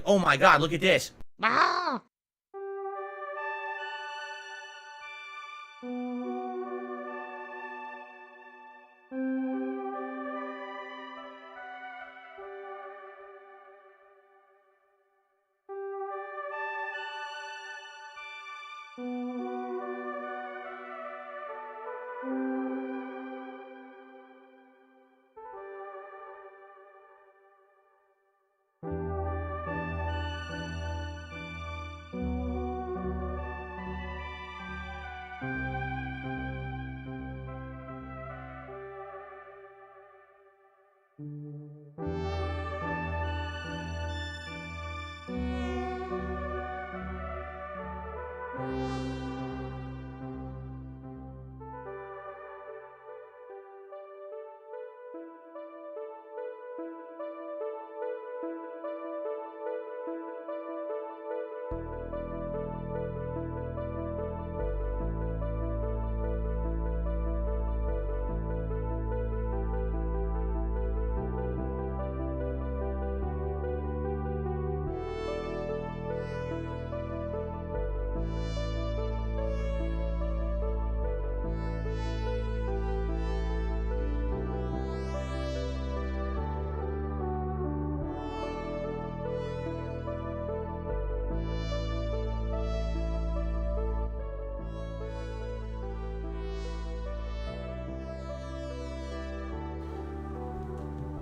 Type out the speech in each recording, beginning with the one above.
Oh my god, look at this. Ah!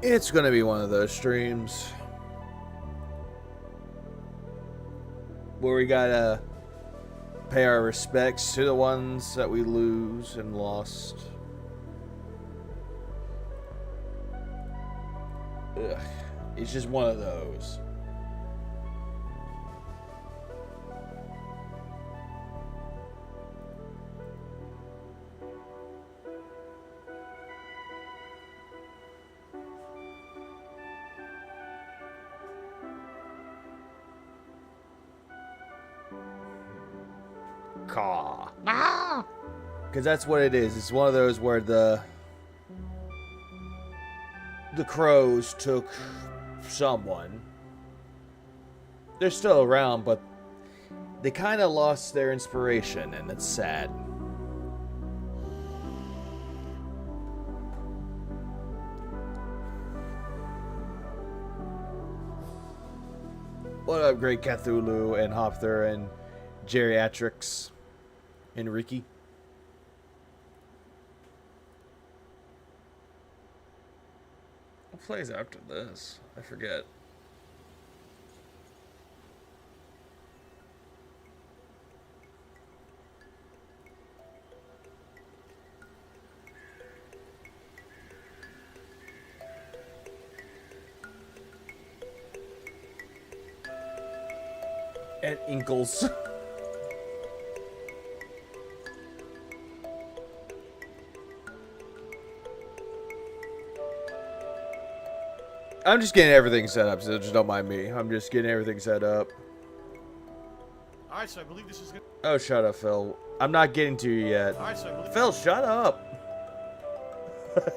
It's gonna be one of those streams where we gotta pay our respects to the ones that we lose and lost. Ugh, it's just one of those. Caw. Ah! Because that's what it is. It's one of those where the crows took someone. They're still around, but they kind of lost their inspiration, and it's sad. What up, Great Cthulhu and Hopther and Geriatrics and Ricky? What plays after this? I forget. And Inkles. I'm just getting everything set up, so just don't mind me. I'm just getting everything set up. Alright, so I believe this is gonna... Oh, shut up, Phil. I'm not getting to you yet. Alright, so I believe... Phil, shut up.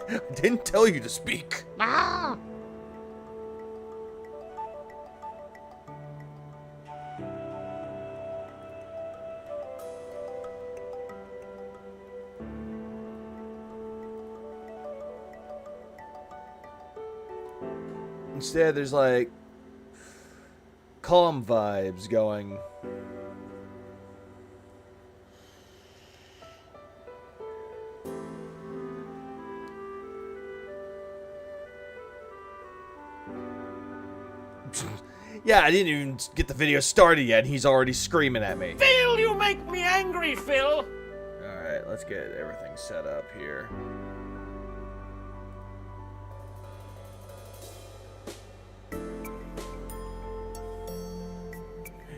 I didn't tell you to speak. Ah! Instead, there's like calm vibes going. Yeah, I didn't even get the video started yet, and he's already screaming at me. Phil, you make me angry, Phil! Alright, let's get everything set up here.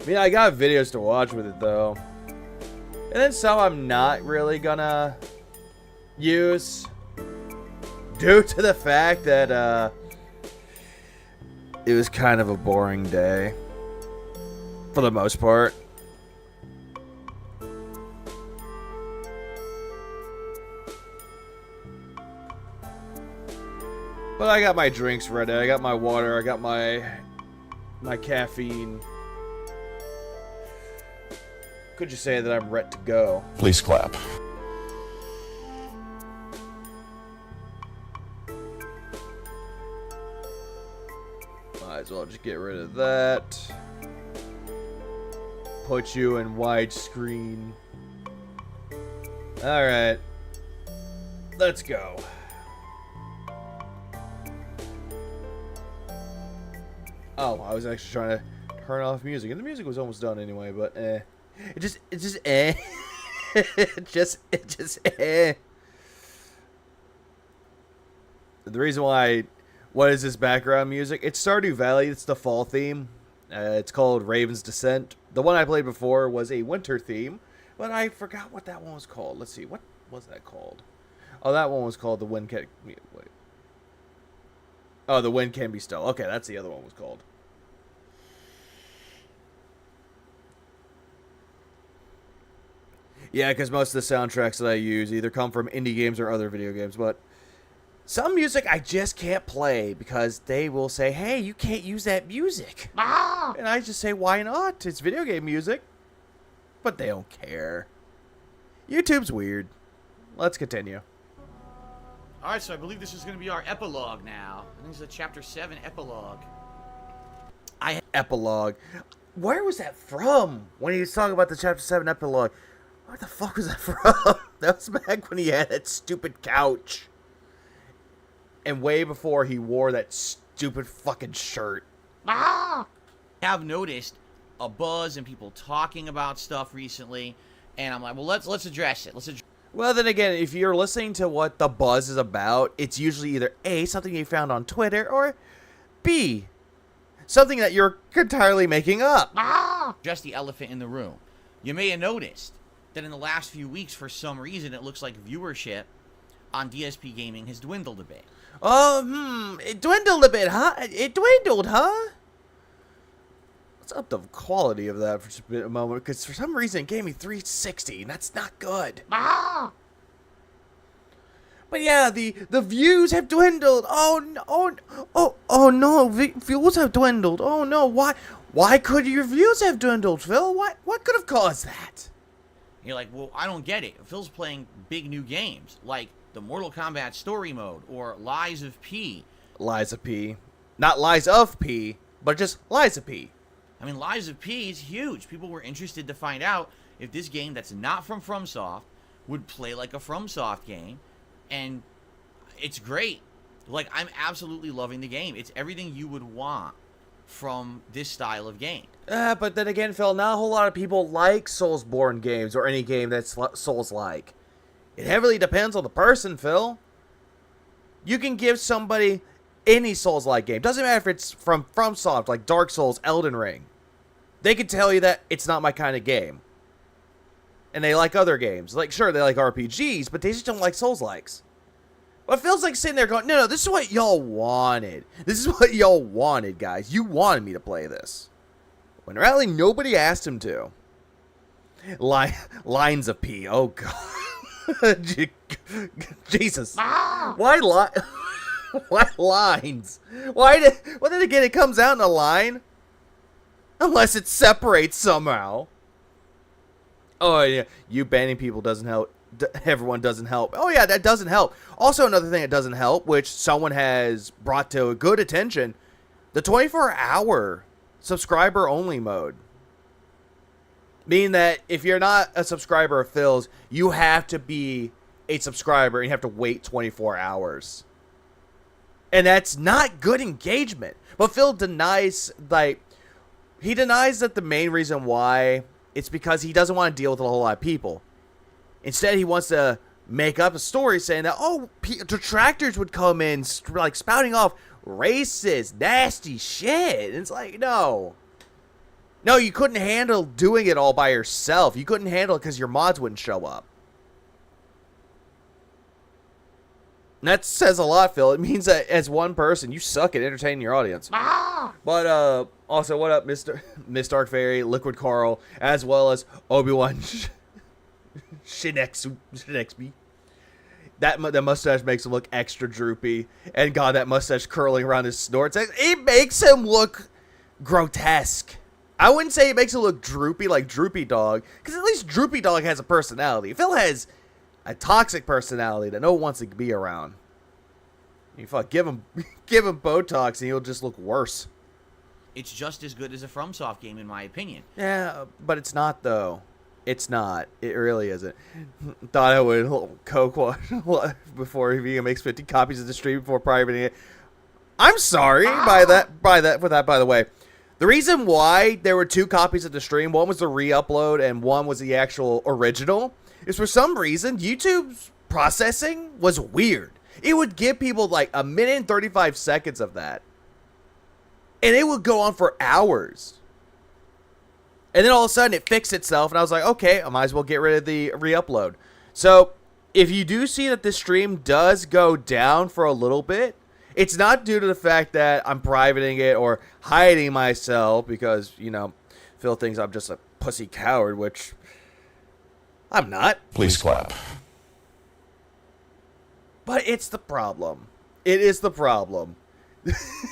I mean, I got videos to watch with it, though. And then some I'm not really gonna use. Due to the fact that, it was kind of a boring day. For the most part. But I got my drinks ready. I got my water. I got my my caffeine. Could you say that I'm ready to go? Please clap. Might as well just get rid of that. Put you in widescreen. Alright. Let's go. Oh, I was actually trying to turn off music. And the music was almost done anyway, but It just it just The reason why, what is this background music? It's Stardew Valley. It's the fall theme. It's called Raven's Descent. The one I played before was a winter theme, but I forgot what that one was called. Let's see, what was that called? Oh, that one was called The Wind Can... Wait. Oh, The Wind Can Be Still. Okay, that's the other one was called. Yeah, because most of the soundtracks that I use either come from indie games or other video games, but some music I just can't play because they will say, hey, you can't use that music. Ah! And I just say, why not? It's video game music. But they don't care. YouTube's weird. Let's continue. Alright, so I believe this is going to be our epilogue now. I think this is a Chapter 7 epilogue. Epilogue. Where was that from? When he was talking about the Chapter 7 epilogue. Where the fuck was that from? That was back when he had that stupid couch. And way before he wore that stupid fucking shirt. Ah! I have noticed a buzz and people talking about stuff recently, and I'm like, well, let's address it. Well, then again, if you're listening to what the buzz is about, it's usually either A, something you found on Twitter, or B, something that you're entirely making up. Ah! Address the elephant in the room. You may have noticed that in the last few weeks, for some reason, it looks like viewership on DSP Gaming has dwindled a bit. It dwindled a bit, huh? It dwindled, huh? Let's up the quality of that for just a moment, because for some reason it gave me 360, and that's not good. Ah! But yeah, the views have dwindled. Oh no, views have dwindled. Oh no, why could your views have dwindled, Phil? What could have caused that? You're like, well, I don't get it. Phil's playing big new games, like the Mortal Kombat story mode, or Lies of P. Lies of P. Not Lies of P, but just Lies of P. I mean, Lies of P is huge. People were interested to find out if this game that's not from FromSoft would play like a FromSoft game, and it's great. Like, I'm absolutely loving the game. It's everything you would want from this style of game. But then again, Phil, not a whole lot of people like Soulsborne games or any game that's Souls-like. It heavily depends on the person, Phil. You can give somebody any Souls-like game. Doesn't matter if it's from FromSoft, like Dark Souls, Elden Ring. They can tell you that it's not my kind of game. And they like other games. Like, sure, they like RPGs, but they just don't like Souls-likes. But Phil's like sitting there going, no, this is what y'all wanted. This is what y'all wanted, guys. You wanted me to play this. When really nobody asked him to. Lines of P. Oh, God. Jesus. Ah! Why lines? Well, then again, it comes out in a line. Unless it separates somehow. Oh, yeah. You banning people doesn't help. Everyone doesn't help. Oh, yeah, that doesn't help. Also, another thing that doesn't help, which someone has brought to a good attention, the 24-hour subscriber-only mode. Meaning that if you're not a subscriber of Phil's, you have to be a subscriber and you have to wait 24 hours. And that's not good engagement. But Phil denies, he denies that the main reason why it's because he doesn't want to deal with a whole lot of people. Instead, he wants to make up a story saying that, detractors would come in, spouting off racist, nasty shit. And it's like, no. No, you couldn't handle doing it all by yourself. You couldn't handle it because your mods wouldn't show up. And that says a lot, Phil. It means that as one person, you suck at entertaining your audience. Ah! But, also, what up, Miss Dark Fairy, Liquid Carl, as well as Obi-Wan Shinexby. That mustache makes him look extra droopy. And God, that mustache curling around his snorts, it makes him look grotesque. I wouldn't say it makes it look droopy like Droopy Dog, because at least Droopy Dog has a personality. Phil has a toxic personality that no one wants to be around. You fuck give him Botox and he'll just look worse. It's just as good as a FromSoft game, in my opinion. Yeah, but it's not though. It's not. It really isn't. Thought I would coke before he makes 50 copies of the stream before privating it. I'm sorry by the way. The reason why there were 2 copies of the stream, one was the re-upload and one was the actual original, is for some reason YouTube's processing was weird. It would give people like a minute and 35 seconds of that. And it would go on for hours. And then all of a sudden it fixed itself and I was like, okay, I might as well get rid of the re-upload. So if you do see that this stream does go down for a little bit, it's not due to the fact that I'm privating it or hiding myself because, you know, Phil thinks I'm just a pussy coward, which I'm not. Please clap. But it's the problem. It is the problem.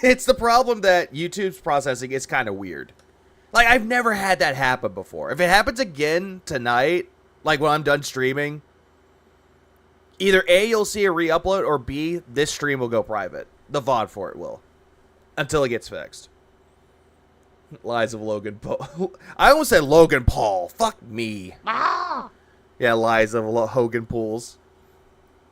It's the problem that YouTube's processing is kind of weird. Like, I've never had that happen before. If it happens again tonight, like when I'm done streaming, either A, you'll see a re-upload, or B, this stream will go private. The VOD for it will. Until it gets fixed. Lies of Logan Paul. I almost said Logan Paul. Fuck me. Yeah, lies of Hogan Pools.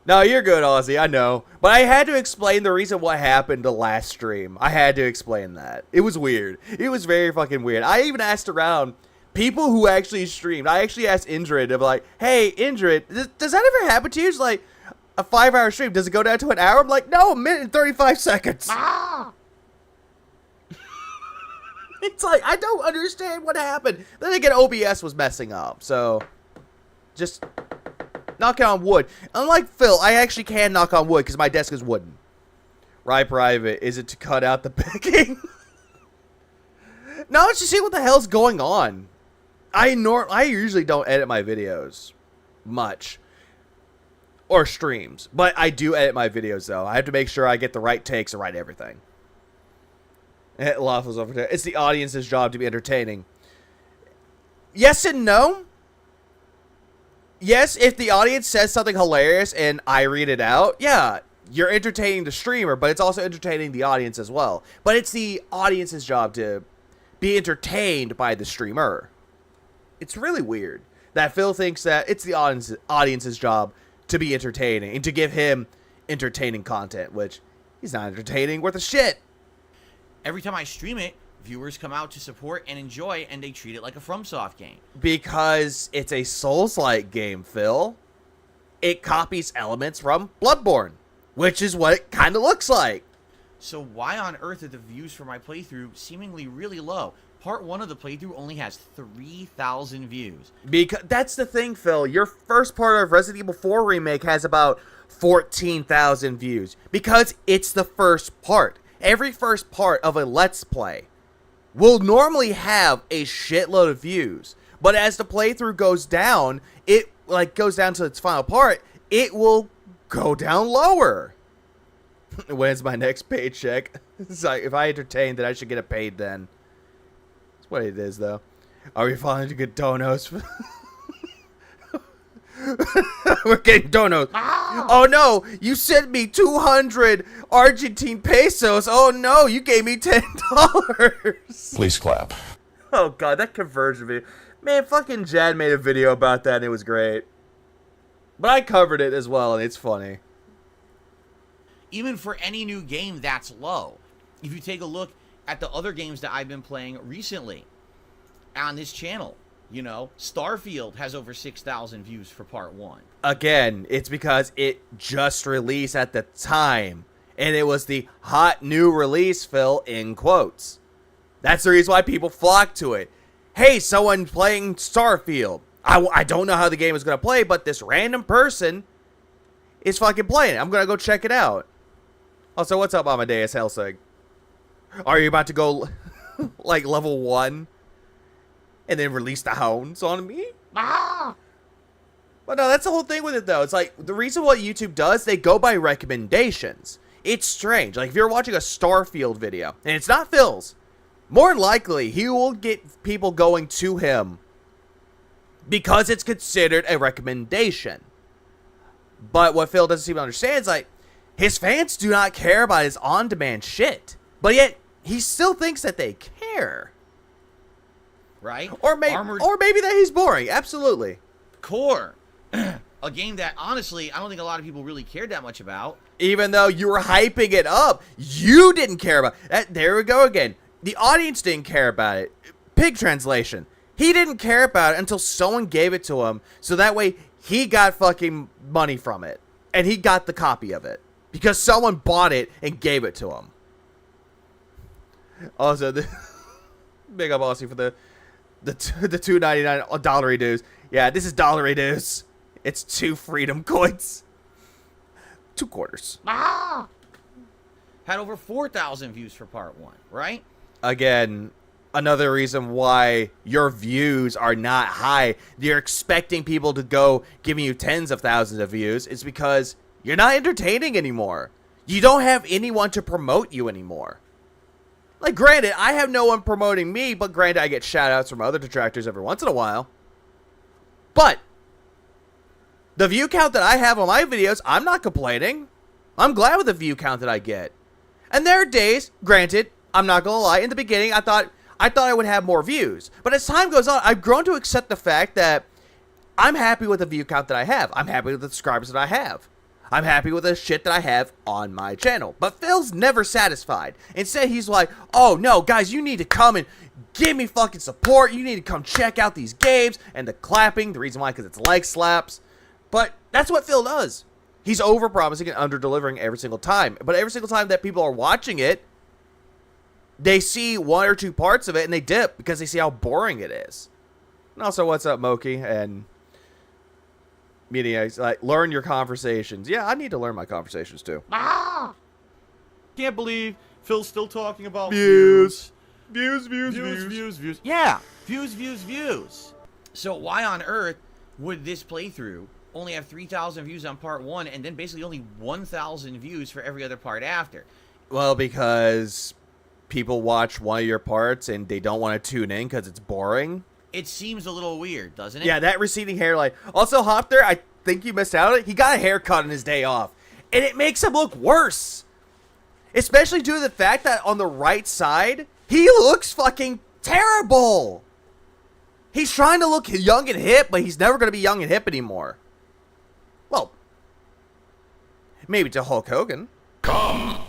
No, you're good, Ozzy. I know. But I had to explain the reason what happened the last stream. I had to explain that. It was weird. It was very fucking weird. I even asked around people who actually streamed. I actually asked Indrid. I'm like, hey, Indrid, does that ever happen to you? It's like a 5-hour stream. Does it go down to an hour? I'm like, no, a minute and 35 seconds. It's like, I don't understand what happened. Then again, OBS was messing up. So, just knock on wood. Unlike Phil, I actually can knock on wood because my desk is wooden. Right, private. Is it to cut out the picking? No, it's to see what the hell's going on. I usually don't edit my videos much. Or streams. But I do edit my videos, though. I have to make sure I get the right takes and write everything. Lawful's over there. It's the audience's job to be entertaining. Yes and no. Yes, if the audience says something hilarious and I read it out, yeah, you're entertaining the streamer, but it's also entertaining the audience as well. But it's the audience's job to be entertained by the streamer. It's really weird that Phil thinks that it's the audience's job to be entertaining and to give him entertaining content, which he's not entertaining worth a shit. Every time I stream it, viewers come out to support and enjoy, and they treat it like a FromSoft game. Because it's a Souls-like game, Phil. It copies elements from Bloodborne, which is what it kind of looks like. So why on earth are the views for my playthrough seemingly really low? Part 1 of the playthrough only has 3,000 views. Because that's the thing, Phil. Your first part of Resident Evil 4 Remake has about 14,000 views. Because it's the first part. Every first part of a Let's Play will normally have a shitload of views. But as the playthrough goes down, it goes down to its final part, it will go down lower. When's my next paycheck? It's like, if I entertain, then I should get it paid then. That's what it is, though. Are we falling to good donos? We're getting donos. Oh no, you sent me 200 Argentine pesos. Oh no, you gave me $10. Please clap. Oh god, that conversion video. Man, fucking Jad made a video about that and it was great. But I covered it as well and it's funny. Even for any new game, that's low. If you take a look at the other games that I've been playing recently on this channel, you know, Starfield has over 6,000 views for part 1. Again, it's because it just released at the time. And it was the hot new release, Phil, in quotes. That's the reason why people flock to it. Hey, someone playing Starfield. I don't know how the game is going to play, but this random person is fucking playing it. I'm going to go check it out. Also, what's up, Amadeus Helsing? Are you about to go, like, level 1? And then release the hounds on me? But no, that's the whole thing with it, though. It's like, the reason what YouTube does, they go by recommendations. It's strange. Like, if you're watching a Starfield video, and it's not Phil's. more than likely, he will get people going to him because it's considered a recommendation. But what Phil doesn't seem to understand is, like, his fans do not care about his on-demand shit. But yet, he still thinks that they care. Right? Or maybe that he's boring. Absolutely. Core. A game that, honestly, I don't think a lot of people really cared that much about. Even though you were hyping it up, you didn't care about it. There we go again. The audience didn't care about it. Pig translation. He didn't care about it until someone gave it to him, so that way he got fucking money from it. And he got the copy of it. Because someone bought it and gave it to him. Also, big up Aussie for the $2.99 dollary dues. Yeah, this is dollary dues. It's 2 freedom coins. 2 quarters. Ah! Had over 4,000 views for part 1, right? Again, another reason why your views are not high. You're expecting people to go giving you tens of thousands of views. It's because you're not entertaining anymore. You don't have anyone to promote you anymore. Like, granted, I have no one promoting me, but granted, I get shout-outs from other detractors every once in a while. But the view count that I have on my videos, I'm not complaining. I'm glad with the view count that I get. And there are days, granted, I'm not going to lie, in the beginning, I thought I would have more views. But as time goes on, I've grown to accept the fact that I'm happy with the view count that I have. I'm happy with the subscribers that I have. I'm happy with the shit that I have on my channel. But Phil's never satisfied. Instead, he's like, oh, no, guys, you need to come and give me fucking support. You need to come check out these games. And the clapping, the reason why, because it's leg slaps. But that's what Phil does. He's over-promising and under-delivering every single time. But every single time that people are watching it, they see 1 or 2 parts of it and they dip because they see how boring it is. And also, what's up, Moki? And media, like, learn your conversations. Yeah, I need to learn my conversations too. Ah! Can't believe Phil's still talking about Views. Views. Yeah, views. So why on earth would this playthrough only have 3,000 views on part 1 and then basically only 1,000 views for every other part after? Well, because people watch one of your parts and they don't want to tune in because it's boring. It seems a little weird, doesn't it? Yeah, that receding hairline. Also, Hopter, I think you missed out on it. He got a haircut on his day off. And it makes him look worse. Especially due to the fact that on the right side, he looks fucking terrible. He's trying to look young and hip, but he's never going to be young and hip anymore. Well, maybe to Hulk Hogan. Come.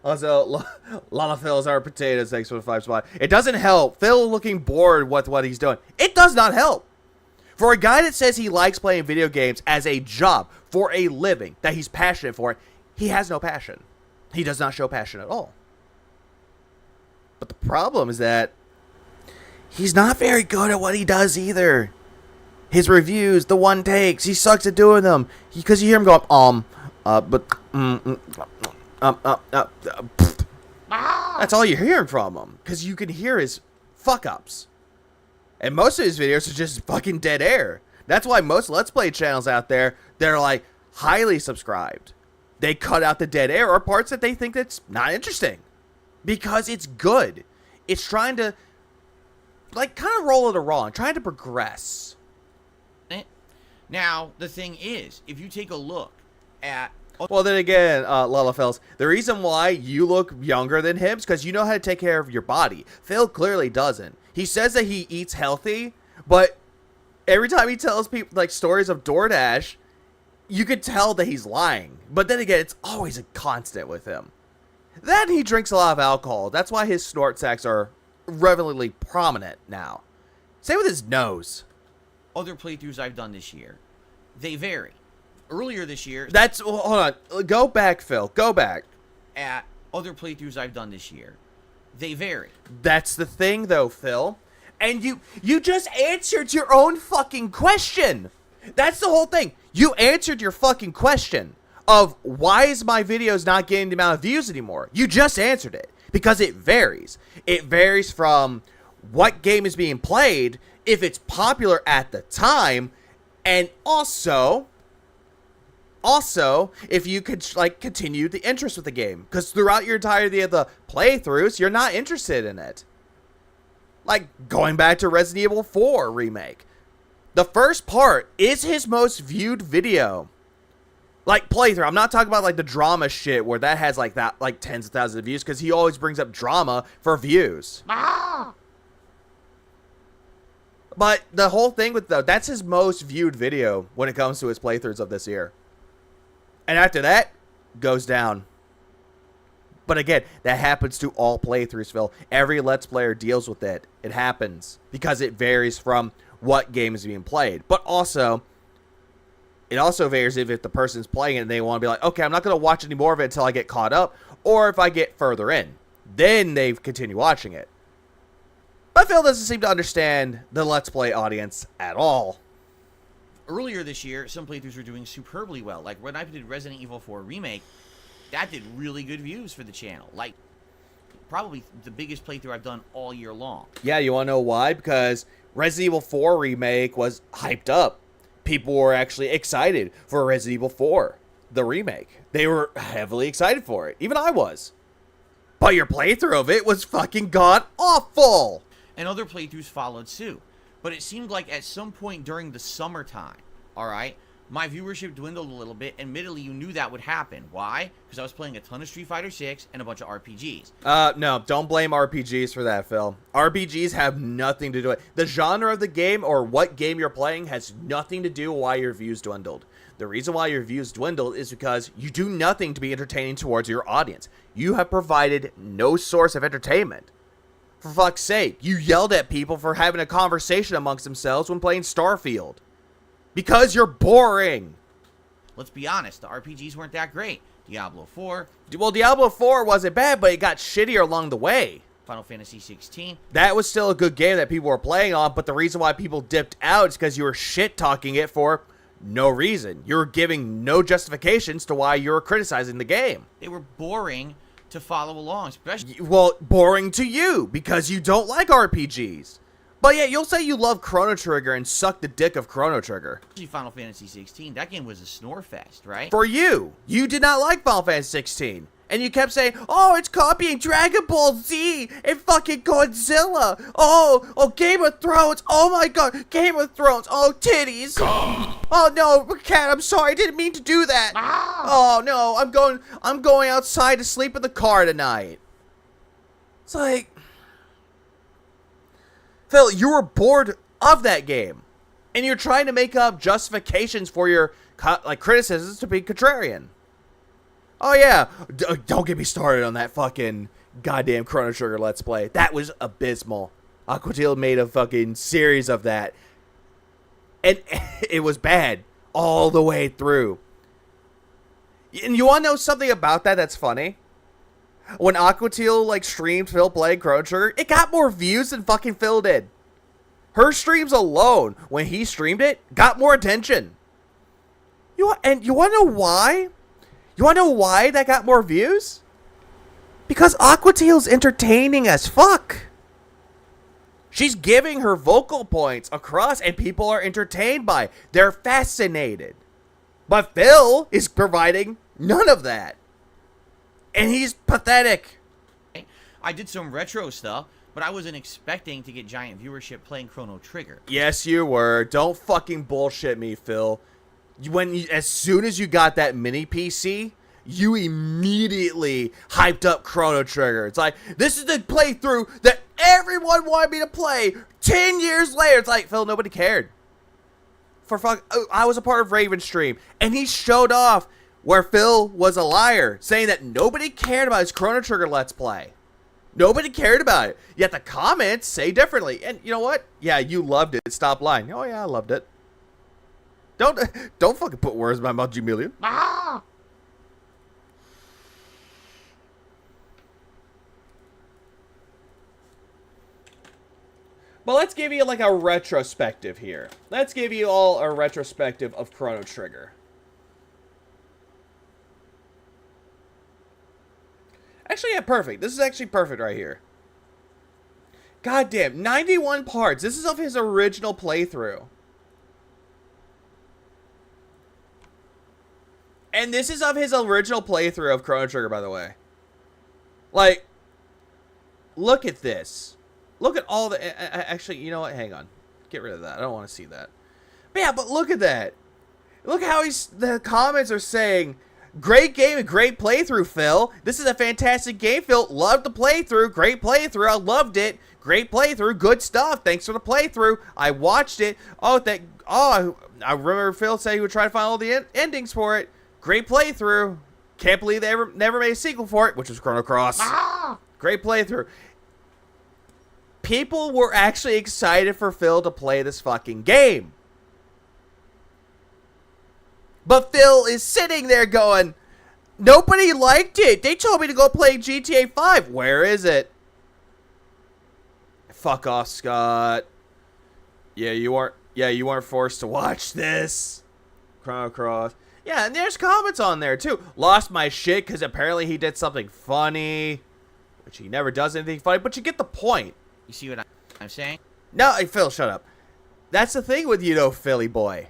Also, Lala Phil's our potatoes. Thanks for the 5 spot. It doesn't help. Phil looking bored with what he's doing. It does not help. For a guy that says he likes playing video games as a job, for a living, that he's passionate for it, he has no passion. He does not show passion at all. But the problem is that he's not very good at what he does either. His reviews, the one takes, he sucks at doing them. Because you hear him go, that's all you're hearing from him. Because you can hear his fuck-ups. And most of his videos are just fucking dead air. That's why most Let's Play channels out there, they're like highly subscribed. They cut out the dead air or parts that they think that's not interesting. Because it's good. It's trying to, like, kind of roll it around. Trying to progress. Now, the thing is, if you take a look at... Well, then again, Lala Fells, the reason why you look younger than him is because you know how to take care of your body. Phil clearly doesn't. He says that he eats healthy, but every time he tells people, like, stories of DoorDash, you could tell that he's lying. But then again, it's always a constant with him. Then he drinks a lot of alcohol. That's why his snort sacks are relevantly prominent now. Same with his nose. Other playthroughs I've done this year, they vary. Earlier this year... Hold on. Go back, Phil. Go back. At other playthroughs I've done this year, they vary. That's the thing, though, Phil. And you just answered your own fucking question. That's the whole thing. You answered your fucking question of why is my videos not getting the amount of views anymore. You just answered it. Because it varies. It varies from what game is being played, if it's popular at the time, and also Also, if you could like continue the interest with the game, because throughout your entirety of the playthroughs, you're not interested in it. Like going back to Resident Evil 4 remake, the first part is his most viewed video. Like playthrough. I'm not talking about like the drama shit where that has like tens of thousands of views, because he always brings up drama for views. But the whole thing with that's his most viewed video when it comes to his playthroughs of this year. And after that, goes down. But again, that happens to all playthroughs, Phil. Every Let's Player deals with it. It happens because it varies from what game is being played. But also, it also varies if the person's playing it and they want to be like, okay, I'm not going to watch any more of it until I get caught up, or if I get further in. Then they continue watching it. But Phil doesn't seem to understand the Let's Play audience at all. Earlier this year, some playthroughs were doing superbly well. Like when I did Resident Evil 4 Remake, that did really good views for the channel. Like, probably the biggest playthrough I've done all year long. Yeah, you want to know why? Because Resident Evil 4 Remake was hyped up. People were actually excited for Resident Evil 4, the remake. They were heavily excited for it. Even I was. But your playthrough of it was fucking god-awful. And other playthroughs followed suit. But it seemed like at some point during the summertime, alright, my viewership dwindled a little bit. Admittedly, you knew that would happen. Why? Because I was playing a ton of Street Fighter 6 and a bunch of RPGs. No, don't blame RPGs for that, Phil. RPGs have nothing to do with it. The genre of the game or what game you're playing has nothing to do with why your views dwindled. The reason why your views dwindled is because you do nothing to be entertaining towards your audience. You have provided no source of entertainment. For fuck's sake, you yelled at people for having a conversation amongst themselves when playing Starfield. Because you're boring. Let's be honest, the RPGs weren't that great. Diablo 4. Well, Diablo 4 wasn't bad, but it got shittier along the way. Final Fantasy 16. That was still a good game that people were playing on, but the reason why people dipped out is because you were shit-talking it for no reason. You were giving no justifications to why you were criticizing the game. They were boring to follow along, especially... Well, boring to you, because you don't like RPGs. But yeah, you'll say you love Chrono Trigger and suck the dick of Chrono Trigger. Final Fantasy 16, that game was a snore fest, right? For you. You did not like Final Fantasy 16. And you kept saying, oh, it's copying Dragon Ball Z and fucking Godzilla. Oh, Game of Thrones. Oh my god, Game of Thrones. Oh, titties. Oh no, Cat, I'm sorry. I didn't mean to do that. Oh no, I'm going outside to sleep in the car tonight. It's like, Phil, you were bored of that game. And you're trying to make up justifications for your criticisms to be contrarian. Oh yeah, don't get me started on that fucking goddamn Chrono Trigger Let's Play. That was abysmal. Aquatil made a fucking series of that. And it was bad all the way through. And you want to know something about that that's funny? When Aquatil streamed Phil playing Chrono Trigger, it got more views than fucking Phil did. Her streams alone, when he streamed it, got more attention. You want to know why? You want to know why that got more views? Because Aquatil's entertaining as fuck. She's giving her vocal points across and people are entertained by it. They're fascinated. But Phil is providing none of that. And he's pathetic. I did some retro stuff, but I wasn't expecting to get giant viewership playing Chrono Trigger. Yes, you were. Don't fucking bullshit me, Phil. As soon as you got that mini PC, you immediately hyped up Chrono Trigger. It's like, this is the playthrough that everyone wanted me to play 10 years later. It's like, Phil, nobody cared. I was a part of Raven's stream, and he showed off where Phil was a liar, saying that nobody cared about his Chrono Trigger Let's Play. Nobody cared about it. Yet the comments say differently. And you know what? Yeah, you loved it. Stop lying. Oh yeah, I loved it. Don't fucking put words in my mouth, Jamilian. But let's give you a retrospective here. Let's give you all a retrospective of Chrono Trigger. Actually, yeah, perfect. This is actually perfect right here. Goddamn, 91 parts. This is of his original playthrough. And this is of his original playthrough of Chrono Trigger, by the way. Like, look at this. Look at all the... Actually, you know what? Hang on. Get rid of that. I don't want to see that. But yeah, but look at that. Look how the comments are saying, great game and great playthrough, Phil. This is a fantastic game, Phil. Loved the playthrough. Great playthrough. I loved it. Great playthrough. Good stuff. Thanks for the playthrough. I watched it. I remember Phil said he would try to find all the endings for it. Great playthrough. Can't believe they never made a sequel for it, which was Chrono Cross. Great playthrough. People were actually excited for Phil to play this fucking game. But Phil is sitting there going, nobody liked it. They told me to go play GTA 5. Where is it? Fuck off, Scott. Yeah, you weren't forced to watch this. Chrono Cross. Yeah, and there's comments on there, too. Lost my shit because apparently he did something funny. Which he never does anything funny, but you get the point. You see what I'm saying? No, hey, Phil, shut up. That's the thing with you, though, Philly boy.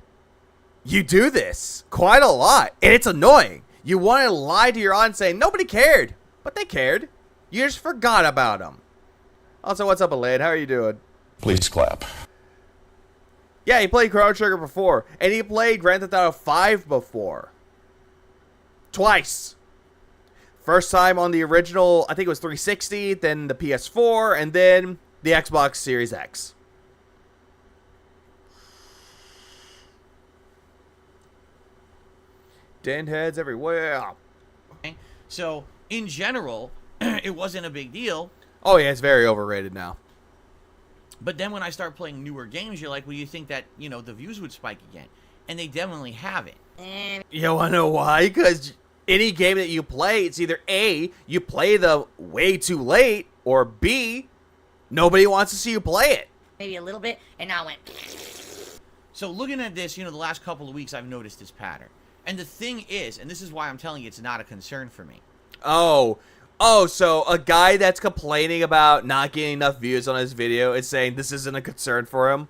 You do this quite a lot, and it's annoying. You want to lie to your audience saying nobody cared, but they cared. You just forgot about them. Also, what's up, Elaine? How are you doing? Please clap. Yeah, he played Chrono Trigger before, and he played Grand Theft Auto 5 before. Twice. First time on the original, I think it was 360, then the PS4, and then the Xbox Series X. Dent heads everywhere. So, in general, it wasn't a big deal. Oh, yeah, it's very overrated now. But then when I start playing newer games, you're like, well, you think that, the views would spike again. And they definitely haven't. You want to know why? Because any game that you play, it's either A, you play the way too late, or B, nobody wants to see you play it. Maybe a little bit, and now it went. So looking at this, the last couple of weeks, I've noticed this pattern. And the thing is, and this is why I'm telling you it's not a concern for me. Oh, so a guy that's complaining about not getting enough views on his video is saying this isn't a concern for him?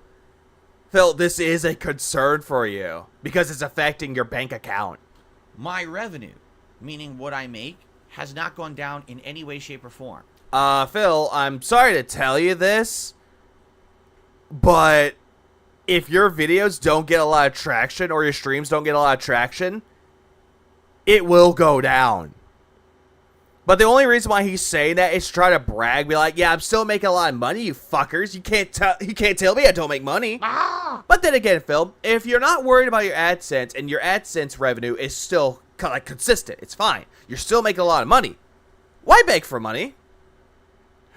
Phil, this is a concern for you because it's affecting your bank account. My revenue, meaning what I make, has not gone down in any way, shape, or form. Phil, I'm sorry to tell you this, but if your videos don't get a lot of traction or your streams don't get a lot of traction, it will go down. But the only reason why he's saying that is to try to brag, be like, yeah, I'm still making a lot of money, you fuckers. You can't tell me I don't make money. But then again, Phil, if you're not worried about your AdSense and your AdSense revenue is still kind of like consistent, it's fine. You're still making a lot of money. Why beg for money?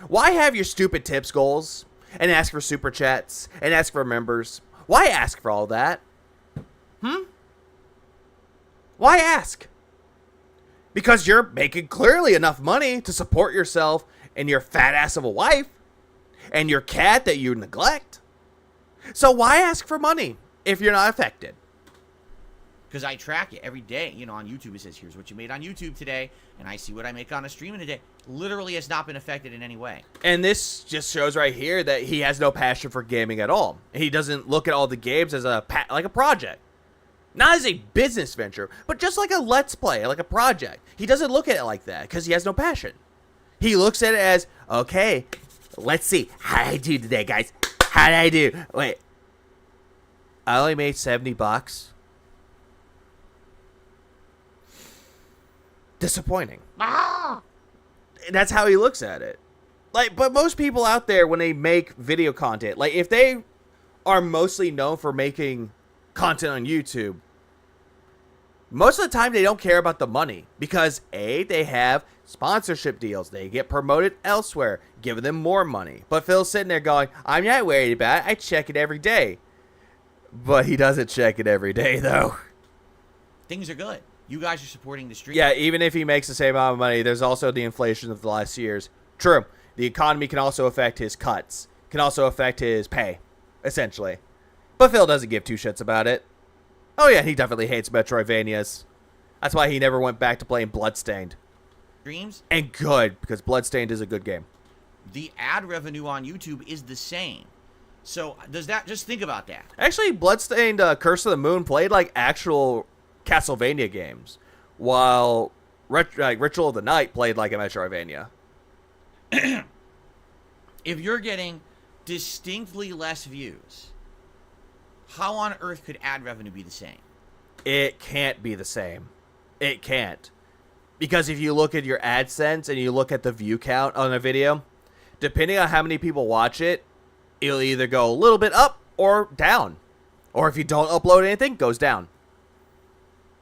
Why have your stupid tips goals and ask for super chats and ask for members? Why ask for all that? Why ask? Because you're making clearly enough money to support yourself and your fat ass of a wife and your cat that you neglect. So why ask for money if you're not affected? Because I track it every day. On YouTube it says, here's what you made on YouTube today. And I see what I make on a stream in a day. Literally has not been affected in any way. And this just shows right here that he has no passion for gaming at all. He doesn't look at all the games as like a project. Not as a business venture, but just like a let's play, like a project. He doesn't look at it like that because he has no passion. He looks at it as, okay, let's see. How did I do today, guys? How did I do? Wait. I only made $70. Disappointing. That's how he looks at it. But most people out there, when they make video content, if they are mostly known for making content on YouTube, most of the time they don't care about the money because A, they have sponsorship deals. They get promoted elsewhere, giving them more money. But Phil's sitting there going, I'm not worried about it. I check it every day. But he doesn't check it every day, though. Things are good. You guys are supporting the stream. Yeah, even if he makes the same amount of money, there's also the inflation of the last years. True. The economy can also affect his cuts. Can also affect his pay, essentially. But Phil doesn't give two shits about it. Oh yeah, he definitely hates Metroidvanias. That's why he never went back to playing Bloodstained. Streams? And good, because Bloodstained is a good game. The ad revenue on YouTube is the same. So, just think about that. Actually, Bloodstained Curse of the Moon played like actual Castlevania games. while Ritual of the Night played like a Metroidvania. If you're getting distinctly less views, how on earth could ad revenue be the same? It can't be the same. It can't. Because if you look at your AdSense and you look at the view count on a video, depending on how many people watch it, it'll either go a little bit up or down. Or if you don't upload anything, it goes down.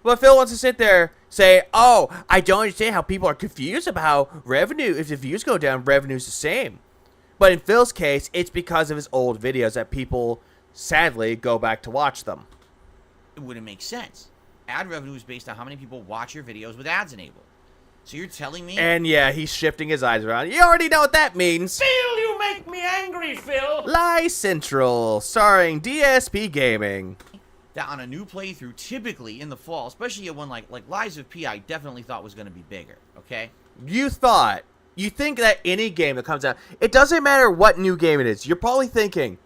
But Phil wants to sit there, say, oh, I don't understand how people are confused about how revenue, if the views go down, revenue's the same. But in Phil's case, it's because of his old videos that people, sadly, go back to watch them. It wouldn't make sense. Ad revenue is based on how many people watch your videos with ads enabled. So you're telling me... And yeah, he's shifting his eyes around. You already know what that means. Phil, you make me angry, Phil. Lie Central, starring DSP Gaming. That on a new playthrough, typically in the fall, especially a one like Lies of P, I definitely thought was going to be bigger, okay? You think that any game that comes out, it doesn't matter what new game it is. You're probably thinking,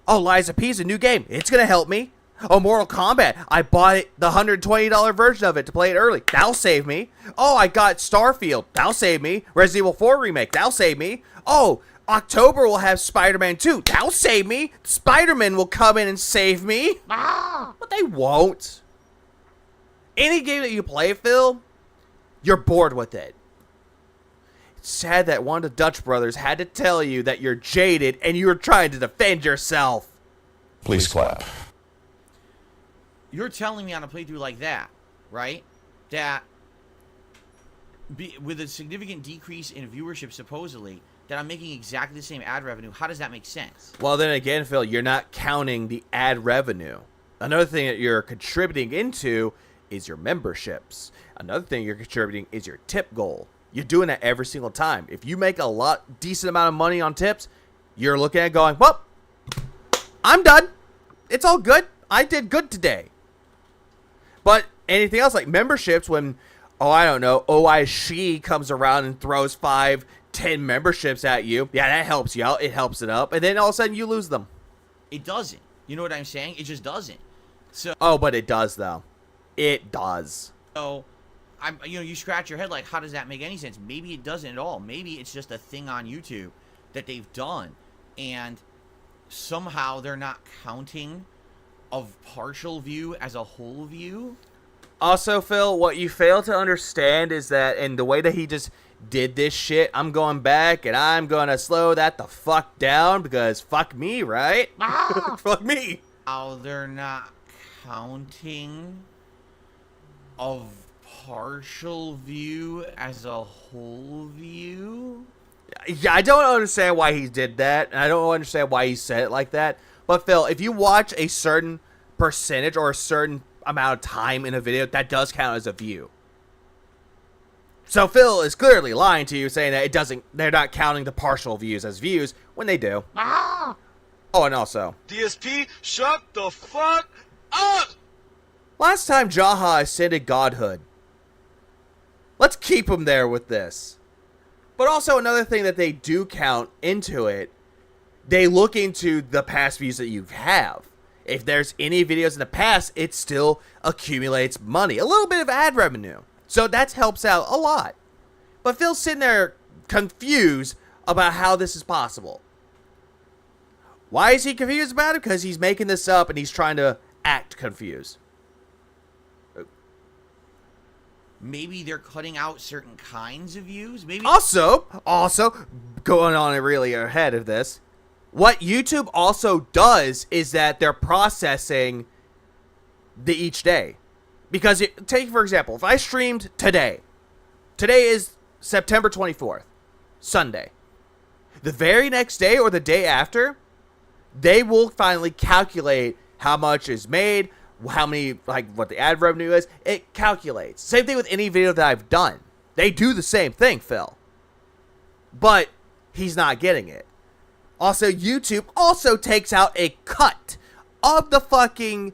oh, Lies of P is a new game. It's going to help me. Oh, Mortal Kombat. I bought it, the $120 version of it to play it early. That'll save me. Oh, I got Starfield. That'll save me. Resident Evil 4 Remake. That'll save me. Oh, October will have Spider-Man 2. That'll save me. Spider-Man will come in and save me. But they won't. Any game that you play, Phil, you're bored with it. It's sad that one of the Dutch brothers had to tell you that you're jaded and you're trying to defend yourself. Please clap. You're telling me on a playthrough like that, right, that with a significant decrease in viewership, supposedly, that I'm making exactly the same ad revenue. How does that make sense? Well, then again, Phil, you're not counting the ad revenue. Another thing that you're contributing into is your memberships. Another thing you're contributing is your tip goal. You're doing that every single time. If you make a decent amount of money on tips, you're looking at going, well, I'm done. It's all good. I did good today. But anything else like memberships, when, oh, I don't know, OISHE comes around and throws 5, 10 memberships at you, yeah, that helps you out. It helps it up. And then all of a sudden you lose them. It doesn't. You know what I'm saying? It just doesn't. So. Oh, but it does, though. It does. So, you scratch your head like, how does that make any sense? Maybe it doesn't at all. Maybe it's just a thing on YouTube that they've done, and somehow they're not counting of partial view as a whole view. Also, Phil, what you fail to understand is that, and the way that he just did this shit, I'm going back and I'm gonna slow that the fuck down because fuck me, right? Fuck me. How they're not counting of partial view as a whole view? Yeah, I don't understand why he did that, and I don't understand why he said it like that. But Phil, if you watch a certain percentage or a certain amount of time in a video, that does count as a view. So Phil is clearly lying to you, saying that they're not counting the partial views as views when they do. Oh, and also, DSP, shut the fuck up! last time Jaha ascended godhood. Let's keep him there with this. But also another thing that they do count into it, they look into the past views that you have. If there's any videos in the past, it still accumulates money. A little bit of ad revenue. So that helps out a lot. But Phil's sitting there confused about how this is possible. Why is he confused about it? Because he's making this up and he's trying to act confused. Maybe they're cutting out certain kinds of views. Maybe Also, going on really ahead of this, what YouTube also does is that they're processing each day. Because, take for example, if I streamed today is September 24th, Sunday. The very next day or the day after, they will finally calculate how much is made, how many, what the ad revenue is. It calculates. Same thing with any video that I've done. They do the same thing, Phil. But he's not getting it. Also, YouTube also takes out a cut of the fucking,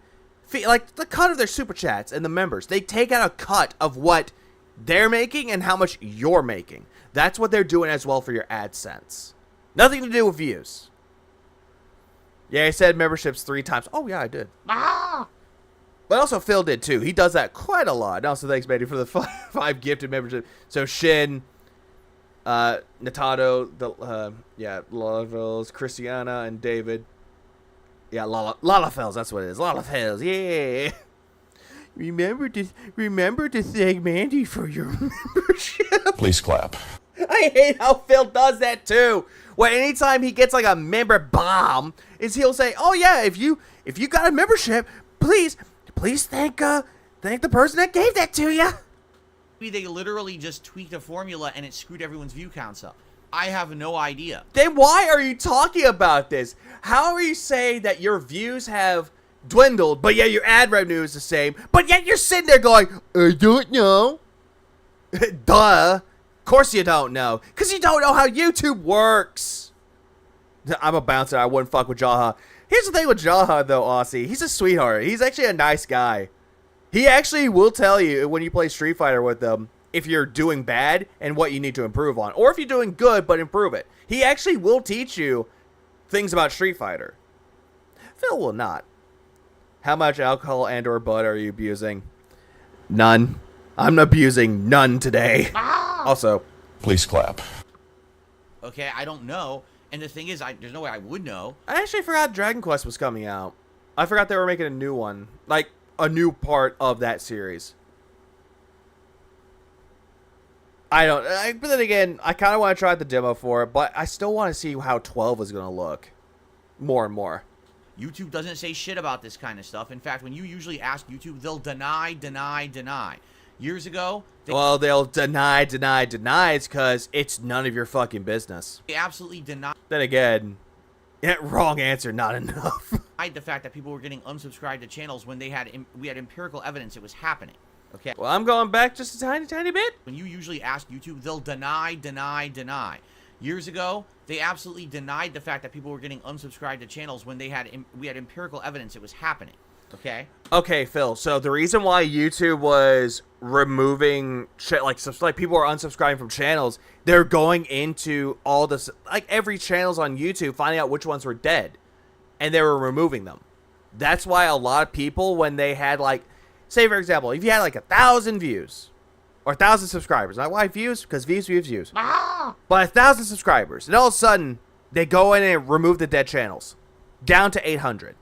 the cut of their super chats and the members. They take out a cut of what they're making and how much you're making. That's what they're doing as well for your AdSense. Nothing to do with views. Yeah, I said memberships 3 times. Oh, yeah, I did. But also Phil did too. He does that quite a lot. And also thanks, Mandy, for the five gifted membership. So Shin, Natado, Lalafels, Christiana, and David. Yeah, Lalafels, that's what it is. Lalafels, yeah. Remember to thank Mandy for your membership. Please clap. I hate how Phil does that too. Well, anytime he gets like a member bomb, is he'll say, "Oh yeah, if you got a membership, please thank the person that gave that to you." Maybe they literally just tweaked a formula and it screwed everyone's view counts up. I have no idea. Then why are you talking about this? How are you saying that your views have dwindled, but yet your ad revenue is the same, but yet you're sitting there going, "I don't know." Duh. Of course you don't know, because you don't know how YouTube works. I'm a bouncer. I wouldn't fuck with Jaha. Here's the thing with Jaha, though, Aussie. He's a sweetheart. He's actually a nice guy. He actually will tell you when you play Street Fighter with him if you're doing bad and what you need to improve on. Or if you're doing good, but improve it. He actually will teach you things about Street Fighter. Phil will not. How much alcohol and or bud are you abusing? None. I'm abusing none today. Also, please clap. Okay, I don't know. And the thing is, there's no way I would know. I actually forgot Dragon Quest was coming out. I forgot they were making a new one. Like, a new part of that series. But then again, I kind of want to try the demo for it, but I still want to see how 12 is going to look. More and more. YouTube doesn't say shit about this kind of stuff. In fact, when you usually ask YouTube, they'll deny. Years ago, they'll deny it's because it's none of your fucking business. They absolutely denied. Then again, wrong answer, not enough. The fact that people were getting unsubscribed to channels when we had empirical evidence it was happening. Okay. Well, I'm going back just a tiny bit. When you usually ask YouTube, they'll deny. Years ago, they absolutely denied the fact that people were getting unsubscribed to channels when we had empirical evidence it was happening. Okay. Okay, Phil. So the reason why YouTube was removing like people are unsubscribing from channels, they're going into all this, like every channels on YouTube, finding out which ones were dead, and they were removing them. That's why a lot of people, when they had like, say for example, if you had like 1,000 views or 1,000 subscribers, not why views, because views. But 1,000 subscribers, and all of a sudden they go in and remove the dead channels down to 800.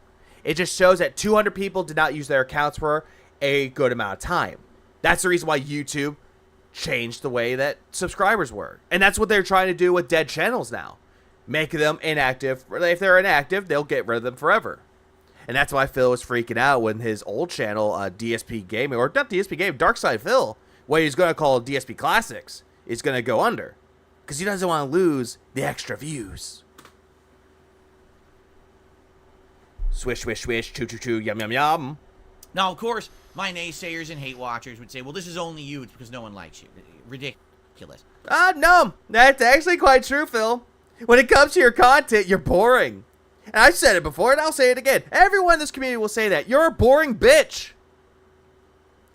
It just shows that 200 people did not use their accounts for a good amount of time. That's the reason why YouTube changed the way that subscribers were. And that's what they're trying to do with dead channels now. Make them inactive. If they're inactive, they'll get rid of them forever. And that's why Phil was freaking out when his old channel, DSP Gaming, or not DSP Gaming, Darkside Phil, what he's going to call DSP Classics, is going to go under. Because he doesn't want to lose the extra views. Swish, swish, swish, choo, choo, choo, yum, yum, yum. Now, of course, my naysayers and hate watchers would say, well, this is only you. It's because no one likes you. Ridiculous. No. That's actually quite true, Phil. When it comes to your content, you're boring. And I've said it before, and I'll say it again. Everyone in this community will say that. You're a boring bitch.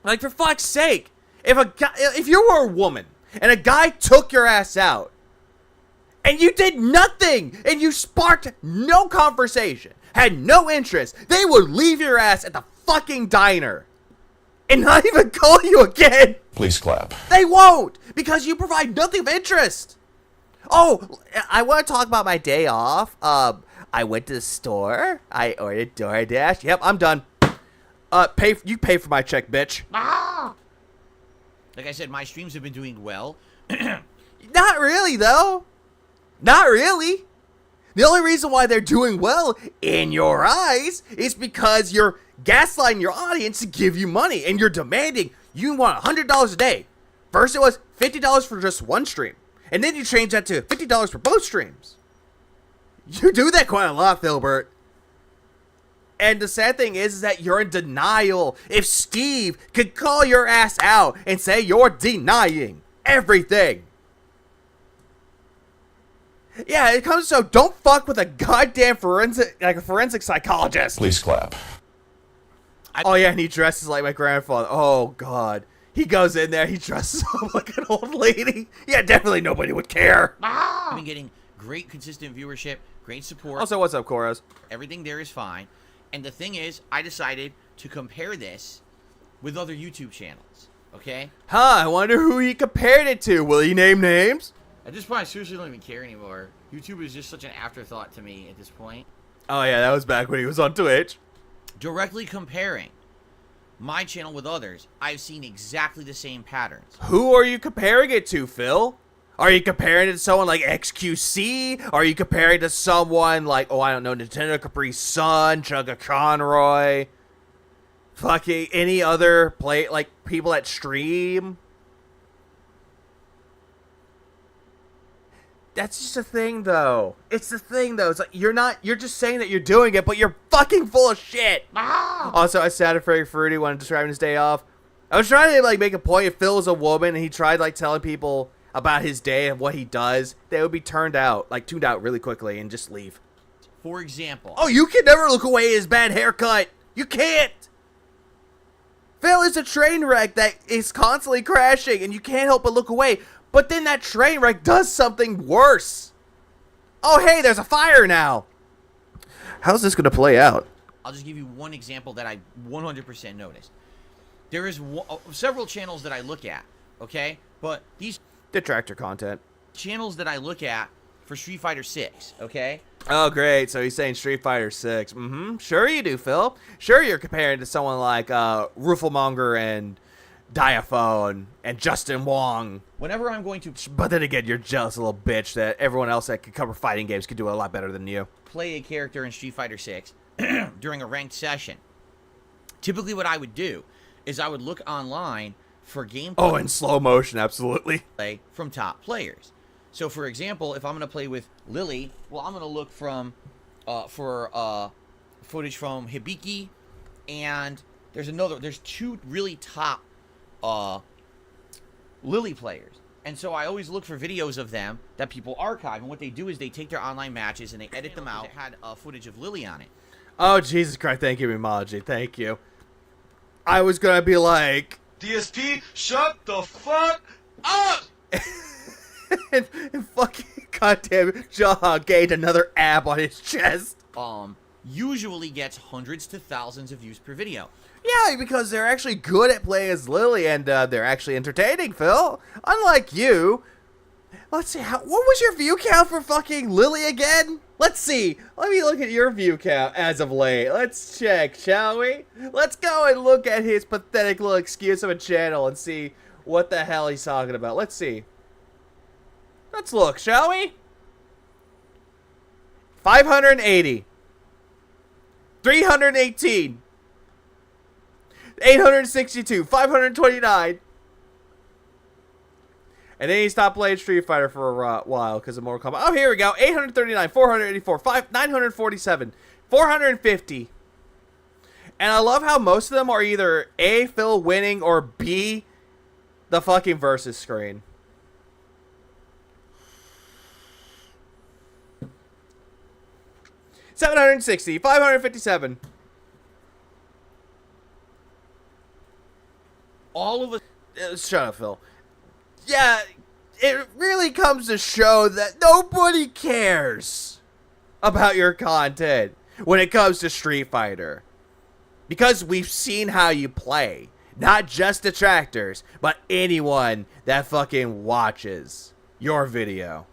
Like, for fuck's sake. If you were a woman, and a guy took your ass out, and you did nothing, and you sparked no conversation, had no interest, they would leave your ass at the fucking diner and not even call you again. Please clap. They won't, because you provide nothing of interest. Oh, I want to talk about my day off. I went to the store. I ordered DoorDash. Yep, I'm done. You pay for my check, bitch. Like I said, my streams have been doing well. Not really, though. Not really. The only reason why they're doing well in your eyes is because you're gaslighting your audience to give you money, and you're demanding you want $100 a day. First it was $50 for just one stream, and then you change that to $50 for both streams. You do that quite a lot, Philbert. And the sad thing is that you're in denial. If Steve could call your ass out and say you're denying everything. Yeah, it comes so don't fuck with a goddamn forensic psychologist. Please clap. Oh yeah, and he dresses like my grandfather. Oh god. He goes in there, he dresses up like an old lady. Yeah, definitely nobody would care. I've been getting great consistent viewership, great support. Also, what's up, Koros? Everything there is fine. And the thing is, I decided to compare this with other YouTube channels, okay? Huh, I wonder who he compared it to. Will he name names? At this point, I seriously don't even care anymore. YouTube is just such an afterthought to me at this point. Oh, yeah, that was back when he was on Twitch. Directly comparing my channel with others, I've seen exactly the same patterns. Who are you comparing it to, Phil? Are you comparing it to someone like XQC? Are you comparing it to someone like, oh, I don't know, Nintendo Capri Sun, Chugga Conroy? Fucking any other people that stream? That's just a thing, though. It's the thing, though. It's like, you're just saying that you're doing it, but you're fucking full of shit. Also, I sounded very fruity when describing his day off. I was trying to, make a point. If Phil was a woman and he tried, telling people about his day and what he does, they would be tuned out really quickly and just leave. For example. Oh, you can never look away at his bad haircut. You can't. Phil is a train wreck that is constantly crashing, and you can't help but look away. But then that train wreck does something worse. Oh, hey, there's a fire now. How's this going to play out? I'll just give you one example that I 100% noticed. There is several channels that I look at, okay? But these Detractor content. channels that I look at for Street Fighter 6, okay? Oh, great. So he's saying Street Fighter 6. Mm-hmm. Sure you do, Phil. Sure you're comparing to someone like Rooflemonger and Diaphone and Justin Wong. Whenever I'm going to But then again, you're jealous little bitch that everyone else that could cover fighting games could do a lot better than you. play a character in Street Fighter 6 during a ranked session, typically what I would do is I would look online for gameplay. Oh, in slow motion, absolutely. From top players. So, for example, if I'm going to play with Lily, well, I'm going to look for footage from Hibiki, and there's two really top Lily players. And so I always look for videos of them that people archive, and what they do is they take their online matches and they edit them out. It had footage of Lily on it. Oh, Jesus Christ, thank you, Mimology, thank you. I was going to be like... DSP, shut the fuck up! and fucking goddamn Jaha gained another ab on his chest. Usually gets hundreds to thousands of views per video. Yeah, because they're actually good at playing as Lily, and they're actually entertaining, Phil. Unlike you. Let's see, what was your view count for fucking Lily again? Let's see. Let me look at your view count as of late. Let's check, shall we? Let's go and look at his pathetic little excuse of a channel and see what the hell he's talking about. Let's see. Let's look, shall we? 580. 318. 862. 529. And then he stopped playing Street Fighter for a while because of Mortal Kombat. Oh, here we go. 839, 484, 947, 450. And I love how most of them are either A, Phil winning, or B, the fucking versus screen. $760, 557. All of us. Shut up, Phil. Yeah, it really comes to show that nobody cares about your content when it comes to Street Fighter. Because we've seen how you play. Not just detractors, but anyone that fucking watches your video.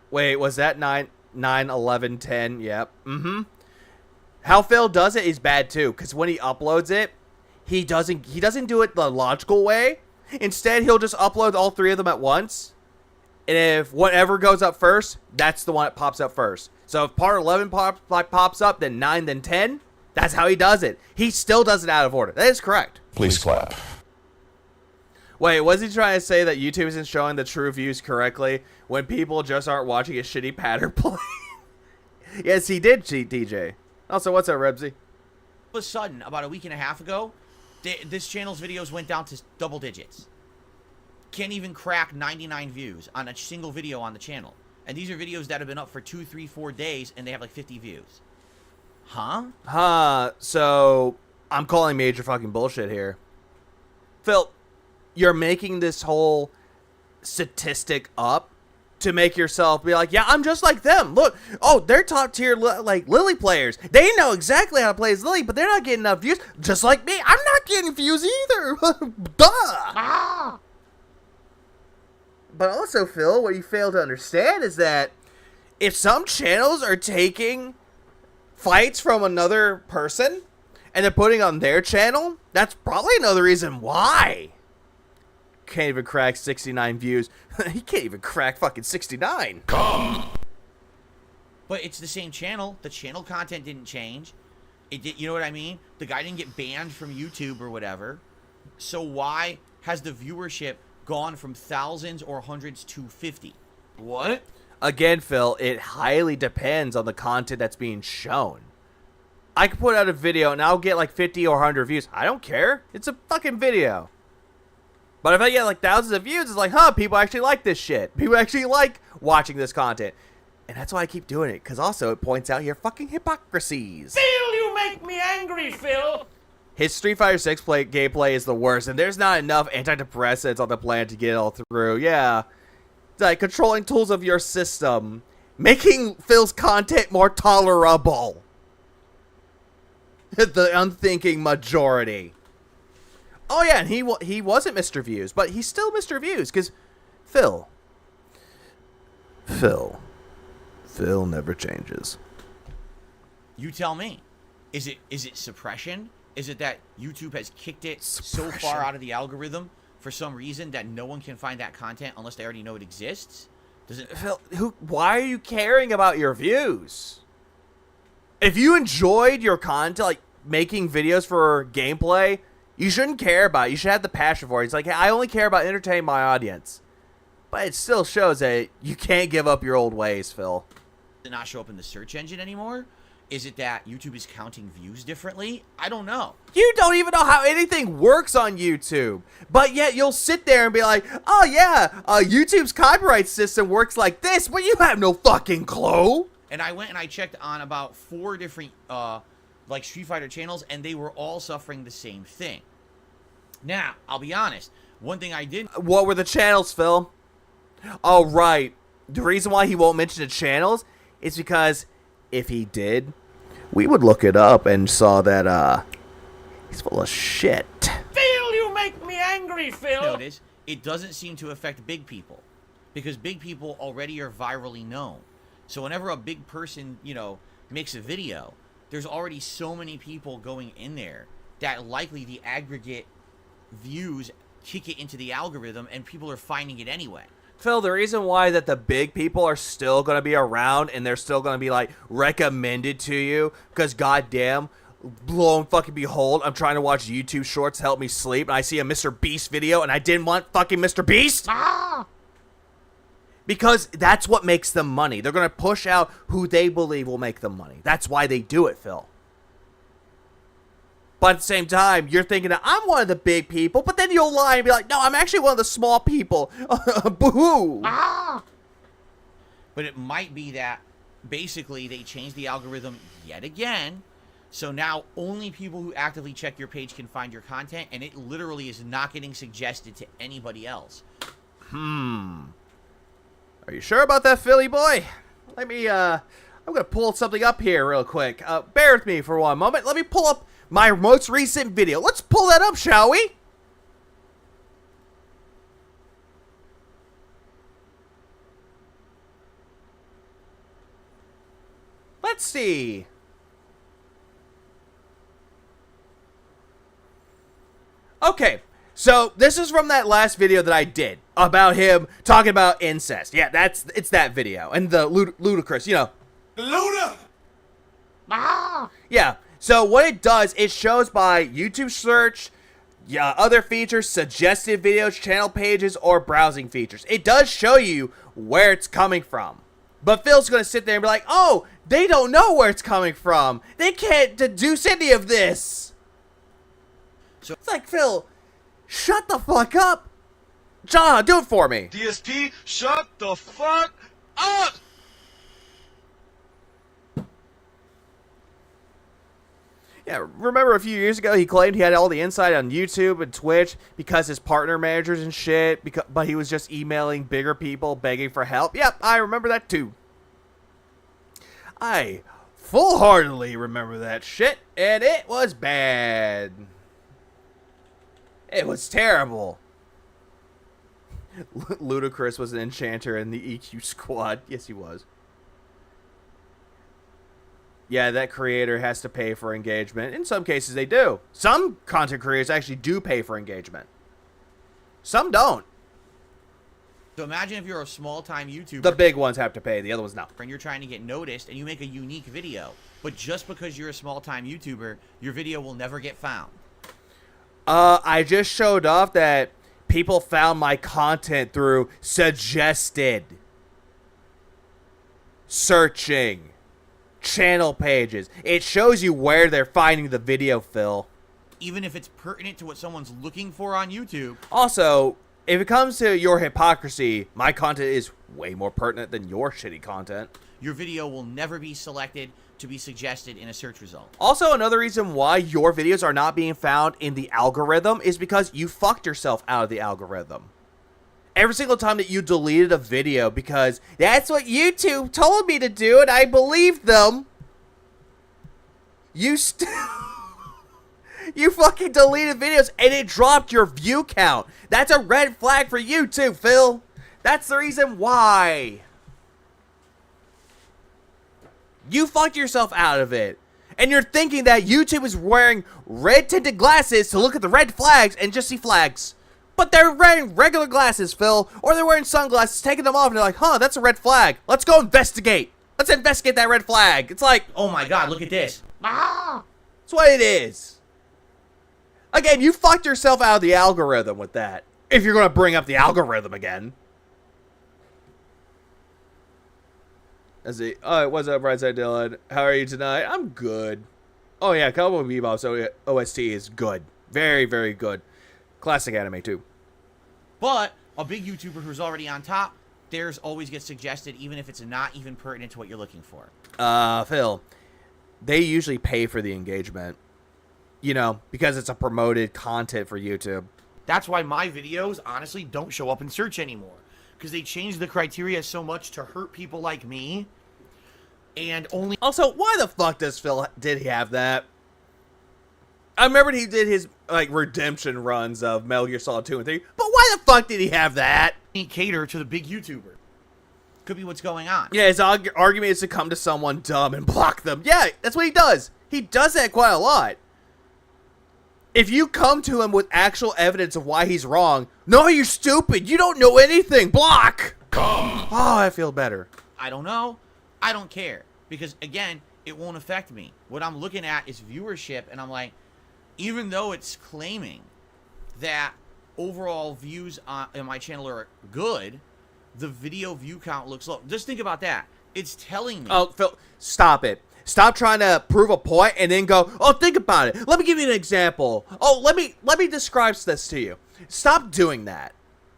Wait, was that 9, 11, 10? Yep. Mm-hmm. How Phil does it is bad too, because when he uploads it, he doesn't do it the logical way. Instead, he'll just upload all three of them at once. And if whatever goes up first, that's the one that pops up first. So if part 11 pops up, then 9, then 10, that's how he does it. He still does it out of order. That is correct. Please clap. Wait, was he trying to say that YouTube isn't showing the true views correctly when people just aren't watching a shitty pattern play? Yes, he did cheat, DJ. Also, what's up, Rebsy? All of a sudden, about a week and a half ago, this channel's videos went down to double digits. Can't even crack 99 views on a single video on the channel. And these are videos that have been up for 2, 3, 4 days, and they have like 50 views. Huh? So I'm calling major fucking bullshit here. Phil, you're making this whole statistic up to make yourself be like, yeah, I'm just like them. Look, oh, they're top tier like Lily players. They know exactly how to play as Lily, but they're not getting enough views. Just like me, I'm not getting views either. Duh. But also, Phil, what you fail to understand is that if some channels are taking fights from another person and they're putting on their channel, that's probably another reason why. Can't even crack 69 views. He can't even crack fucking 69. But it's the same channel. The channel content didn't change. It did, you know what I mean? The guy didn't get banned from YouTube or whatever. So why has the viewership gone from thousands or hundreds to 50? What? Again, Phil, it highly depends on the content that's being shown. I could put out a video and I'll get like 50 or 100 views. I don't care. It's a fucking video. But if I get like thousands of views, it's like, huh, people actually like this shit. People actually like watching this content. And that's why I keep doing it, because also it points out your fucking hypocrisies. Phil, you make me angry, Phil. His Street Fighter 6 gameplay is the worst, and there's not enough antidepressants on the planet to get it all through. Yeah. It's like controlling tools of your system. Making Phil's content more tolerable. The unthinking majority. Oh yeah, and he wasn't Mr. Views, but he's still Mr. Views, because Phil never changes. You tell me. Is it suppression? Is it that YouTube has kicked it so far out of the algorithm for some reason that no one can find that content unless they already know it exists? Does it? Phil, why are you caring about your views? If you enjoyed your content, like making videos for gameplay, you shouldn't care about it. You should have the passion for it. It's like, hey, I only care about entertaining my audience. But it still shows that you can't give up your old ways, Phil. Does it not show up in the search engine anymore? Is it that YouTube is counting views differently? I don't know. You don't even know how anything works on YouTube. But yet you'll sit there and be like, oh yeah, YouTube's copyright system works like this, but you have no fucking clue. And I went and I checked on about 4 different like Street Fighter channels, and they were all suffering the same thing. Now, I'll be honest. One thing I did... What were the channels, Phil? Oh, right. The reason why he won't mention the channels is because if he did, we would look it up and saw that, he's full of shit. Phil, you make me angry, Phil. Notice, it doesn't seem to affect big people. Because big people already are virally known. So whenever a big person, you know, makes a video, there's already so many people going in there that likely the aggregate views kick it into the algorithm and people are finding it anyway. Phil, the reason why that the big people are still going to be around and they're still going to be, like, recommended to you, because goddamn, lo and fucking behold, I'm trying to watch YouTube shorts to help me sleep, and I see a Mr. Beast video, and I didn't want fucking Mr. Beast? Because that's what makes them money. They're going to push out who they believe will make them money. That's why they do it, Phil. But at the same time, you're thinking that I'm one of the big people, but then you'll lie and be like, no, I'm actually one of the small people. Boo-hoo. But it might be that basically they changed the algorithm yet again. So now only people who actively check your page can find your content, and it literally is not getting suggested to anybody else. Are you sure about that, Philly boy? Let me, I'm going to pull something up here real quick. Bear with me for one moment. Let me pull up my most recent video. Let's pull that up, shall we? Let's see. Okay, so this is from that last video that I did about him talking about incest. Yeah, it's that video. And the ludicrous, you know. Luda! Yeah. So what it does, it shows by YouTube search, other features, suggested videos, channel pages, or browsing features. It does show you where it's coming from. But Phil's going to sit there and be like, oh, they don't know where it's coming from. They can't deduce any of this. So it's like, Phil, shut the fuck up. John, do it for me. DSP, shut the fuck up! Yeah, remember a few years ago he claimed he had all the insight on YouTube and Twitch because his partner managers and shit, but he was just emailing bigger people begging for help? Yep, I remember that too. I full-heartedly remember that shit, and it was bad. It was terrible. Ludacris was an enchanter in the EQ squad. Yes, he was. Yeah, that creator has to pay for engagement. In some cases, they do. Some content creators actually do pay for engagement. Some don't. So imagine if you're a small-time YouTuber. The big ones have to pay. The other ones, no. And you're trying to get noticed, and you make a unique video. But just because you're a small-time YouTuber, your video will never get found. I just showed off that people found my content through suggested, searching, channel pages. It shows you where they're finding the video, Phil. Even if it's pertinent to what someone's looking for on YouTube. Also, if it comes to your hypocrisy, my content is way more pertinent than your shitty content. Your video will never be selected to be suggested in a search result. Also, another reason why your videos are not being found in the algorithm is because you fucked yourself out of the algorithm. Every single time that you deleted a video because that's what YouTube told me to do and I believed them, you fucking deleted videos and it dropped your view count. That's a red flag for YouTube, Phil. That's the reason why. You fucked yourself out of it. And you're thinking that YouTube is wearing red tinted glasses to look at the red flags and just see flags. But they're wearing regular glasses, Phil. Or they're wearing sunglasses, taking them off, and they're like, huh, that's a red flag. Let's go investigate. Let's investigate that red flag. It's like, Oh my god, look at this. that's what it is. Again, you fucked yourself out of the algorithm with that. If you're going to bring up the algorithm again. Let's see. Alright, what's up, Brightside Dylan? How are you tonight? I'm good. Oh yeah, Cowboy Bebop's OST is good. Very, very good. Classic anime, too. But a big YouTuber who's already on top, theirs always gets suggested even if it's not even pertinent to what you're looking for. Phil, they usually pay for the engagement. You know, because it's a promoted content for YouTube. That's why my videos, honestly, don't show up in search anymore. Because they changed the criteria so much to hurt people like me. And only... Also, why the fuck did he have that? I remember he did his, like, redemption runs of Metal Gear Solid 2 and 3. But why the fuck did he have that? cater to the big YouTuber. Could be what's going on. Yeah, his argument is to come to someone dumb and block them. Yeah, that's what he does. He does that quite a lot. If you come to him with actual evidence of why he's wrong, no, you're stupid. You don't know anything. Block. Oh, I feel better. I don't know. I don't care. Because, again, it won't affect me. What I'm looking at is viewership, and I'm like, even though it's claiming that overall views on my channel are good, the video view count looks low. Just think about that. It's telling me. Oh, Phil, stop it. Stop trying to prove a point and then go, oh, think about it. Let me give you an example. Oh, let me describe this to you. Stop doing that.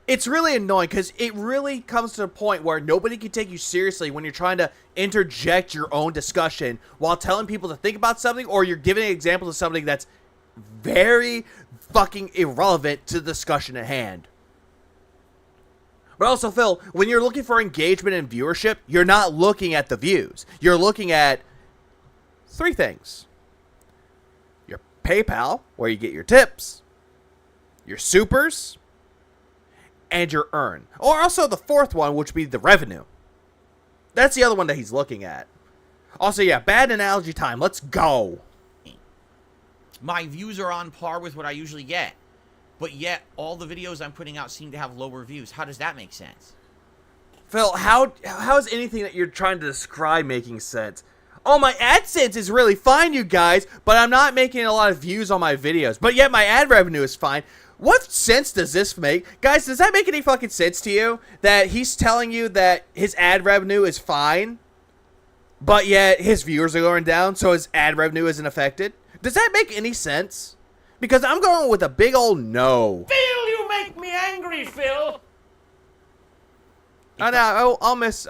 It's really annoying because it really comes to a point where nobody can take you seriously when you're trying to interject your own discussion while telling people to think about something, or you're giving an example of something that's very fucking irrelevant to the discussion at hand. But also, Phil, when you're looking for engagement and viewership, you're not looking at the views. You're looking at three things. Your PayPal, where you get your tips, your supers, and your earn. Or also the fourth one, which would be the revenue. That's the other one that he's looking at. Also, yeah, bad analogy time. Let's go. My views are on par with what I usually get. But yet, all the videos I'm putting out seem to have lower views. How does that make sense? Phil, how is anything that you're trying to describe making sense? Oh, my AdSense is really fine, you guys, but I'm not making a lot of views on my videos. But yet my ad revenue is fine. What sense does this make? Guys, does that make any fucking sense to you? That he's telling you that his ad revenue is fine, but yet his viewers are going down, so his ad revenue isn't affected? Does that make any sense? Because I'm going with a big old no. Phil, you make me angry, Phil. I know,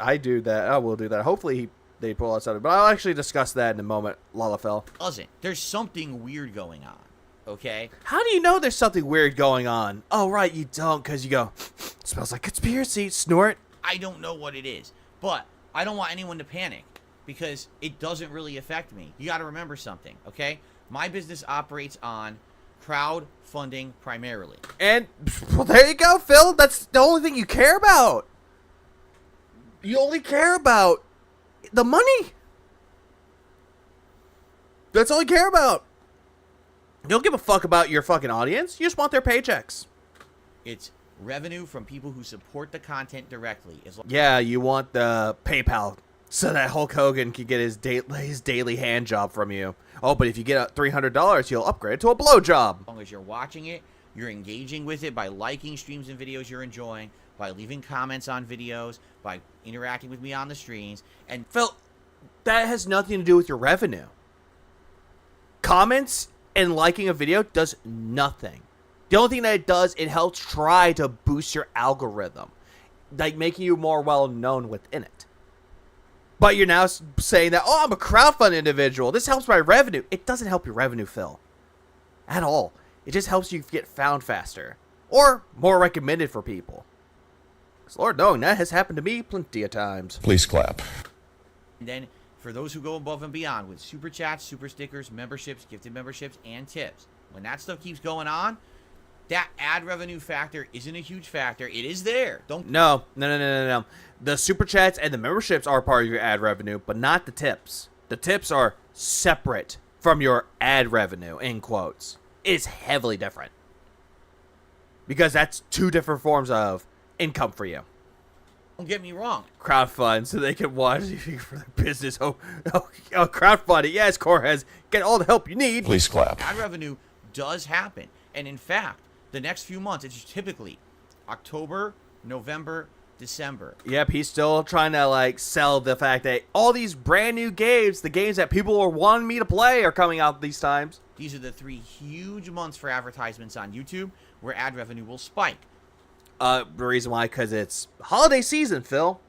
I do that. I will do that. Hopefully they pull us out of it. But I'll actually discuss that in a moment, Lalafell. Doesn't. There's something weird going on. Okay? How do you know there's something weird going on? Oh, right, you don't, because you go, smells like conspiracy, snort. I don't know what it is. But I don't want anyone to panic because it doesn't really affect me. You got to remember something, okay? My business operates on crowdfunding primarily. And, well, there you go, Phil. That's the only thing you care about. You only care about the money. That's all you care about. You don't give a fuck about your fucking audience. You just want their paychecks. It's revenue from people who support the content directly. Yeah, you want the PayPal so that Hulk Hogan can get his daily hand job from you. Oh, but if you get $300, he'll upgrade to a blowjob. As long as you're watching it, you're engaging with it by liking streams and videos you're enjoying, by leaving comments on videos, by interacting with me on the streams. And Phil, that has nothing to do with your revenue. Comments and liking a video does nothing. The only thing that it does, it helps try to boost your algorithm, like making you more well known within it. But you're now saying that, oh, I'm a crowdfund individual. This helps my revenue. It doesn't help your revenue, Phil. At all. It just helps you get found faster. Or more recommended for people. Because Lord knowing, that has happened to me plenty of times. Please clap. And then for those who go above and beyond with super chats, super stickers, memberships, gifted memberships, and tips, when that stuff keeps going on, that ad revenue factor isn't a huge factor. It is there. No. The super chats and the memberships are part of your ad revenue, but not the tips. The tips are separate from your ad revenue, in quotes. It's heavily different. Because that's two different forms of income for you. Don't get me wrong. Crowdfund so they can watch for their business. Oh, crowdfund it. Yes, Cortez. Get all the help you need. Please clap. Ad revenue does happen. And in fact, the next few months, it's typically October, November, December. Yep, he's still trying to, like, sell the fact that all these brand new games, the games that people are wanting me to play, are coming out these times. These are the 3 huge months for advertisements on YouTube where ad revenue will spike. The reason why, because it's holiday season, Phil.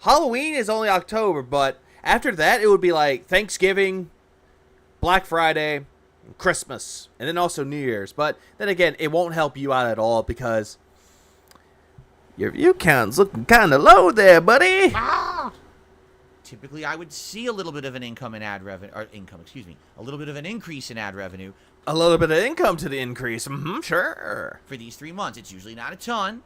Halloween is only October, but after that, it would be like Thanksgiving, Black Friday, Christmas, and then also New Year's. But then again, it won't help you out at all because your view count's looking kind of low there, buddy. Typically, I would see a little bit of an income in ad revenue, or a little bit of an increase in ad revenue. A little bit of income to the increase. Sure. For these 3 months, it's usually not a ton,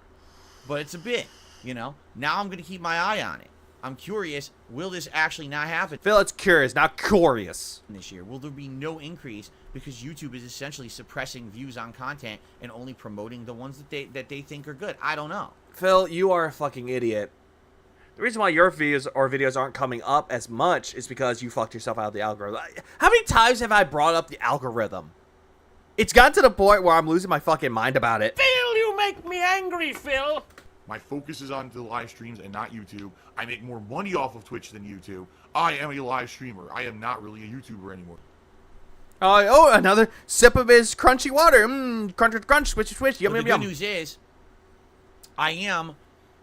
but it's a bit, you know. Now I'm going to keep my eye on it. I'm curious, will this actually not happen? Phil, it's curious, not curious. This year, will there be no increase because YouTube is essentially suppressing views on content and only promoting the ones that they think are good? I don't know. Phil, you are a fucking idiot. The reason why your videos aren't coming up as much is because you fucked yourself out of the algorithm. How many times have I brought up the algorithm? It's gotten to the point where I'm losing my fucking mind about it. Phil, you make me angry, Phil. My focus is on the live streams and not YouTube. I make more money off of Twitch than YouTube. I am a live streamer. I am not really a YouTuber anymore. Oh, another sip of his crunchy water. Crunch, swish, yum, But yum, the yum. good news is, I am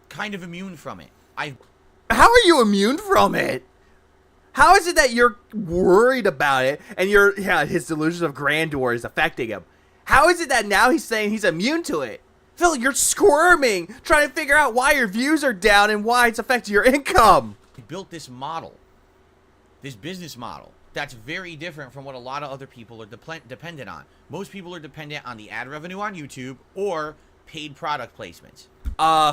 kind of immune from it. How are you immune from it? How is it that you're worried about it and his delusions of grandeur is affecting him? How is it that now he's saying he's immune to it? Phil, you're squirming, trying to figure out why your views are down and why it's affecting your income. I built this model, this business model, that's very different from what a lot of other people are dependent on. Most people are dependent on the ad revenue on YouTube or paid product placements.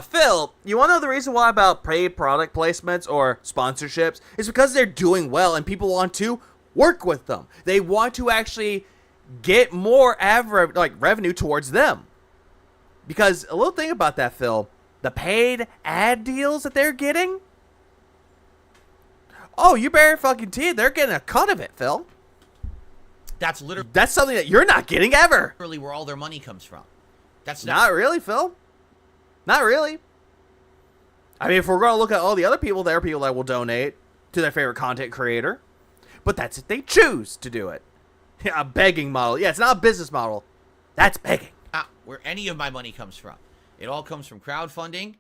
Phil, you want to know the reason why about paid product placements or sponsorships? It's because they're doing well and people want to work with them. They want to actually get more revenue towards them. Because a little thing about that, Phil, the paid ad deals that they're getting, oh, you better fucking tea, they're getting a cut of it, Phil. That's That's something that you're not getting ever. literally where all their money comes from. That's Not really, Phil. Not really. I mean, if we're going to look at all the other people, there are people that will donate to their favorite content creator. But that's if they choose to do it. Yeah, a begging model. Yeah, it's not a business model. That's begging. not where any of my money comes from. It all comes from crowdfunding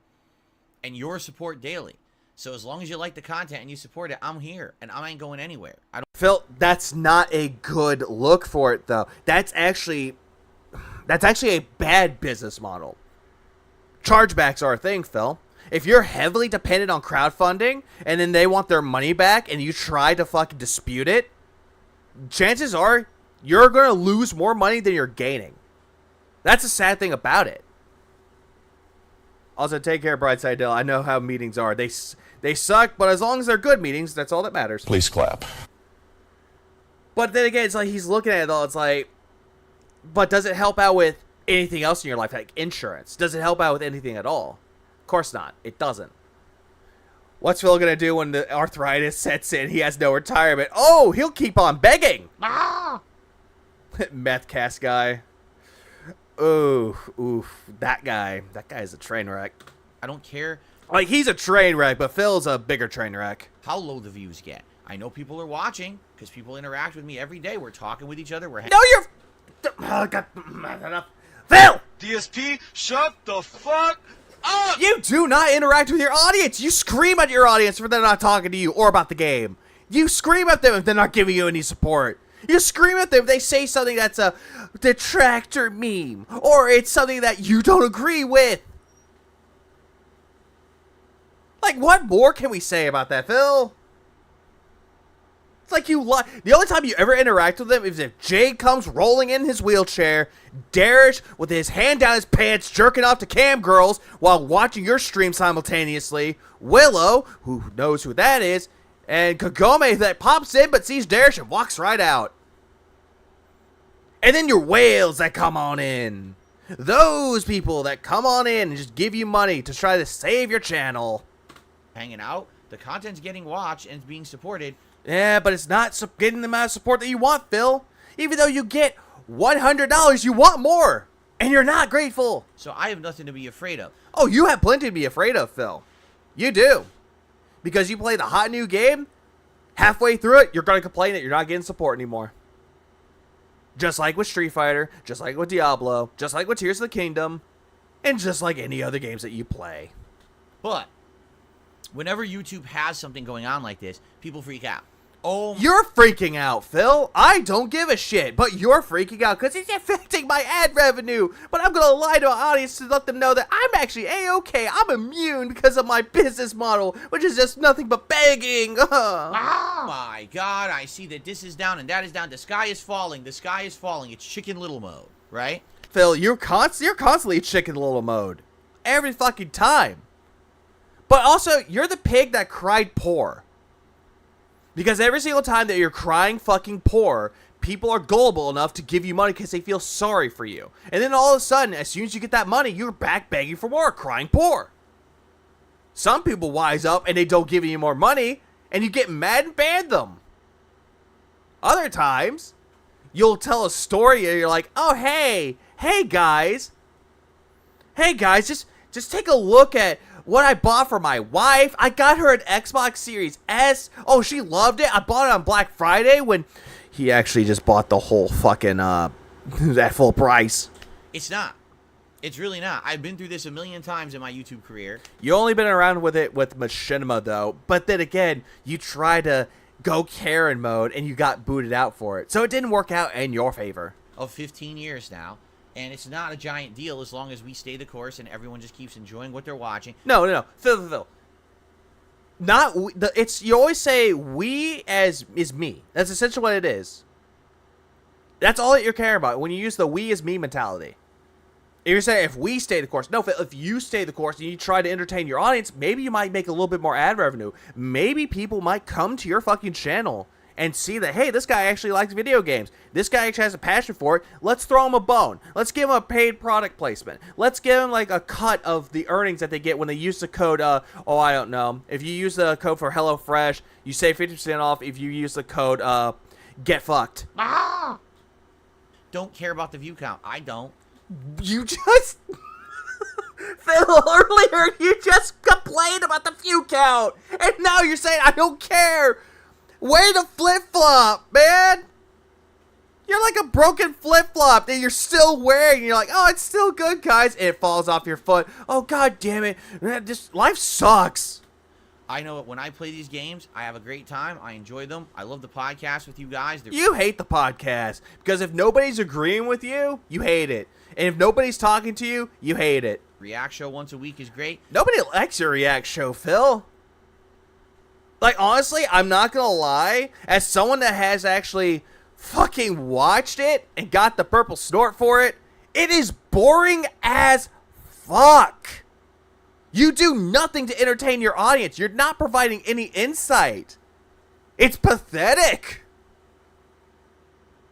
and your support daily. So as long as you like the content and you support it, I'm here, and I ain't going anywhere. I don't. Phil, that's not a good look for it, though. That's actually a bad business model. Chargebacks are a thing, Phil. If you're heavily dependent on crowdfunding, and then they want their money back, and you try to fucking dispute it, chances are you're going to lose more money than you're gaining. That's the sad thing about it. Also, take care, Brightside Dill. I know how meetings are. They suck, but as long as they're good meetings, that's all that matters. Please clap. But then again, it's like he's looking at it all. It's like, but does it help out with anything else in your life, like insurance? Does it help out with anything at all? Of course not. It doesn't. What's Phil gonna do when the arthritis sets in? He has no retirement. Oh, he'll keep on begging. Meth cast guy. Oof. That guy's a train wreck. I don't care Like, he's a train wreck, but Phil's a bigger train wreck. how low the views get. I know people are watching because people interact with me every day. We're talking with each other. We're No, you're... Oh, God. Enough. Phil! DSP, shut the fuck up! You do not interact with your audience. You scream at your audience if they're not talking to you or about the game. You scream at them if they're not giving you any support. You scream at them if they say something that's a detractor meme, or it's something that you don't agree with. Like, what more can we say about that, Phil? It's like you lie. The only time you ever interact with them is if Jade comes rolling in his wheelchair, Darish with his hand down his pants jerking off to cam girls while watching your stream simultaneously, Willow, who knows who that is, and Kagome that pops in but sees Darish and walks right out. And then your whales that come on in. Those people that come on in and just give you money to try to save your channel. hanging out. The content's getting watched and it's being supported. Yeah, but it's not getting the amount of support that you want, Phil. Even though you get $100, you want more. And you're not grateful. So I have nothing to be afraid of. Oh, you have plenty to be afraid of, Phil. You do. Because you play the hot new game, halfway through it, you're going to complain that you're not getting support anymore. Just like with Street Fighter, just like with Diablo, just like with Tears of the Kingdom, and just like any other games that you play. But whenever YouTube has something going on like this, people freak out. Oh, You're freaking out, Phil. I don't give a shit, but you're freaking out because it's affecting my ad revenue. But I'm going to lie to our audience to let them know that I'm actually A-okay. I'm immune because of my business model, which is just nothing but begging. oh my God, I see that this is down and that is down. The sky is falling. The sky is falling. It's Chicken Little mode, right? Phil, you're constantly Chicken Little mode. Every fucking time. But also, you're the pig that cried poor. Because every single time that you're crying fucking poor, people are gullible enough to give you money because they feel sorry for you. And then all of a sudden, as soon as you get that money, you're back begging for more, crying poor. Some people wise up and they don't give you more money, and you get mad and ban them. Other times, you'll tell a story and you're like, oh, hey guys, just take a look at what I bought for my wife. I got her an Xbox Series S. Oh, she loved it. I bought it on Black Friday when he actually just bought the whole fucking, at full price. It's not. It's really not. I've been through this a million times in my YouTube career. You only been around with it with Machinima, though. But then again, you tried to go Karen mode and you got booted out for it. So it didn't work out in your favor. Of 15 years now. And it's not a giant deal as long as we stay the course and everyone just keeps enjoying what they're watching. No. Phil. You always say we as is me. That's essentially what it is. That's all that you're caring about when you use the we as me mentality. If you're saying if we stay the course, no, Phil, if you stay the course and you try to entertain your audience, maybe you might make a little bit more ad revenue. Maybe people might come to your fucking channel and see that, hey, this guy actually likes video games. This guy actually has a passion for it. Let's throw him a bone. Let's give him a paid product placement. Let's give him like a cut of the earnings that they get when they use the code, I don't know. If you use the code for HelloFresh, you save 50% off if you use the code, get fucked. Don't care about the view count. I don't. You just... Phil, earlier you just complained about the view count. And now you're saying I don't care. Way to flip-flop, man. You're like a broken flip-flop that you're still wearing. You're like, oh, it's still good, guys. And it falls off your foot. Oh, God damn it. Man, life sucks. I know when I play these games, I have a great time. I enjoy them. I love the podcast with you guys. You hate the podcast because if nobody's agreeing with you, you hate it. And if nobody's talking to you, you hate it. React show once a week is great. Nobody likes your React show, Phil. Like, honestly, I'm not going to lie. As someone that has actually fucking watched it and got the purple snort for it, it is boring as fuck. You do nothing to entertain your audience. You're not providing any insight. It's pathetic.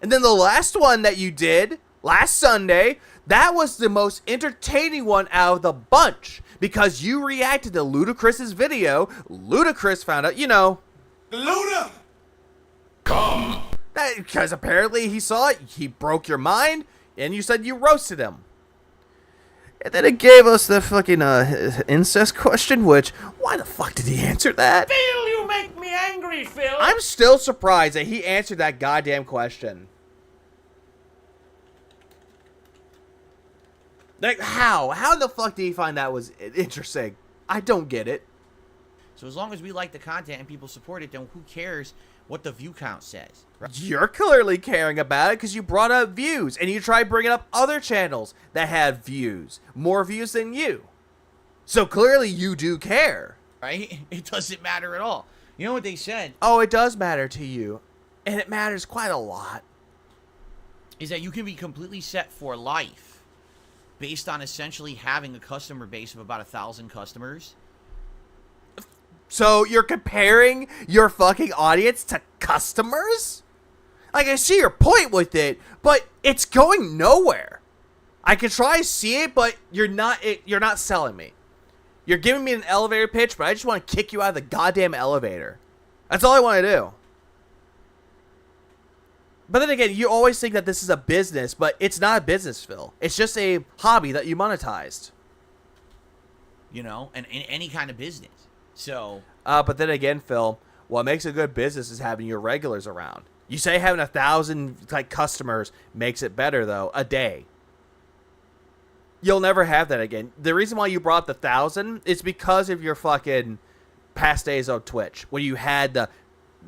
And then the last one that you did last Sunday, that was the most entertaining one out of the bunch because you reacted to Ludacris's video. Ludacris found out, Luda! Come! Because apparently he saw it, he broke your mind, and you said you roasted him. And then it gave us the fucking incest question, which, why the fuck did he answer that? Phil, you make me angry, Phil. I'm still surprised that he answered that goddamn question. Like, how? How the fuck did he find that was interesting? I don't get it. So as long as we like the content and people support it, then who cares what the view count says? Right? You're clearly caring about it because you brought up views, and you tried bringing up other channels that have views. More views than you. So clearly you do care. Right? It doesn't matter at all. You know what they said? Oh, it does matter to you. And it matters quite a lot. Is that you can be completely set for life based on essentially having a customer base of about 1,000 customers. So you're comparing your fucking audience to customers? Like, I see your point with it, but it's going nowhere. I can try to see it, but you're not selling me. You're giving me an elevator pitch, but I just want to kick you out of the goddamn elevator. That's all I want to do. But then again, you always think that this is a business, but it's not a business, Phil. It's just a hobby that you monetized. And in any kind of business. So, but then again, Phil, what makes a good business is having your regulars around. You say having 1,000 customers makes it better, though, a day. You'll never have that again. The reason why you brought up the 1,000 is because of your fucking past days on Twitch, where you had the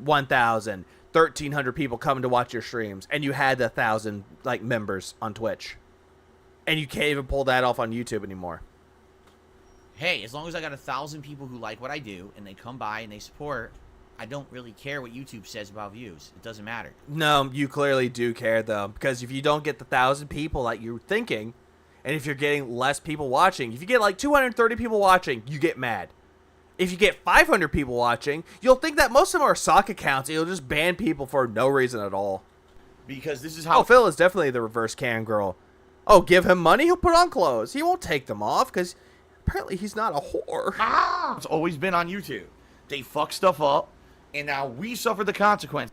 1,000, 1,300 people coming to watch your streams, and you had the 1,000 members on Twitch, and you can't even pull that off on YouTube anymore. hey, as long as I got 1,000 people who like what I do and they come by and they support, I don't really care what YouTube says about views. It doesn't matter. No, you clearly do care, though, because if you don't get the 1,000 people that you're thinking, and if you're getting less people watching, if you get 230 people watching, you get mad. If you get 500 people watching, you'll think that most of them are sock accounts, and you'll just ban people for no reason at all. Because this is how... Oh, Phil is definitely the reverse cam girl. Oh, give him money, he'll put on clothes. He won't take them off, because apparently he's not a whore. It's always been on YouTube. They fuck stuff up, and now we suffer the consequence.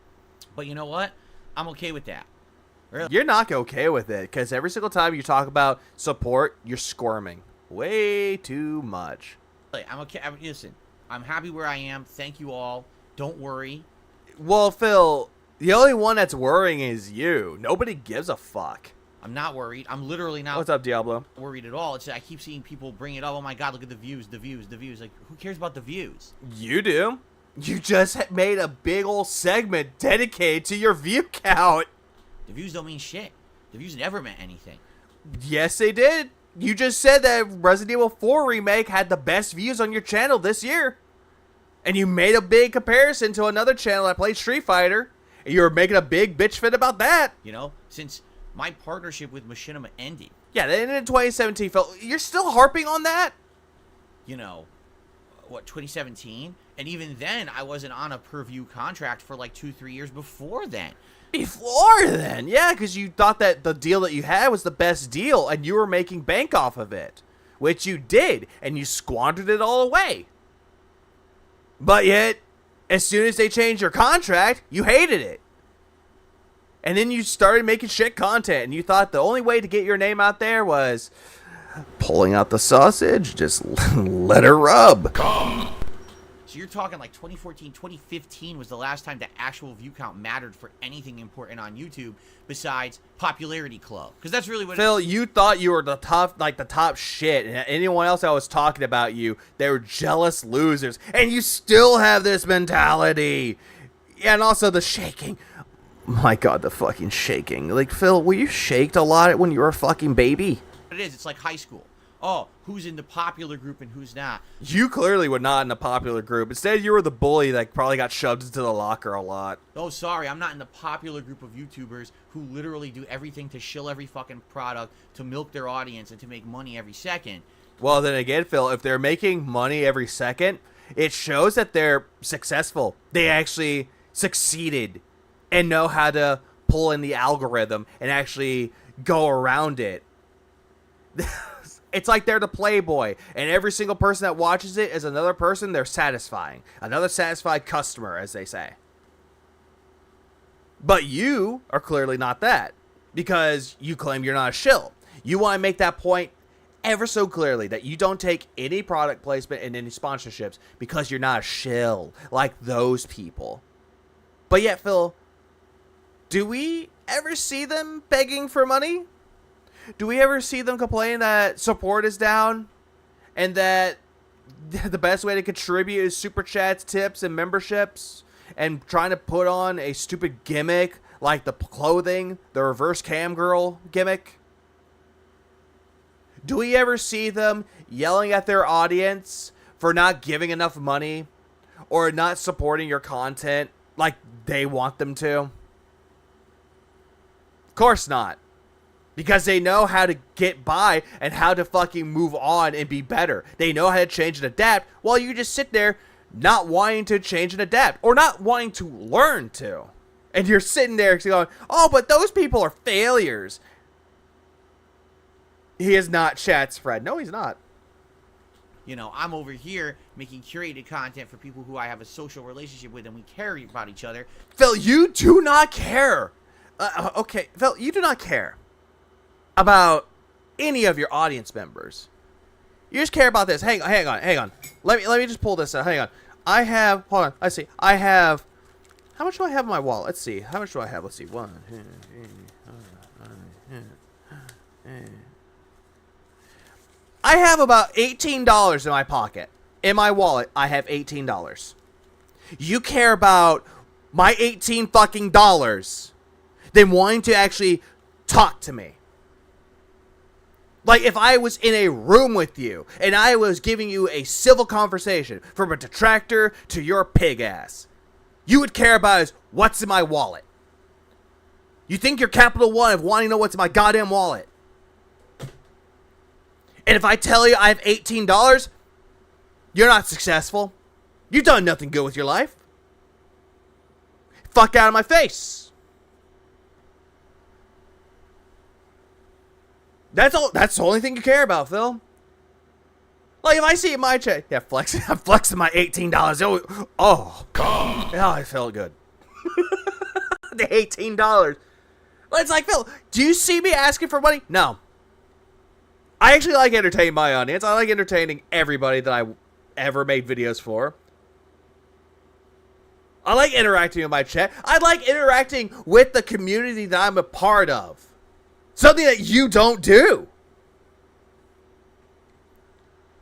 But you know what? I'm okay with that. Really? You're not okay with it, because every single time you talk about support, you're squirming. Way too much. I'm okay. Listen, I'm happy where I am. Thank you all. Don't worry. Well, Phil, the only one that's worrying is you. Nobody gives a fuck. I'm not worried. I'm literally not What's up, Diablo? worried at all. It's I keep seeing people bring it up. Oh my god, look at the views, the views, the views. Like, who cares about the views? You do. You just made a big old segment dedicated to your view count. The views don't mean shit. The views never meant anything. Yes, they did. You just said that Resident Evil 4 Remake had the best views on your channel this year. And you made a big comparison to another channel that played Street Fighter. And you were making a big bitch fit about that. You know, since my partnership with Machinima ended. Yeah, that ended in 2017, Phil. You're still harping on that? You know, what, 2017? And even then, I wasn't on a per view contract for 2-3 years before then. Before then, yeah, because you thought that the deal that you had was the best deal, and you were making bank off of it, which you did, and you squandered it all away. But yet, as soon as they changed your contract, you hated it. And then you started making shit content, and you thought the only way to get your name out there was pulling out the sausage, just let her rub. So you're talking like 2014, 2015 was the last time the actual view count mattered for anything important on YouTube besides popularity club. Because that's really what Phil, you thought you were the top shit, and anyone else that was talking about you, they were jealous losers, and you still have this mentality. And also the shaking. My God, the fucking shaking. Like, Phil, were you shaked a lot when you were a fucking baby? it is. It's like high school. Oh, who's in the popular group and who's not? You clearly were not in the popular group. Instead, you were the bully that probably got shoved into the locker a lot. Oh, sorry, I'm not in the popular group of YouTubers who literally do everything to shill every fucking product, to milk their audience, and to make money every second. Well, then again, Phil, if they're making money every second, it shows that they're successful. They actually succeeded and know how to pull in the algorithm and actually go around it. It's like they're the Playboy, and every single person that watches it is another person they're satisfying. Another satisfied customer, as they say. But you are clearly not that, because you claim you're not a shill. You want to make that point ever so clearly, that you don't take any product placement and any sponsorships because you're not a shill like those people. But yet, Phil, do we ever see them begging for money? Do we ever see them complain that support is down and that the best way to contribute is super chats, tips, and memberships, and trying to put on a stupid gimmick like the clothing, the reverse cam girl gimmick? Do we ever see them yelling at their audience for not giving enough money or not supporting your content like they want them to? Of course not. Because they know how to get by and how to fucking move on and be better. They know how to change and adapt, while you just sit there not wanting to change and adapt, or not wanting to learn to. And you're sitting there going, oh, but those people are failures. He is not Chat's Fred. No, he's not. You know, I'm over here making curated content for people who I have a social relationship with and we care about each other. Phil, you do not care. Okay, Phil, you do not care about any of your audience members. You just care about this. Hang on. Let me just pull this out. Hang on. Hold on. Let's see. How much do I have in my wallet? Let's see. How much do I have? Let's see. I have about $18 in my pocket. In my wallet, I have $18. You care about my 18 fucking dollars than wanting to actually talk to me. Like, if I was in a room with you and I was giving you a civil conversation from a detractor to your pig ass, you would care about is what's in my wallet. You think you're Capital One of wanting to know what's in my goddamn wallet. And if I tell you I have $18, you're not successful. You've done nothing good with your life. Fuck out of my face. That's the only thing you care about, Phil. Like, if I see in my check, yeah, I'm flexing my $18. Oh, I felt good. The $18. It's like, Phil, do you see me asking for money? No. I actually like entertaining my audience. I like entertaining everybody that I ever made videos for. I like interacting with my chat. I like interacting with the community that I'm a part of. Something that you don't do.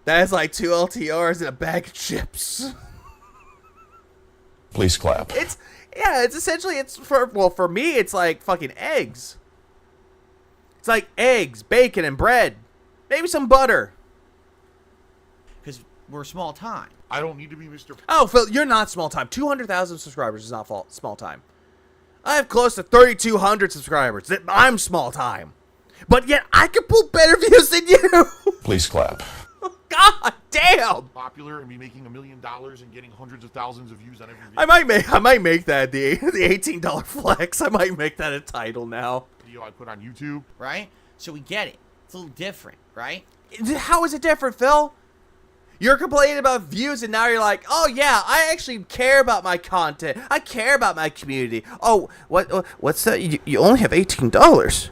That is like 2 LTRs and a bag of chips. Please clap. It's essentially, for me, it's like fucking eggs. It's like eggs, bacon, and bread. Maybe some butter. Because we're small time. I don't need to be Mr. Oh, Phil, you're not small time. 200,000 subscribers is not small time. I have close to 3,200 subscribers. I'm small time. But yet, I can pull better views than you. Please clap. God damn. Popular and be making $1 million and getting hundreds of thousands of views on every video. I might make that the $18 flex. I might make that a title now. Video I put on YouTube. Right? So we get it. It's a little different, right? How is it different, Phil? You're complaining about views, and now you're like, oh yeah, I actually care about my content. I care about my community. Oh, what's that? You only have $18.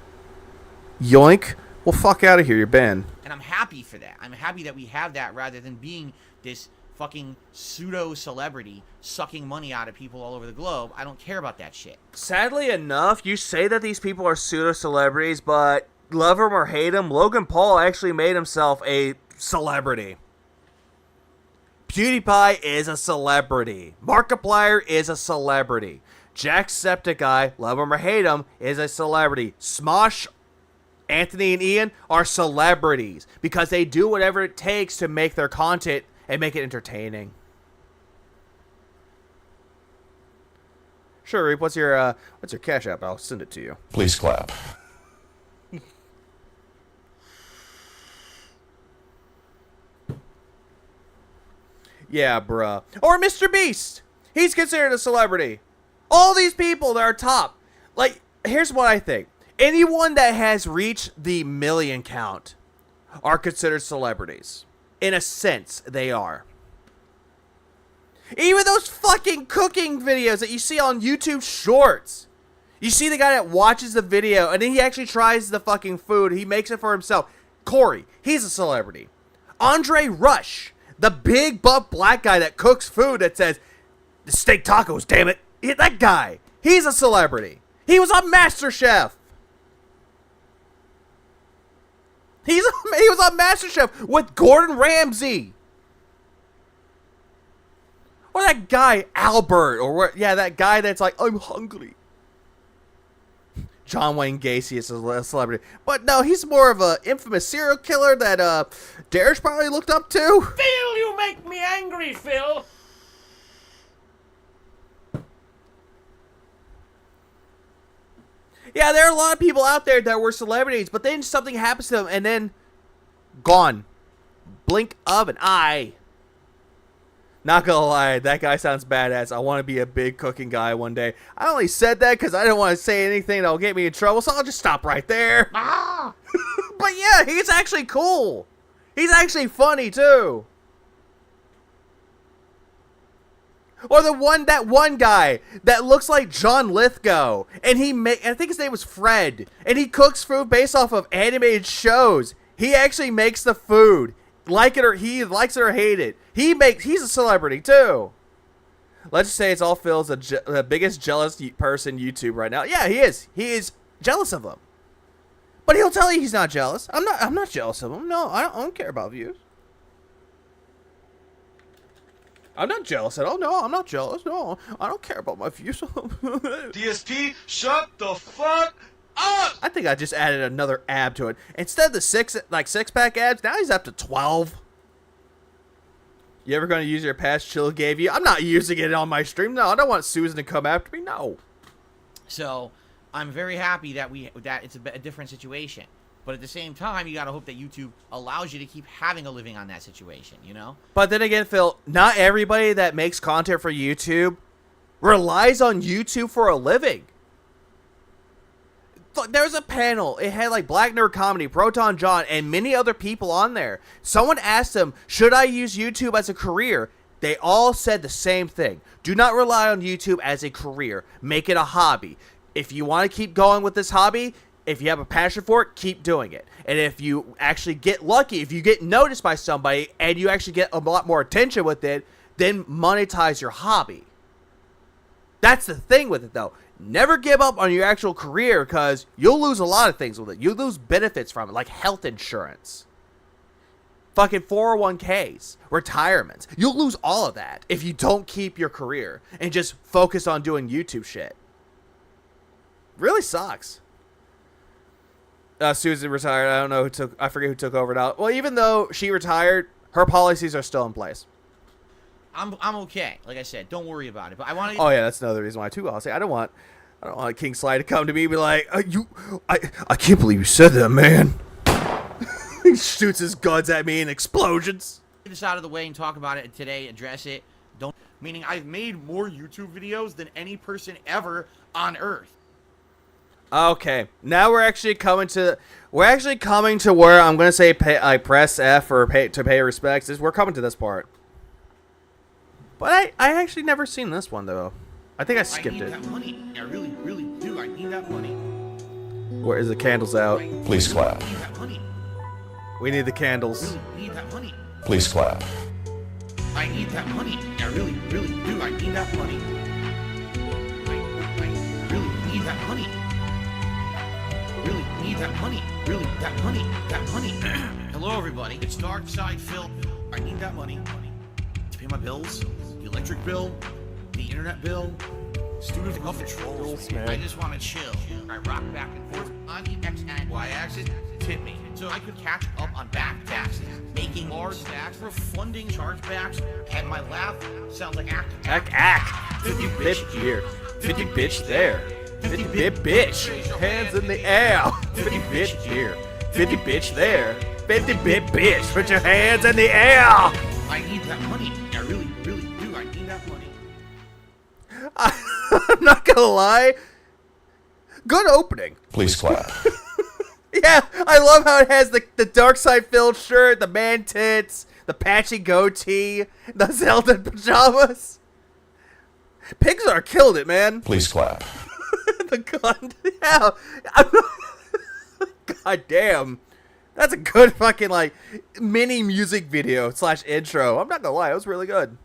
Yoink. Well, fuck out of here. You're banned. And I'm happy for that. I'm happy that we have that rather than being this fucking pseudo-celebrity sucking money out of people all over the globe. I don't care about that shit. Sadly enough, you say that these people are pseudo-celebrities, but love them or hate them, Logan Paul actually made himself a celebrity. PewDiePie is a celebrity. Markiplier is a celebrity. Jacksepticeye, love him or hate him, is a celebrity. Smosh, Anthony, and Ian are celebrities because they do whatever it takes to make their content and make it entertaining. Sure, Reap, what's your Cash App? I'll send it to you. Please clap. Yeah, bruh. Or Mr. Beast. He's considered a celebrity. All these people that are top. Like, here's what I think. Anyone that has reached the million count are considered celebrities. In a sense, they are. Even those fucking cooking videos that you see on YouTube Shorts. You see the guy that watches the video and then he actually tries the fucking food. He makes it for himself. Corey, he's a celebrity. Andre Rush, the big buff black guy that cooks food that says, the steak tacos, damn it. That guy, he's a celebrity. He was on MasterChef. He was on MasterChef with Gordon Ramsay. Or that guy, Albert, or that guy that's like, I'm hungry. John Wayne Gacy is a celebrity. But no, he's more of an infamous serial killer that Darish probably looked up to. Phil, you make me angry, Phil. Yeah, there are a lot of people out there that were celebrities, but then something happens to them and then gone. Blink of an eye. Not gonna lie, that guy sounds badass. I want to be a big cooking guy one day. I only said that because I didn't want to say anything that'll get me in trouble, so I'll just stop right there. Ah! But yeah, he's actually cool. He's actually funny too. Or that one guy that looks like John Lithgow, and I think his name was Fred, and he cooks food based off of animated shows. He actually makes the food, he likes it or hate it. He's a celebrity too. Let's just say it's all Phil's the biggest jealous person YouTube right now. Yeah, he is. He is jealous of him, but he'll tell you he's not jealous. I'm not jealous of him. No, I don't care about views. I'm not jealous at all. No, I'm not jealous. No, I don't care about my views. DSP, shut the fuck up! I think I just added another ab to it. Instead of the six-pack abs, now he's up to 12. You ever going to use your past chill gave you? I'm not using it on my stream. No, I don't want Susan to come after me. No. So I'm very happy that it's a different situation. But at the same time, you gotta hope that YouTube allows you to keep having a living on that situation, you know? But then again, Phil, not everybody that makes content for YouTube relies on YouTube for a living. There's a panel. It had like Black Nerd Comedy, Proton John, and many other people on there. Someone asked them, should I use YouTube as a career? They all said the same thing. Do not rely on YouTube as a career. Make it a hobby. If you want to keep going with this hobby, if you have a passion for it, keep doing it. And if you actually get lucky, if you get noticed by somebody and you actually get a lot more attention with it, then monetize your hobby. That's the thing with it, though. Never give up on your actual career because you'll lose a lot of things with it. You'll lose benefits from it, like health insurance, fucking 401ks, retirements. You'll lose all of that if you don't keep your career and just focus on doing YouTube shit. Really sucks. Susan retired. I don't know I forget who took over now. Well, even though she retired, her policies are still in place. I'm okay. Like I said, don't worry about it. But I want to. Oh yeah, that's another reason why too. I'll say I don't want King Sly to come to me and be like, I can't believe you said that, man. He shoots his guns at me in explosions. Get this out of the way and talk about it today. Address it. Meaning I've made more YouTube videos than any person ever on Earth. Okay, now we're actually coming to where I'm gonna say I press F or to pay respects. We're coming to this part. But I actually never seen this one though. I think I skipped it. I need that money. I really, really do. I need that money. Where is the candles out? Please clap. We need the candles. Really need that money. Please clap. I need that money. I really, really do. I need that money. I really need that money. Really need that money. Really, that money. That money. Hello, everybody. It's Dark Side Phil. I need that money to pay my bills, the electric bill, the internet bill, student patrols. I just want to chill. I rock back and forth on the X and Y axis. Tip me so I could catch up on back taxes, making large stacks, refunding chargebacks, and my laugh sounds like act. 50 bitch here, 50 bitch there, 50 bitch, hands in the air, 50 bitch here, 50 bitch there, 50 bitch, put your hands in the air. I need that money. I really, really do. I need that money. I'm not gonna lie, good opening. Please clap. Yeah, I love how it has the Dark Side Phil shirt, the man tits, the patchy goatee, the Zelda pajamas. Pixar killed it, man. Please clap. The gun. Yeah. God damn. That's a good fucking, like, mini music video / intro. I'm not gonna lie, it was really good.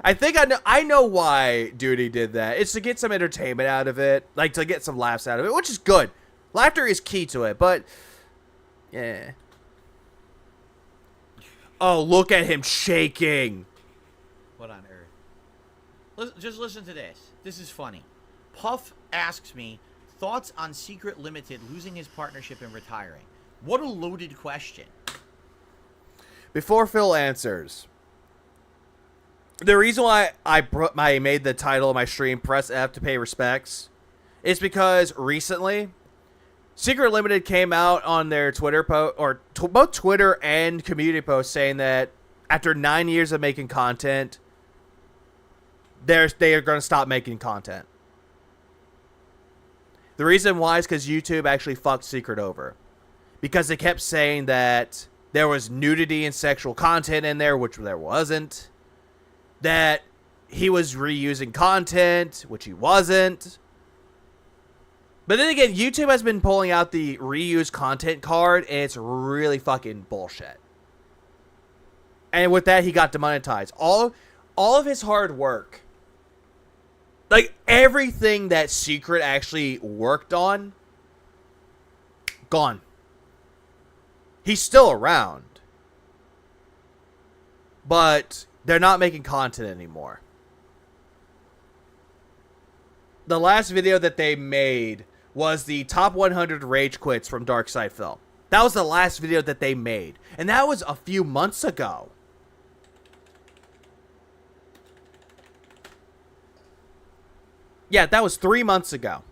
I think I know why Duty did that. It's to get some entertainment out of it, like to get some laughs out of it, which is good. Laughter is key to it, but yeah. Oh, look at him shaking. What on earth? Just listen to this. This is funny. Puff asks me thoughts on Secret Limited losing his partnership and retiring. What a loaded question. Before Phil answers, the reason why I made the title of my stream "Press F to Pay Respects" is because recently, Secret Limited came out on their Twitter post, or both Twitter and community posts, saying that after 9 years of making content, they are going to stop making content. The reason why is because YouTube actually fucked Secret over, because they kept saying that there was nudity and sexual content in there, which there wasn't. That he was reusing content, which he wasn't. But then again, YouTube has been pulling out the reuse content card, and it's really fucking bullshit. And with that, he got demonetized. All of his hard work, like everything that Secret actually worked on, gone. He's still around, but they're not making content anymore. The last video that they made was the top 100 rage quits from Dark Side Phil. That was the last video that they made. And that was a few months ago. Yeah, that was 3 months ago.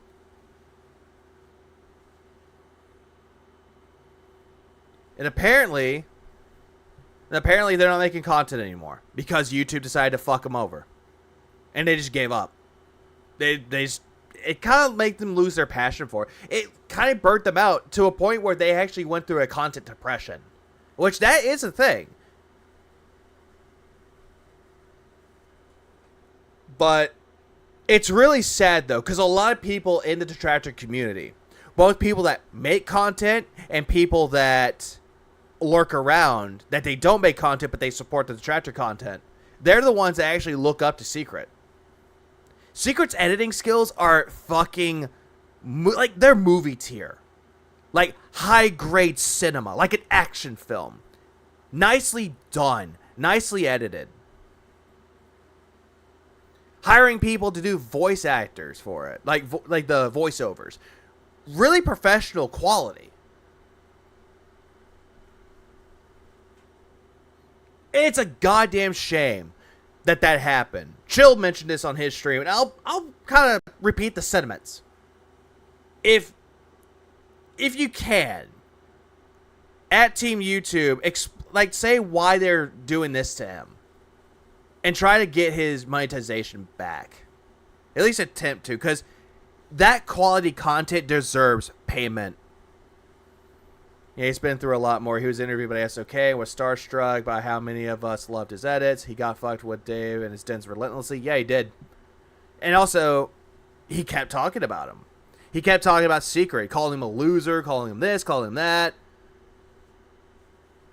And apparently they're not making content anymore because YouTube decided to fuck them over, and they just gave up. It kind of made them lose their passion for it. It kind of burnt them out to a point where they actually went through a content depression, which that is a thing. But it's really sad though, because a lot of people in the detractor community, both people that make content and people that lurk around, that they don't make content but they support the detractor content, they're the ones that actually look up to Secret. Secret's editing skills are fucking like they're movie tier, like high grade cinema, like an action film, nicely done, nicely edited. Hiring people to do voice actors for it, like the voiceovers, really professional quality. It's a goddamn shame that happened. Chill mentioned this on his stream, and I'll kind of repeat the sentiments. If you can, at Team YouTube, say why they're doing this to him, and try to get his monetization back. At least attempt to, because that quality content deserves payment. Yeah, he's been through a lot more. He was interviewed by SOK, was starstruck by how many of us loved his edits. He got fucked with Dave and his dens relentlessly. Yeah, he did. And also, he kept talking about him. He kept talking about Secret, calling him a loser, calling him this, calling him that.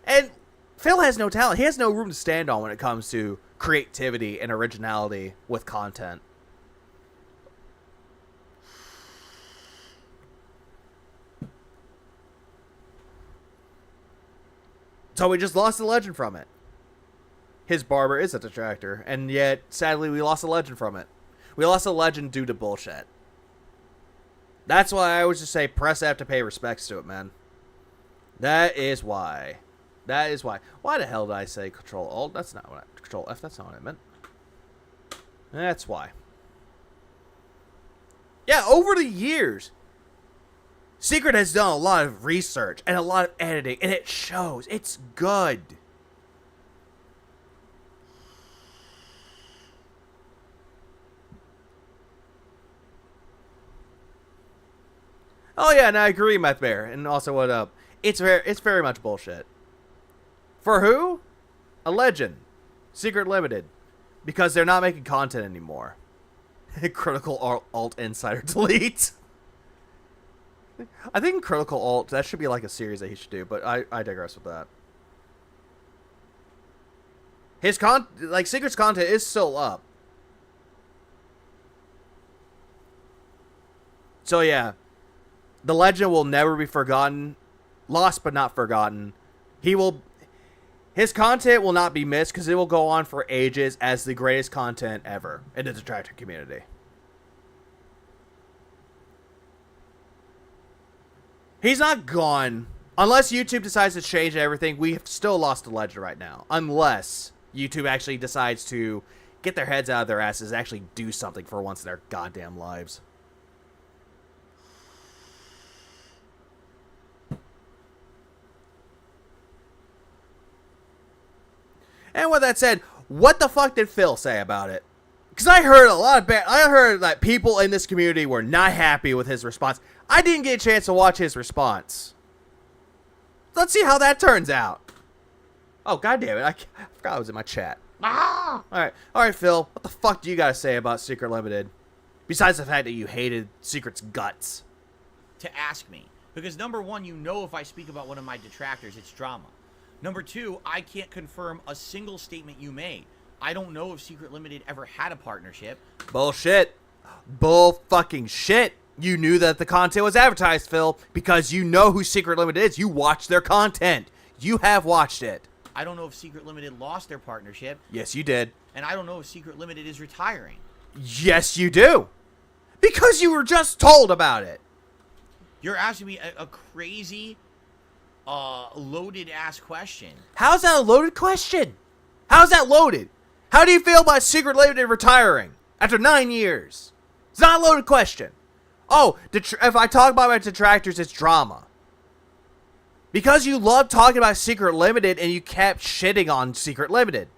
And Phil has no talent. He has no room to stand on when it comes to creativity and originality with content. So we just lost a legend from it. His barber is a detractor, and yet, sadly, we lost a legend from it. We lost a legend due to bullshit. That's why I always just say press F to pay respects to it, man. That is why. That is why. Why the hell did I say Control Alt? That's not what I... Control F, that's not what I meant. That's why. Yeah, over the years, Secret has done a lot of research and a lot of editing, and it shows. It's good. Oh yeah, and I agree, Meth Bear. And also, what up? It's very much bullshit. For who? A legend. Secret Limited. Because they're not making content anymore. Critical Alt Insider Delete. I think Critical Alt, that should be like a series that he should do, but I digress with that. His Secret's content is still up. So yeah. The legend will never be forgotten. Lost but not forgotten. His content will not be missed because it will go on for ages as the greatest content ever in the detractor community. He's not gone. Unless YouTube decides to change everything, we have still lost a legend right now. Unless YouTube actually decides to get their heads out of their asses and actually do something for once in their goddamn lives. And with that said, what the fuck did Phil say about it? Because I heard a lot of I heard that people in this community were not happy with his response. I didn't get a chance to watch his response. Let's see how that turns out. Oh, goddamn it. I forgot I was in my chat. Ah! Alright, Phil. What the fuck do you got to say about Secret Limited? Besides the fact that you hated Secret's guts. To ask me. Because number one, you know if I speak about one of my detractors, it's drama. Number two, I can't confirm a single statement you made. I don't know if Secret Limited ever had a partnership. Bullshit. Bull fucking shit. You knew that the content was advertised, Phil, because you know who Secret Limited is. You watched their content. You have watched it. I don't know if Secret Limited lost their partnership. Yes, you did. And I don't know if Secret Limited is retiring. Yes, you do. Because you were just told about it. You're asking me a crazy... loaded ass question. How's that a loaded question? How's that loaded? How do you feel about Secret Limited retiring after 9 years? It's not a loaded question. Oh, if I talk about my detractors, it's drama. Because you love talking about Secret Limited and you kept shitting on Secret Limited.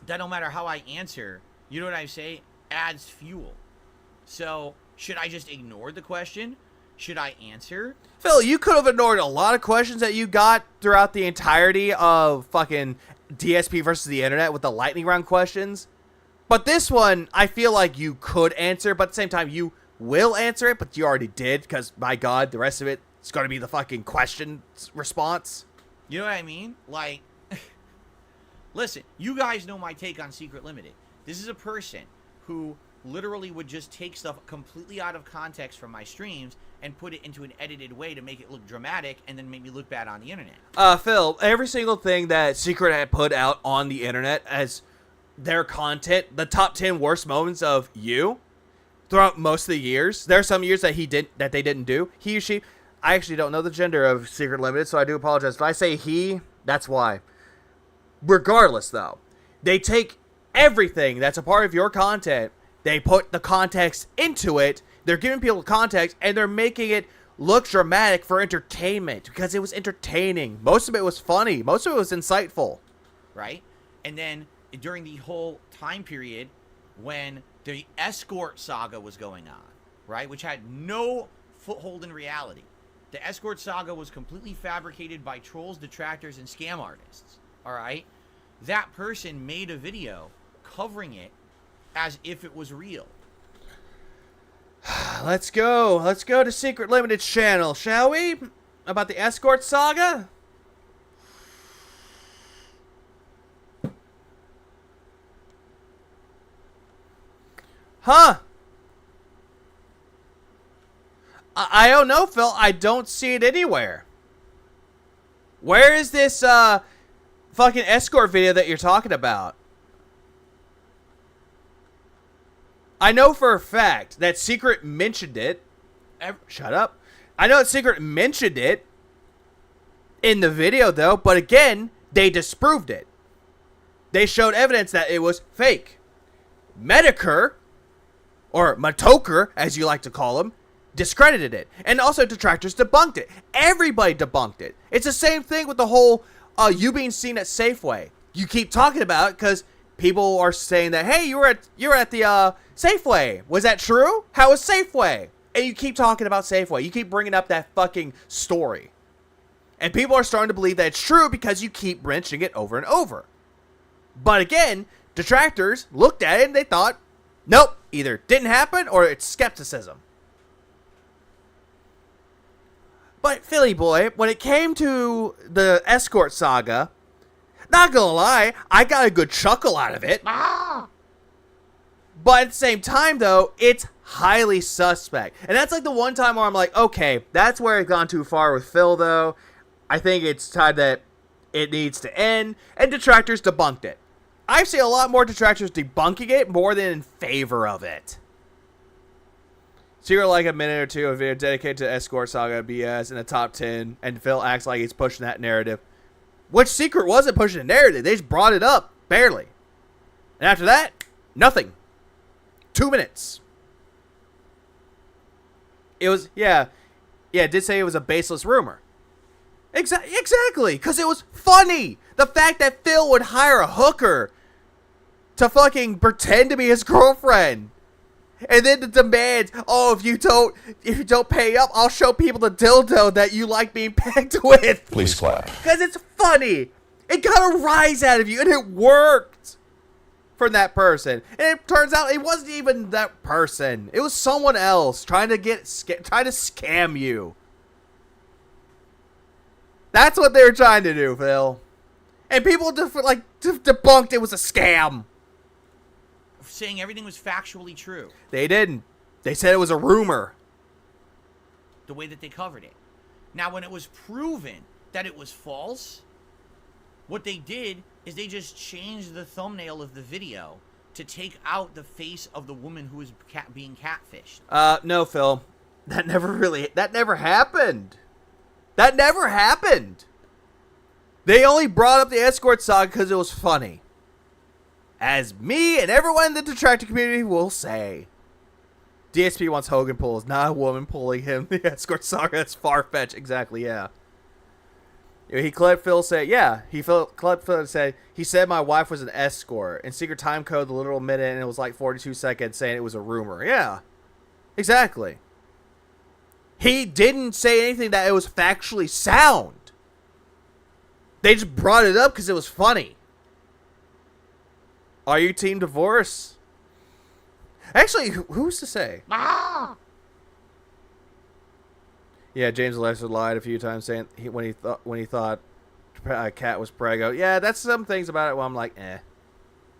That no matter how I answer, you know what I say, adds fuel. So, should I just ignore the question? Should I answer? Phil, you could have ignored a lot of questions that you got throughout the entirety of fucking DSP versus the internet with the lightning round questions. But this one, I feel like you could answer, but at the same time, you will answer it, but you already did, because, my God, the rest of it is going to be the fucking question response. You know what I mean? Like, listen, you guys know my take on Secret Limited. This is a person who literally would just take stuff completely out of context from my streams and put it into an edited way to make it look dramatic and then make me look bad on the internet. Phil, every single thing that Secret had put out on the internet as their content, the top 10 worst moments of you throughout most of the years. There are some years that they didn't do. He or she, I actually don't know the gender of Secret Limited, so I do apologize. If I say he, that's why. Regardless, though, they take everything that's a part of your content. They put the context into it. They're giving people context, and they're making it look dramatic for entertainment because it was entertaining. Most of it was funny. Most of it was insightful. Right? And then during the whole time period when the escort saga was going on, right, which had no foothold in reality. The escort saga was completely fabricated by trolls, detractors, and scam artists, all right? That person made a video covering it as if it was real. Let's go to Secret Limited's channel, shall we? About the escort saga? Huh. I don't know, Phil. I don't see it anywhere. Where is this fucking escort video that you're talking about? I know for a fact that Secret mentioned it. Shut up. I know that Secret mentioned it in the video, though, but again, they disproved it. They showed evidence that it was fake. Medicare, or Matoker, as you like to call him, discredited it. And also detractors debunked it. Everybody debunked it. It's the same thing with the whole you being seen at Safeway. You keep talking about it because people are saying that, hey, you were at the Safeway. Was that true? How was Safeway? And you keep talking about Safeway. You keep bringing up that fucking story. And people are starting to believe that it's true because you keep mentioning it over and over. But again, detractors looked at it and they thought, nope, either didn't happen or it's skepticism. But Philly boy, when it came to the escort saga, not gonna lie, I got a good chuckle out of it. But at the same time, though, it's highly suspect. And that's like the one time where I'm like, okay, that's where I've gone too far with Phil, though. I think it's time that it needs to end. And detractors debunked it. I've seen a lot more detractors debunking it more than in favor of it. So you're like a minute or two of a video dedicated to escort saga BS in the top 10, and Phil acts like he's pushing that narrative. Which Secret wasn't pushing the narrative. They just brought it up, barely. And after that, nothing. 2 minutes. It was, yeah, it did say it was a baseless rumor. Exactly, because it was funny. The fact that Phil would hire a hooker to fucking pretend to be his girlfriend. And then the demands, oh, if you don't pay up, I'll show people the dildo that you like being pegged with. Please clap. Because it's funny. It got a rise out of you, and it worked from that person. And it turns out it wasn't even that person. It was someone else trying to scam you. That's what they were trying to do, Phil. And people debunked it was a scam. Saying everything was factually true. They didn't. They said it was a rumor. The way that they covered it. Now, when it was proven that it was false, what they did is they just changed the thumbnail of the video to take out the face of the woman who was being catfished. No, Phil. That never happened. That never happened. They only brought up the escort saga because it was funny. As me and everyone in the detractor community will say. DSP wants Hogan pulls, not a woman pulling him. The escort saga, that's far-fetched. Exactly, yeah. He clipped Phil said, yeah. Clipped Phil and said, he said my wife was an escort. And secret time code the literal minute, and it was like 42 seconds saying it was a rumor. Yeah. Exactly. He didn't say anything that it was factually sound. They just brought it up because it was funny. Are you team divorce? Actually, who's to say? Yeah, James Lester lied a few times saying when he thought Cat was preggo. Yeah, that's some things about it where I'm like, eh.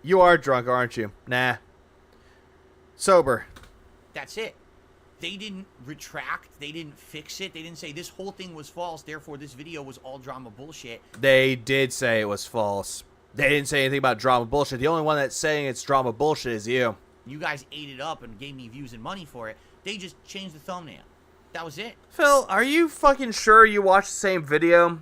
You are drunk, aren't you? Nah. Sober. That's it. They didn't retract. They didn't fix it. They didn't say this whole thing was false, therefore this video was all drama bullshit. They did say it was false. They didn't say anything about drama bullshit. The only one that's saying it's drama bullshit is you. You guys ate it up and gave me views and money for it. They just changed the thumbnail. That was it. Phil, are you fucking sure you watched the same video?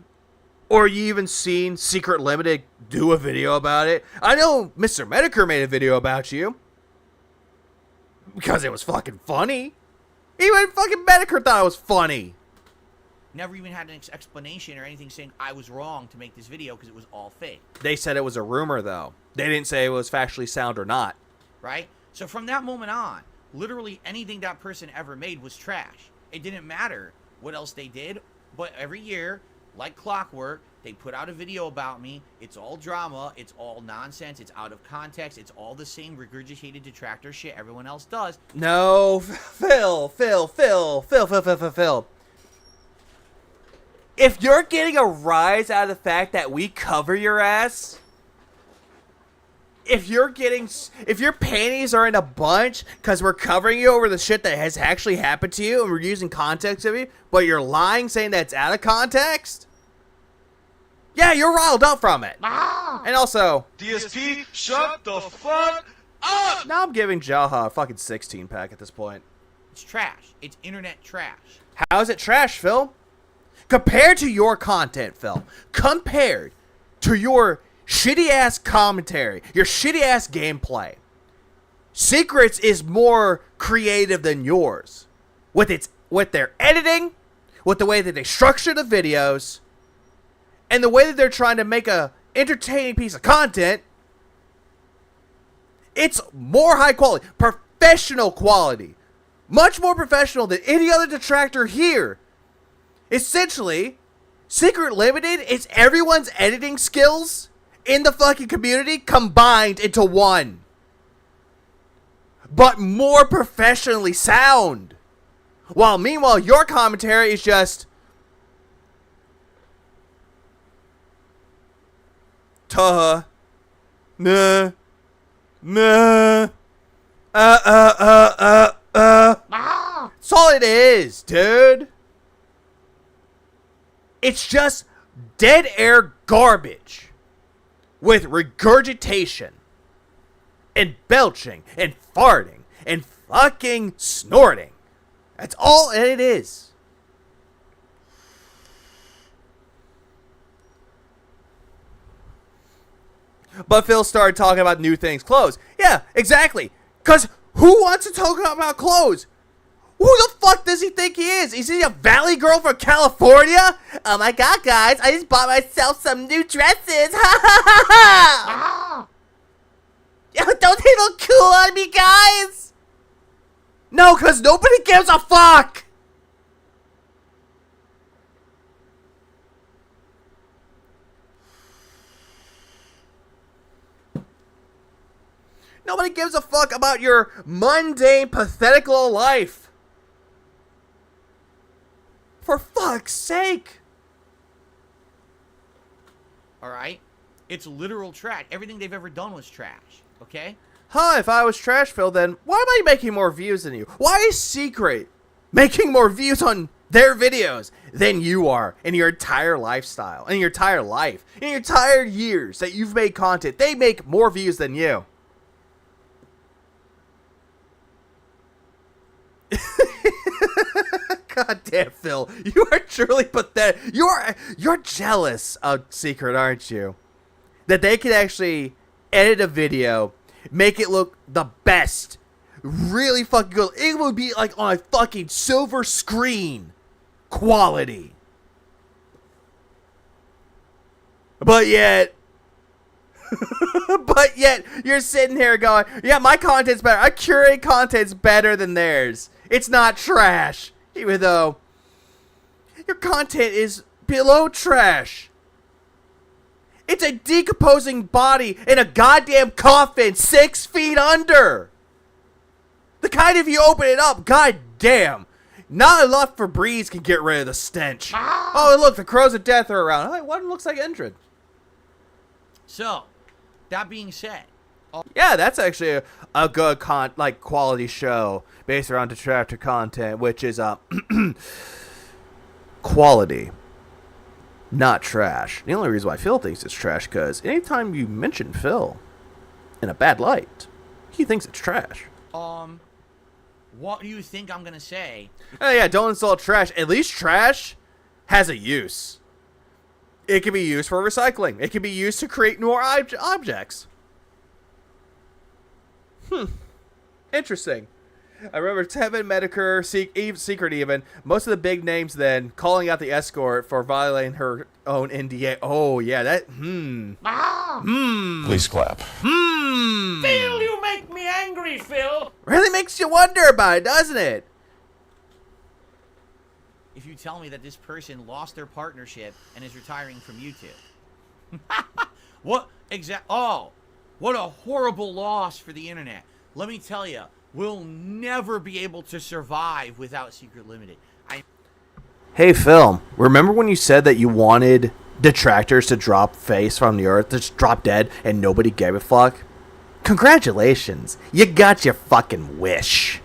Or you even seen Secret Limited do a video about it? I know Mr. Medicare made a video about you. Because it was fucking funny. Even fucking Medicare thought it was funny. Never even had an explanation or anything saying I was wrong to make this video because it was all fake. They said it was a rumor, though. They didn't say it was factually sound or not. Right? So from that moment on, literally anything that person ever made was trash. It didn't matter what else they did, but every year, like clockwork, they put out a video about me. It's all drama. It's all nonsense. It's out of context. It's all the same regurgitated detractor shit everyone else does. No, Phil. If you're getting a rise out of the fact that we cover your ass, if your panties are in a bunch because we're covering you over the shit that has actually happened to you and we're using context of you, but you're lying saying that's out of context, yeah, you're riled up from it. And also, DSP, shut the fuck up! now I'm giving Jaha a fucking 16 pack at this point. It's trash. It's internet trash. How is it trash, Phil? Compared to your content, Phil. Compared to your shitty-ass commentary, your shitty-ass gameplay. Secrets is more creative than yours. With their editing, with the way that they structure the videos, and the way that they're trying to make a entertaining piece of content, it's more high quality. Professional quality. Much more professional than any other detractor here. Essentially, Secret Limited is everyone's editing skills in the fucking community combined into one. But more professionally sound. While meanwhile, your commentary is just... Tuh. Nah. Nah. That's all it is, dude. It's just dead air garbage with regurgitation and belching and farting and fucking snorting. That's all it is. But Phil started talking about new things, clothes. Yeah, exactly. Because who wants to talk about clothes? Who the fuck does he think he is? Is he a valley girl from California? Oh my god, guys, I just bought myself some new dresses. Ha ha ha ha! Yo, don't they look cool on me, guys? No, because nobody gives a fuck! Nobody gives a fuck about your mundane, pathetical life. For fuck's sake. Alright? It's literal trash. Everything they've ever done was trash. Okay? Huh, if I was trash, Phil, then why am I making more views than you? Why is Secret making more views on their videos than you are in your entire lifestyle, in your entire life, in your entire years that you've made content? They make more views than you. God damn, Phil, you are truly pathetic. You're jealous of Secret, aren't you? That they can actually edit a video, make it look the best, really fucking good. It would be like on a fucking silver screen quality. But yet, you're sitting here going, yeah, my content's better. I curate content's better than theirs. It's not trash. Even though your content is below trash. It's a decomposing body in a goddamn coffin 6 feet under. The kind of you open it up, goddamn. Not enough Febreze can get rid of the stench. Oh, and look, the crows of death are around. Oh, one looks like Endred. So, that being said, yeah, that's actually a good quality show based around detractor content, which is quality, not trash. The only reason why Phil thinks it's trash because anytime you mention Phil in a bad light, he thinks it's trash. What do you think I'm gonna say? Oh yeah, don't insult trash. At least trash has a use. It can be used for recycling. It can be used to create more objects. Interesting. I remember Tevin, Medicare, Secret even, most of the big names then, calling out the escort for violating her own NDA. Oh, yeah, that, Please clap. Phil, you make me angry, Phil. Really makes you wonder about it, doesn't it? If you tell me that this person lost their partnership and is retiring from YouTube. What what a horrible loss for the internet. Let me tell you, we'll never be able to survive without Secret Limited. Hey, Phil, remember when you said that you wanted detractors to drop face from the earth, just drop dead, and nobody gave a fuck? congratulations. You got your fucking wish.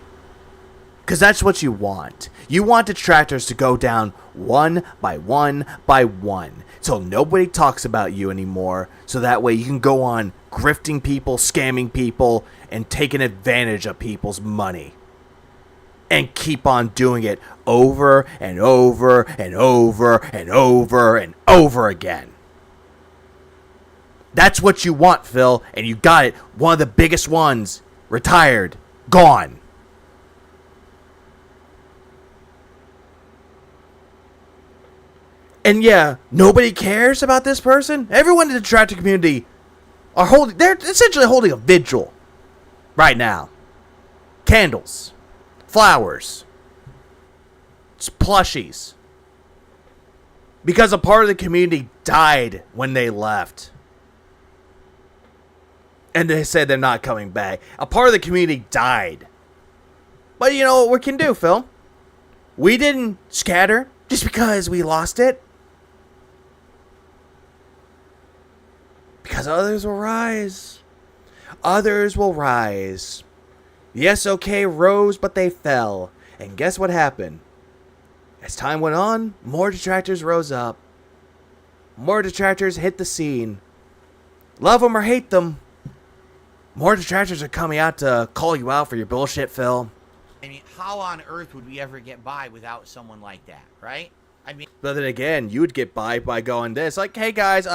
Because that's what you want. You want detractors to go down one by one by one. Till nobody talks about you anymore. So that way you can go on grifting people, scamming people, and taking advantage of people's money. And keep on doing it over and over and over and over and over again. That's what you want, Phil. And you got it. One of the biggest ones. Retired. Gone. And yeah, nobody cares about this person. Everyone in the detractor community they're essentially holding a vigil right now. Candles, flowers, plushies. Because a part of the community died when they left. And they said they're not coming back. A part of the community died. But you know what we can do, Phil? We didn't scatter just because we lost it. Because others will rise. Others will rise. Yes, okay, rose, but they fell. And guess what happened? As time went on, more detractors rose up. More detractors hit the scene. Love them or hate them. More detractors are coming out to call you out for your bullshit, Phil. I mean, how on earth would we ever get by without someone like that, right? I mean, But then again, you would get by going this. Like, hey guys,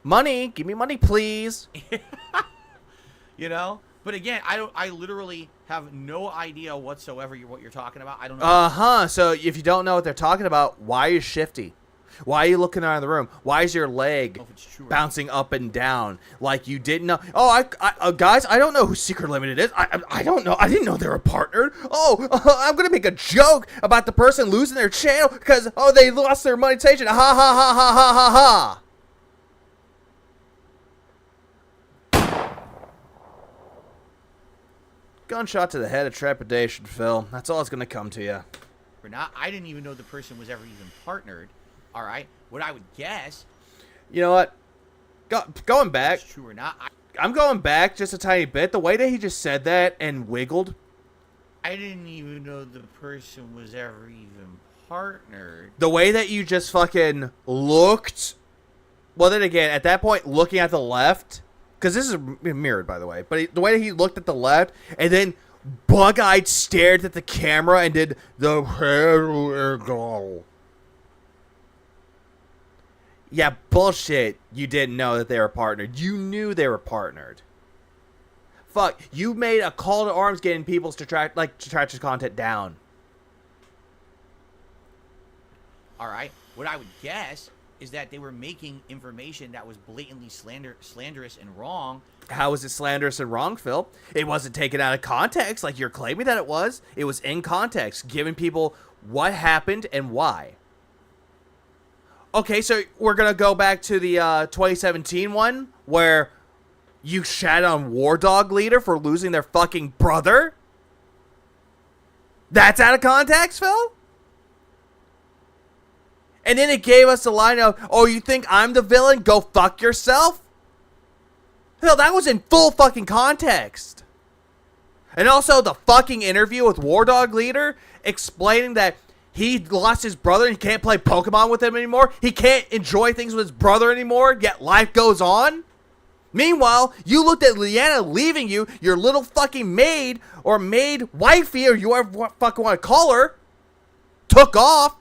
money. Give me money, please. you know? But again, I literally have no idea whatsoever what you're talking about. I don't know. Uh-huh. So if you don't know what they're talking about, why are you shifty? Why are you looking around the room? Why is your leg if it's true or bouncing up and down like you didn't know? Oh, guys, I don't know who Secret Limited is. I don't know. I didn't know they were partnered. Oh, I'm going to make a joke about the person losing their channel because, they lost their monetization. Ha, ha, ha, ha, ha, ha, ha. Gunshot to the head of trepidation, Phil. That's all that's going to come to you. Or not. I didn't even know the person was ever even partnered. All right. What I would guess. You know what? Going back. It's true or not. I'm going back just a tiny bit. The way that he just said that and wiggled. I didn't even know the person was ever even partnered. The way that you just fucking looked. Well, then again, at that point, looking at the left. Because this is mirrored, by the way. But the way that he looked at the left and then bug-eyed stared at the camera and did the go. Yeah, bullshit. You didn't know that they were partnered. You knew they were partnered. Fuck, you made a call to arms getting people's detractors content down. All right. What I would guess is that they were making information that was blatantly slanderous and wrong. How was it slanderous and wrong, Phil? It wasn't taken out of context like you're claiming that it was. It was in context, giving people what happened and why. Okay, so we're going to go back to the 2017 one where you shat on War Dog Leader for losing their fucking brother? That's out of context, Phil? And then it gave us the line of, oh, you think I'm the villain? Go fuck yourself? Hell, that was in full fucking context. And also the fucking interview with War Dog Leader explaining that he lost his brother and he can't play Pokemon with him anymore. He can't enjoy things with his brother anymore, yet life goes on. Meanwhile, you looked at Leanna leaving you, your little fucking maid or maid wifey or you ever fucking want to call her, took off.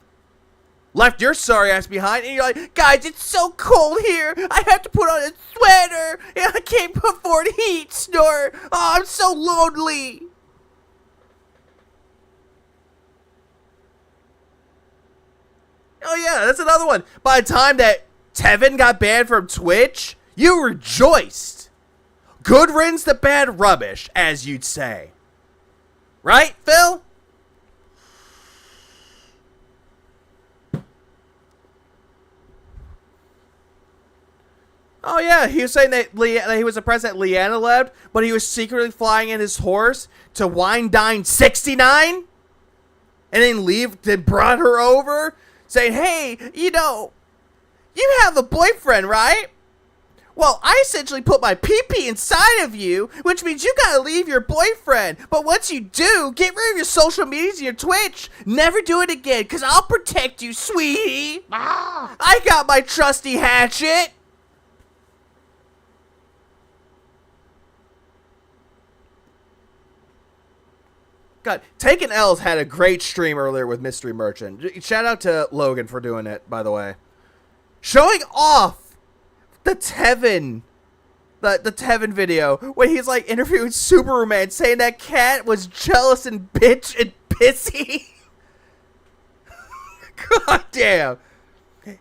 Left your sorry ass behind, and you're like, guys, it's so cold here. I have to put on a sweater, and I can't afford heat, Snort. Oh, I'm so lonely. Oh, yeah, that's another one. By the time that Tevin got banned from Twitch, you rejoiced. Good riddance to bad rubbish, as you'd say. Right, Phil? Oh, yeah, he was saying that he was impressed that Leanna left, but he was secretly flying in his horse to Wine Dine 69? And then brought her over, saying, hey, you have a boyfriend, right? Well, I essentially put my pee-pee inside of you, which means you gotta leave your boyfriend. But once you do, get rid of your social medias and your Twitch. Never do it again, because I'll protect you, sweetie. I got my trusty hatchet. God, Taking L's had a great stream earlier with Mystery Merchant. Shout out to Logan for doing it, by the way. Showing off the Tevin, the Tevin video when he's like interviewing Superman, saying that cat was jealous and bitch and pissy. God damn.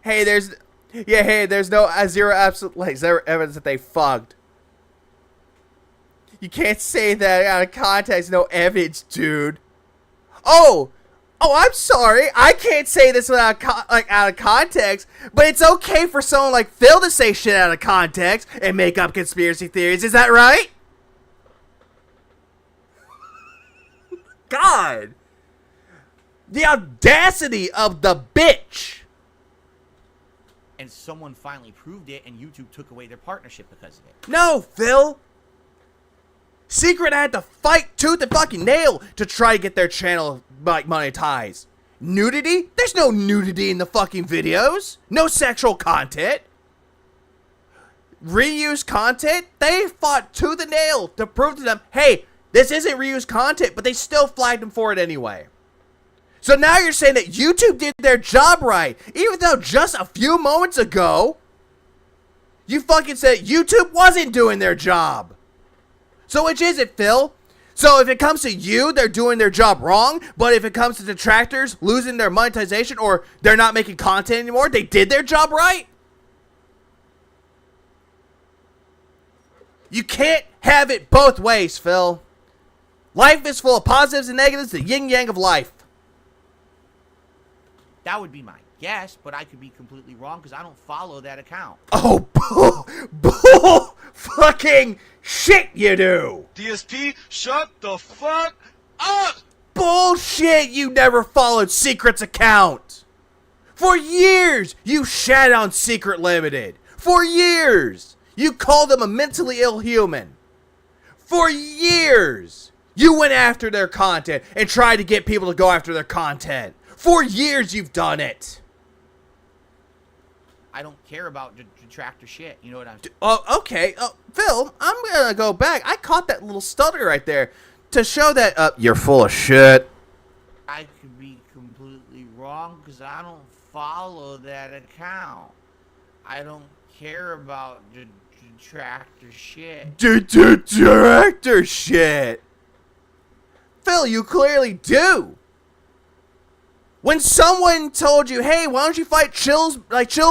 Hey, there's no zero absolute like zero evidence that they fucked. You can't say that out of context. No evidence, dude. Oh, I'm sorry. I can't say this without out of context. But it's okay for someone like Phil to say shit out of context and make up conspiracy theories. Is that right? God, the audacity of the bitch. And someone finally proved it, and YouTube took away their partnership because of it. No, Phil. Secret had to fight tooth and fucking nail to try to get their channel like monetized. Nudity? There's no nudity in the fucking videos. No sexual content. Reused content? They fought tooth and nail to prove to them, hey, this isn't reused content, but they still flagged them for it anyway. So now you're saying that YouTube did their job right, even though just a few moments ago, you fucking said YouTube wasn't doing their job. So which is it, Phil? So if it comes to you, they're doing their job wrong, but if it comes to detractors losing their monetization or they're not making content anymore, they did their job right? You can't have it both ways, Phil. Life is full of positives and negatives, the yin-yang of life. That would be my guess, but I could be completely wrong because I don't follow that account. Oh, bull fucking shit you do. DSP, shut the fuck up! Bullshit, you never followed Secret's account. For years, you shat on Secret Limited. For years, you called them a mentally ill human. For years, you went after their content and tried to get people to go after their content. For years, you've done it. I don't care about detractor shit. You know what I'm saying? Oh, okay. Phil, I'm gonna go back. I caught that little stutter right there to show that you're full of shit. I could be completely wrong because I don't follow that account. I don't care about detractor shit. Detractor shit. Phil, you clearly do. When someone told you, hey, why don't you fight Chill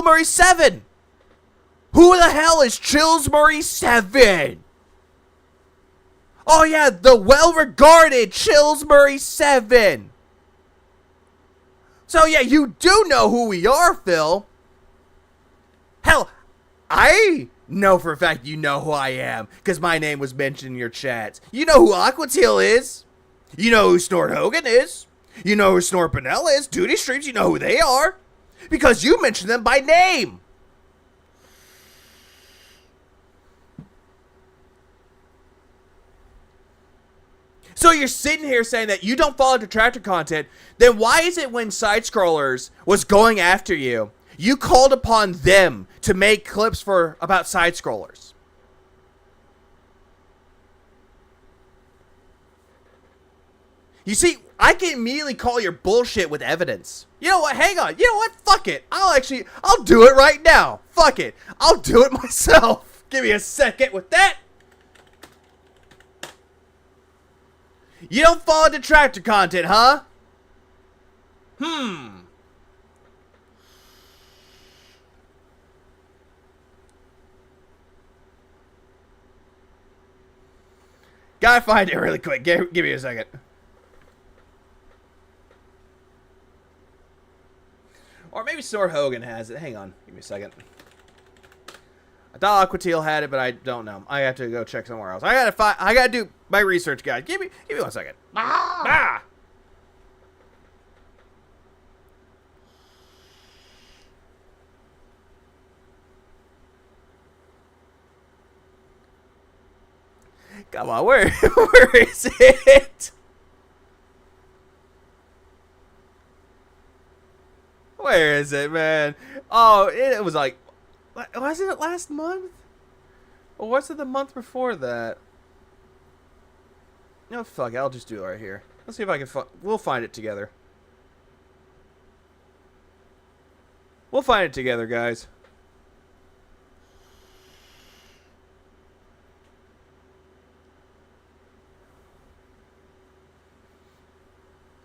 Murray 7? Who the hell is Chills Murray 7? Oh yeah, the well-regarded Chills Murray 7. So yeah, you do know who we are, Phil. Hell, I know for a fact you know who I am, because my name was mentioned in your chats. You know who Aquatil is. You know who Snort Hogan is. You know who Snort Panella is. Duty Streams, you know who they are. Because you mentioned them by name. So you're sitting here saying that you don't follow detractor content. Then why is it when Side Scrollers was going after you, you called upon them to make clips about Side Scrollers? You see, I can immediately call your bullshit with evidence. You know what? Hang on. You know what? Fuck it. I'll do it right now. Fuck it. I'll do it myself. Give me a second with that. You don't follow detractor content, huh? Gotta find it really quick. Give me a second. Or maybe Snort Hogan has it. Hang on. Give me a second. I thought Aquatil had it, but I don't know. I have to go check somewhere else. I gotta do my research, guys. Give me 1 second. Ah! Come on, where is it? Where is it, man? Oh, it was like, wasn't it last month? Or was it the month before that? No, fuck it, I'll just do it right here. Let's see if I can we'll find it together. We'll find it together, guys.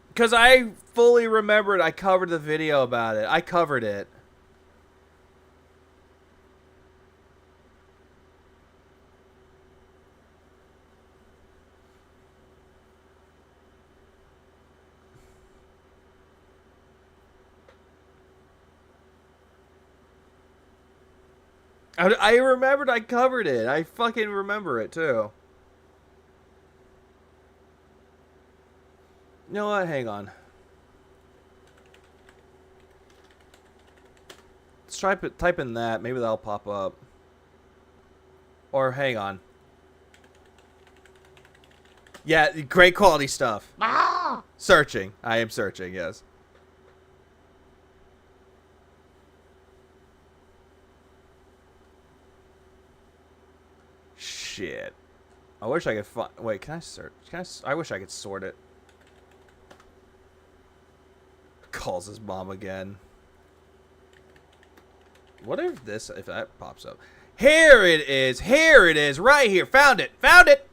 Because I fully remembered I covered the video about it. I covered it. I remembered I covered it. I fucking remember it, too. You know what? Hang on. Let's type in that. Maybe that'll pop up. Or hang on. Yeah, great quality stuff. Searching. I am searching, yes. Shit. I wish I could find... Wait, can I search? I wish I could sort it. Calls his mom again. What if that pops up? Here it is. Here it is. Right here. Found it. Found it.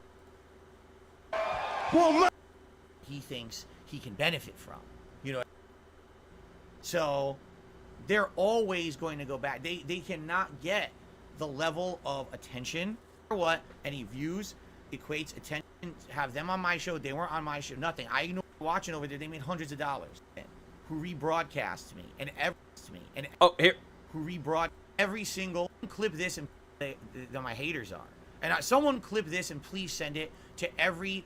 He thinks he can benefit from. You know. So they're always going to go back. They cannot get the level of attention or what any views equates attention. Have them on my show. They weren't on my show. Nothing. I ignored watching over there. They made hundreds of dollars. Who rebroadcasts me and Oh, here. Who rebroad every single clip this and my haters are. And someone clip this and please send it to every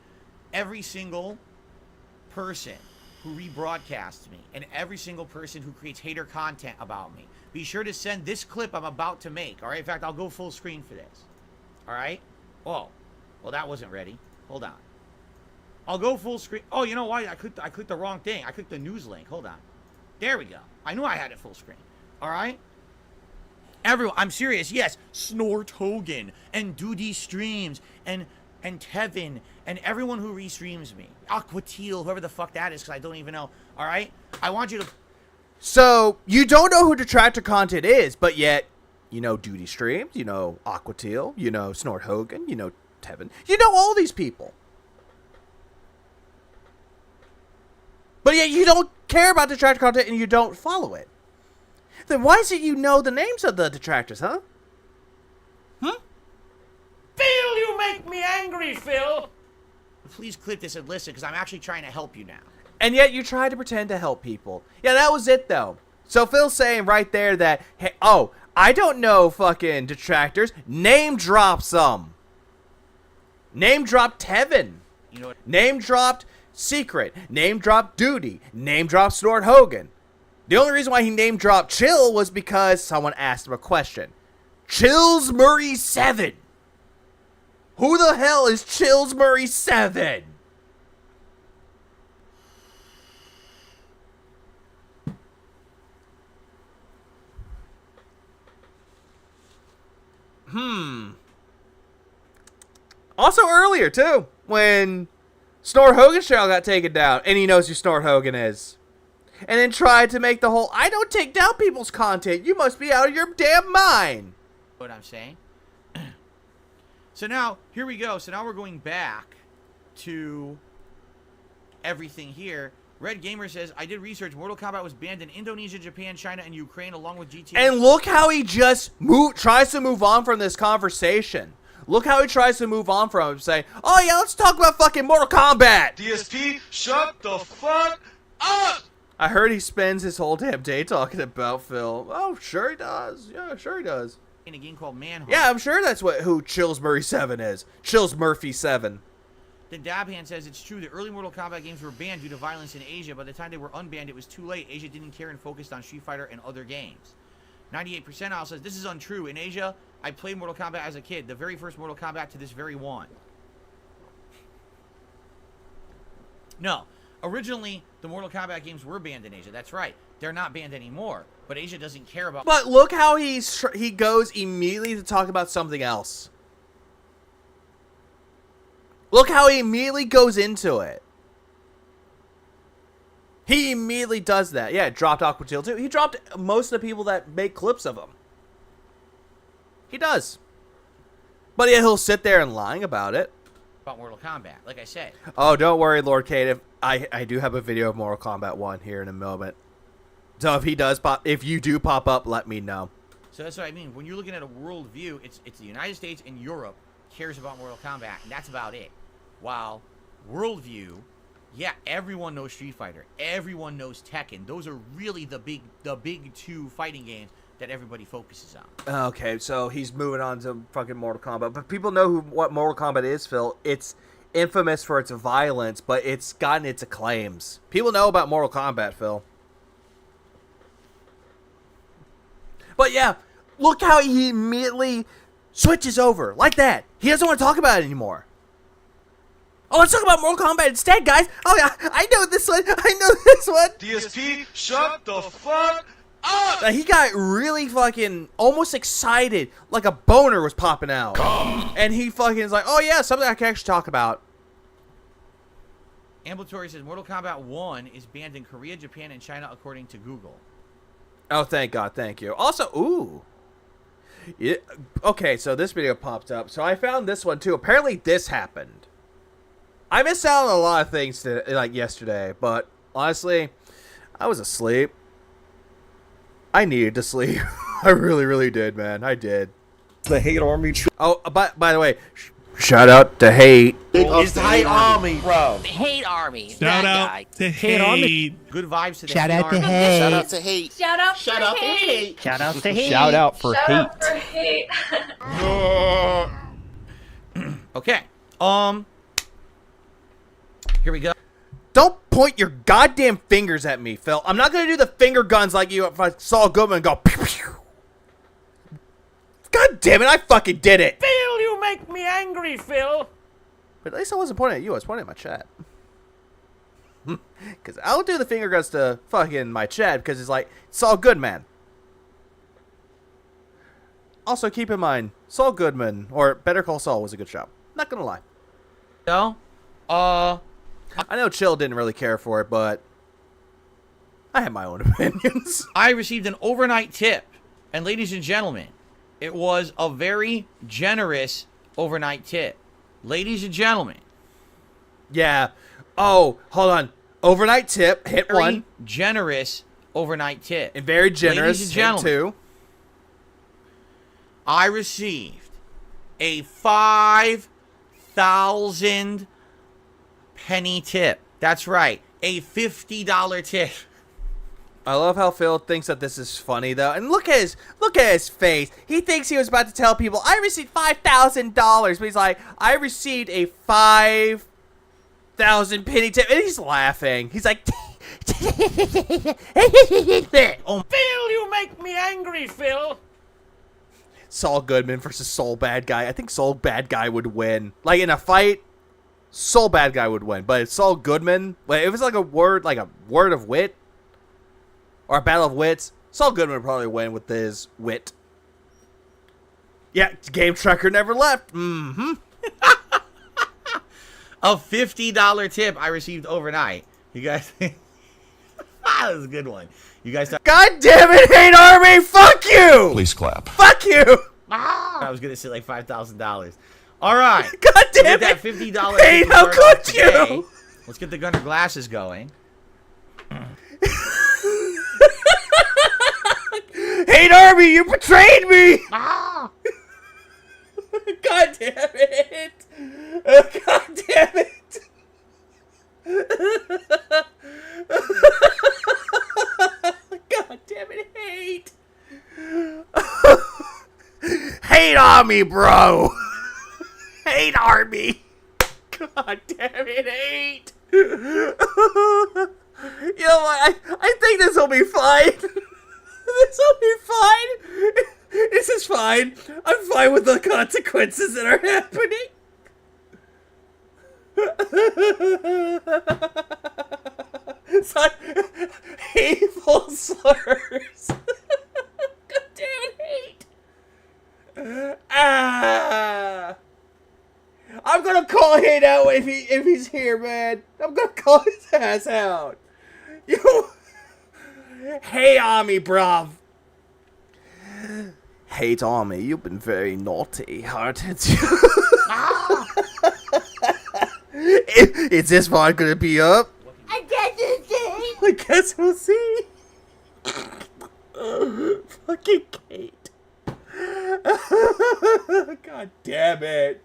single person who rebroadcasts me and every single person who creates hater content about me. Be sure to send this clip I'm about to make. All right. In fact, I'll go full screen for this. All right. Oh, well, that wasn't ready. Hold on. I'll go full screen. Oh, you know why? I clicked the wrong thing. I clicked the news link. Hold on. There we go. I knew I had it full screen. All right. Everyone, I'm serious. Yes, Snort Hogan and Duty Streams and Tevin and everyone who restreams me. Aquatil, whoever the fuck that is, because I don't even know. All right. I want you to. So you don't know who detractor content is, but yet you know Duty Streams, you know Aquatil, you know Snort Hogan, you know Tevin, you know all these people. But yet you don't care about detractor content and you don't follow it. Then why is it you know the names of the detractors, huh? Phil, you make me angry, Phil. Please clip this and listen, because I'm actually trying to help you now. And yet you try to pretend to help people. Yeah, that was it, though. So Phil's saying right there that, hey, oh, I don't know fucking detractors. Name drop some. Name drop Tevin. You know what? Name dropped Secret. Name dropped Duty. Name dropped Snort Hogan. The only reason why he name dropped Chill was because someone asked him a question. Chills Murray 7. Who the hell is Chills Murray 7? Also earlier, too, when Snort Hogan's channel got taken down, and he knows who Snort Hogan is. And then tried to make the whole, I don't take down people's content, you must be out of your damn mind. What I'm saying. So now, here we go. So now we're going back to everything here. Red Gamer says, I did research. Mortal Kombat was banned in Indonesia, Japan, China, and Ukraine, along with GTA. And look how he just tries to move on from this conversation. Look how he tries to move on from it, saying, oh yeah, let's talk about fucking Mortal Kombat. DSP, shut the fuck up! I heard he spends his whole damn day talking about Phil. Oh, sure he does. Yeah, sure he does. In a game called Manhunt. Yeah, I'm sure that's who Chills Murray 7 is. Chills Murphy 7. Then Dabhand says it's true. The early Mortal Kombat games were banned due to violence in Asia. By the time they were unbanned, it was too late. Asia didn't care and focused on Street Fighter and other games. 98% says this is untrue. In Asia, I played Mortal Kombat as a kid. The very first Mortal Kombat to this very one. No. Originally, the Mortal Kombat games were banned in Asia. That's right. They're not banned anymore. But Asia doesn't care about... But look how he goes immediately to talk about something else. Look how he immediately goes into it. He immediately does that. Yeah, dropped Aqua Teal too. He dropped most of the people that make clips of him. He does. But yeah, he'll sit there and lying about it. About Mortal Kombat, like I said. Oh, don't worry, Lord Kate. If I do have a video of Mortal Kombat 1 here in a moment. So if you do pop up, let me know. So that's what I mean. When you're looking at a world view, it's the United States and Europe cares about Mortal Kombat, and that's about it. While worldview, yeah, everyone knows Street Fighter, everyone knows Tekken. Those are really the big two fighting games that everybody focuses on. Okay, so he's moving on to fucking Mortal Kombat. But people know what Mortal Kombat is, Phil. It's infamous for its violence, but it's gotten its acclaims. People know about Mortal Kombat, Phil. But yeah, look how he immediately switches over like that. He doesn't want to talk about it anymore. Oh, let's talk about Mortal Kombat instead, guys. Oh yeah, I know this one. I know this one. DSP, shut the fuck up! He got really fucking almost excited, like a boner was popping out. And he fucking is like, oh yeah, something I can actually talk about. Ambulatory says Mortal Kombat 1 is banned in Korea, Japan, and China according to Google. Oh, thank God, thank you. Also, ooh. Yeah, okay, so this video popped up. So I found this one too. Apparently this happened. I missed out on a lot of things like yesterday, but honestly, I was asleep. I needed to sleep. I really, really did, man. I did. The hate army. Oh, by the way, shout out to Hate. It's the hate army, bro. Hate Army. Shout out to Hate. Good vibes to the Shout Hate out to Army. Hate. Shout out to hate. Shout out Shout for out to hate. Shout out to Hate. Shout out for Shout hate. out for hate. Okay. Here we go. Don't point your goddamn fingers at me, Phil. I'm not gonna do the finger guns like you if I saw Goodman and go pew pew. God damn it, I fucking did it. Phil, you make me angry, Phil. But at least I wasn't pointing at you, I was pointing at my chat. Because I'll do the finger guns to fucking my chat because it's like, Saul Goodman. Also, keep in mind, Saul Goodman, or Better Call Saul, was a good show. Not gonna lie. No. I know Chill didn't really care for it, but I have my own opinions. I received an overnight tip, and ladies and gentlemen, it was a very generous overnight tip. Ladies and gentlemen. Yeah. Oh, hold on. Overnight tip, hit Very one. generous overnight tip. And very generous, Ladies and hit gentlemen, two. I received a 5,000 penny tip. That's right, a $50 tip. I love how Phil thinks that this is funny though, and look at his face. He thinks he was about to tell people, "I received $5,000," but he's like, "I received a 5,000 penny tip," and he's laughing. He's like, Oh, Phil, you make me angry, Phil. Saul Goodman versus Soul Bad Guy. I think Soul Bad Guy would win. Like in a fight, Soul Bad Guy would win, but it's Saul Goodman. Like if it's like a word of wit. Or a battle of wits. Saul Goodman would probably win with his wit. Yeah, Game Tracker never left. Mm-hmm. A $50 tip I received overnight. You guys, that was a good one. You guys thought God damn it, Hate Army! Fuck you! Please clap. Fuck you! I was gonna say like $5,000. All right. God damn With that it! $50 Hey, tip to how start off could you? today, let's get the Gunner glasses going. Hate Army, you betrayed me! God damn it! God damn it! God damn it, Hate! Hate Army, bro! Hate Army! God damn it, Hate! You know what? I think this will be fine. This will be fine. This is fine. I'm fine with the consequences that are happening. It's like hateful slurs. God damn it, hate. Ah. I'm gonna call Hate out if he's here, man. I'm gonna call his ass out. You. Hey, Army, bruv. Hate Army, you've been very naughty, haven't you? Is this one gonna be up? I guess we'll see. Fucking Kate. God damn it.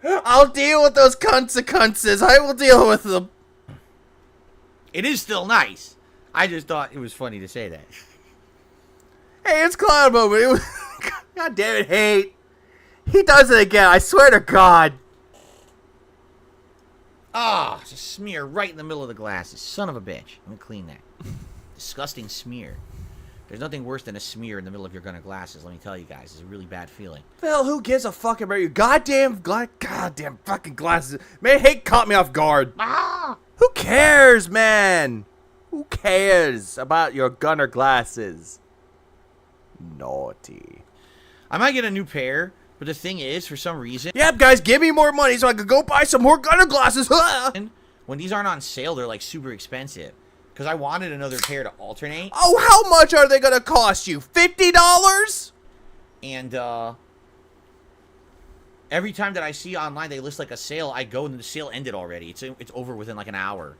I'll deal with those consequences. I will deal with them. It is still nice. I just thought it was funny to say that. Hey, it's Cloud Moment. It was... God damn it, Hate. He does it again. I swear to God. Ah, just smear right in the middle of the glasses. Son of a bitch. Let me clean that. Disgusting smear. There's nothing worse than a smear in the middle of your gunner glasses, let me tell you guys. It's a really bad feeling. Phil, who gives a fuck about your goddamn fucking glasses? Man, Hate caught me off guard. Ah! Who cares, man? Who cares about your gunner glasses? Naughty. I might get a new pair, but the thing is, for some reason... Yep, guys, give me more money so I could go buy some more gunner glasses. When these aren't on sale, they're like super expensive. Because I wanted another pair to alternate. Oh, how much are they going to cost you? $50? And, every time that I see online they list like a sale, I go and the sale ended already. It's over within like an hour.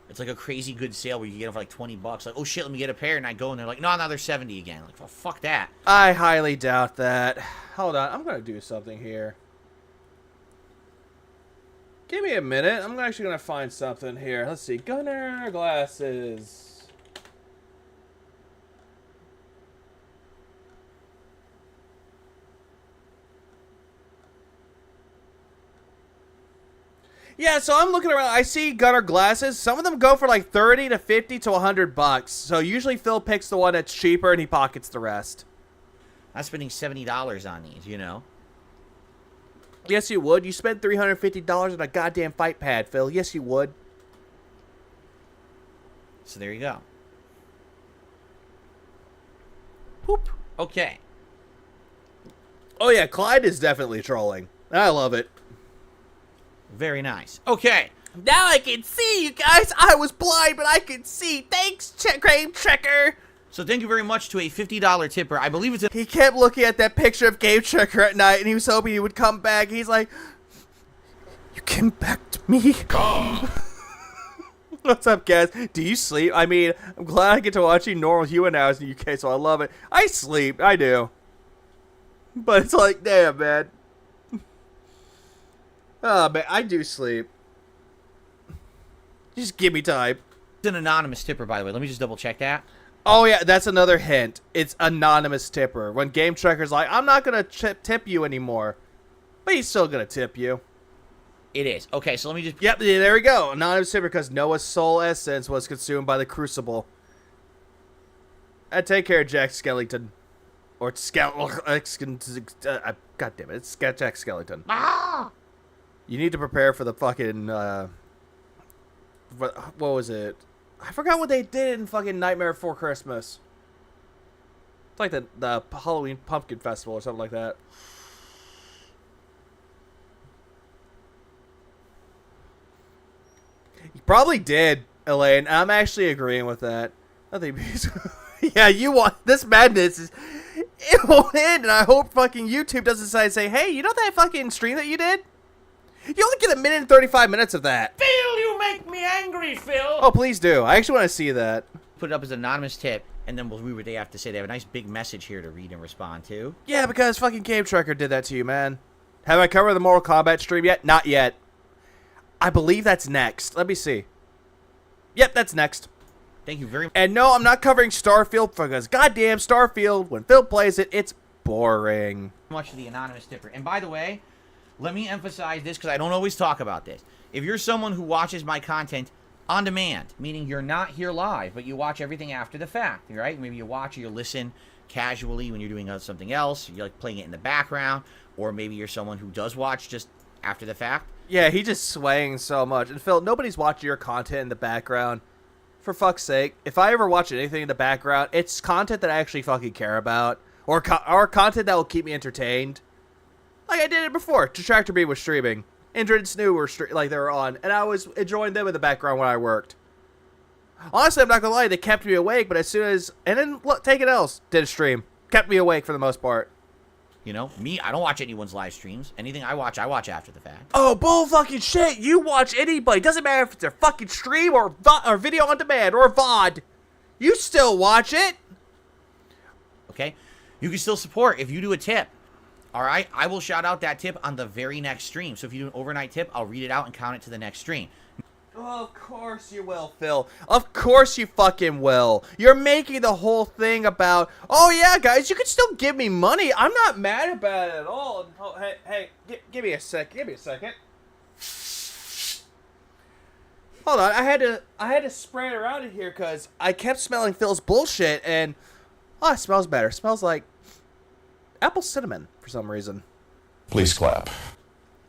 It's like a crazy good sale where you can get them for like 20 bucks. Like, oh shit, let me get a pair. And I go and they're like, no, now they're 70 again. Like, well, fuck that. I highly doubt that. Hold on, I'm going to do something here. Give me a minute. I'm actually going to find something here. Let's see. Gunner glasses. Yeah, so I'm looking around. I see gunner glasses. Some of them go for like 30 to 50 to 100 bucks. So usually Phil picks the one that's cheaper and he pockets the rest. I'm spending $70 on these, you know? Yes, you would. You spent $350 on a goddamn fight pad, Phil. Yes, you would. So there you go. Whoop. Okay. Oh, yeah, Clyde is definitely trolling. I love it. Very nice. Okay. Now I can see, you guys. I was blind, but I can see. Thanks, Game Checker. So thank you very much to a $50 tipper. I believe it's a... He kept looking at that picture of Game Checker at night, and he was hoping he would come back. He's like, you came back to me? What's up, guys? Do you sleep? I mean, I'm glad I get to watch you normal human hours in the UK, so I love it. I sleep. I do. But it's like, damn, man. Oh, man, I do sleep. Just give me time. It's an anonymous tipper, by the way. Let me just double check that. Oh, yeah, that's another hint. It's anonymous tipper. When Game Tracker's like, I'm not going to tip you anymore. But he's still going to tip you. It is. Okay, so let me just... Yep, there we go. Anonymous tipper because Noah's soul essence was consumed by the Crucible. And take care, Jack Skellington. Or God damn it, it's Jack Skellington. Ah! You need to prepare for the fucking, what was it? I forgot what they did in fucking Nightmare Before Christmas. It's like the Halloween Pumpkin Festival or something like that. You probably did, Elaine. I'm actually agreeing with that. Nothing. Yeah, you want this madness is it won't end, and I hope fucking YouTube doesn't decide to say, hey, you know that fucking stream that you did? You only get 1 minute and 35 minutes of that. Phil, you make me angry, Phil. Oh, please do. I actually want to see that. Put it up as an anonymous tip, and then we'll read what they have to say. They have a nice big message here to read and respond to. Yeah, because fucking Game Tracker did that to you, man. Have I covered the Mortal Kombat stream yet? Not yet. I believe that's next. Let me see. Yep, that's next. Thank you very much. And no, I'm not covering Starfield because goddamn Starfield, when Phil plays it, it's boring. Much to the anonymous tipper. And by the way, let me emphasize this because I don't always talk about this. If you're someone who watches my content on demand, meaning you're not here live, but you watch everything after the fact, right? Maybe you watch or you listen casually when you're doing something else, you're like playing it in the background, or maybe you're someone who does watch just after the fact. Yeah, he just swaying so much. And Phil, nobody's watching your content in the background. For fuck's sake, if I ever watch anything in the background, it's content that I actually fucking care about. Or content that will keep me entertained. Like I did it before. Detractor B was streaming. Indrid and Snoo were they were on. And I was enjoying them in the background when I worked. Honestly, I'm not gonna lie, they kept me awake, but as soon as... And then, look, take it else. Did a stream. Kept me awake for the most part. You know, me, I don't watch anyone's live streams. Anything I watch after the fact. Oh, bull fucking shit. You watch anybody. Doesn't matter if it's a fucking stream or video on demand or VOD. You still watch it. Okay? You can still support if you do a tip. All right? I will shout out that tip on the very next stream. So if you do an overnight tip, I'll read it out and count it to the next stream. Oh, of course you will, Phil. Of course you fucking will. You're making the whole thing about, oh yeah, guys, you can still give me money. I'm not mad about it at all. Oh, hey, give me a sec. Give me a second. Hold on, I had to spray it around in here because I kept smelling Phil's bullshit, and oh, it smells better. It smells like apple cinnamon for some reason. Please clap.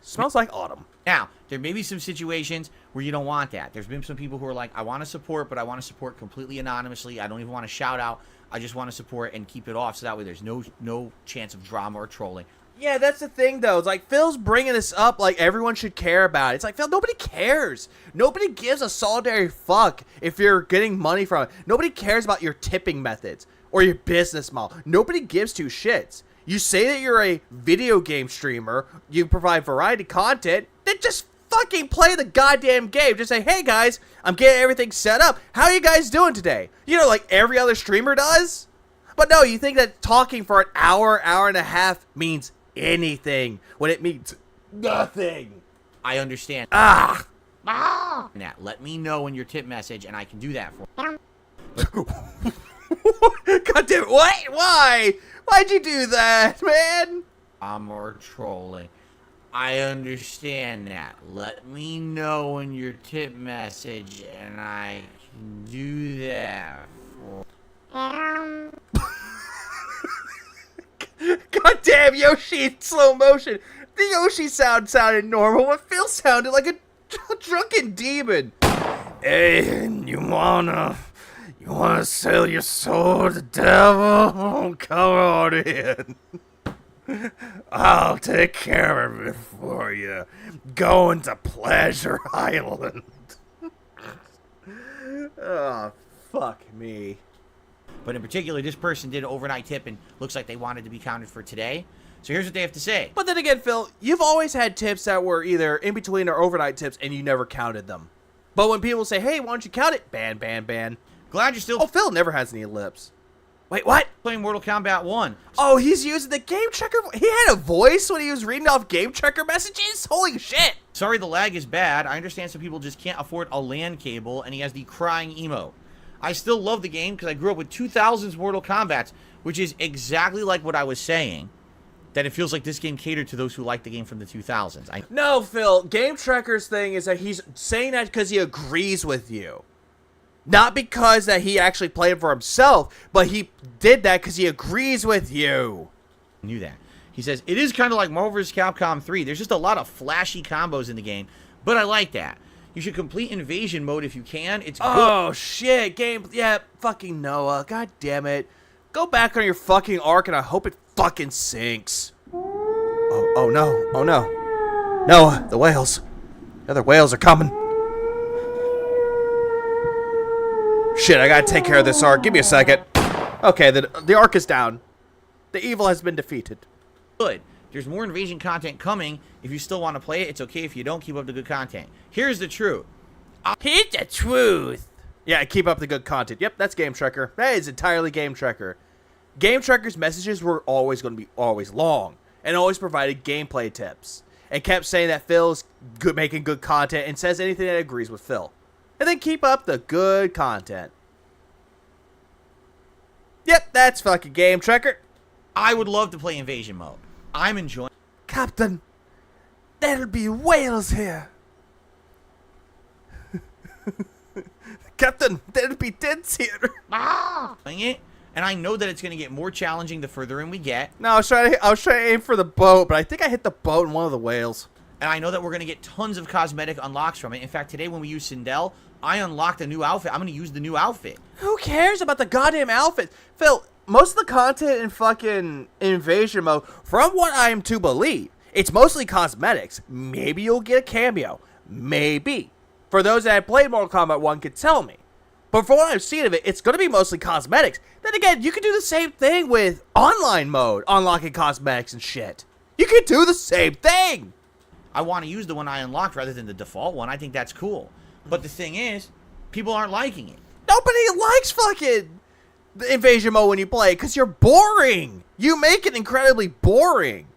Smells like autumn. Now, there may be some situations where you don't want that. There's been some people who are like, I want to support, but I want to support completely anonymously. I don't even want to shout out. I just want to support and keep it off so that way there's no chance of drama or trolling. Yeah, that's the thing, though. It's like, Phil's bringing this up like everyone should care about it. It's like, Phil, nobody cares. Nobody gives a solitary fuck if you're getting money from it. Nobody cares about your tipping methods or your business model. Nobody gives two shits. You say that you're a video game streamer, you provide variety content, then just fucking play the goddamn game. Just say, hey guys, I'm getting everything set up. How are you guys doing today? You know, like every other streamer does? But no, you think that talking for an hour, hour and a half means anything when it means nothing. I understand. Ah! Now, let me know in your tip message and I can do that for you. God damn it, what? Why? Why'd you do that, man? I'm more trolling. I understand that. Let me know in your tip message and I can do that for God damn, Yoshi in slow motion. The Yoshi sounded normal, but Phil sounded like a drunken demon. Hey, you wanna sell your soul to the devil? Oh, come on in. I'll take care of it for you. Going to Pleasure Island. Oh, fuck me. But in particular, this person did an overnight tip and looks like they wanted to be counted for today. So here's what they have to say. But then again, Phil, you've always had tips that were either in between or overnight tips and you never counted them. But when people say, hey, why don't you count it? Ban, ban, ban. Glad you're still Oh, Phil never has any lips. Wait, what? playing Mortal Kombat 1. Oh, he's using the game checker. He had a voice when he was reading off game checker messages? Holy shit. Sorry the lag is bad. I understand some people just can't afford a LAN cable, and he has the crying emote. I still love the game because I grew up with 2000s Mortal Kombat, which is exactly like what I was saying, that it feels like this game catered to those who like the game from the 2000s. No, Phil. Game Trekker's thing is that he's saying that because he agrees with you. Not because that he actually played it for himself, but he did that because he agrees with you. Knew that. He says, it is kind of like Marvel vs. Capcom 3. There's just a lot of flashy combos in the game, but I like that. You should complete invasion mode if you can. It's good. Oh, shit. Game. Yeah, fucking Noah. God damn it. Go back on your fucking arc and I hope it fucking sinks. Oh no. Oh, no. Noah, the whales. The other whales are coming. Shit, I gotta take care of this arc. Give me a second. Okay, the arc is down. The evil has been defeated. Good. There's more invasion content coming. If you still want to play it, it's okay if you don't. Keep up the good content. Here's the truth. Here's the truth. Yeah, keep up the good content. Yep, that's Game Trekker. That is entirely Game Trekker. Game Trekker's messages were always going to be always long and always provided gameplay tips and kept saying that Phil's making good content and says anything that agrees with Phil. And then keep up the good content. Yep, that's fucking Game Trekker. I would love to play invasion mode. I'm enjoying. Captain, there'll be whales here. Captain, there'll be dents here. It, and I know that it's going to get more challenging the further in we get. No, I was trying to aim for the boat, but I think I hit the boat in one of the whales. And I know that we're going to get tons of cosmetic unlocks from it. In fact, today when we use Sindel, I unlocked a new outfit. I'm going to use the new outfit. Who cares about the goddamn outfit? Phil, most of the content in fucking Invasion Mode, from what I am to believe, it's mostly cosmetics. Maybe you'll get a cameo. Maybe. For those that have played Mortal Kombat 1 could tell me. But from what I've seen of it, it's going to be mostly cosmetics. Then again, you can do the same thing with online mode, unlocking cosmetics and shit. You can do the same thing. I want to use the one I unlocked rather than the default one. I think that's cool. But the thing is, people aren't liking it. Nobody likes fucking the Invasion Mode when you play because you're boring. You make it incredibly boring.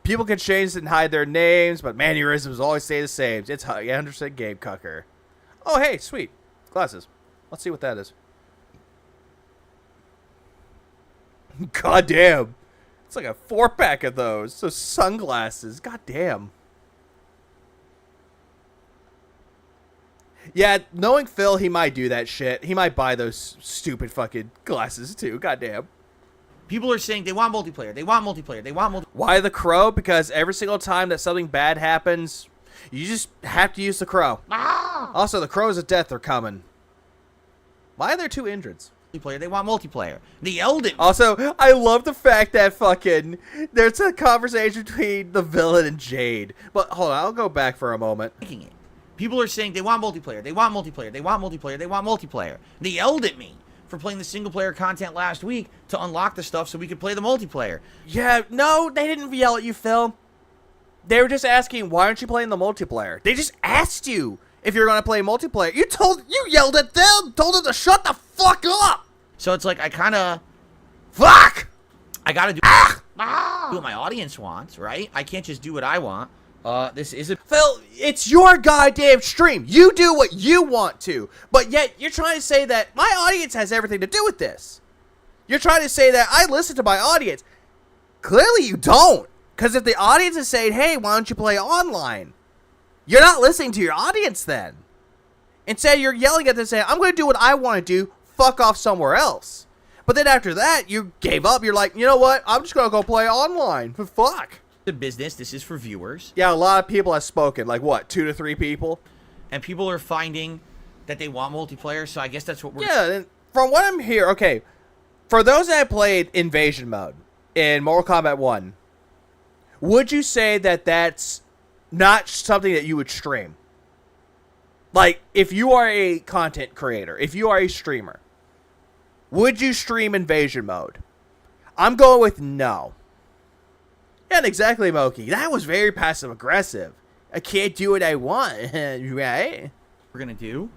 People can change and hide their names, but mannerisms always stay the same. It's 100% Game Cucker. Oh, hey, sweet. Glasses. Let's see what that is. God damn. It's like a 4-pack of those. So sunglasses. God damn. Yeah, knowing Phil, he might do that shit. He might buy those stupid fucking glasses too. God damn. People are saying they want multiplayer. They want multiplayer. They want multiplayer. Why the crow? Because every single time that something bad happens, you just have to use the crow. Also, the crows of death are coming. Why are there 2 Indrids? Multiplayer. They want multiplayer. They yelled at me. Also, I love the fact that fucking there's a conversation between the villain and Jade. But hold on, I'll go back for a moment. It. People are saying they want multiplayer. They want multiplayer. They want multiplayer. They want multiplayer. They yelled at me for playing the single player content last week to unlock the stuff so we could play the multiplayer. Yeah, no, they didn't yell at you, Phil. They were just asking, why aren't you playing the multiplayer? They just asked you if you're going to play multiplayer. You yelled at them, told them to shut the fuck up. So it's like I kind of... Fuck! I got to do what my audience wants, right? I can't just do what I want. This isn't... Phil, it's your goddamn stream. You do what you want to. But yet, you're trying to say that my audience has everything to do with this. You're trying to say that I listen to my audience. Clearly you don't. Because if the audience is saying, hey, why don't you play online? You're not listening to your audience then. Instead, you're yelling at them saying, I'm going to do what I want to do. Fuck off somewhere else. But then after that, you gave up. You're like, you know what? I'm just going to go play online. Fuck. The business. This is for viewers. Yeah, a lot of people have spoken. Like, what, 2 to 3 people? And people are finding that they want multiplayer, so I guess that's what we're... Yeah, and from what I'm hearing, okay, for those that have played Invasion Mode in Mortal Kombat 1, would you say that that's not something that you would stream? Like, if you are a content creator, if you are a streamer, would you stream Invasion Mode? I'm going with no. Yeah, exactly, Moki. That was very passive-aggressive. I can't do what I want, right? We're going to do,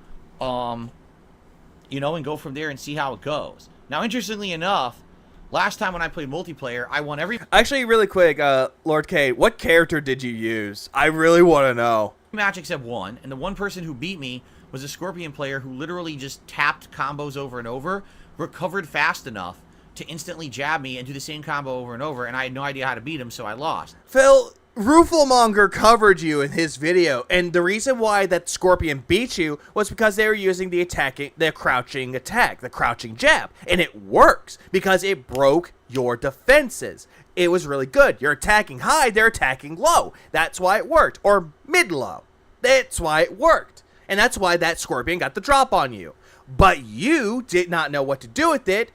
you know, and go from there and see how it goes. Now, interestingly enough, last time when I played multiplayer, I won every... Actually, really quick, Lord K, what character did you use? I really want to know. match except one, and the one person who beat me was a Scorpion player who literally just tapped combos over and over, recovered fast enough to instantly jab me and do the same combo over and over, and I had no idea how to beat him, so I lost. Phil, Rooflemonger covered you in his video, and the reason why that Scorpion beat you was because they were using the crouching attack, the crouching jab, and it works because it broke your defenses. It was really good. You're attacking high, they're attacking low. That's why it worked. Or mid-low. That's why it worked. And that's why that Scorpion got the drop on you. But you did not know what to do with it,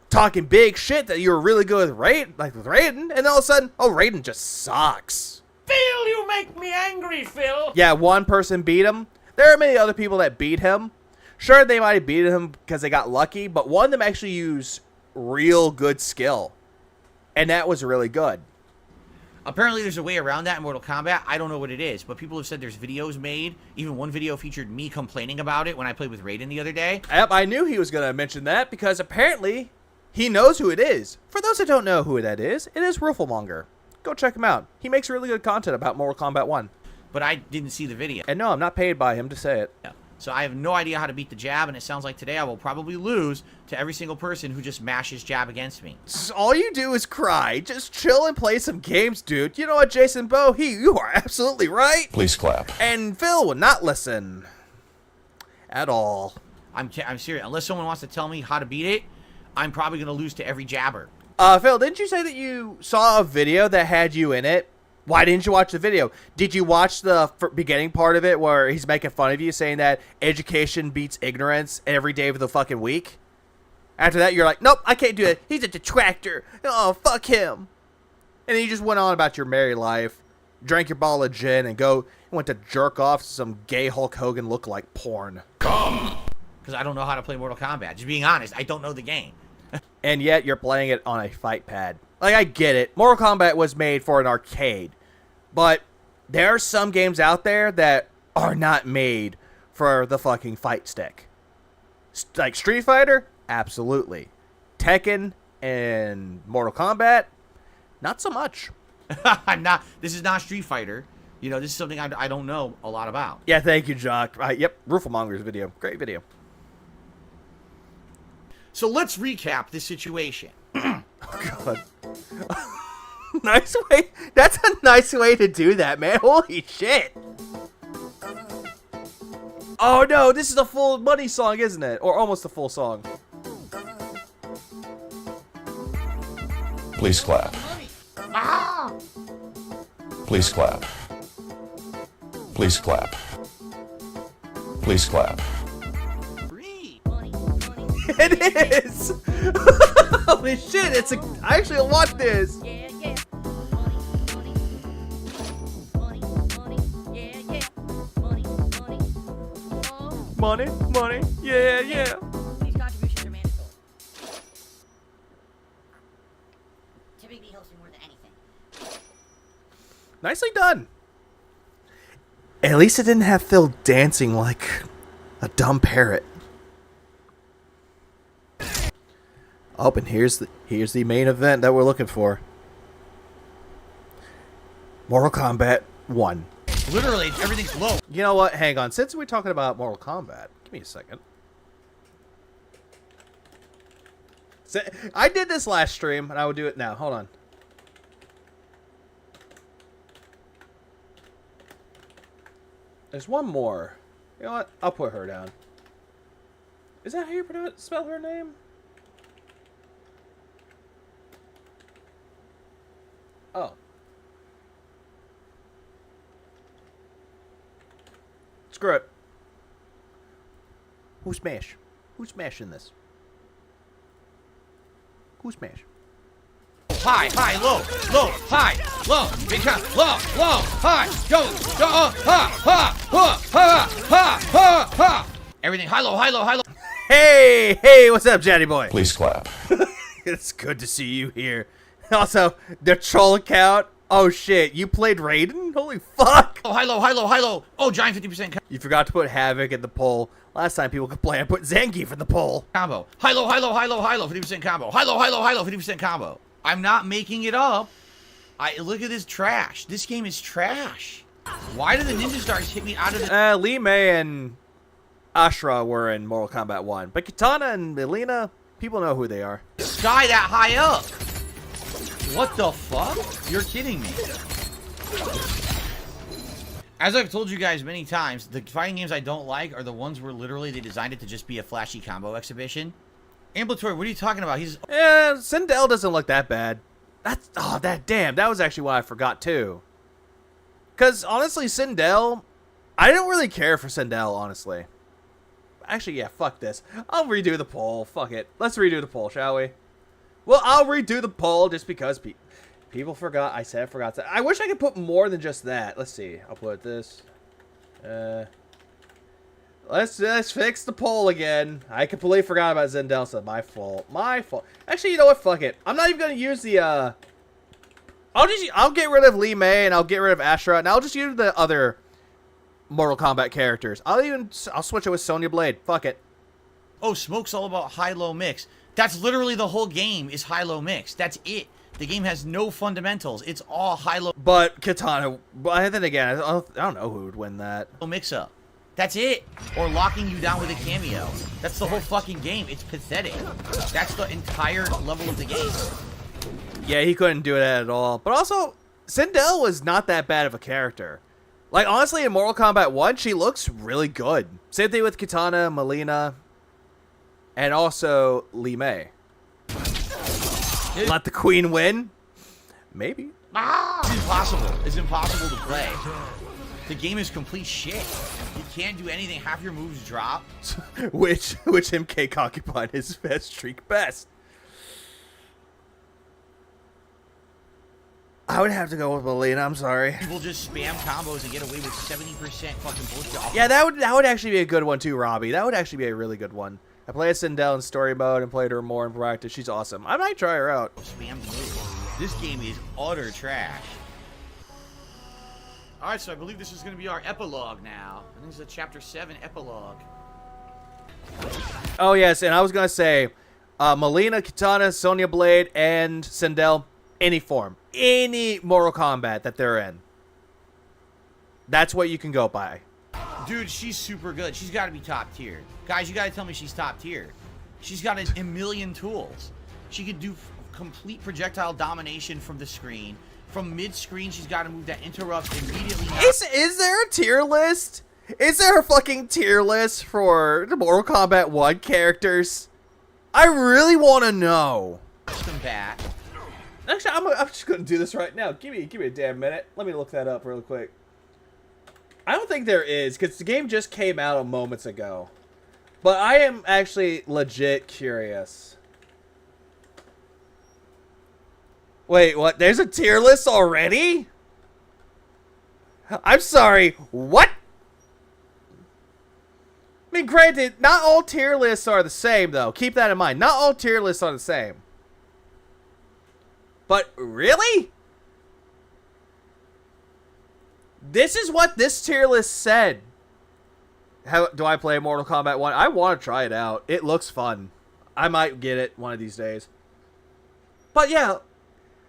talking big shit that you were really good with Raiden, and all of a sudden, oh, Raiden just sucks. Phil, you make me angry, Phil. Yeah, one person beat him. There are many other people that beat him. Sure, they might have beaten him because they got lucky, but one of them actually used real good skill. And that was really good. Apparently there's a way around that in Mortal Kombat. I don't know what it is, but people have said there's videos made. Even one video featured me complaining about it when I played with Raiden the other day. Yep, I knew he was going to mention that because apparently he knows who it is. For those that don't know who that is, it is Rooflemonger. Go check him out. He makes really good content about Mortal Kombat 1. But I didn't see the video. And no, I'm not paid by him to say it. Yeah. So I have no idea how to beat the jab, and it sounds like today I will probably lose to every single person who just mashes jab against me. All you do is cry. Just chill and play some games, dude. You know what, Jason Bowe? You are absolutely right. Please clap. And Phil will not listen. At all. I'm serious. Unless someone wants to tell me how to beat it, I'm probably going to lose to every jabber. Phil, didn't you say that you saw a video that had you in it? Why didn't you watch the video? Did you watch the beginning part of it where he's making fun of you, saying that education beats ignorance every day of the fucking week? After that, you're like, nope, I can't do it. He's a detractor. Oh, fuck him. And then you just went on about your married life, drank your bottle of gin, and went to jerk off to some gay Hulk Hogan look-alike porn. Because I don't know how to play Mortal Kombat. Just being honest, I don't know the game. And yet you're playing it on a fight pad. Like, I get it. Mortal Kombat was made for an arcade. But there are some games out there that are not made for the fucking fight stick. Like Street Fighter? Absolutely. Tekken and Mortal Kombat? Not so much. This is not Street Fighter. You know, this is something I don't know a lot about. Yeah, thank you, Jock. Yep, Rooflemonger's video. Great video. So let's recap the situation. Oh, God. Nice way. That's a nice way to do that, man. Holy shit. Oh, no. This is a full Money song, isn't it? Or almost a full song. Please clap. Please clap. Please clap. Please clap. It is. Holy shit. I actually watched this. Money, money, yeah, yeah. These contributions are mandatory. Typically helps me more than anything. Nicely done. At least it didn't have Phil dancing like a dumb parrot. Oh, and here's the main event that we're looking for. Mortal Kombat 1. Literally, everything's low. You know what? Hang on. Since we're talking about Mortal Kombat, give me a second. I did this last stream, and I will do it now. Hold on. There's one more. You know what? I'll put her down. Is that how you spell her name? Oh. Screw it. Who smash? Who's smashing this? Who smash? High, high, low, low, high, low, big high, low, low, high, go, ha, ha, ha, ha, ha, ha, ha. Everything high, low, high, low, high, low. Hey, what's up, Jatty boy? Please clap. It's good to see you here. Also, the troll account. Oh shit, you played Raiden? Holy fuck! Oh, high, low, high, low, high, low. Oh, giant 50% You forgot to put Havoc in the poll. Last time people complained, I put Zangief in the poll. combo. High, low, high, low, high, low, high, low, 50% combo. High, low, high, low, high, low, 50% combo. I'm not making it up. Look at this trash. This game is trash. Why did the Ninja Stars hit me out of the... Lee May and Ashra were in Mortal Kombat 1. But Kitana and Mileena, people know who they are. sky that high up? What the fuck? You're kidding me. As I've told you guys many times, the fighting games I don't like are the ones where literally they designed it to just be a flashy combo exhibition. Ambulatory, what are you talking about? He's... Yeah, Sindel doesn't look that bad. That was actually what I forgot too. Because honestly, Sindel, I don't really care for Sindel, honestly. Actually, yeah, fuck this. I'll redo the poll. Fuck it. Let's redo the poll, shall we? Well, I'll redo the poll just because people forgot. I forgot that. I wish I could put more than just that. Let's see. I'll put this. Let's fix the poll again. I completely forgot about Zendel, so my fault. My fault. Actually, you know what? Fuck it. I'm not even gonna use the I'll get rid of Lee May and I'll get rid of Ashra and I'll just use the other Mortal Kombat characters. I'll switch it with Sonya Blade. Fuck it. Oh, Smoke's all about high-low mix. That's literally the whole game is high-low mix. That's it. The game has no fundamentals. It's all high-low. But Katana, but then again, I don't know who would win that. Mix-up. That's it. Or locking you down with a cameo. That's the whole fucking game. It's pathetic. That's the entire level of the game. Yeah, he couldn't do that at all. But also, Sindel was not that bad of a character. Like, honestly, in Mortal Kombat 1, she looks really good. Same thing with Kitana, Mileena, and also Lee May. Let the queen win? Maybe. It's impossible. It's impossible to play. The game is complete shit. You can't do anything. Half your moves drop. which MK Concubine is best streak best. I would have to go with Melina. I'm sorry. People just spam combos and get away with 70% fucking bullshit. Yeah, that would actually be a good one too, Robbie. That would actually be a really good one. I played Sindel in story mode and played her more in practice. She's awesome. I might try her out. Spam moves. This game is utter trash. All right, so I believe this is going to be our epilogue now. I think this is a chapter 7 epilogue. Oh yes, and I was gonna say, Melina, Kitana, Sonya Blade, and Sindel, any form, any Mortal Kombat that they're in. That's what you can go by. Dude, she's super good. She's got to be top tier. Guys, you got to tell me she's top tier. She's got a million tools. She could do complete projectile domination from the screen. From mid-screen, she's got a move that interrupts immediately. Is there a tier list? Is there a fucking tier list for the Mortal Kombat 1 characters? I really want to know. Come back. Actually, I'm just going to do this right now. Give me a damn minute. Let me look that up real quick. I don't think there is, because the game just came out moments ago. But I am actually legit curious. Wait, what? There's a tier list already? I'm sorry, what? I mean, granted, not all tier lists are the same, though. Keep that in mind. Not all tier lists are the same. But, really? This is what this tier list said. How do I play Mortal Kombat 1? I want to try it out. It looks fun. I might get it one of these days. But, yeah.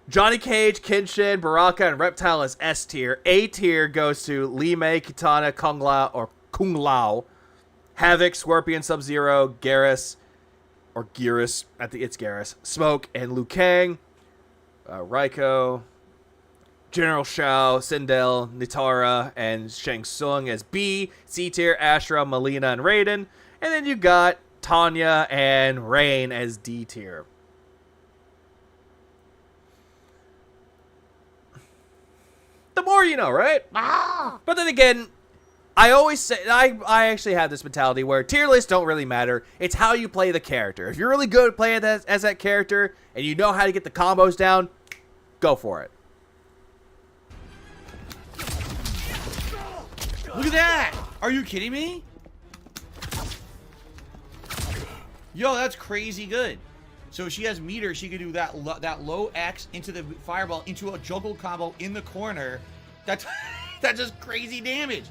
Johnny Cage, Kenshin, Baraka, and Reptile is S tier. A tier goes to Li Mei, Kitana, Kung Lao, Havoc, Scorpion, Sub-Zero, Garrus, or Gearus, I think it's Garrus, Smoke, and Liu Kang, Raiko, General Shao, Sindel, Nitara, and Shang Tsung as B. C tier, Astra, Melina, and Raiden. And then you got Tanya and Rain as D tier. The more you know, right? But then again, I always say, I actually have this mentality where tier lists don't really matter. It's how you play the character. If you're really good at playing as that character and you know how to get the combos down, go for it. Look at that! Are you kidding me? Yo, that's crazy good. So if she has meter, she could do that low X into the fireball into a juggle combo in the corner. That's just crazy damage.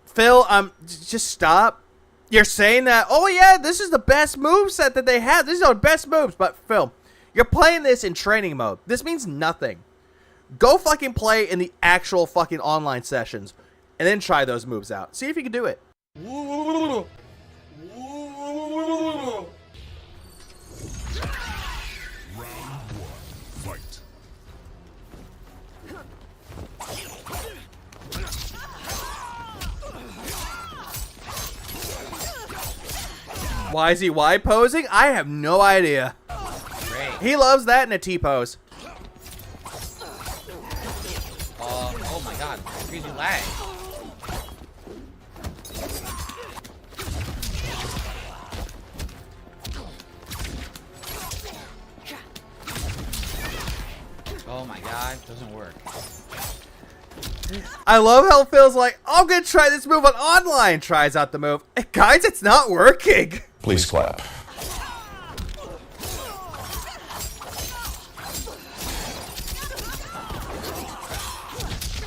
Phil, just stop. You're saying that, oh yeah, this is the best moveset that they have. These are the best moves. But Phil, you're playing this in training mode. This means nothing. Go fucking play in the actual fucking online sessions. And then try those moves out. See if you can do it. Why is he Y posing? I have no idea. Great. He loves that in a T pose. Oh my god, crazy lag. Oh my god, doesn't work. I love how Phil's like, I'm gonna try this move on online. Tries out the move. Hey, guys, it's not working. Please clap.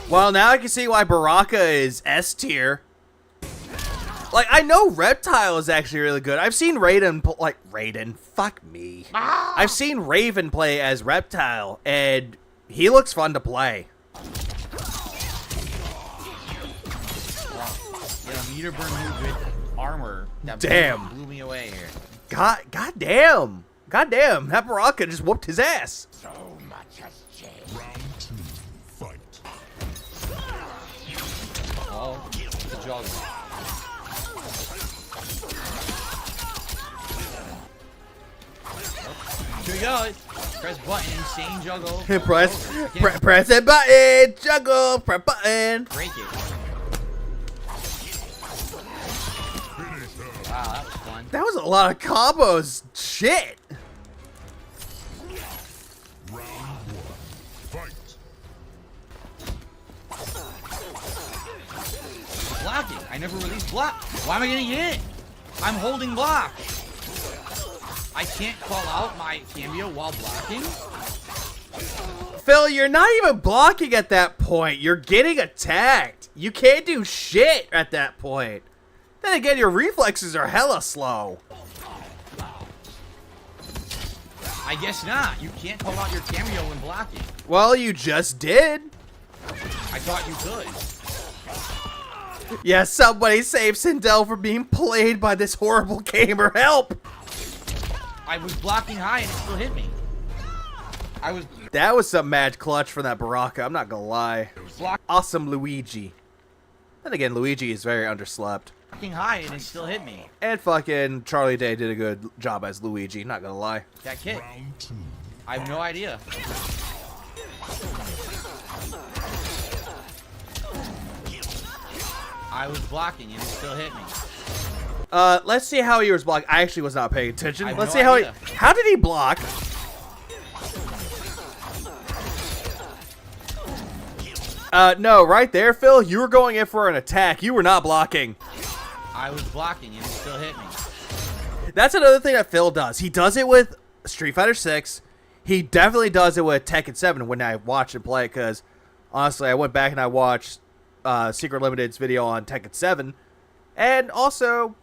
Well, now I can see why Baraka is S tier. Like, I know Reptile is actually really good. I've seen Raiden, fuck me. I've seen Raven play as Reptile, and he looks fun to play. Yeah, meter burn move with armor. That Damn. blew me away here. God damn. That Baraka just whooped his ass. So much has changed. Round 2, fight. Oh, the juggle. Here we go. Press button, insane juggle. Press that button, juggle, press button. Break it. Wow, that was fun. That was a lot of combos. Shit. Blocking. I never released block. Why am I getting hit? I'm holding block. I can't call out my cameo while blocking. Phil, you're not even blocking at that point. You're getting attacked. You can't do shit at that point. Then again, your reflexes are hella slow. I guess not. You can't call out your cameo when blocking. Well, you just did. I thought you could. Yeah, somebody save Sindel from being played by this horrible gamer. Help! I was blocking high and it still hit me. That was some mad clutch from that Baraka, I'm not gonna lie. Awesome Luigi. Then again, Luigi is very underslept. Blocking high and it still hit me. And fucking Charlie Day did a good job as Luigi, not gonna lie. That kick. I have no idea. I was blocking and it still hit me. Let's see how he was blocking. I actually was not paying attention. I have Let's no see how idea. how did he block? No, right there, Phil, you were going in for an attack. You were not blocking. I was blocking and it still hit me. That's another thing that Phil does. He does it with Street Fighter 6. He definitely does it with Tekken 7 when I watch him play, because honestly, I went back and I watched Secret Limited's video on Tekken 7, and also,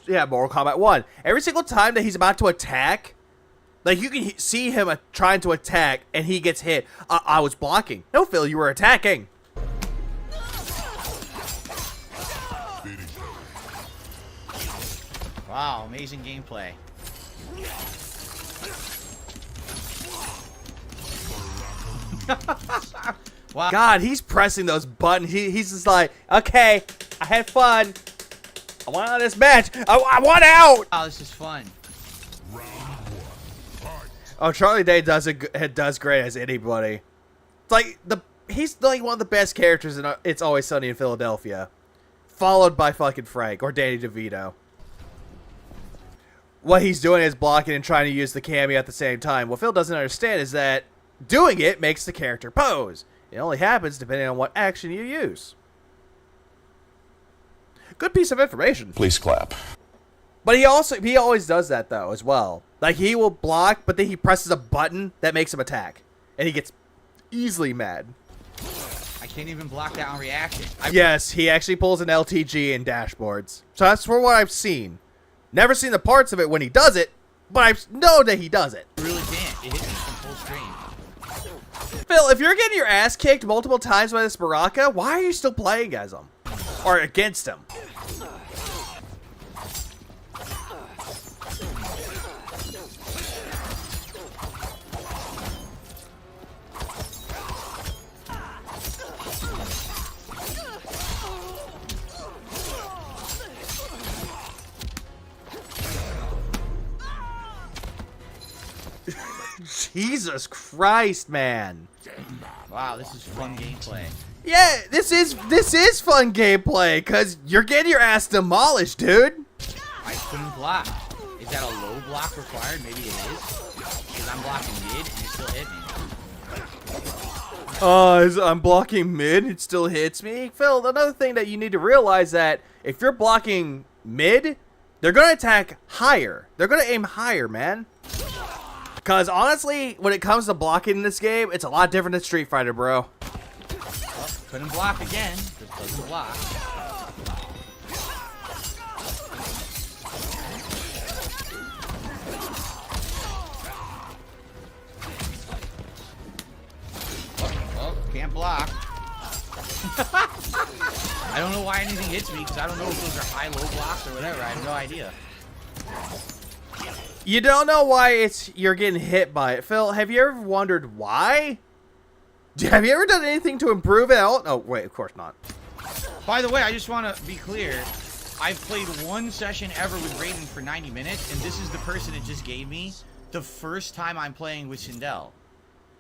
yeah, Mortal Kombat 1. Every single time that he's about to attack, like, you can see him trying to attack, and he gets hit. I was blocking. No, Phil, you were attacking. Wow, amazing gameplay. Wow. God, he's pressing those buttons. He's just like, okay, I had fun. I want out of this match. I want out. Wow, this is fun. Oh, Charlie Day does great as anybody. It's like he's like one of the best characters in It's Always Sunny in Philadelphia, followed by fucking Frank or Danny DeVito. What he's doing is blocking and trying to use the cameo at the same time. What Phil doesn't understand is that doing it makes the character pose. It only happens depending on what action you use. Good piece of information. Please clap. But he always does that though as well. Like, he will block, but then he presses a button that makes him attack, and he gets easily mad. I can't even block that on reaction. Yes, he actually pulls an LTG in dashboards. So that's for what I've seen. Never seen the parts of it when he does it, but I know that he does it. I really can't. It hit me from full screen. Phil, if you're getting your ass kicked multiple times by this Baraka, why are you still playing as him? Or against him? Jesus Christ, man. Wow, this is fun gameplay. Yeah, this is fun gameplay, because you're getting your ass demolished, dude. I couldn't block. Is that a low block required? Maybe it is. Because I'm blocking mid and it still hit me. I'm blocking mid, it still hits me. Phil, another thing that you need to realize that if you're blocking mid, they're going to attack higher. They're going to aim higher, man. Because honestly, when it comes to blocking in this game, it's a lot different than Street Fighter, bro. Oh, couldn't block again. Just doesn't block. Oh, can't block. I don't know why anything hits me, because I don't know if those are high, low blocks or whatever. I have no idea. You don't know why you're getting hit by it. Phil, have you ever wondered why? Have you ever done anything to improve it? Oh, wait, of course not. By the way, I just want to be clear. I've played one session ever with Raiden for 90 minutes, and this is the person it just gave me the first time I'm playing with Sindel.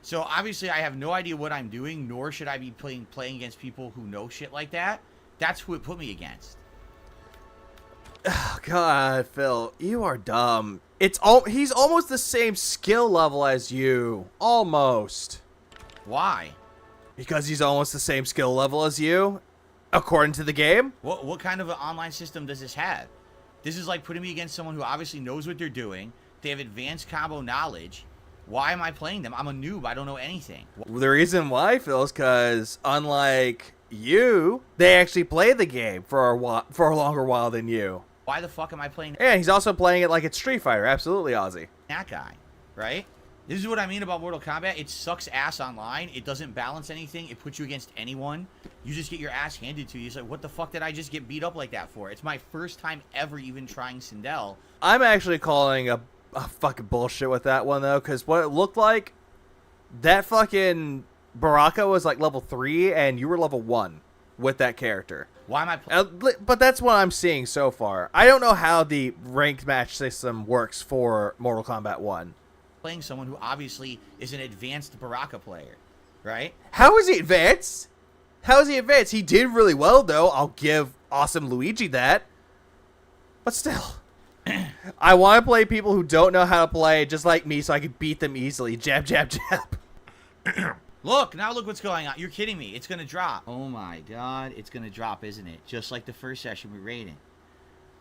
So obviously I have no idea what I'm doing, nor should I be playing against people who know shit like that. That's who it put me against. Oh, God, Phil, you are dumb. He's almost the same skill level as you. Almost. Why? Because he's almost the same skill level as you, according to the game. What kind of an online system does this have? This is like putting me against someone who obviously knows what they're doing. They have advanced combo knowledge. Why am I playing them? I'm a noob. I don't know anything. The reason why, Phil, is because unlike you, they actually play the game for a longer while than you. Why the fuck am I playing And he's also playing it like it's Street Fighter. Absolutely, Ozzy. that guy, right? This is what I mean about Mortal Kombat. It sucks ass online. It doesn't balance anything. It puts you against anyone. You just get your ass handed to you. It's like, what the fuck did I just get beat up like that for? It's my first time ever even trying Sindel. I'm actually calling a fucking bullshit with that one, though, because what it looked like, that fucking Baraka was like level 3, and you were level 1 with that character. Why am I playing? But that's what I'm seeing so far. I don't know how the ranked match system works for Mortal Kombat 1. Playing someone who obviously is an advanced Baraka player, right? How is he advanced? How is he advanced? He did really well, though. I'll give Awesome Luigi that. But still, I want to play people who don't know how to play just like me so I can beat them easily. Jab, jab, jab. Look, now look what's going on. You're kidding me. It's going to drop. Oh my God. It's going to drop, isn't it? Just like the first session we rated.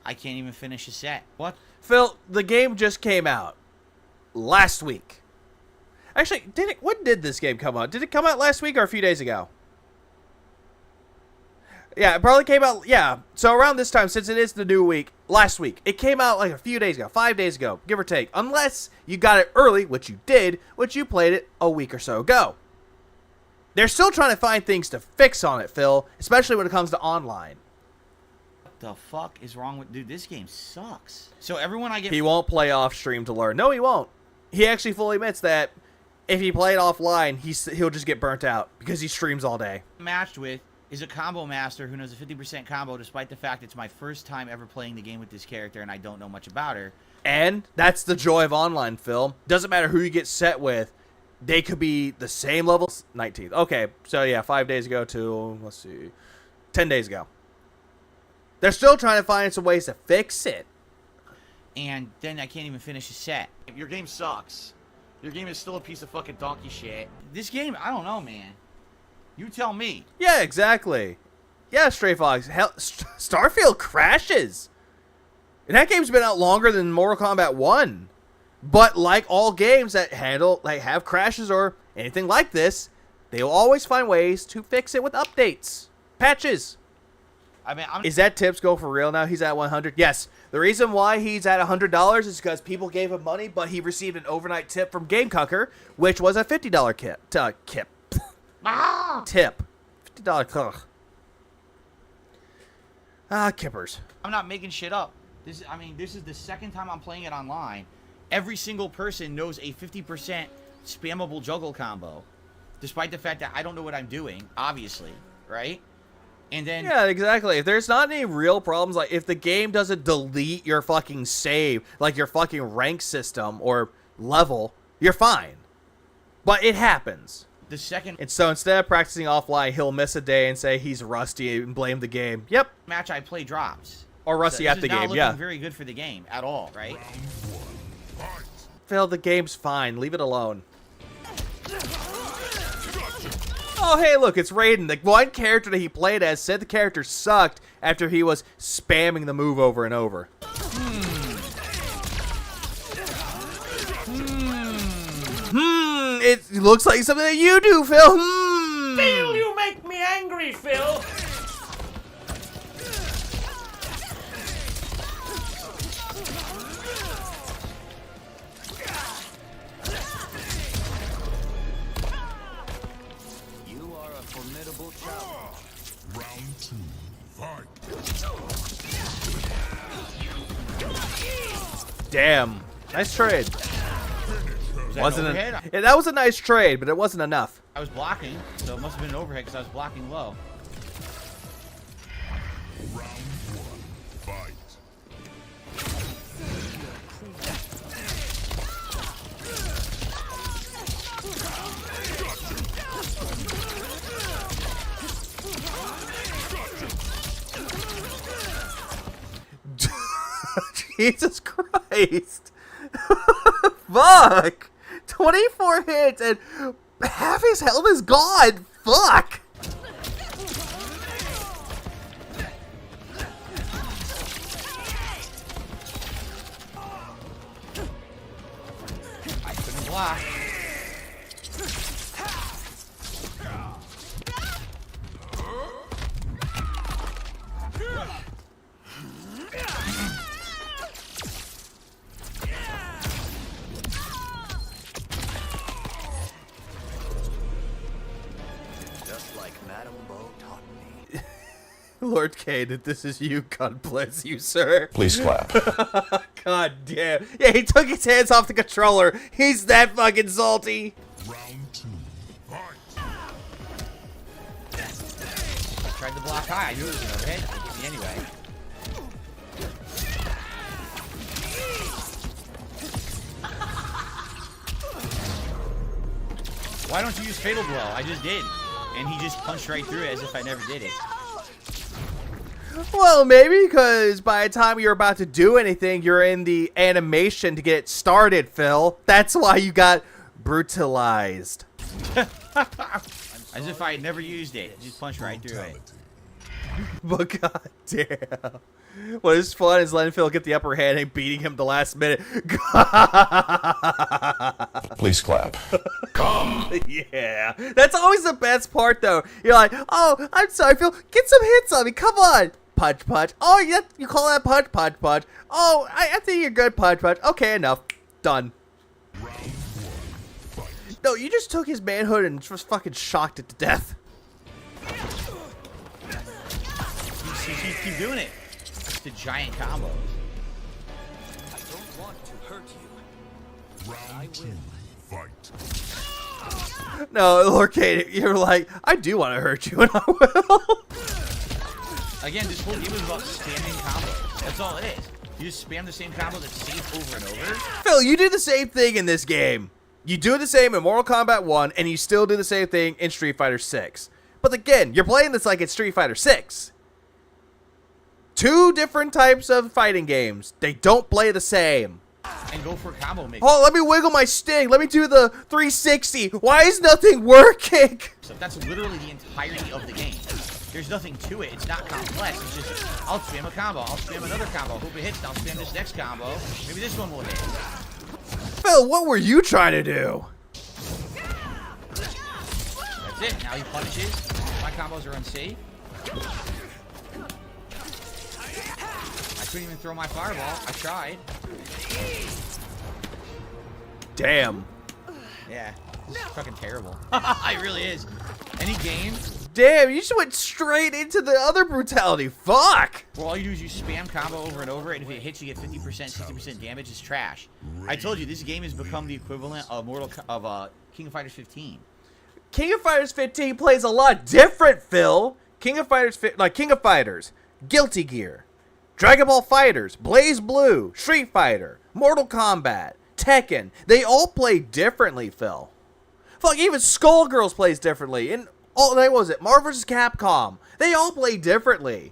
I can't even finish a set. What? Phil, the game just came out last week. Actually, when did this game come out? Did it come out last week or a few days ago? Yeah, it probably came out, yeah. So around this time, since it is the new week, last week. It came out like a few days ago, 5 days ago, give or take. Unless you got it early, which you did, which you played it a week or so ago. They're still trying to find things to fix on it, Phil, especially when it comes to online. What the fuck is wrong with... Dude, this game sucks. So everyone I get... He won't play off stream to learn. No, he won't. He actually fully admits that if he played offline, he'll just get burnt out because he streams all day. matched with is a combo master who knows a 50% combo despite the fact it's my first time ever playing the game with this character and I don't know much about her. And that's the joy of online, Phil. Doesn't matter who you get set with. They could be the same level. 19th. Okay, so yeah, 5 days ago to, let's see, 10 days ago. They're still trying to find some ways to fix it. And then I can't even finish a set. Your game sucks. Your game is still a piece of fucking donkey shit. This game, I don't know, man. You tell me. Yeah, exactly. Yeah, Stray Fox. Hell, Starfield crashes. And that game's been out longer than Mortal Kombat 1. But like all games that have crashes or anything like this, they'll always find ways to fix it with updates, patches. I mean, Is that Tips Go for real now? He's at 100. Yes. The reason why he's at $100 is because people gave him money, but he received an overnight tip from GameCucker, which was a $50 tip. $50. Kippers. I'm not making shit up. This is the second time I'm playing it online. Every single person knows a 50% spammable juggle combo, despite the fact that I don't know what I'm doing, obviously, right? And then... Yeah, exactly. If there's not any real problems, like if the game doesn't delete your fucking save, like your fucking rank system or level, you're fine. But it happens. The second And so instead of practicing offline, he'll miss a day and say he's rusty and blame the game. Yep. match I play drops. Or rusty at the game, This is not looking very good for the game at all, right? Phil, the game's fine. Leave it alone. Oh, hey, look, it's Raiden. The one character that he played as said the character sucked after he was spamming the move over and over. It looks like something that you do, Phil. Phil, you make me angry, Phil. You are a formidable challenge. Round 2, fight. Damn. Nice trade. Wasn't overhead? yeah, that was a nice trade, but it wasn't enough. I was blocking, so it must have been an overhead because I was blocking low. Round 1, fight. Jesus Christ. Fuck. 24 hits and half his health is gone. Fuck. I couldn't block. Just like Madame Bo taught me. Lord Kane, if this is you, God bless you, sir. Please clap. God damn. Yeah, he took his hands off the controller. He's that fucking salty. Round 2. Fight. I tried to block high. I knew it was gonna hit. It hit me anyway. Why don't you use Fatal Blow? I just did. And he just punched right through it as if I never did it. Well, maybe because by the time you're about to do anything, you're in the animation to get started, Phil. That's why you got brutalized. As if I had never used it. Just punched right through it. But god damn. What is fun is letting Phil get the upper hand and beating him the last minute. Please clap. Yeah. That's always the best part, though. You're like, oh, I'm sorry, Phil. Get some hits on me. Come on. Punch, punch. Oh, yeah, you call that punch, punch, punch. Oh, I think you're good, punch, punch. Okay, enough. Done. Round 1. Fight. No, you just took his manhood and just fucking shocked it to death. Keep doing it. It's the giant combos. I don't want to hurt you. Round 2. Fight. No, Lord Kane, you're like, I do want to hurt you, and I will. Again, this whole game is about spamming combos. That's all it is. You just spam the same combo that's safe over and over. Phil, you do the same thing in this game. You do the same in Mortal Kombat 1, and you still do the same thing in Street Fighter 6. But again, you're playing this like it's Street Fighter 6. Two different types of fighting games. They don't play the same. And go for a combo maker. Oh, let me wiggle my stick. Let me do the 360. Why is nothing working? So that's literally the entirety of the game. There's nothing to it. It's not complex. It's just, I'll spam a combo. I'll spam another combo. Hope it hits. I'll spam this next combo. Maybe this one will hit. Phil, what were you trying to do? That's it. Now he punishes. My combos are unsafe. I couldn't even throw my fireball. I tried. Damn. Yeah. This is fucking terrible. It really is. Any game Damn, you just went straight into the other brutality. Fuck. where all you do is you spam combo over and over, and if it hits, you get 50%, 60% damage. Is trash. I told you, this game has become the equivalent of King of Fighters 15. King of Fighters 15 plays a lot different, Phil. King of Fighters, Guilty Gear, Dragon Ball Fighters, Blaze Blue, Street Fighter, Mortal Kombat, Tekken. They all play differently, Phil. Fuck, even Skullgirls plays differently. And what was it? Marvel vs. Capcom. They all play differently.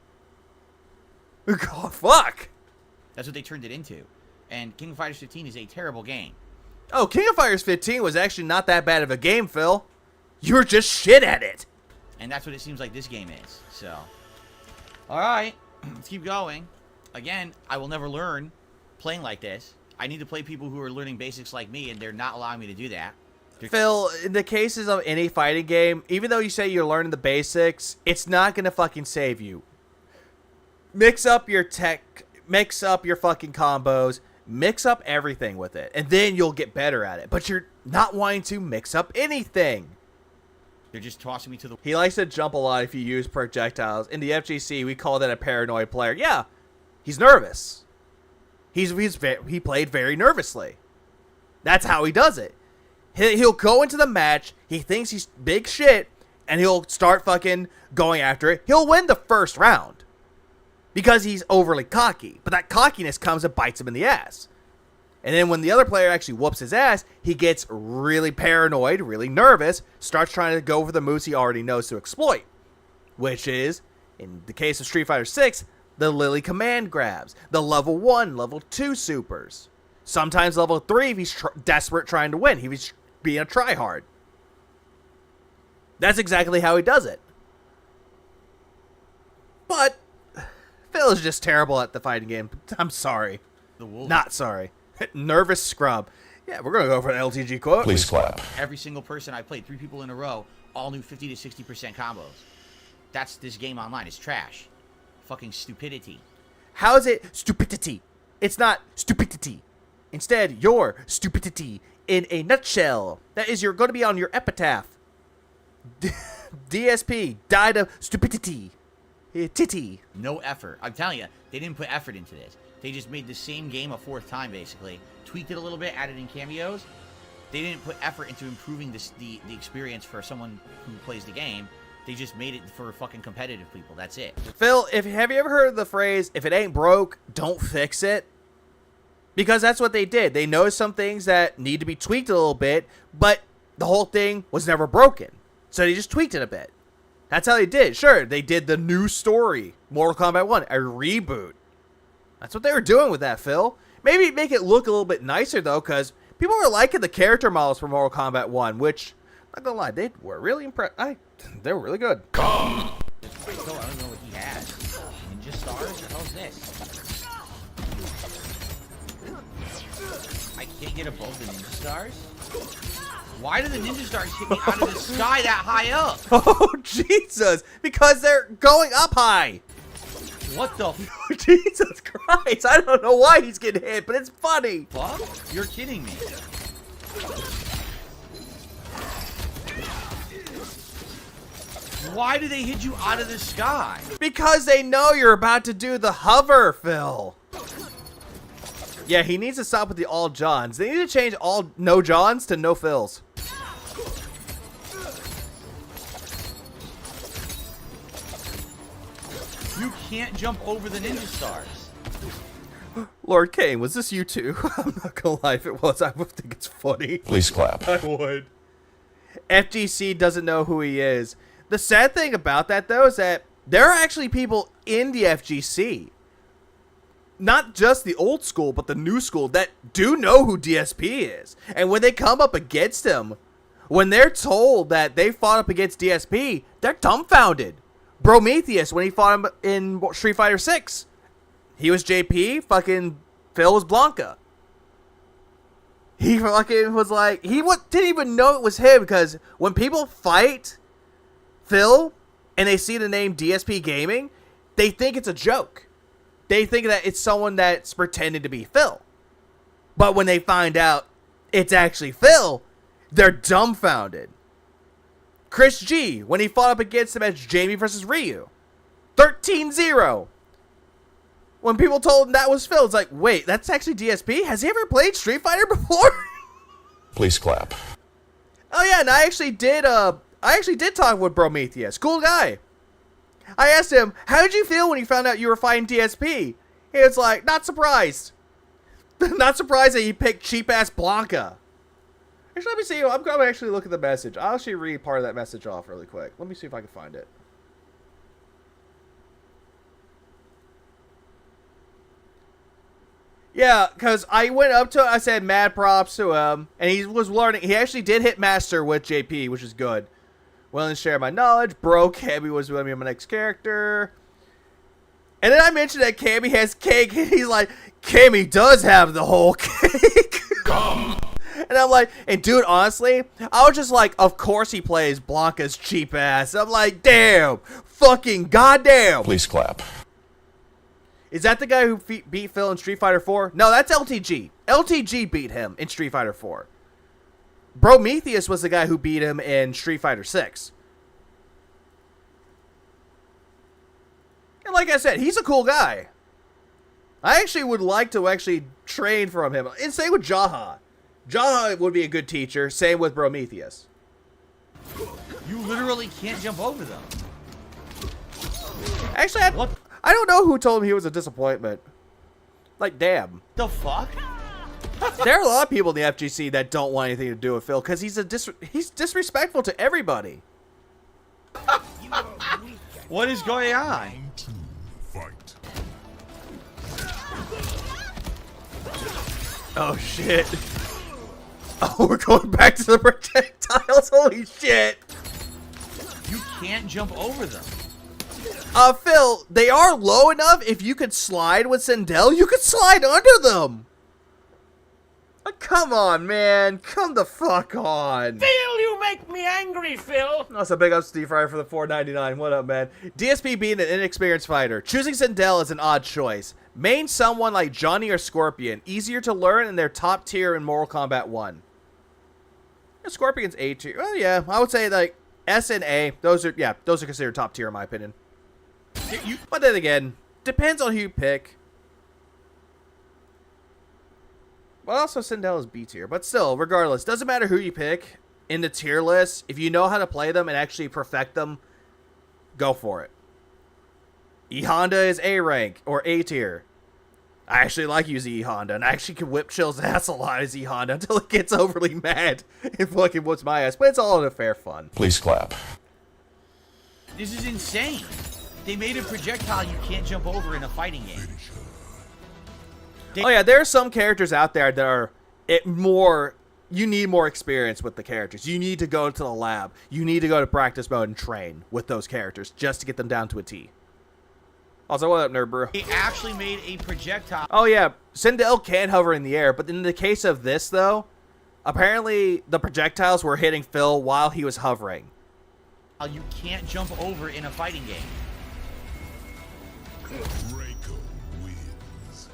God, fuck. That's what they turned it into. And King of Fighters 15 is a terrible game. Oh, King of Fighters 15 was actually not that bad of a game, Phil. You were just shit at it. And that's what it seems like this game is. So, alright. Let's keep going. Again, I will never learn playing like this. I need to play people who are learning basics like me, and they're not allowing me to do that. Phil, in the cases of any fighting game, even though you say you're learning the basics, it's not going to fucking save you. Mix up your tech, mix up your fucking combos, mix up everything with it, and then you'll get better at it. But you're not wanting to mix up anything. They're just tossing me to the... He likes to jump a lot if you use projectiles. In the FGC, we call that a paranoid player. Yeah, he's nervous. He played very nervously. That's how he does it. He'll go into the match, he thinks he's big shit, and he'll start fucking going after it. He'll win the first round because he's overly cocky. But that cockiness comes and bites him in the ass. And then when the other player actually whoops his ass, he gets really paranoid, really nervous, starts trying to go for the moves he already knows to exploit. Which is, in the case of Street Fighter 6, the Lily command grabs, the level 1, level 2 supers. Sometimes level 3 if he's desperate trying to win. He was being a tryhard. That's exactly how he does it. But Phil is just terrible at the fighting game. I'm sorry. Not sorry. Nervous scrub. Yeah, we're going to go for an LTG quote. Please clap. Every single person I played, 3 people in a row, all knew 50 to 60% combos. That's this game online. It's trash. Fucking stupidity. How is it stupidity? It's not stupidity. Instead, your stupidity in a nutshell. That is, you're going to be on your epitaph. DSP died of stupidity. Titty. No effort. I'm telling you, they didn't put effort into this. They just made the same game a 4th time, basically. Tweaked it a little bit, added in cameos. They didn't put effort into improving the experience for someone who plays the game. They just made it for fucking competitive people. That's it. Phil, have you ever heard the phrase, if it ain't broke, don't fix it? Because that's what they did. They noticed some things that need to be tweaked a little bit, but the whole thing was never broken. So they just tweaked it a bit. That's how they did. Sure, they did the new story, Mortal Kombat 1, a reboot. That's what they were doing with that, Phil. Maybe make it look a little bit nicer, though, because people were liking the character models for Mortal Kombat 1, which, not gonna lie, they were really impressed. They were really good. I don't know what he has. Ninja stars? What the hell is this? I can't get above the ninja stars? Why do the ninja stars hit me out of the sky that high up? Oh, Jesus. Because they're going up high. What the Jesus Christ. I don't know why he's getting hit, but it's funny. fuck? You're kidding me. Why do they hit you out of the sky? Because they know you're about to do the hover, Phil. Yeah, he needs to stop with the all Johns. They need to change all no Johns to no Phils. You can't jump over the ninja stars. Lord Kane, was this you too? I'm not gonna lie, if it was, I would think it's funny. Please clap. I would. FGC doesn't know who he is. The sad thing about that, though, is that there are actually people in the FGC, not just the old school, but the new school, that do know who DSP is. And when they come up against him, when they're told that they fought up against DSP, they're dumbfounded. Prometheus, when he fought him in Street Fighter 6, he was JP, fucking Phil was Blanca. He fucking was like, didn't even know it was him, because when people fight Phil and they see the name DSP Gaming, they think it's a joke. They think that it's someone that's pretending to be Phil. But when they find out it's actually Phil, they're dumbfounded. Chris G, when he fought up against him as Jamie versus Ryu, 13-0. When people told him that was Phil, it's like, wait, that's actually DSP? Has he ever played Street Fighter before? Please clap. Oh yeah, and I actually did talk with Prometheus. Cool guy. I asked him, how did you feel when you found out you were fighting DSP? He was like, not surprised. Not surprised that he picked cheap-ass Blanca. Actually, let me see. I'm going to actually look at the message. I'll actually read part of that message off really quick. Let me see if I can find it. Yeah, because I went up to it, I said mad props to him, and he was learning. He actually did hit master with JP, which is good. Willing to share my knowledge. Bro, Cammy was with me on my next character. And then I mentioned that Cammy has cake, and he's like, Cammy does have the whole cake. Come. And I'm like, and dude, honestly, I was just like, of course he plays Blanca's cheap ass. I'm like, damn, fucking goddamn. Please clap. Is that the guy who beat Phil in Street Fighter 4? No, that's LTG. LTG beat him in Street Fighter 4. Prometheus was the guy who beat him in Street Fighter 6. And like I said, he's a cool guy. I actually would like to actually train from him. And same with Jaha. Jaha would be a good teacher. Same with Prometheus. You literally can't jump over them. Actually, I don't know who told him he was a disappointment. Like, damn. The fuck? There are a lot of people in the FGC that don't want anything to do with Phil because he's disrespectful to everybody. What is going on? Round 2, fight. Oh shit. Oh, we're going back to the projectiles. Holy shit. You can't jump over them. Phil, they are low enough. If you could slide with Sindel, you could slide under them. Come on, man. Come the fuck on. Phil, you make me angry, Phil. That's a big up Steve Fryer for the $4.99. What up, man? DSP being an inexperienced fighter. Choosing Sindel is an odd choice. Main someone like Johnny or Scorpion. Easier to learn and they're top tier in Mortal Kombat 1. Yeah, Scorpion's A tier. Well, yeah, I would say like S and A. Those are considered top tier in my opinion. But then again, depends on who you pick. Well, also Sindel is B tier, but still, regardless, doesn't matter who you pick in the tier list. If you know how to play them and actually perfect them, go for it. E Honda is A rank or A tier. I actually like using E Honda, and I actually can whip Chill's ass a lot as E Honda until it gets overly mad and fucking whoops my ass. But it's all in a fair fun. Please clap. This is insane. They made a projectile you can't jump over in a fighting game. Oh yeah, there are some characters out there that are you need more experience with the characters. You need to go to the lab. You need to go to practice mode and train with those characters just to get them down to a T. Also, what up, nerd bro? They actually made a projectile. Oh yeah, Sindel can hover in the air, but in the case of this though, apparently the projectiles were hitting Phil while he was hovering. You can't jump over in a fighting game. Draco wins.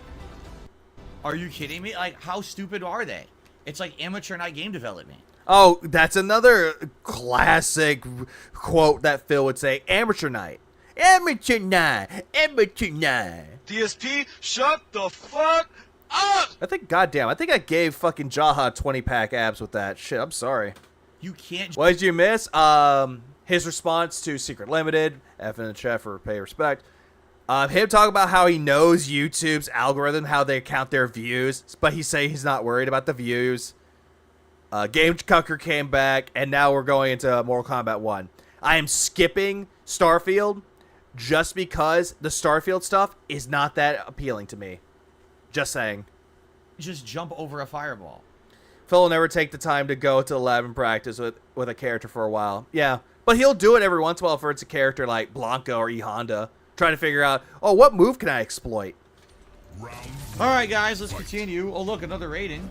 Are you kidding me? Like, how stupid are they? It's like amateur night game development. Oh, that's another classic quote that Phil would say. Amateur night. Amateur night. Amateur night. DSP, shut the fuck up! I think I gave fucking Jaha 20-pack abs with that. Shit, I'm sorry. You can't... What did you miss? His response to Secret Limited. F in the chat for pay respect. Him talking about how he knows YouTube's algorithm, how they count their views, but he say he's not worried about the views. Game Cucker came back, and now we're going into Mortal Kombat 1. I am skipping Starfield just because the Starfield stuff is not that appealing to me. Just saying. Just jump over a fireball. Phil will never take the time to go to the lab and practice with a character for a while. Yeah, but he'll do it every once in a while for it's a character like Blanca or E Honda. Trying to figure out, oh, what move can I exploit? Alright, guys, let's continue. Oh, look, another Raiden.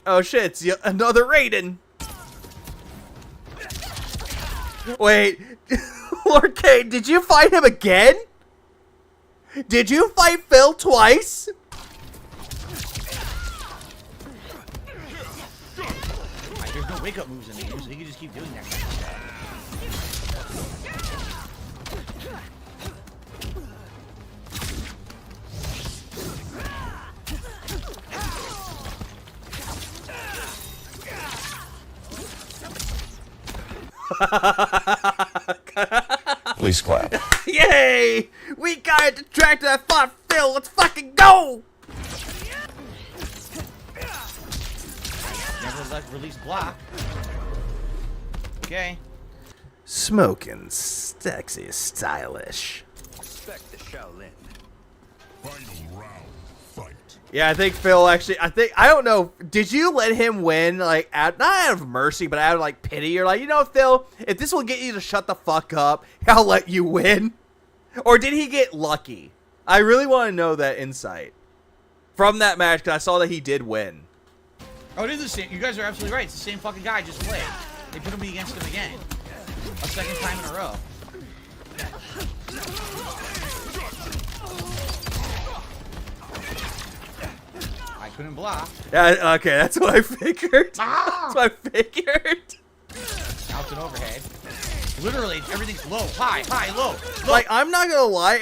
Oh, shit, it's another Raiden. Wait, Lord Kane, did you fight him again? Did you fight Phil twice? There's no wake-up moves in the game, so you can just keep doing that kind of stuff. Please clap. Yay! We got a detractor that fought Phil. Let's fucking go! Never let release block. Okay. Smoking, sexy, stylish. Respect the Shaolin. Final round. Fight. Yeah, I think Phil actually, I don't know, did you let him win, like, not out of mercy, but out of, like, pity? You're like, you know, Phil, if this will get you to shut the fuck up, I'll let you win. Or did he get lucky? I really want to know that insight from that match, because I saw that he did win. Oh, it is the same. You guys are absolutely right. It's the same fucking guy just played. They put him against him again. A second time in a row. I couldn't block. Yeah, okay, that's what I figured. That's what I figured. Out and overhead. Literally, everything's low, high, low. Like, I'm not gonna lie,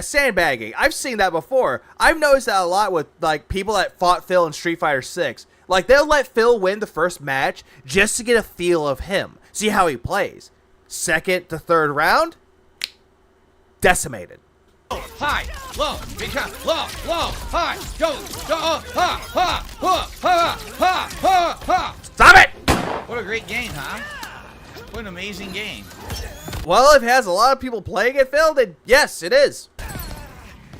sandbagging. I've seen that before. I've noticed that a lot with, like, people that fought Phil in Street Fighter 6. Like, they'll let Phil win the first match just to get a feel of him. See how he plays. Second to third round, decimated. High, low, big time, low, high, go, ha. Stop it! What a great game, huh? What an amazing game. Well, it has a lot of people playing it, Phil, then yes, it is.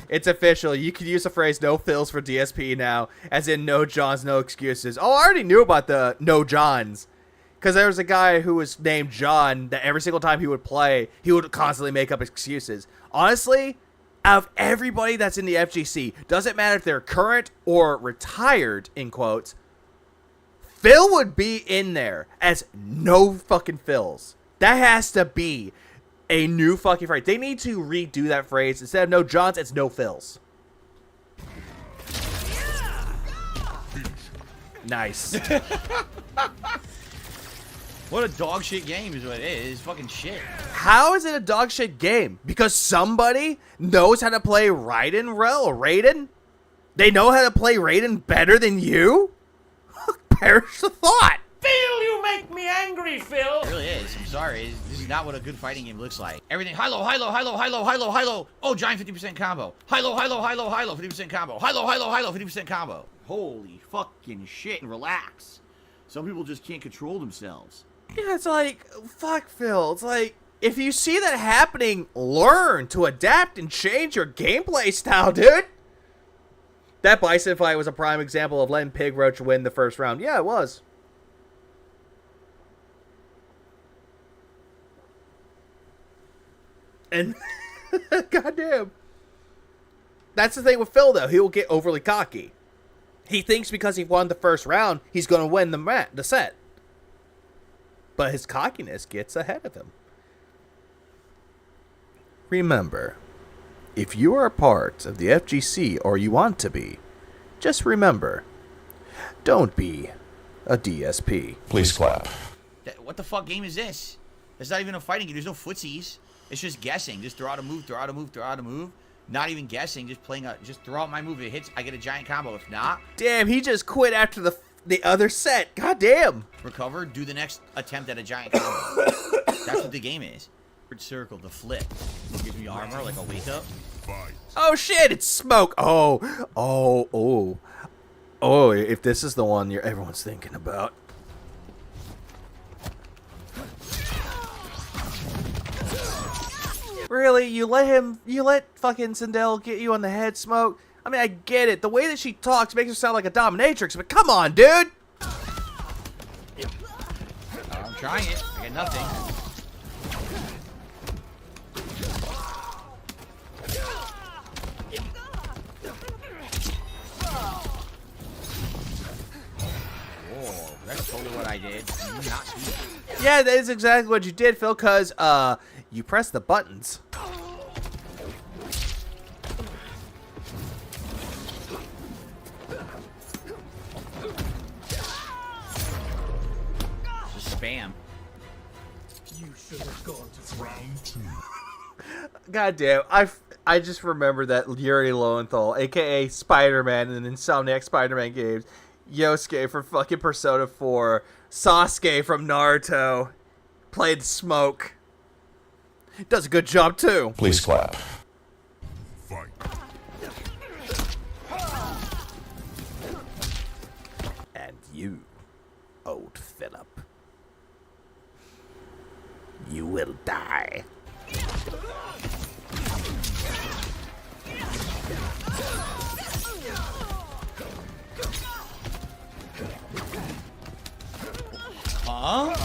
It's official. You can use the phrase no fills for DSP now, as in no Johns, no excuses. Oh, I already knew about the no Johns. Because there was a guy who was named John that every single time he would play, he would constantly make up excuses. Honestly, out of everybody that's in the FGC, doesn't matter if they're current or retired, in quotes, Phil would be in there as no fucking fills. That has to be a new fucking phrase. They need to redo that phrase. Instead of no Johns, it's no fills. Nice. What a dog shit game is what it is. It's fucking shit. How is it a dog shit game? Because somebody knows how to play Raiden? They know how to play Raiden better than you? Perish the thought. Phil, you make me angry, Phil. It really is. I'm sorry. This is not what a good fighting game looks like. Everything high-low, high-low, high-low, high-low, high-low, high-low. Oh, giant 50% combo. High-low, high-low, high-low, high-low, 50% combo. High-low, high-low, high-low, 50% combo. Holy fucking shit. And relax. Some people just can't control themselves. Yeah, it's like, fuck, Phil. It's like, if you see that happening, learn to adapt and change your gameplay style, dude. That Bison fight was a prime example of letting Pig Roach win the first round. Yeah, it was. And, goddamn. That's the thing with Phil, though. He will get overly cocky. He thinks because he won the first round, he's going to win the set. But his cockiness gets ahead of him. Remember, if you are a part of the FGC or you want to be, just remember, don't be a DSP. Please clap. What the fuck game is this? It's not even a fighting game. There's no footsies. It's just guessing. Just throw out a move, throw out a move, throw out a move. Not even guessing. Just playing just throw out my move. If it hits, I get a giant combo. If not, damn, he just quit after the other set. God damn. Recover. Do the next attempt at a giant combo. That's what the game is. Circle, the flip. Gives me armor like a wake up. Oh shit! It's smoke. Oh! If this is the one everyone's thinking about. Really? You let fucking Sindel get you on the head, Smoke? I mean, I get it. The way that she talks makes her sound like a dominatrix, but come on, dude! I'm trying it. I get nothing. Whoa, that's totally what I did. Yeah, that is exactly what you did, Phil, because, you pressed the buttons. Just spam. You should have gone to round 2. God damn, I just remember that Yuri Lowenthal, aka Spider-Man in the Insomniac Spider-Man games, Yosuke from fucking Persona 4, Sasuke from Naruto, played Smoke. Does a good job too. Please clap. Fight. And you, old Philip, you will die. Huh?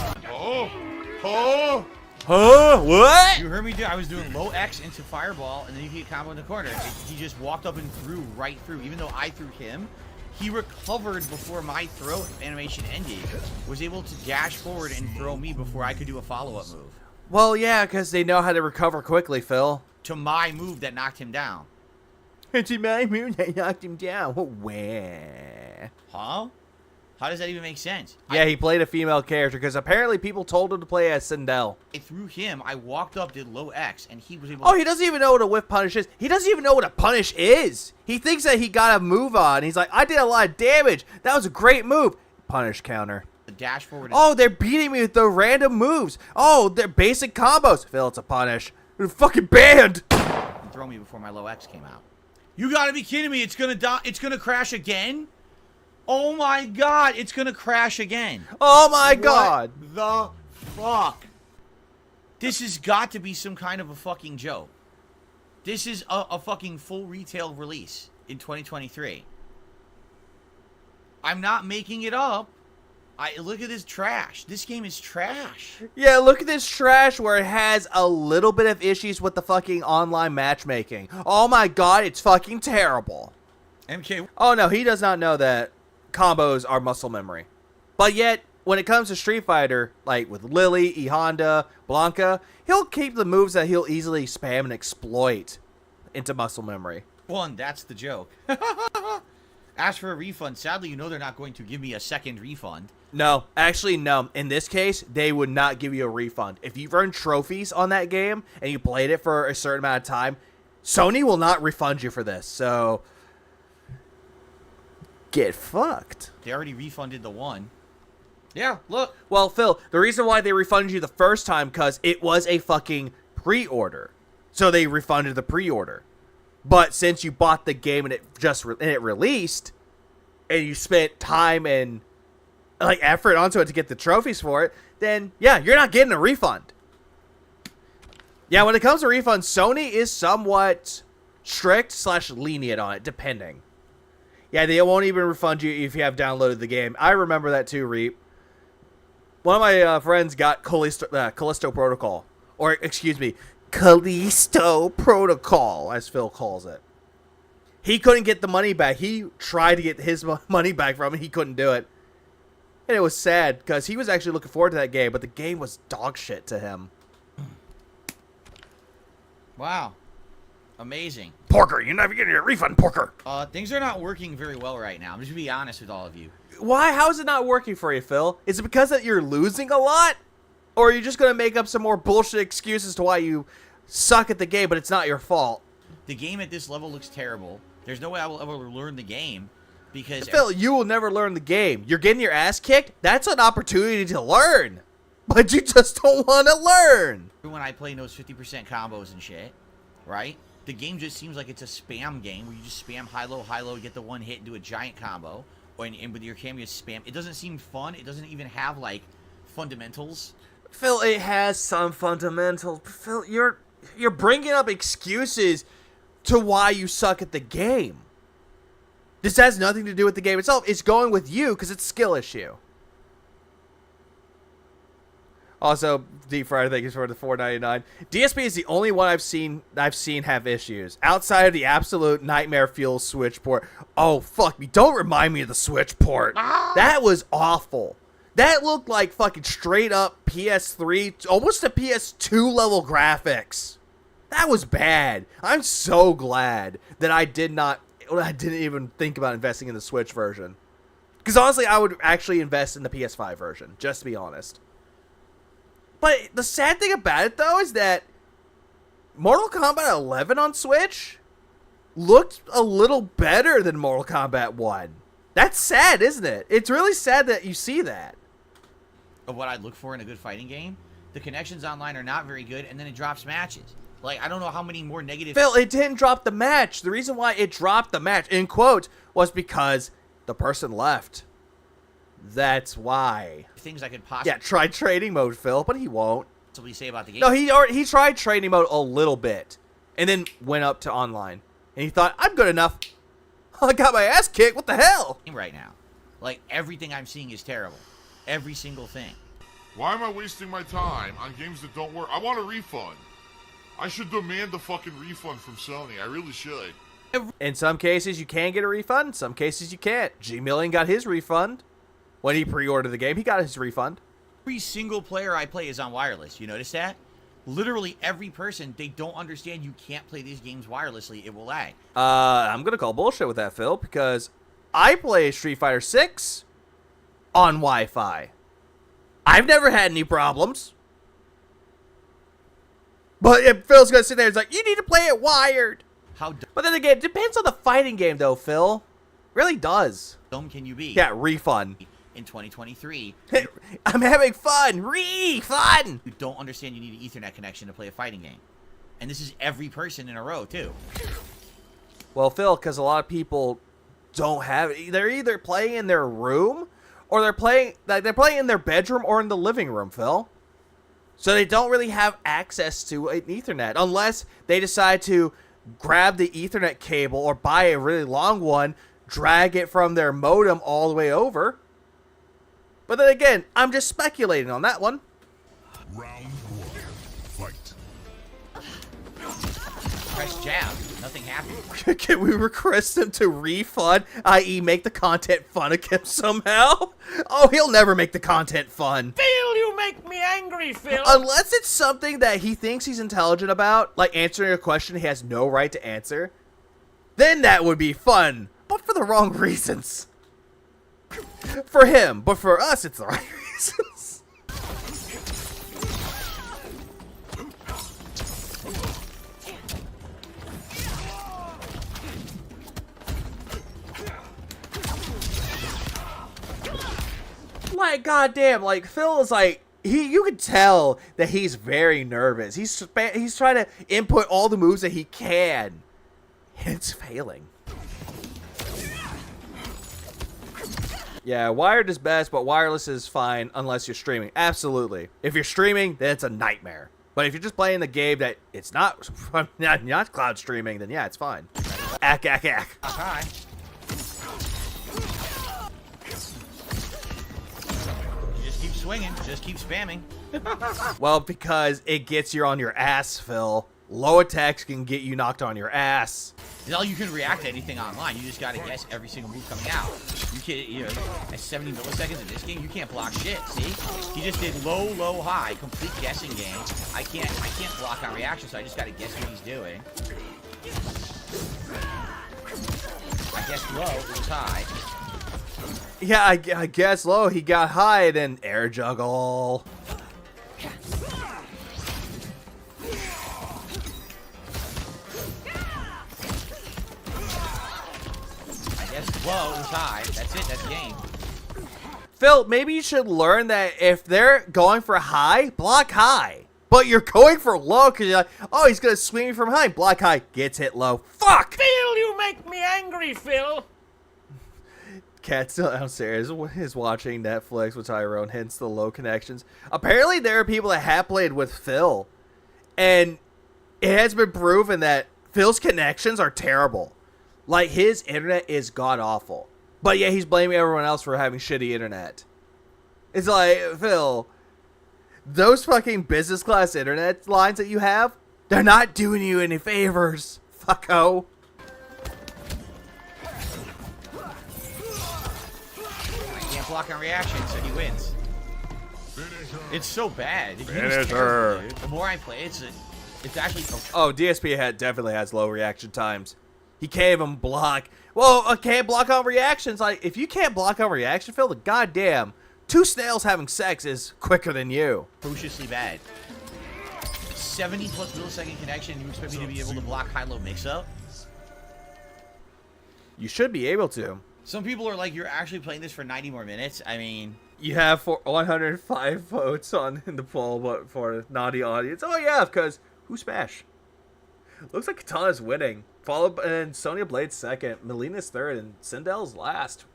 Huh? What? You heard me do. I was doing low X into fireball, and then he hit combo in the corner. He just walked up and threw right through. Even though I threw him, he recovered before my throw animation ended. Was able to dash forward and throw me before I could do a follow-up move. Well, yeah, because they know how to recover quickly, Phil. To my move that knocked him down. It's my move that knocked him down. Where? Huh? How does that even make sense? Yeah, he played a female character because apparently people told him to play as Sindel. Through him, I walked up, did low X, and he was able to... Oh, he doesn't even know what a whiff punish is. He doesn't even know what a punish is. He thinks that he got a move on. He's like, I did a lot of damage. That was a great move. Punish counter. The dash forward. Oh, they're beating me with the random moves. Oh, they're basic combos. Phil, it's a punish. You're fucking banned. Throw me before my low X came out. You gotta be kidding me. It's gonna die. It's gonna crash again? Oh my god, it's gonna crash again. Oh my god. What the fuck? This has got to be some kind of a fucking joke. This is a fucking full retail release in 2023. I'm not making it up. Look at this trash. This game is trash. Yeah, look at this trash where it has a little bit of issues with the fucking online matchmaking. Oh my god, it's fucking terrible. MK. Oh no, he does not know that combos are muscle memory. But yet, when it comes to Street Fighter, like with Lily, E Honda, Blanca, he'll keep the moves that he'll easily spam and exploit into muscle memory. That's the joke. Ask for a refund. Sadly, you know they're not going to give me a second refund. No, actually, no. In this case, they would not give you a refund. If you've earned trophies on that game and you played it for a certain amount of time, Sony will not refund you for this. So, get fucked. They already refunded the one. Yeah, look. Well, Phil, the reason why they refunded you the first time because it was a fucking pre-order. So they refunded the pre-order. But since you bought the game and it released, and you spent time and like effort onto it to get the trophies for it, then yeah, you're not getting a refund. Yeah, when it comes to refunds, Sony is somewhat strict / lenient on it, depending. Yeah, they won't even refund you if you have downloaded the game. I remember that too, Reap. One of my friends got Callisto Protocol, or excuse me, Callisto Protocol, as Phil calls it. He couldn't get the money back. He tried to get his money back from it. He couldn't do it. And it was sad, because he was actually looking forward to that game, but the game was dog shit to him. Wow. Amazing. Porker, you're never getting a refund, Porker. Things are not working very well right now. I'm just going to be honest with all of you. Why? How is it not working for you, Phil? Is it because that you're losing a lot? Or are you just going to make up some more bullshit excuses to why you suck at the game, but it's not your fault? The game at this level looks terrible. There's no way I will ever learn the game because... Phil, you will never learn the game. You're getting your ass kicked? That's an opportunity to learn. But you just don't want to learn. When I play those 50% combos and shit, right? The game just seems like it's a spam game where you just spam high-low, get the one hit and do a giant combo. And with your cameo spam. It doesn't seem fun. It doesn't even have, like, fundamentals. Phil, it has some fundamentals. Phil, you're bringing up excuses to why you suck at the game. This has nothing to do with the game itself. It's going with you because it's a skill issue. Also, Deep Fried, thank you for the $4.99. DSP is the only one I've seen have issues outside of the absolute nightmare fuel Switch port. Oh fuck me! Don't remind me of the Switch port. That was awful. That looked like fucking straight up PS3, almost a PS2 level graphics. That was bad. I'm so glad that I didn't even think about investing in the Switch version. Because honestly, I would actually invest in the PS5 version, just to be honest. But the sad thing about it, though, is that Mortal Kombat 11 on Switch looked a little better than Mortal Kombat 1. That's sad, isn't it? It's really sad that you see that. Of what I'd look for in a good fighting game, the connections online are not very good, and then it drops matches. Like, I don't know how many more negative... Phil, it didn't drop the match. The reason why it dropped the match, in quotes, was because the person left. That's why. Things I could possibly... Yeah, try trading mode, Phil, but he won't. Say about the game. No, he tried trading mode a little bit, and then went up to online. And he thought, I'm good enough. I got my ass kicked. What the hell? Right now. Like, everything I'm seeing is terrible. Every single thing. Why am I wasting my time on games that don't work? I want a refund. I should demand a fucking refund from Sony. I really should. In some cases, you can get a refund. In some cases, you can't. G-Million got his refund. When he pre-ordered the game, he got his refund. Every single player I play is on wireless. You notice that? Literally every person, they don't understand you can't play these games wirelessly. It will lag. I'm going to call bullshit with that, Phil, because I play Street Fighter 6 on Wi-Fi. I've never had any problems. But if Phil's going to sit there and it's like, you need to play it wired. But then again, it depends on the fighting game, though, Phil. Really does. Dumb can you be? Yeah, refund. In 2023. I'm having fun. Refund. You don't understand you need an Ethernet connection to play a fighting game. And this is every person in a row, too. Well, Phil, because a lot of people don't have it. They're either playing in their room or they're playing in their bedroom or in the living room, Phil. So they don't really have access to an Ethernet unless they decide to grab the Ethernet cable or buy a really long one, drag it from their modem all the way over. But then again, I'm just speculating on that one. Round 1. Fight. Press jab. Nothing happened. Can we request him to refund, i.e. make the content fun of him somehow? Oh, he'll never make the content fun. Phil, you make me angry, Phil. Unless it's something that he thinks he's intelligent about, like answering a question he has no right to answer, then that would be fun, but for the wrong reasons. For him, but for us, it's the right reasons. Like, goddamn, like, Phil is like, you can tell that he's very nervous. He's trying to input all the moves that he can, and it's failing. Yeah, wired is best, but wireless is fine unless you're streaming. Absolutely. If you're streaming, then it's a nightmare. But if you're just playing the game that it's not cloud streaming, then yeah, it's fine. Ack, ack, ack. Hi. You just keep swinging. Just keep spamming. Well, because it gets you on your ass, Phil. Low attacks can get you knocked on your ass. Well, you can react to anything online. You just gotta guess every single move coming out. You know, at 70 milliseconds in this game, you can't block shit. See? He just did low, low, high, complete guessing game. I can't block on reaction, so I just gotta guess what he's doing. I guessed low, it was high. Yeah, I guess low. He got high, then air juggle. Whoa, it was high. That's it. That's game. Phil, maybe you should learn that if they're going for high, block high. But you're going for low because you're like, oh, he's going to swing me from high. Block high, gets hit low. Fuck! Phil, you make me angry, Phil. Cat's still downstairs is watching Netflix with Tyrone, hence the low connections. Apparently, there are people that have played with Phil, and it has been proven that Phil's connections are terrible. Like, his internet is god-awful. But yeah, he's blaming everyone else for having shitty internet. It's like, Phil, those fucking business class internet lines that you have, they're not doing you any favors, fucko. Can't block on reaction, so he wins. It's so bad. Finisher. The more I play, it's actually... Oh, DSP definitely has low reaction times. He can't even block. Well, I can't block on reactions. Like, if you can't block on reaction, Phil, the goddamn 2 snails having sex is quicker than you. Atrociously bad. 70 plus millisecond connection. You expect me to be able to block high-low mix-up? You should be able to. Some people are like, you're actually playing this for 90 more minutes. I mean, you have 105 votes on in the poll, but for a naughty audience. Oh yeah, because who smash? Looks like Katana's winning. Followed and Sonya Blade's second, Melina's third, and Sindel's last.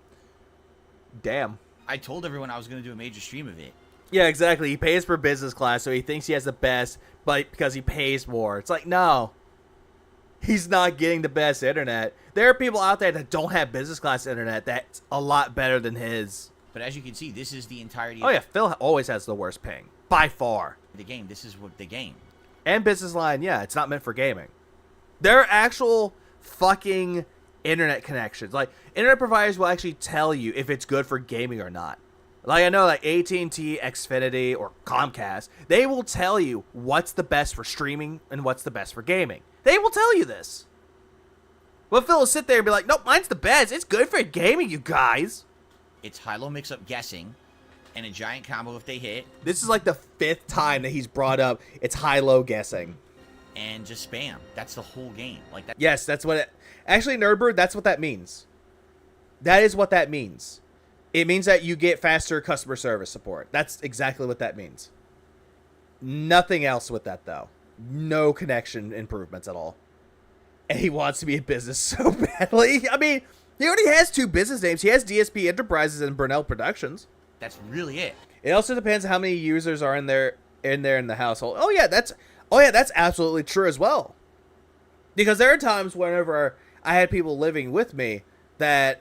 Damn. I told everyone I was going to do a major stream of it. Yeah, exactly. He pays for business class, so he thinks he has the best, but because he pays more. It's like, no. He's not getting the best internet. There are people out there that don't have business class internet that's a lot better than his. But as you can see, this is the entirety of... Oh yeah, Phil always has the worst ping. By far. The game. This is what the game. And business line, yeah, it's not meant for gaming. There are actual fucking internet connections. Like, internet providers will actually tell you if it's good for gaming or not. Like, I know, like, AT&T, Xfinity, or Comcast, they will tell you what's the best for streaming and what's the best for gaming. They will tell you this. But Phil will sit there and be like, nope, mine's the best. It's good for gaming, you guys. It's high-low mix-up guessing and a giant combo if they hit. This is like the 5th time that he's brought up it's high-low guessing. And just spam. That's the whole game. Like that. Yes, that's what it... Actually, Nerdbird, that's what that means. That is what that means. It means that you get faster customer service support. That's exactly what that means. Nothing else with that, though. No connection improvements at all. And he wants to be in business so badly. I mean, he already has 2 business names. He has DSP Enterprises and Burnell Productions. That's really it. It also depends on how many users are in there in the household. Oh yeah, that's absolutely true as well. Because there are times whenever I had people living with me that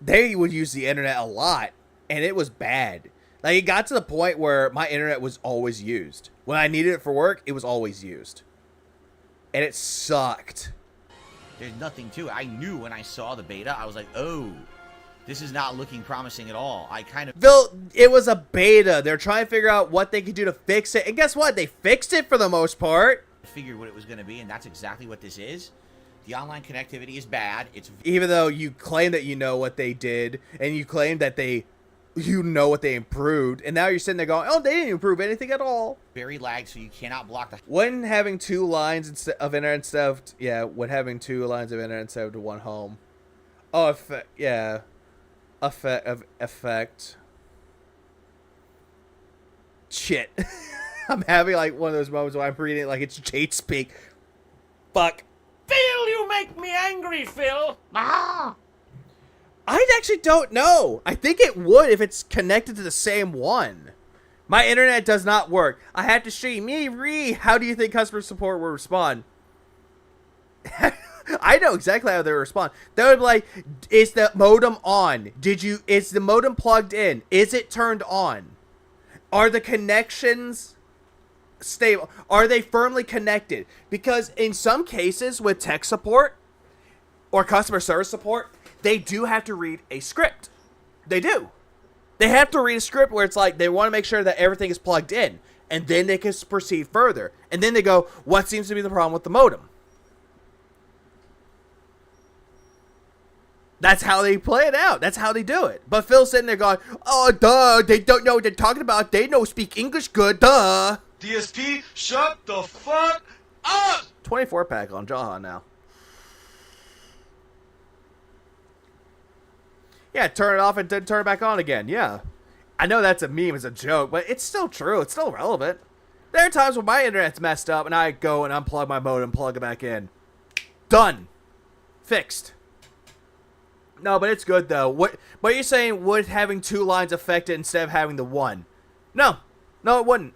they would use the internet a lot, and it was bad. Like, it got to the point where my internet was always used. When I needed it for work, it was always used. And it sucked. There's nothing to it. I knew when I saw the beta, I was like, oh, this is not looking promising at all. I kind of... It was a beta. They're trying to figure out what they could do to fix it. And guess what? They fixed it for the most part. figured what it was going to be, and that's exactly what this is. The online connectivity is bad. It's even though you claim that you know what they did, and you claim that you know what they improved, and now you're sitting there going, oh, they didn't improve anything at all. very lagged, so you cannot block the... When having two lines of internet instead of... Yeah, when having two lines of internet instead of one home. Oh, effect. Yeah. Effect. Shit. I'm having like one of those moments where I'm reading it like it's Jade speak. Fuck. Phil, you make me angry, Phil. Ah! I actually don't know. I think it would if it's connected to the same one. My internet does not work. I had to stream. How do you think customer support will respond? I know exactly how they respond. They would be like, is the modem on? Is the modem plugged in? Is it turned on? Are the connections stable? Are they firmly connected? Because in some cases with tech support or customer service support, they do have to read a script. They do. They have to read a script where it's like they want to make sure that everything is plugged in, and then they can proceed further. And then they go, what seems to be the problem with the modem? That's how they play it out. That's how they do it. But Phil's sitting there going, oh, duh, they don't know what they're talking about. They don't speak English good, duh. DSP, shut the fuck up! 24-pack on Jaha now. Yeah, turn it off and then turn it back on again. Yeah. I know that's a meme, it's a joke, but it's still true. It's still relevant. There are times when my internet's messed up and I go and unplug my modem and plug it back in. Done. Fixed. No, but it's good though. What you're saying, would having two lines affect it instead of having the one? No. No, it wouldn't.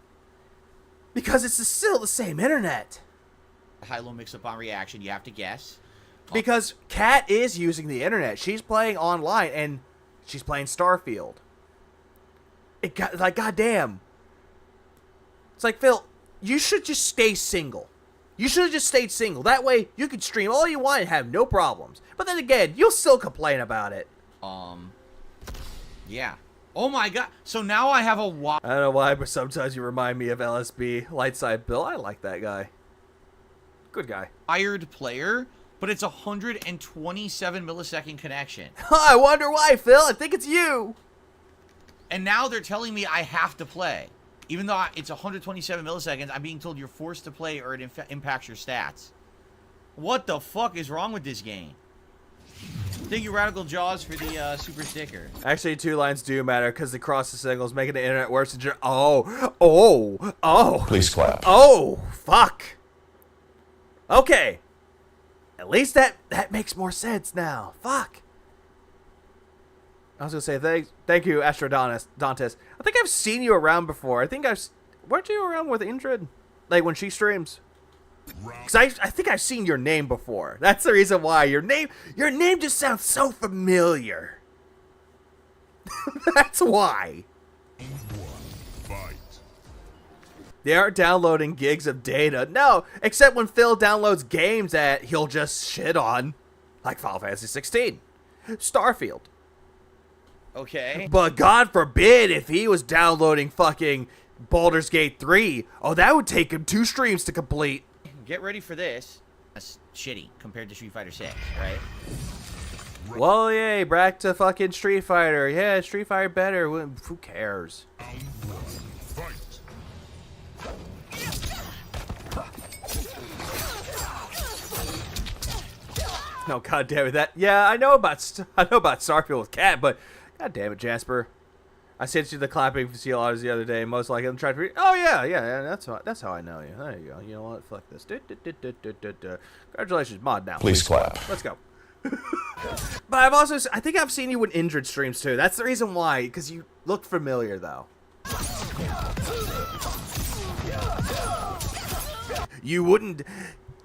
Because it's still the same internet. High-low mix-up on reaction, you have to guess. Because Kat is using the internet. She's playing online and she's playing Starfield. It got like, goddamn. It's like, Phil, you should just stay single. You should have just stayed single. That way, you could stream all you want and have no problems. But then again, you'll still complain about it. Yeah. Oh my god. So now I have a I don't know why, but sometimes you remind me of LSB. Lightside Bill, I like that guy. Good guy. wired player, but it's a 127 millisecond connection. I wonder why, Phil. I think it's you. And now they're telling me I have to play. Even though it's 127 milliseconds, I'm being told you're forced to play or it impacts your stats. What the fuck is wrong with this game? Thank you, Radical Jaws, for the super sticker. Actually, two lines do matter because they cross the signals, making the internet worse. And oh. Please clap. Oh, fuck. Okay. At least that makes more sense now. Fuck. I was gonna say thank you, Astrodontis. I think I've seen you around before. Weren't you around with Indrid? Like when she streams? Because I think I've seen your name before. That's the reason why. Your name just sounds so familiar. That's why. They aren't downloading gigs of data. No, except when Phil downloads games that he'll just shit on. Like Final Fantasy 16. Starfield. Okay. But God forbid if he was downloading fucking Baldur's Gate 3. Oh, that would take him 2 streams to complete. Get ready for this. That's shitty compared to Street Fighter 6, right? Well, yay, back to fucking Street Fighter. Yeah, Street Fighter better. Who cares? No, god damn it, that. Yeah, I know about Starfield with Cat, but god damn it, Jasper. I sent you the clapping for CLRs the other day. Most likely, I'm trying to read. Oh yeah, that's how I know you. There you go. You know what? Fuck this. Congratulations, mod now. Please clap. Let's go. But I think I've seen you in Indrid streams too. That's the reason why, because you look familiar though. You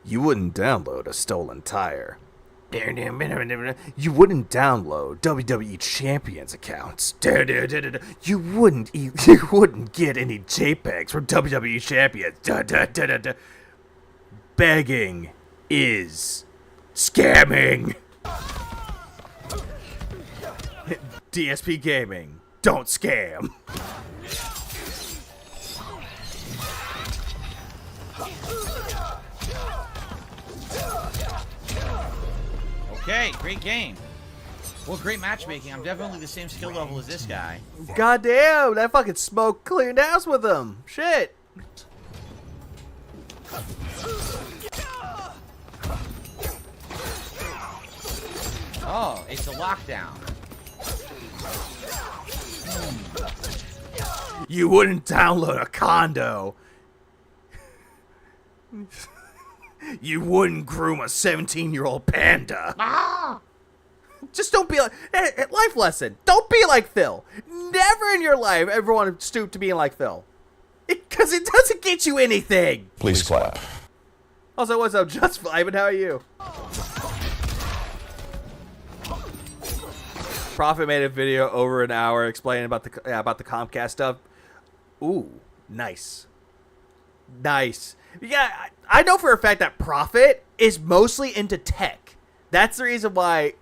You wouldn't download a stolen tire. You wouldn't download WWE Champions accounts. You wouldn't get any JPEGs from WWE Champions. Begging is scamming. DSP Gaming, don't scam. Okay, great game. Well, great matchmaking. I'm definitely the same skill level as this guy. Goddamn, that fucking smoke cleared house with him. Shit. Oh, it's a lockdown. You wouldn't download a condo. You wouldn't groom a 17-year-old panda. Just don't be like... Life lesson. Don't be like Phil. Never in your life ever want to stoop to being like Phil. Because it doesn't get you anything. Please clap. Also, what's up, Just Vibing? How are you? Prophet made a video over an hour explaining about the Comcast stuff. Ooh, nice. Nice. Yeah, I know for a fact that Prophet is mostly into tech. That's the reason why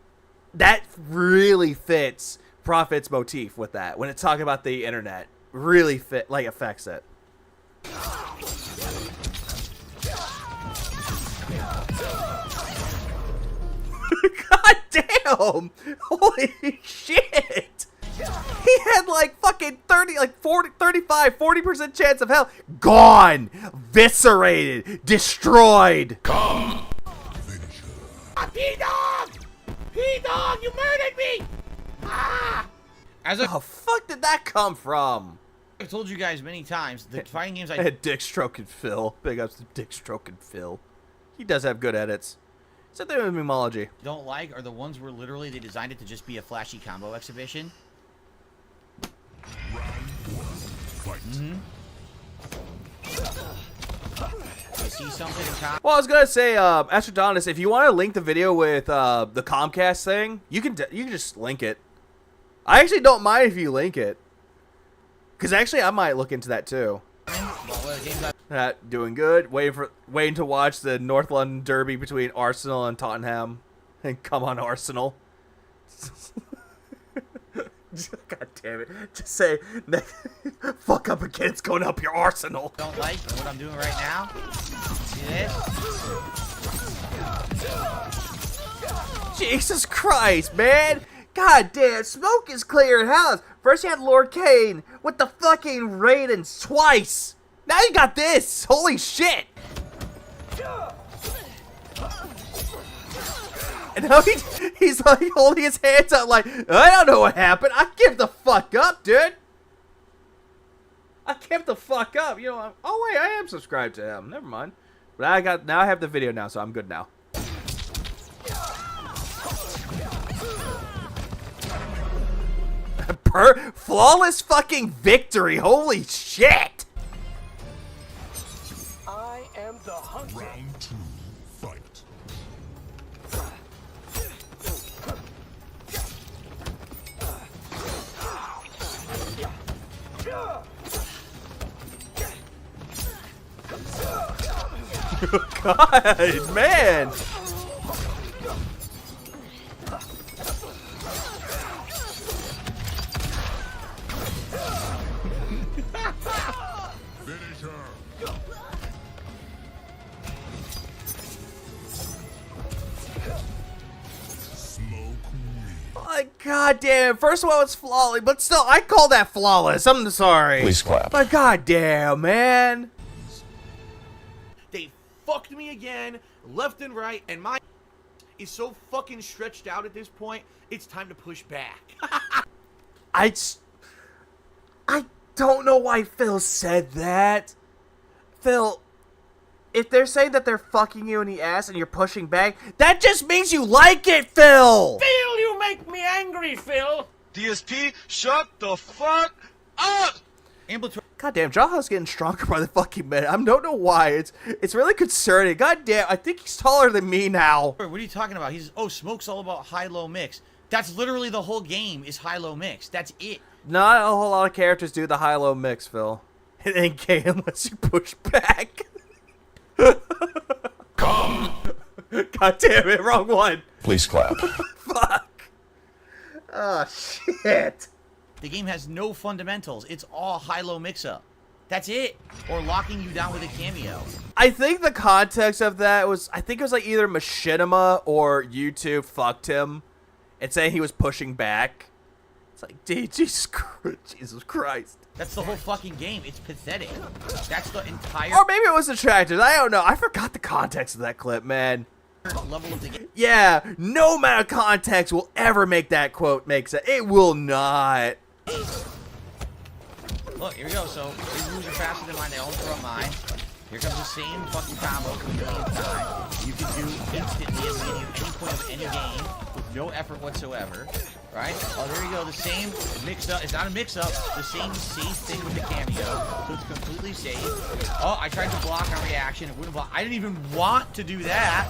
that really fits Prophet's motif with that. When it's talking about the internet, really affects it. God damn! Holy shit! He had like fucking 40% chance of hell. Gone! Viscerated! Destroyed! Come! P-Dog! P-Dog, you murdered me! Ah! The fuck did that come from? I told you guys many times, the fighting games I had Dick Stroking Phil. Big ups to Dick Stroking Phil. He does have good edits. Sit there with memology. don't like are the ones where literally they designed it to just be a flashy combo exhibition. You see something in Well, I was gonna say, Astrodonis, if you want to link the video with the Comcast thing, you can just link it. I actually don't mind if you link it, because actually I might look into that too. Doing good. Waiting to watch the North London Derby between Arsenal and Tottenham, and come on Arsenal. God damn it! Just say, fuck up again. It's going up your Arsenal. Don't like what I'm doing right now. See this? Jesus Christ, man! God damn, smoke is clearing house. First you had Lord Kane with the fucking Raidens twice. Now you got this. Holy shit! And now he's like holding his hands out like, I don't know what happened. I give the fuck up, dude. I give the fuck up. You know, oh wait, I am subscribed to him. Never mind. But now I have the video now, so I'm good now. Flawless fucking victory. Holy shit. I am the hunter. Round 2, fight. God, man. God damn. First of all, it's flawless, but still, I call that flawless. I'm sorry. Please clap. But god damn, man. They fucked me again, left and right, and my is so fucking stretched out at this point, it's time to push back. I don't know why Phil said that. Phil, if they're saying that they're fucking you in the ass and you're pushing back, that just means you like it, Phil! Phil, you make me angry, Phil! DSP, shut the fuck up! Goddamn, Jaha's getting stronger by the fucking minute. I don't know why. It's really concerning. Goddamn, I think he's taller than me now. What are you talking about? Smoke's all about high-low mix. That's literally the whole game is high-low mix. That's it. Not a whole lot of characters do the high-low mix, Phil. It ain't gay unless you push back. Come. God damn it, wrong one. Please clap. Fuck. Oh, shit. The game has no fundamentals. It's all high-low mix-up. That's it. Or locking you down with a cameo. I think the context of that was, I think it was like either Machinima or YouTube fucked him and saying he was pushing back. It's like, dude, Jesus Christ. That's the whole fucking game. It's pathetic. That's the entire Or maybe it was detractors. I don't know. I forgot the context of that clip, man. level of the game. Yeah, no amount of context will ever make that quote make sense. It will not. Look, here we go. So, these moves are faster than mine. They all throw mine. Here comes the same fucking combo from a million times. You can do instantly at any point of any game with no effort whatsoever. Right? Oh, there you go. The same mix-up. It's not a mix-up. The same safe thing with the cameo. So it's completely safe. Oh, I tried to block on reaction. It wouldn't block. I didn't even want to do that.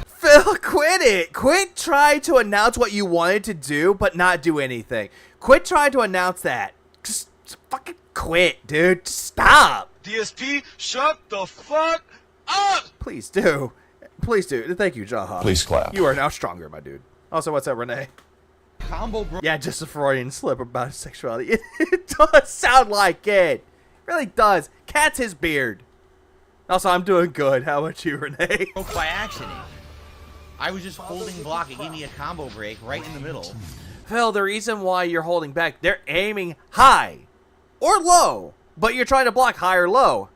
Phil, quit it. Quit trying to announce what you wanted to do, but not do anything. Quit trying to announce that. Just fucking quit, dude. Just stop. DSP, shut the fuck up! Please do. Please do. Thank you, Jaha. Please clap. You are now stronger, my dude. Also, what's up, Renee? Combo bro. Yeah, just a Freudian slip about his sexuality. It does sound like it. It really does. Cat's his beard. Also, I'm doing good. How about you, Renee? Broke by accident. I was just holding block. It gave me a combo break right in the middle. Phil, the reason why you're holding back, they're aiming high or low, but you're trying to block high or low,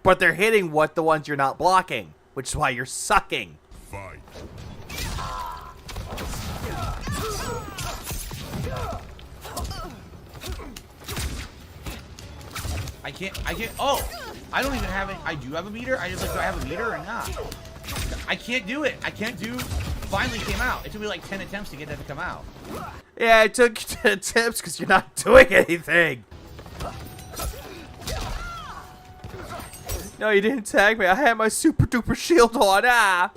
but they're hitting what the ones you're not blocking, which is why you're sucking. Fight. I can't, oh, I don't even have it. I do have a meter. I just like, do I have a meter or not? I can't do it. I can't do, finally came out. It took me like 10 attempts to get that to come out. Yeah, it took 10 attempts because you're not doing anything. No, you didn't tag me. I had my super duper shield on. Ah.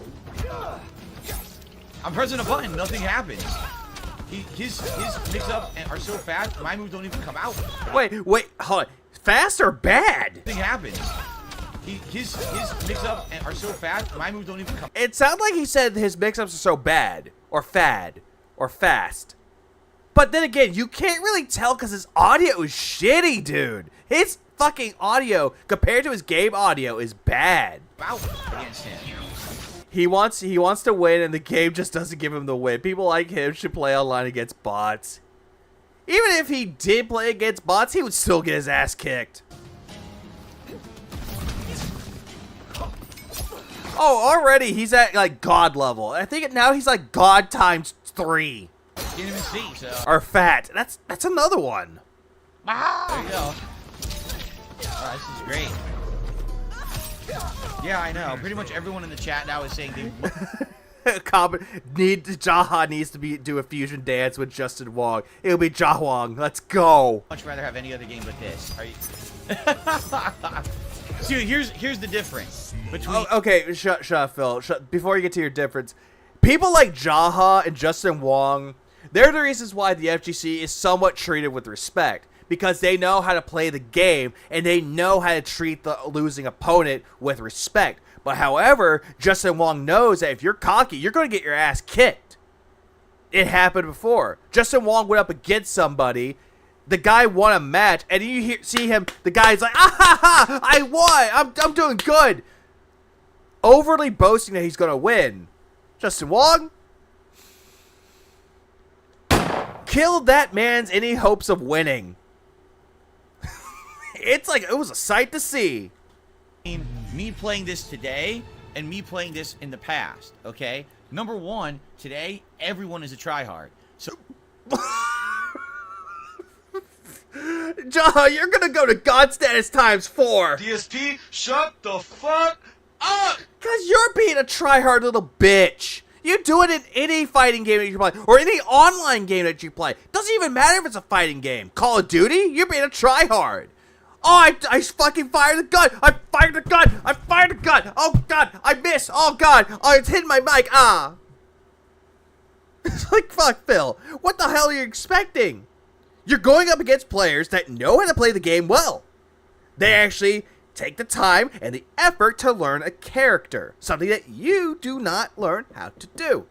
I'm pressing a button. Nothing happens. His mix-up are so fast, my moves don't even come out. Wait, hold on. Fast or bad? Nothing happens. His mix-up are so fast, my moves don't even come. It sounded like he said his mix-ups are so bad, or fad, or fast. But then again, you can't really tell because his audio is shitty, dude. His fucking audio compared to his game audio is bad. Out against him. He wants to win, and the game just doesn't give him the win. People like him should play online against bots. Even if he did play against bots, he would still get his ass kicked. Oh, already he's at like God level. I think now he's like God times 3. Didn't even see, so. Or fat. That's another one. There you go. Oh, this is great. Yeah, I know. Pretty much everyone in the chat now is saying they Jaha needs to do a fusion dance with Justin Wong. It'll be Jawong. Let's go. much rather have any other game but this. Are you? Dude, here's the difference between. Oh, okay, shut up, Phil. Before you get to your difference, people like Jaha and Justin Wong, they're the reasons why the FGC is somewhat treated with respect. Because they know how to play the game, and they know how to treat the losing opponent with respect. But however, Justin Wong knows that if you're cocky, you're going to get your ass kicked. It happened before. Justin Wong went up against somebody, the guy won a match, and you see him, the guy's like, ah ha ha, I won, I'm doing good. Overly boasting that he's going to win. Justin Wong killed that man's any hopes of winning. It's like, it was a sight to see. Me playing this today and me playing this in the past, okay? Number one, today, everyone is a tryhard. So, Jaha, you're gonna go to God status times 4. DSP, shut the fuck up! Because you're being a tryhard little bitch. You do it in any fighting game that you play, or any online game that you play. Doesn't even matter if it's a fighting game. Call of Duty, you're being a tryhard. Oh, I fucking fired the gun. I fired the gun. I fired the gun. Oh, God. I missed. Oh, God. Oh, it's hitting my mic. Ah. It's like, fuck, Phil. What the hell are you expecting? You're going up against players that know how to play the game well. They actually take the time and the effort to learn a character. Something that you do not learn how to do.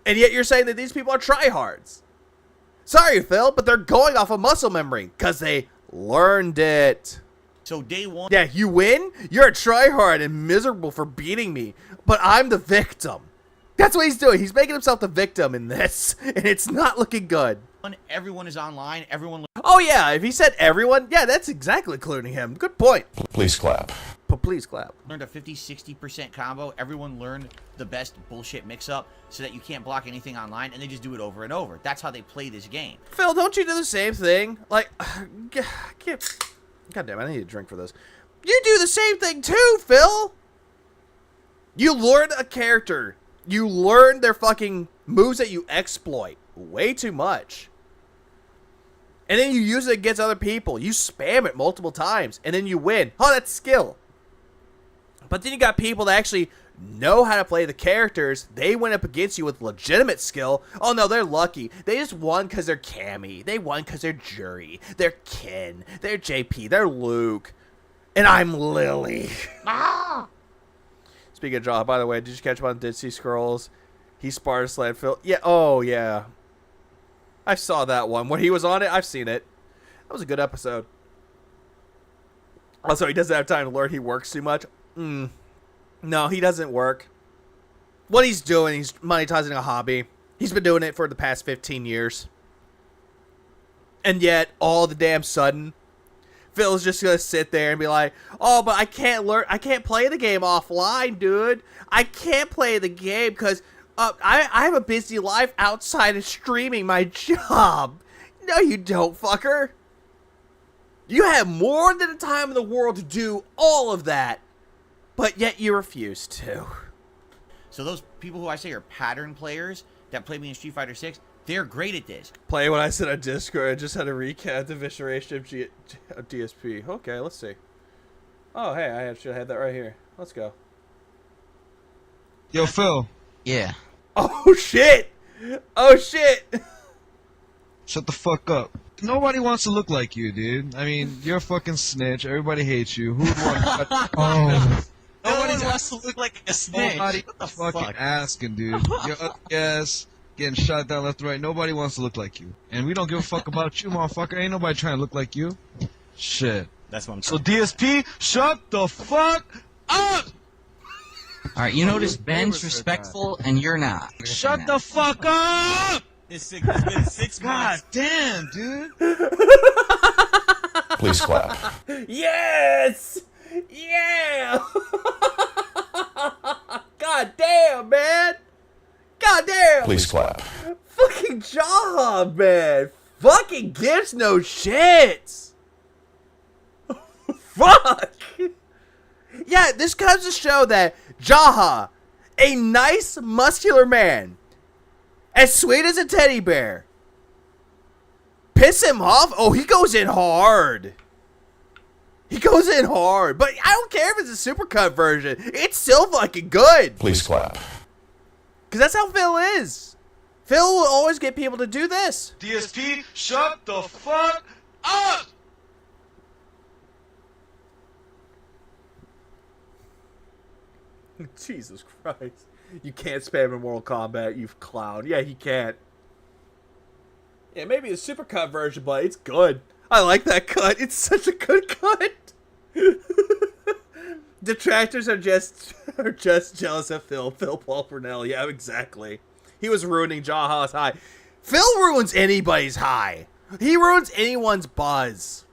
And yet you're saying that these people are tryhards. Sorry, Phil, but they're going off of muscle memory because they learned it. So day one. Yeah, you win. You're a tryhard and miserable for beating me, but I'm the victim. That's what he's doing. He's making himself the victim in this, and it's not looking good. Everyone is online. Everyone. Oh yeah, if he said everyone, yeah, that's exactly including him. Good point. Please clap. But please clap. Learned a 50-60% combo. Everyone learned the best bullshit mix-up so that you can't block anything online, and they just do it over and over. That's how they play this game. Phil, don't you do the same thing? Like, God damn, I need a drink for this. You do the same thing too, Phil. You learn a character. You learn their fucking moves that you exploit way too much. And then you use it against other people. You spam it multiple times, and then you win. Oh, that's skill. But then you got people that actually know how to play the characters. They went up against you with legitimate skill. Oh, no, they're lucky. They just won because they're Cammy. They won because they're Jury. They're Ken. They're JP. They're Luke. And I'm Lily. Speaking of Jaw, by the way, did you catch him on Dead Sea Scrolls? He spars Landfill. Yeah, oh, yeah. I saw that one. When he was on it, I've seen it. That was a good episode. Also, he doesn't have time to learn. He works too much. No, he doesn't work. What he's doing, he's monetizing a hobby. He's been doing it for the past 15 years. And yet, all the damn sudden, Phil's just going to sit there and be like, oh, but I can't learn. I can't play the game offline, dude. I can't play the game because I have a busy life outside of streaming my job. No, you don't, fucker. You have more than the time in the world to do all of that, but yet you refuse to. So those people who I say are pattern players that play me in Street Fighter 6, they're great at this. Play what I said on Discord. I just had to recap the evisceration of DSP. Okay, let's see. Oh, hey, I should have had that right here. Let's go. Yo, Phil. Yeah. Oh, shit! Oh, shit! Shut the fuck up. Nobody wants to look like you, dude. I mean, you're a fucking snitch. Everybody hates you. Who would want to... Oh. Nobody wants to look like a snitch. Nobody fucking asking, dude. You're yes, getting shot down left and right. Nobody wants to look like you. And we don't give a fuck about you, motherfucker. Ain't nobody trying to look like you. Shit. That's what I'm So DSP, shut the fuck up! Alright, you notice Ben's respectful and you're not. Shut the fuck up! It's been 6 months. God damn, dude. Please clap. Yes! Yeah! God damn, man! God damn! Please clap. Fucking job, man! Fucking gives no shits! Fuck! Yeah, this comes to show that Jaha, a nice, muscular man, as sweet as a teddy bear, piss him off? Oh, he goes in hard. He goes in hard. But I don't care if it's a supercut version. It's still fucking good. Please clap. Because that's how Phil is. Phil will always get people to do this. DSP, shut the fuck up! Jesus Christ. You can't spam in Mortal Kombat, you clown. Yeah, he can't. Yeah, maybe a supercut version, but it's good. I like that cut. It's such a good cut. Detractors are just jealous of Phil. Phil Paul Purnell. Yeah, exactly. He was ruining Jaha's high. Phil ruins anybody's high. He ruins anyone's buzz.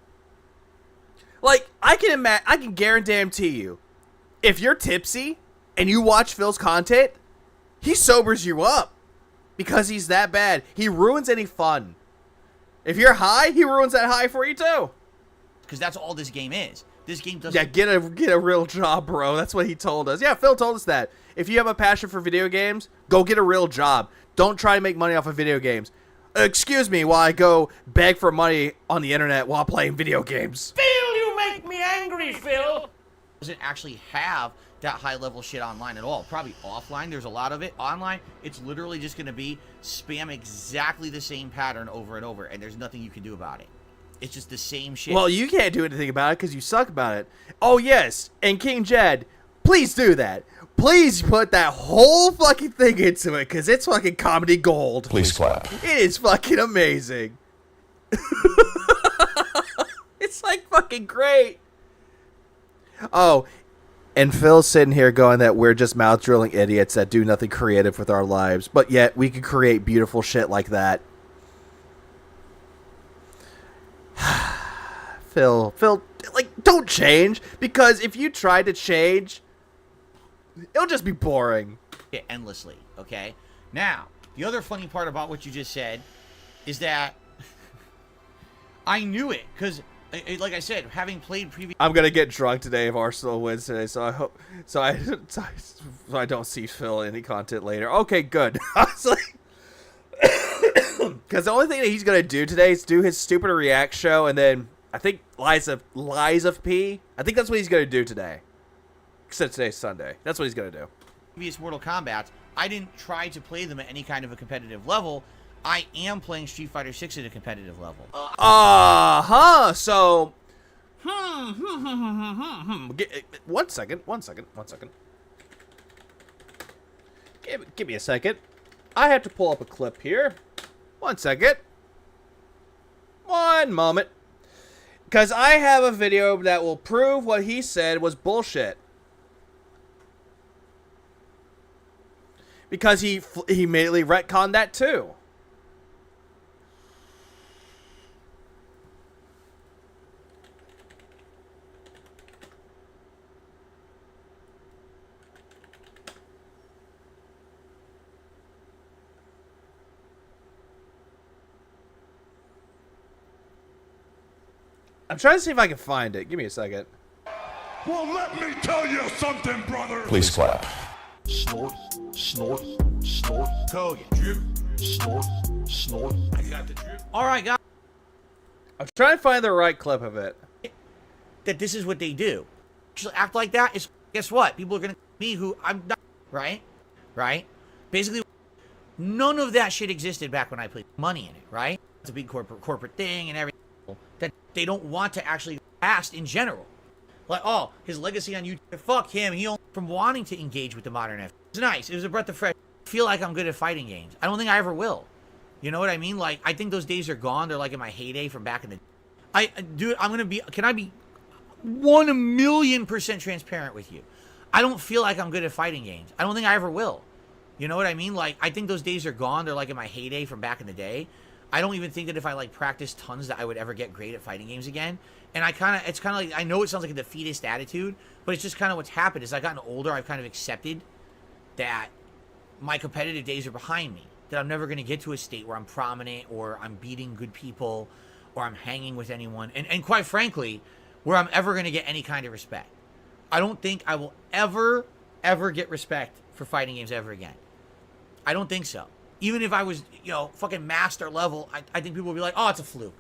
Like, I can guarantee you, if you're tipsy and you watch Phil's content, he sobers you up because he's that bad. He ruins any fun. If you're high, he ruins that high for you too. Because that's all this game is. This game doesn't... Yeah, get a real job, bro. That's what he told us. Yeah, Phil told us that. If you have a passion for video games, go get a real job. Don't try to make money off of video games. excuse me while I go beg for money on the internet while playing video games. Phil, you make me angry, Phil. Doesn't actually have that high level shit online at all. Probably offline, there's a lot of it. Online, it's literally just gonna be spam exactly the same pattern over and over, and there's nothing you can do about it. It's just the same shit. Well, you can't do anything about it because you suck about it. Oh, yes, and King Jed, please do that. Please put that whole fucking thing into it because it's fucking comedy gold. Please clap. It is fucking amazing. It's like fucking great. Oh, and Phil's sitting here going that we're just mouth drilling idiots that do nothing creative with our lives, but yet we can create beautiful shit like that. Phil, like, don't change, because if you try to change, it'll just be boring. Yeah, endlessly, okay? Now, the other funny part about what you just said is that I knew it, because, like I said, having played previous... I'm gonna get drunk today if Arsenal wins today, so I hope... So I don't see Phil any content later. Okay, good. I was like... Because the only thing that he's gonna do today is do his stupid react show, and then I think Lies of P. I think that's what he's gonna do today. Except today's Sunday. That's what he's gonna do. Previous Mortal Kombat, I didn't try to play them at any kind of a competitive level. I am playing Street Fighter 6 at a competitive level. So... One second. Give me a second. I have to pull up a clip here. 1 second. 1 moment. Because I have a video that will prove what he said was bullshit. Because he immediately retconned that too. I'm trying to see if I can find it. Give me a second. Well, let me tell you something, brother. Please clap. Snort, snort, snort. Code drip. Snort, snort. I got the drip. All right, guys. I'm trying to find the right clip of it. That this is what they do. Just act like that. Is guess what? People are gonna me who I'm not. Right. Basically, none of that shit existed back when I played money in it. Right. It's a big corporate thing and everything that they don't want to actually past in general. Like, oh, his legacy on YouTube. Fuck him. He only from wanting to engage with the modern F. It's nice. It was a breath of fresh. I feel like I'm good at fighting games. I don't think I ever will. You know what I mean? Like, I think those days are gone. They're like in my heyday from back in the... Dude, I'm going to be... Can I be 1,000,000% transparent with you? I don't feel like I'm good at fighting games. I don't think I ever will. You know what I mean? Like, I think those days are gone. They're like in my heyday from back in the day. I don't even think that if I, like, practiced tons that I would ever get great at fighting games again. And it's kind of like... I know it sounds like a defeatist attitude, but it's just kind of what's happened. As I've gotten older, I've kind of accepted that my competitive days are behind me. That I'm never going to get to a state where I'm prominent or I'm beating good people or I'm hanging with anyone. And quite frankly, where I'm ever going to get any kind of respect. I don't think I will ever get respect for fighting games ever again. I don't think so. Even if I was, fucking master level, I think people would be like, oh, it's a fluke.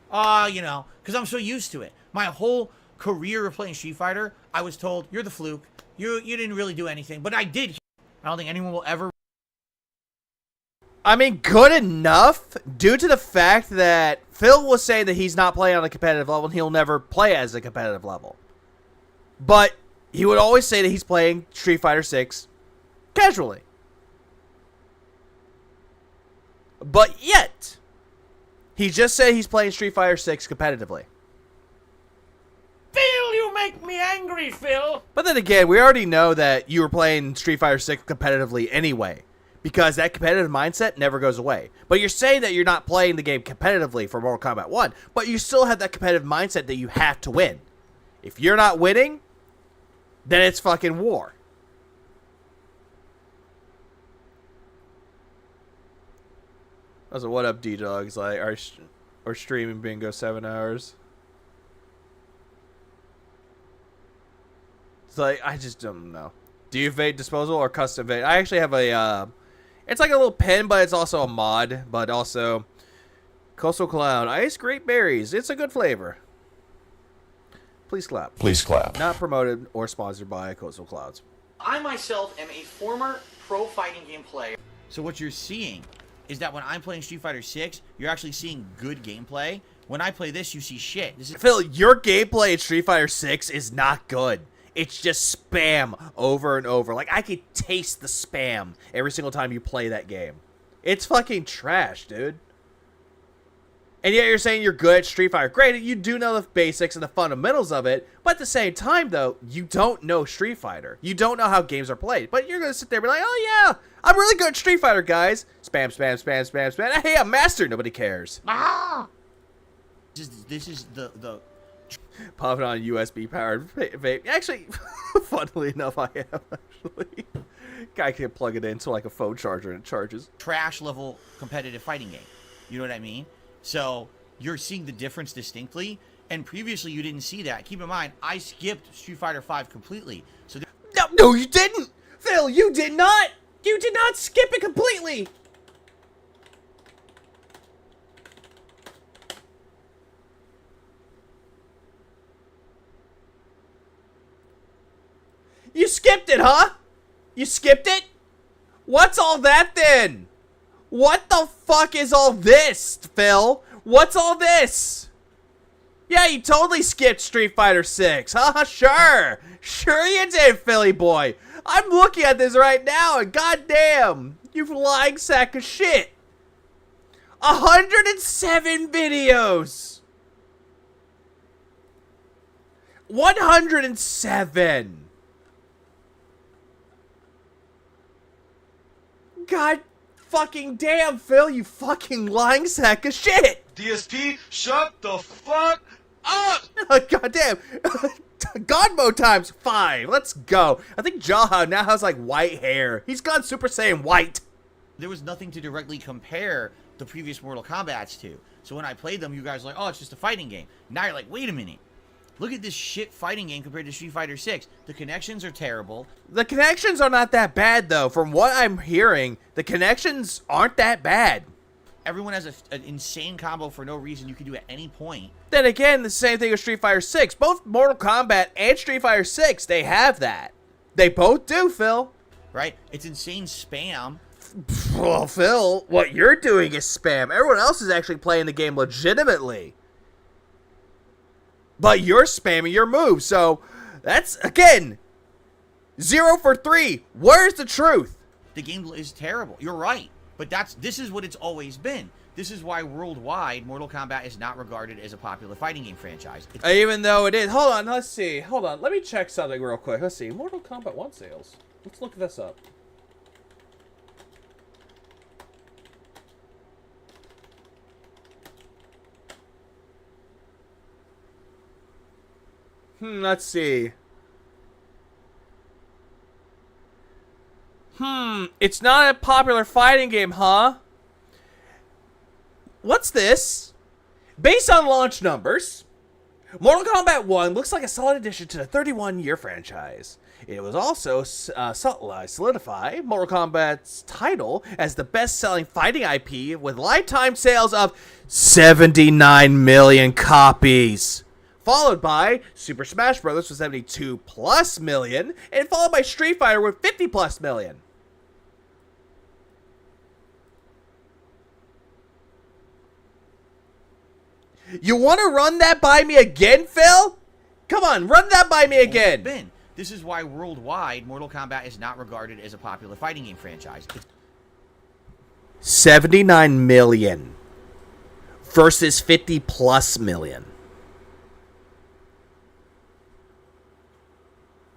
Because I'm so used to it. My whole career of playing Street Fighter, I was told, you're the fluke. You didn't really do anything. But I did. I don't think anyone will ever... I mean, good enough due to the fact that Phil was saying that he's not playing on a competitive level and he'll never play as a competitive level. But he would always say that he's playing Street Fighter 6 casually. But yet, he just said he's playing Street Fighter 6 competitively. Phil, you make me angry, Phil! But then again, we already know that you were playing Street Fighter 6 competitively anyway. Because that competitive mindset never goes away. But you're saying that you're not playing the game competitively for Mortal Kombat 1. But you still have that competitive mindset that you have to win. If you're not winning, then it's fucking war. I was like, what up, D-Dogs? Like, our streaming bingo 7 hours. It's like, I just don't know. Do you evade disposal or custom evade? I actually have a, it's like a little pin, but it's also a mod. But also, Coastal Cloud. Ice grape berries. It's a good flavor. Please clap. Please clap. Not promoted or sponsored by Coastal Clouds. I myself am a former pro fighting game player. So what you're seeing is that when I'm playing Street Fighter 6, you're actually seeing good gameplay. When I play this, you see shit. This is Phil, your gameplay in Street Fighter 6 is not good. It's just spam over and over. Like, I could taste the spam every single time you play that game. It's fucking trash, dude. And yet you're saying you're good at Street Fighter. Granted, you do know the basics and the fundamentals of it, but at the same time, though, you don't know Street Fighter. You don't know how games are played. But you're going to sit there and be like, oh yeah, I'm really good at Street Fighter, guys. Spam, spam, spam, spam, spam. Hey, I'm master. Nobody cares. this is the Popping on a USB powered vape. Actually, funnily enough, I am actually. Guy can plug it into like a phone charger and it charges. trash level competitive fighting game. You know what I mean? So you're seeing the difference distinctly, and previously you didn't see that. Keep in mind, I skipped Street Fighter V completely. So No, you didn't! Phil, you did not! You did not skip it completely! You skipped it, huh? You skipped it? What's all that then? What the fuck is all this, Phil? What's all this? Yeah, you totally skipped Street Fighter 6, huh? Sure. Sure you did, Philly boy. I'm looking at this right now, and goddamn, you lying sack of shit. 107 videos. 107. God fucking damn, Phil, you fucking lying sack of shit! DSP, shut the fuck up! God damn. God mode times 5. Let's go. I think Jaha now has like white hair. He's gone Super Saiyan white. there was nothing to directly compare the previous Mortal Kombats to. So when I played them, you guys were like, oh, it's just a fighting game. Now you're like, wait a minute. Look at this shit fighting game compared to Street Fighter 6. The connections are terrible. The connections are not that bad, though. From what I'm hearing, the connections aren't that bad. Everyone has an insane combo for no reason you can do at any point. Then again, the same thing with Street Fighter 6. Both Mortal Kombat and Street Fighter 6, they have that. They both do, Phil. Right? It's insane spam. Well, Phil, what you're doing is spam. Everyone else is actually playing the game legitimately. But you're spamming your moves, so that's, again, 0 for 3. Where's the truth? The game is terrible. You're right. But this is what it's always been. This is why worldwide Mortal Kombat is not regarded as a popular fighting game franchise. Even though it is. Hold on, let's see. Hold on, let me check something real quick. Let's see. Mortal Kombat 1 sales. Let's look this up. Let's see. It's not a popular fighting game, huh? What's this? Based on launch numbers, Mortal Kombat 1 looks like a solid addition to the 31-year franchise. It was also solidify Mortal Kombat's title as the best-selling fighting IP with lifetime sales of 79 million copies. Followed by Super Smash Bros. With 72+ million, and followed by Street Fighter with 50+ million. You want to run that by me again, Phil? Come on, run that by me again. Ben, this is why worldwide Mortal Kombat is not regarded as a popular fighting game franchise. 79 million versus 50+ million.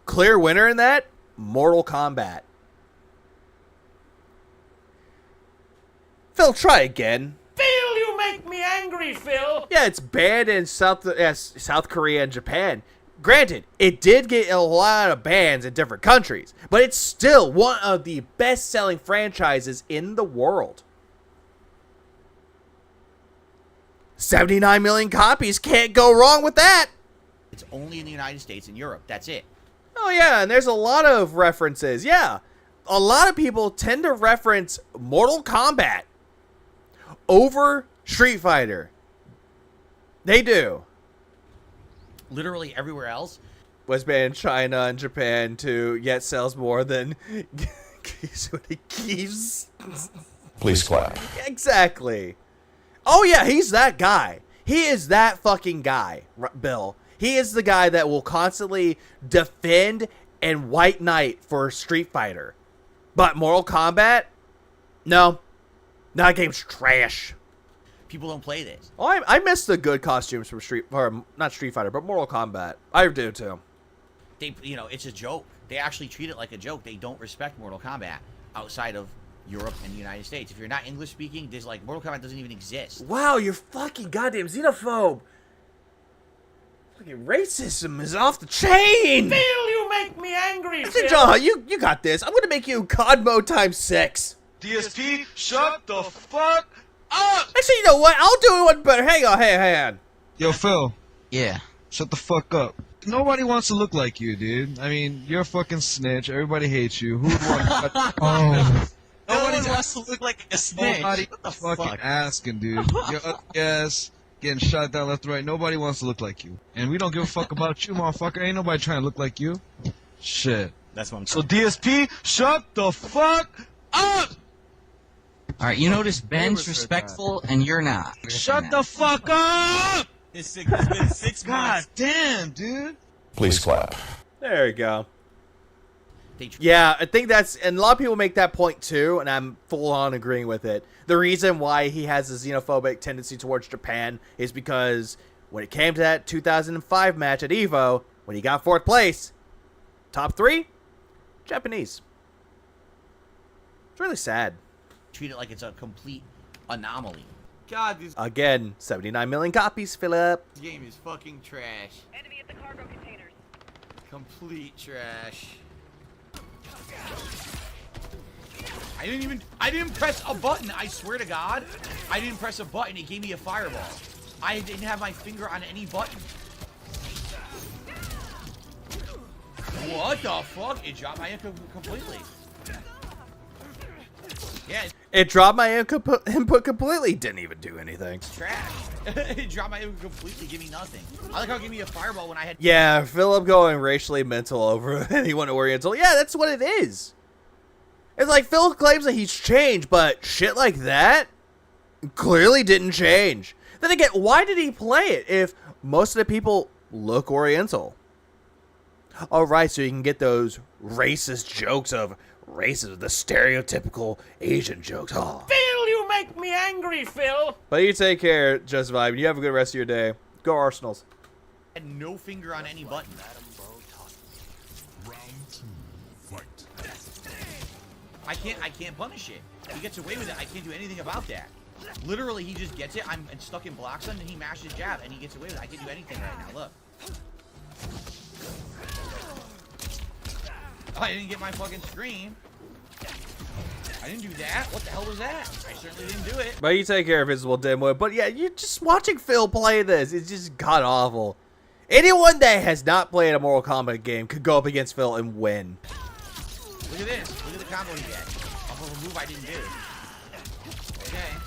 Clear winner in that? Mortal Kombat. Phil, try again. Phil, you make me angry, Phil. Yeah, it's banned in South Korea and Japan. Granted, it did get a lot of bans in different countries, but it's still one of the best-selling franchises in the world. 79 million copies, can't go wrong with that. It's only in the United States and Europe. That's it. Oh yeah, and there's a lot of references. Yeah, a lot of people tend to reference Mortal Kombat over Street Fighter. They do. Literally everywhere else. Was banned in China and Japan too, yet sells more than Keys. Please clap. Exactly. Oh yeah, he's that guy. He is that fucking guy, Bill. He is the guy that will constantly defend and white knight for Street Fighter. But Mortal Kombat? No. That game's trash. People don't play this. Oh, I miss the good costumes from not Street Fighter, but Mortal Kombat. I do too. They, you know, it's a joke. They actually treat it like a joke. They don't respect Mortal Kombat outside of Europe and the United States. If you're not English speaking, there's like Mortal Kombat doesn't even exist. Wow, you're fucking goddamn xenophobe. Fucking racism is off the chain. Phil, you make me angry, Phil. John, you got this. I'm gonna make you COD mode times 6. DSP, shut the fuck up! Actually, you know what? I'll do one better. Hang on. Yo, Phil. Yeah. Shut the fuck up. Nobody wants to look like you, dude. I mean, you're a fucking snitch. Everybody hates you. Who would want to... Oh. Nobody wants to look like a snitch. Nobody What the fucking fuck? asking, dude. You're ugly ass, getting shot down left and right. Nobody wants to look like you. And we don't give a fuck about you, motherfucker. Ain't nobody trying to look like you. Shit. That's what I'm So DSP, shut the fuck up! Alright, you notice Ben's respectful and you're not. Shut the fuck up! It's been 6 God months. damn, dude. Please clap. There you go. Yeah, I think that's, and a lot of people make that point too, and I'm full on agreeing with it. The reason why he has a xenophobic tendency towards Japan is because when it came to that 2005 match at EVO, when he got 4th place, top 3, Japanese. It's really sad. Treat it like it's a complete anomaly. God, this Again, 79 million copies, Philip. game is fucking trash. Enemy at the cargo containers. Complete trash. I didn't press a button. I swear to God, I didn't press a button. It gave me a fireball. I didn't have my finger on any button. What the fuck? It dropped my input completely. Yeah, It dropped my input completely. Didn't even do anything. it's trash. It dropped my input completely. Give me nothing. I like how it gave me a fireball when I had. Yeah, Philip going racially mental over anyone Oriental. Yeah, that's what it is. It's like Phil claims that he's changed, but shit like that clearly didn't change. Then again, why did he play it if most of the people look Oriental? Alright, so you can get those racist jokes of racism, the stereotypical Asian jokes. Oh. Phil, you make me angry, Phil. But you take care, Just Vibe. You have a good rest of your day. Go Arsenals. Had no finger on any button. I can't punish it. He gets away with it. I can't do anything about that. Literally, he just gets it. I'm stuck in block stun, and he mashes jab, and he gets away with it. I can't do anything right now. Look. Oh, I didn't get my fucking screen. I didn't do that. What the hell was that? I certainly didn't do it. But you take care, Visible Dimwit. But yeah, you just watching Phil play this, it's just god awful. Anyone that has not played a Mortal Kombat game could go up against Phil and win. Look at this. Look at the combo he gets. Off of a move I didn't do. Okay.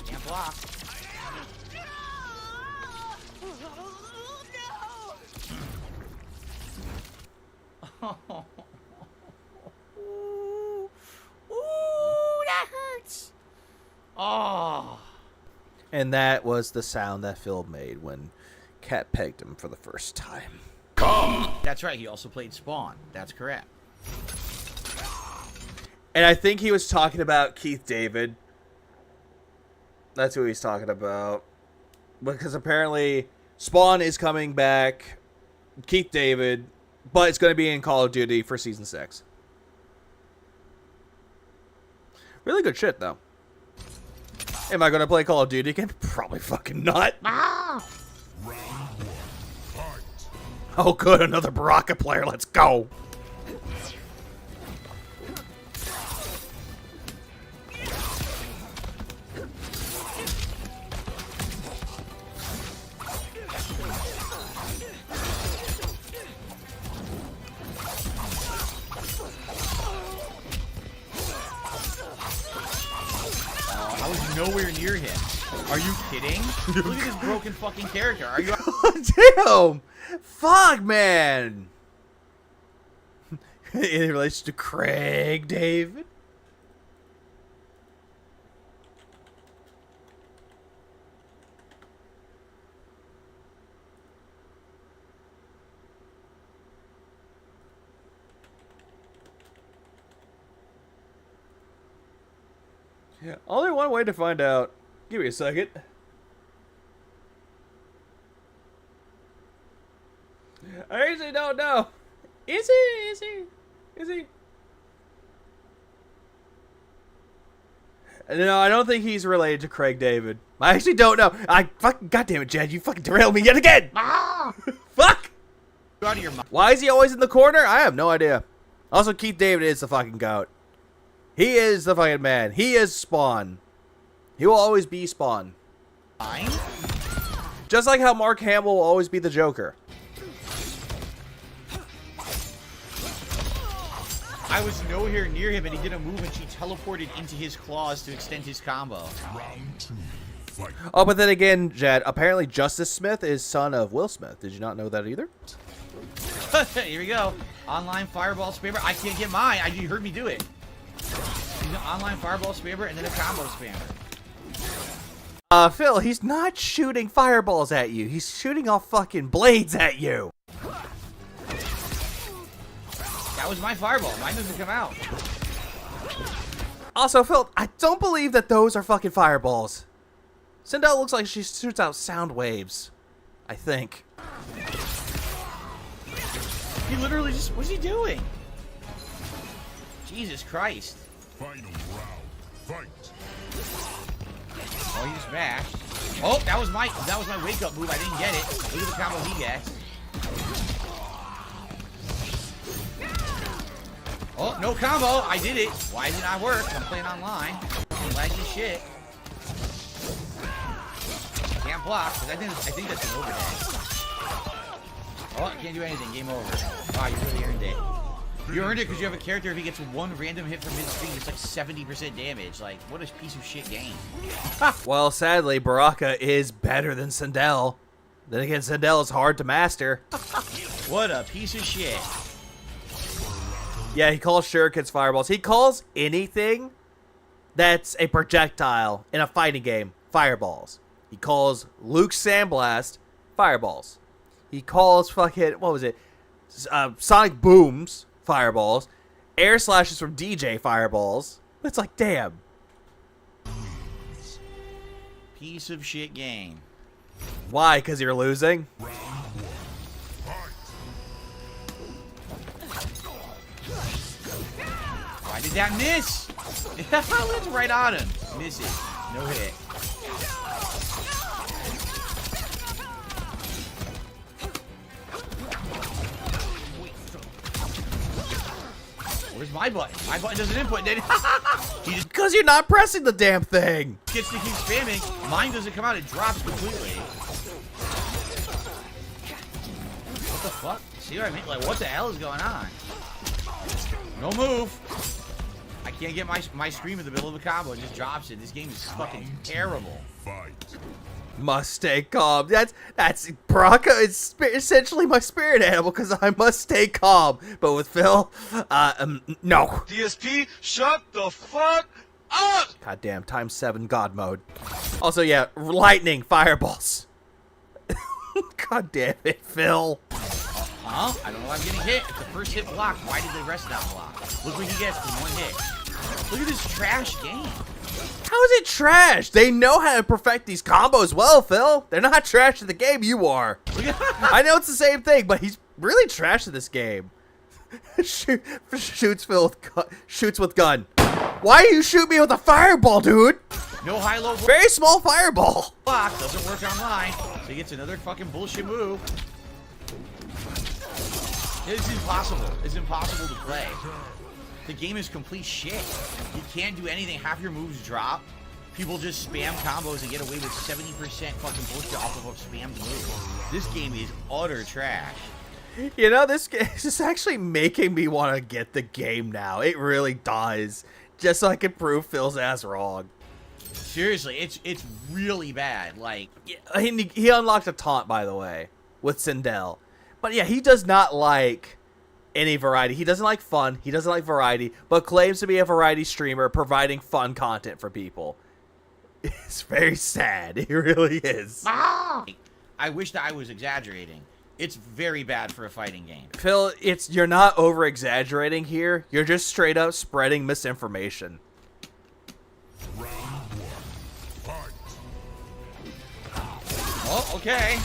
Can't block. Ooh, that hurts. Oh. And that was the sound that Phil made when Cat pegged him for the first time. That's right. He also played Spawn. That's correct. And I think he was talking about Keith David. That's who he's talking about. Because apparently Spawn is coming back. Keith David. But it's going to be in Call of Duty for Season 6. Really good shit, though. Am I going to play Call of Duty again? Probably fucking not. Oh, good. Another Baraka player. Let's go. was nowhere near him. Are you kidding? Look at this broken fucking character. Are you? Damn! Fuck, man! In relation to Craig David? Yeah, only one way to find out. Give me a second. I actually don't know. Is he? Is he? Is he? No, I don't think he's related to Craig David. I actually don't know. I fucking goddamn it, Jed! You fucking derailed me yet again. Ah! Fuck! You're out of your mind. Why is he always in the corner? I have no idea. Also, Keith David is the fucking goat. He is the fucking man. He is Spawn. He will always be Spawn. Fine. Just like how Mark Hamill will always be the Joker. I was nowhere near him, and he did a move, and she teleported into his claws to extend his combo. Oh, but then again, Jed, apparently Justice Smith is son of Will Smith. Did you not know that either? Here we go. Online fireball spammer. I can't get mine. You heard me do it. He's an online fireball spammer and then a combo spammer. Phil, he's not shooting fireballs at you. He's shooting off fucking blades at you. That was my fireball. Mine doesn't come out. Also, Phil, I don't believe that those are fucking fireballs. Sindel looks like she shoots out sound waves. I think. He literally just... What's he doing? Jesus Christ. Final round. Fight. Oh, he just bashed. Oh, that was my wake up move. I didn't get it. Look at the combo he gets. Oh, no combo. I did it. Why did it not work? I'm playing online. Laggy shit. Can't block, because I think that's an overhead. Oh, I can't do anything. Game over. Wow, you really earned it. You earned it because you have a character, if he gets one random hit from mid-screen, it's like 70% damage. Like, what a piece of shit game. Well, sadly, Baraka is better than Sindel. Then again, Sindel is hard to master. What a piece of shit. Yeah, he calls shurikens fireballs. He calls anything that's a projectile in a fighting game fireballs. He calls Luke's sandblast fireballs. He calls fucking, what was it? Sonic Booms fireballs. Air slashes from DJ fireballs. It's like, damn. Piece of shit game. Why? Because you're losing? Why did that miss? It's right on him. Misses. No hit. Where's my button? My button doesn't input, did it? He just Because you're not pressing the damn thing. gets to keep spamming. Mine doesn't come out. It drops completely. What the fuck? See what I mean? Like, what the hell is going on? No move. I can't get my scream in the middle of a combo. It just drops it. This game is fucking terrible. Fight. Must stay calm. That's Baraka is essentially my spirit animal because I must stay calm. But with Phil, no. DSP, shut the fuck up! Goddamn, times 7 God mode. Also, yeah, lightning fireballs. God damn it, Phil. Huh? I don't know why I'm getting hit. It's the first hit block. Why did the rest not block? Look what he gets from one hit. Look at this trash game. How is it trash? They know how to perfect these combos well, Phil. They're not trash at the game, you are. I know it's the same thing, but he's really trash at this game. Shoots with gun. Why do you shoot me with a fireball, dude? No high-low Very small fireball. block. Doesn't work online. So he gets another fucking bullshit move. It's impossible. It's impossible to play. The game is complete shit. You can't do anything. Half your moves drop. People just spam combos and get away with 70% fucking bullshit off of a spammed move. This game is utter trash. You know, this is actually making me want to get the game now. It really does. Just so I can prove Phil's ass wrong. Seriously, it's really bad. Like, He unlocked a taunt, by the way, with Sindel. But yeah, he does not like any variety. He doesn't like fun. He doesn't like variety, but claims to be a variety streamer providing fun content for people. It's very sad. It really is. I wish that I was exaggerating. It's very bad for a fighting game. Phil, you're not over-exaggerating here. You're just straight up spreading misinformation. Oh, okay.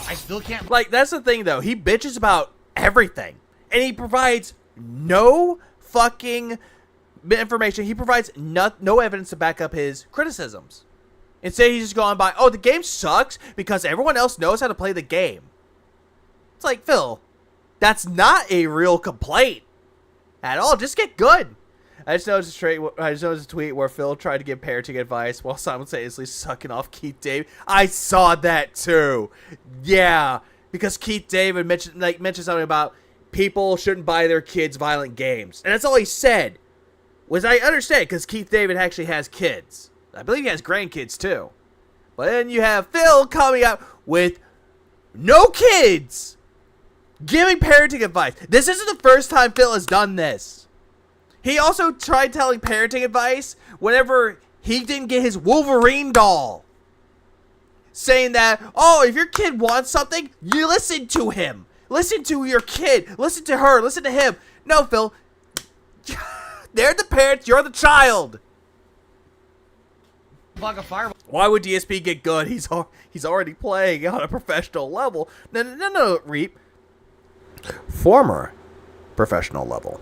I still can't. Like, that's the thing, though. He bitches about everything. And he provides no fucking information. He provides no evidence to back up his criticisms. Instead, he's just going by, oh, the game sucks because everyone else knows how to play the game. It's like, Phil, that's not a real complaint at all. Just get good. I just noticed a tweet where Phil tried to give parenting advice while simultaneously sucking off Keith David. I saw that too. Yeah, because Keith David mentioned something about people shouldn't buy their kids violent games, and that's all he said. Which I understand, because Keith David actually has kids. I believe he has grandkids too. But then you have Phil coming up with no kids, giving parenting advice. This isn't the first time Phil has done this. He also tried telling parenting advice whenever he didn't get his Wolverine doll. Saying that, oh, if your kid wants something, you listen to him. Listen to your kid. Listen to her. Listen to him. No, Phil. They're the parents. You're the child. Why would DSP get good? He's already playing on a professional level. No, Reap. Former professional level.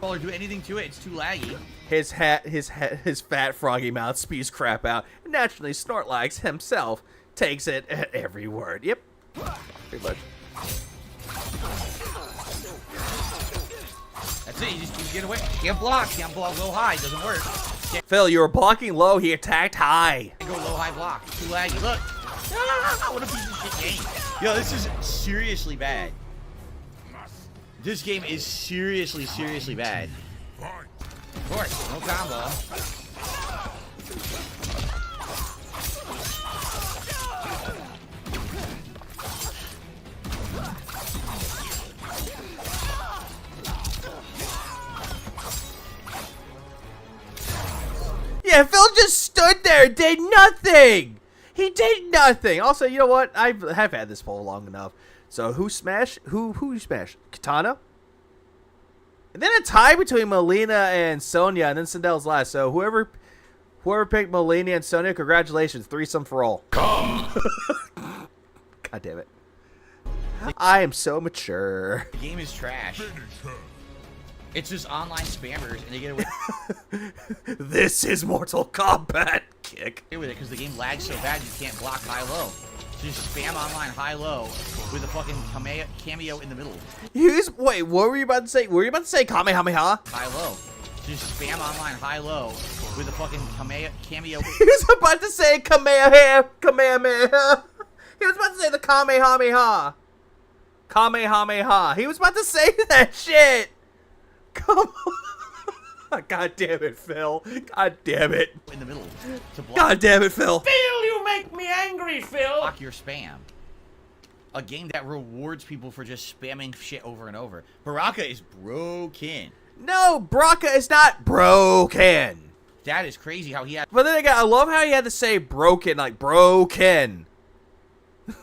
Or do anything to it. It's too laggy. His fat froggy mouth spews crap out. And naturally, Snortlax himself takes it at every word. Yep. Pretty much. That's it. You just get away. Can't block low high. Doesn't work. Phil, you were blocking low. He attacked high. Go low high block. Too laggy. Look. What a piece of shit game. Yo, this is seriously bad. This game is seriously bad. Of course, no combo. Yeah, Phil just stood there and did nothing. He did nothing. Also, you know what? I have had this poll long enough. So who smashed? Who you smashed? Katana? And then a tie between Melina and Sonya, and then Sindel's last. So whoever picked Melina and Sonya, congratulations. Threesome for all. God damn it. I am so mature. The game is trash. It's just online spammers, and they get away This is Mortal Kombat. Kick. with it because the game lags so bad you can't block high-low. So just spam online high-low with a fucking cameo in the middle. Wait, what were you about to say? Were you about to say Kamehameha? High-low. Just spam online high-low with a fucking cameo. He was about to say Kamehameha. He was about to say the Kamehameha. Kamehameha. He was about to say that shit. Come on. God damn it, Phil. God damn it. In the middle. To block. God damn it, Phil. Phil, you make me angry, Phil. Block your spam. A game that rewards people for just spamming shit over and over. Baraka is broken. No, Baraka is not broken. That is crazy how he had. But then again, I love how he had to say broken, like broken.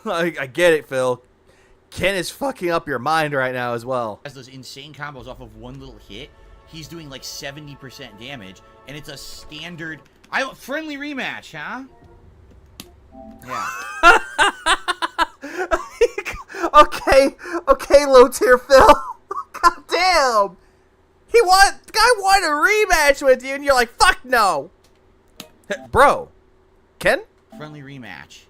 I get it, Phil. Ken is fucking up your mind right now as well. Has those insane combos off of one little hit. He's doing like 70% damage, and it's a standard. Friendly rematch, huh? Yeah. okay, low tier Phil. God damn. The guy wanted a rematch with you, and you're like, fuck no. Bro, Ken? Friendly rematch.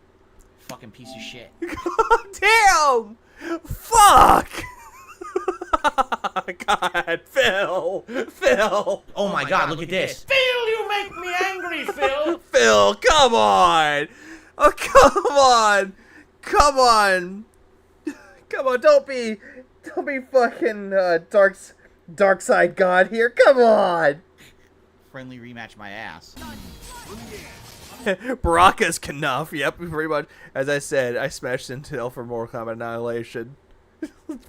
Fucking piece of shit. God damn. Fuck. God, Phil. Oh my god, look at this. Phil, you make me angry, Phil. Phil, come on. Oh, come on. Don't be fucking dark side god here. Come on. friendly rematch my ass. Baraka's Knuff. Yep, pretty much. As I said, I smashed Intel for Mortal Kombat Annihilation.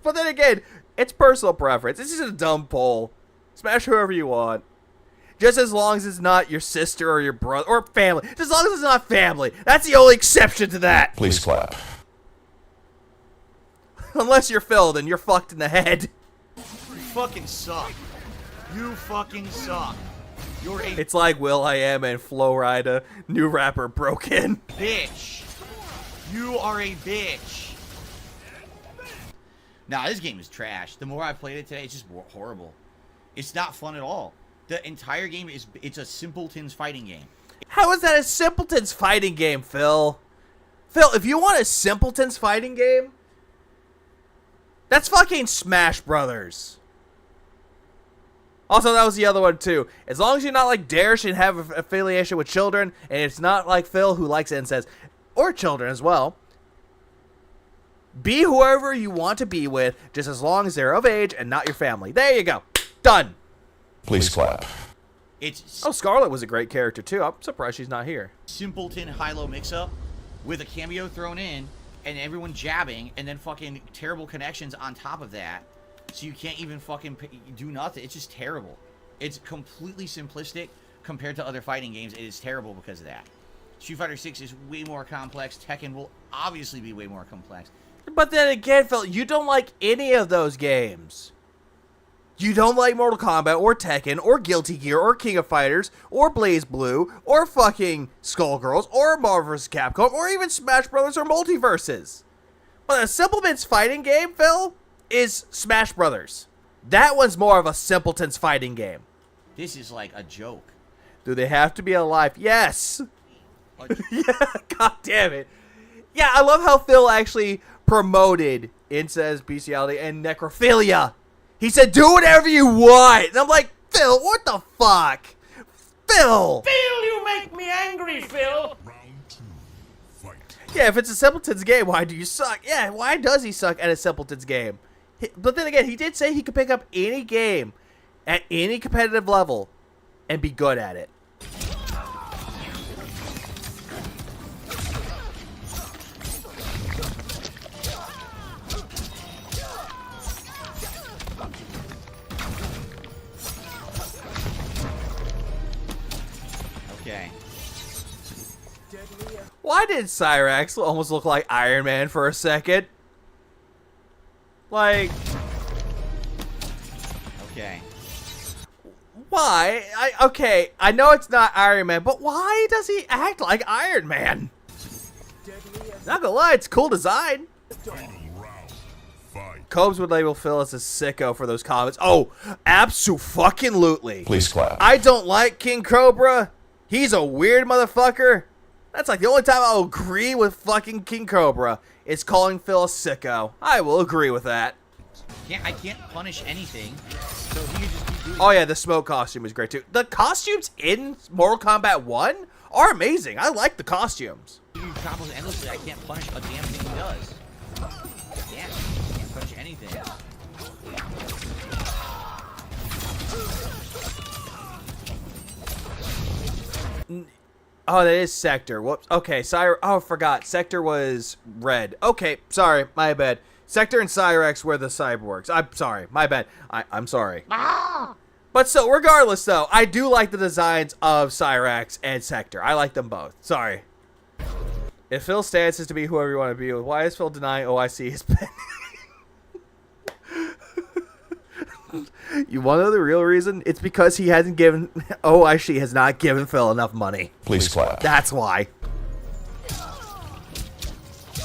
But then again, it's personal preference. This is a dumb poll. Smash whoever you want. Just as long as it's not your sister or your brother or family. Just as long as it's not family. That's the only exception to that. Please clap. Unless you're Phil, then you're fucked in the head. You fucking suck. You fucking suck. You're a It's like Will.i.am and Flo Rida, new rapper, broke in. bitch. You are a bitch. Nah, this game is trash. The more I played it today, it's just horrible. It's not fun at all. The entire game it's a simpleton's fighting game. How is that a simpleton's fighting game, Phil? Phil, if you want a simpleton's fighting game, that's fucking Smash Brothers. Also, that was the other one, too. As long as you're not like Darish and have an affiliation with children, and it's not like Phil who likes incest, or children as well, be whoever you want to be with, just as long as they're of age and not your family. There you go. Done. Please clap. It's Oh, Scarlet was a great character, too. I'm surprised she's not here. simpleton high-low mix-up with a cameo thrown in and everyone jabbing and then fucking terrible connections on top of that. So you can't even fucking do nothing. It's just terrible. It's completely simplistic compared to other fighting games. It is terrible because of that. Street Fighter 6 is way more complex. Tekken will obviously be way more complex. But then again, Phil, you don't like any of those games. You don't like Mortal Kombat, or Tekken, or Guilty Gear, or King of Fighters, or Blaze Blue, or fucking Skullgirls, or Marvel vs. Capcom, or even Smash Brothers or Multiverses. But a simpleton's fighting game, Phil, is Smash Brothers. That one's more of a simpleton's fighting game. This is like a joke. Do they have to be alive? Yes. Yeah, god damn it. Yeah, I love how Phil actually promoted incest, bestiality, and necrophilia. He said, do whatever you want. And I'm like, Phil, what the fuck? Phil! Phil, you make me angry, Phil. Yeah, if it's a simpleton's game, why do you suck? Yeah, why does he suck at a simpleton's game? But then again, he did say he could pick up any game at any competitive level and be good at it. Okay. Why did Cyrax almost look like Iron Man for a second? Like, Okay. why? Okay, I know it's not Iron Man, but why does he act like Iron Man? Not gonna lie, it's cool design. Cobes would label Phil as a sicko for those comments. Oh, abso-fucking-lutely. Please clap. I don't like King Cobra. He's a weird motherfucker. That's like the only time I'll agree with fucking King Cobra is calling Phil a sicko. I will agree with that. I can't punish anything, so he could just keep doing Oh yeah, the smoke costume is great too. The costumes in Mortal Kombat 1 are amazing. I like the costumes. He combos endlessly. I can't punish a damn thing he does. Can't punish anything. Oh, that is Sector. Whoops. Okay, Oh, I forgot. Sector was red. Okay, sorry. My bad. Sector and Cyrax were the cyborgs. I'm sorry. My bad. I'm sorry. But so, regardless, though, I do like the designs of Cyrax and Sector. I like them both. Sorry. If Phil's stance is to be whoever you want to be with, why is Phil denying OIC his pen? You want to know the real reason? It's because he hasn't given... OIC has not given Phil enough money. Please clap. That's why.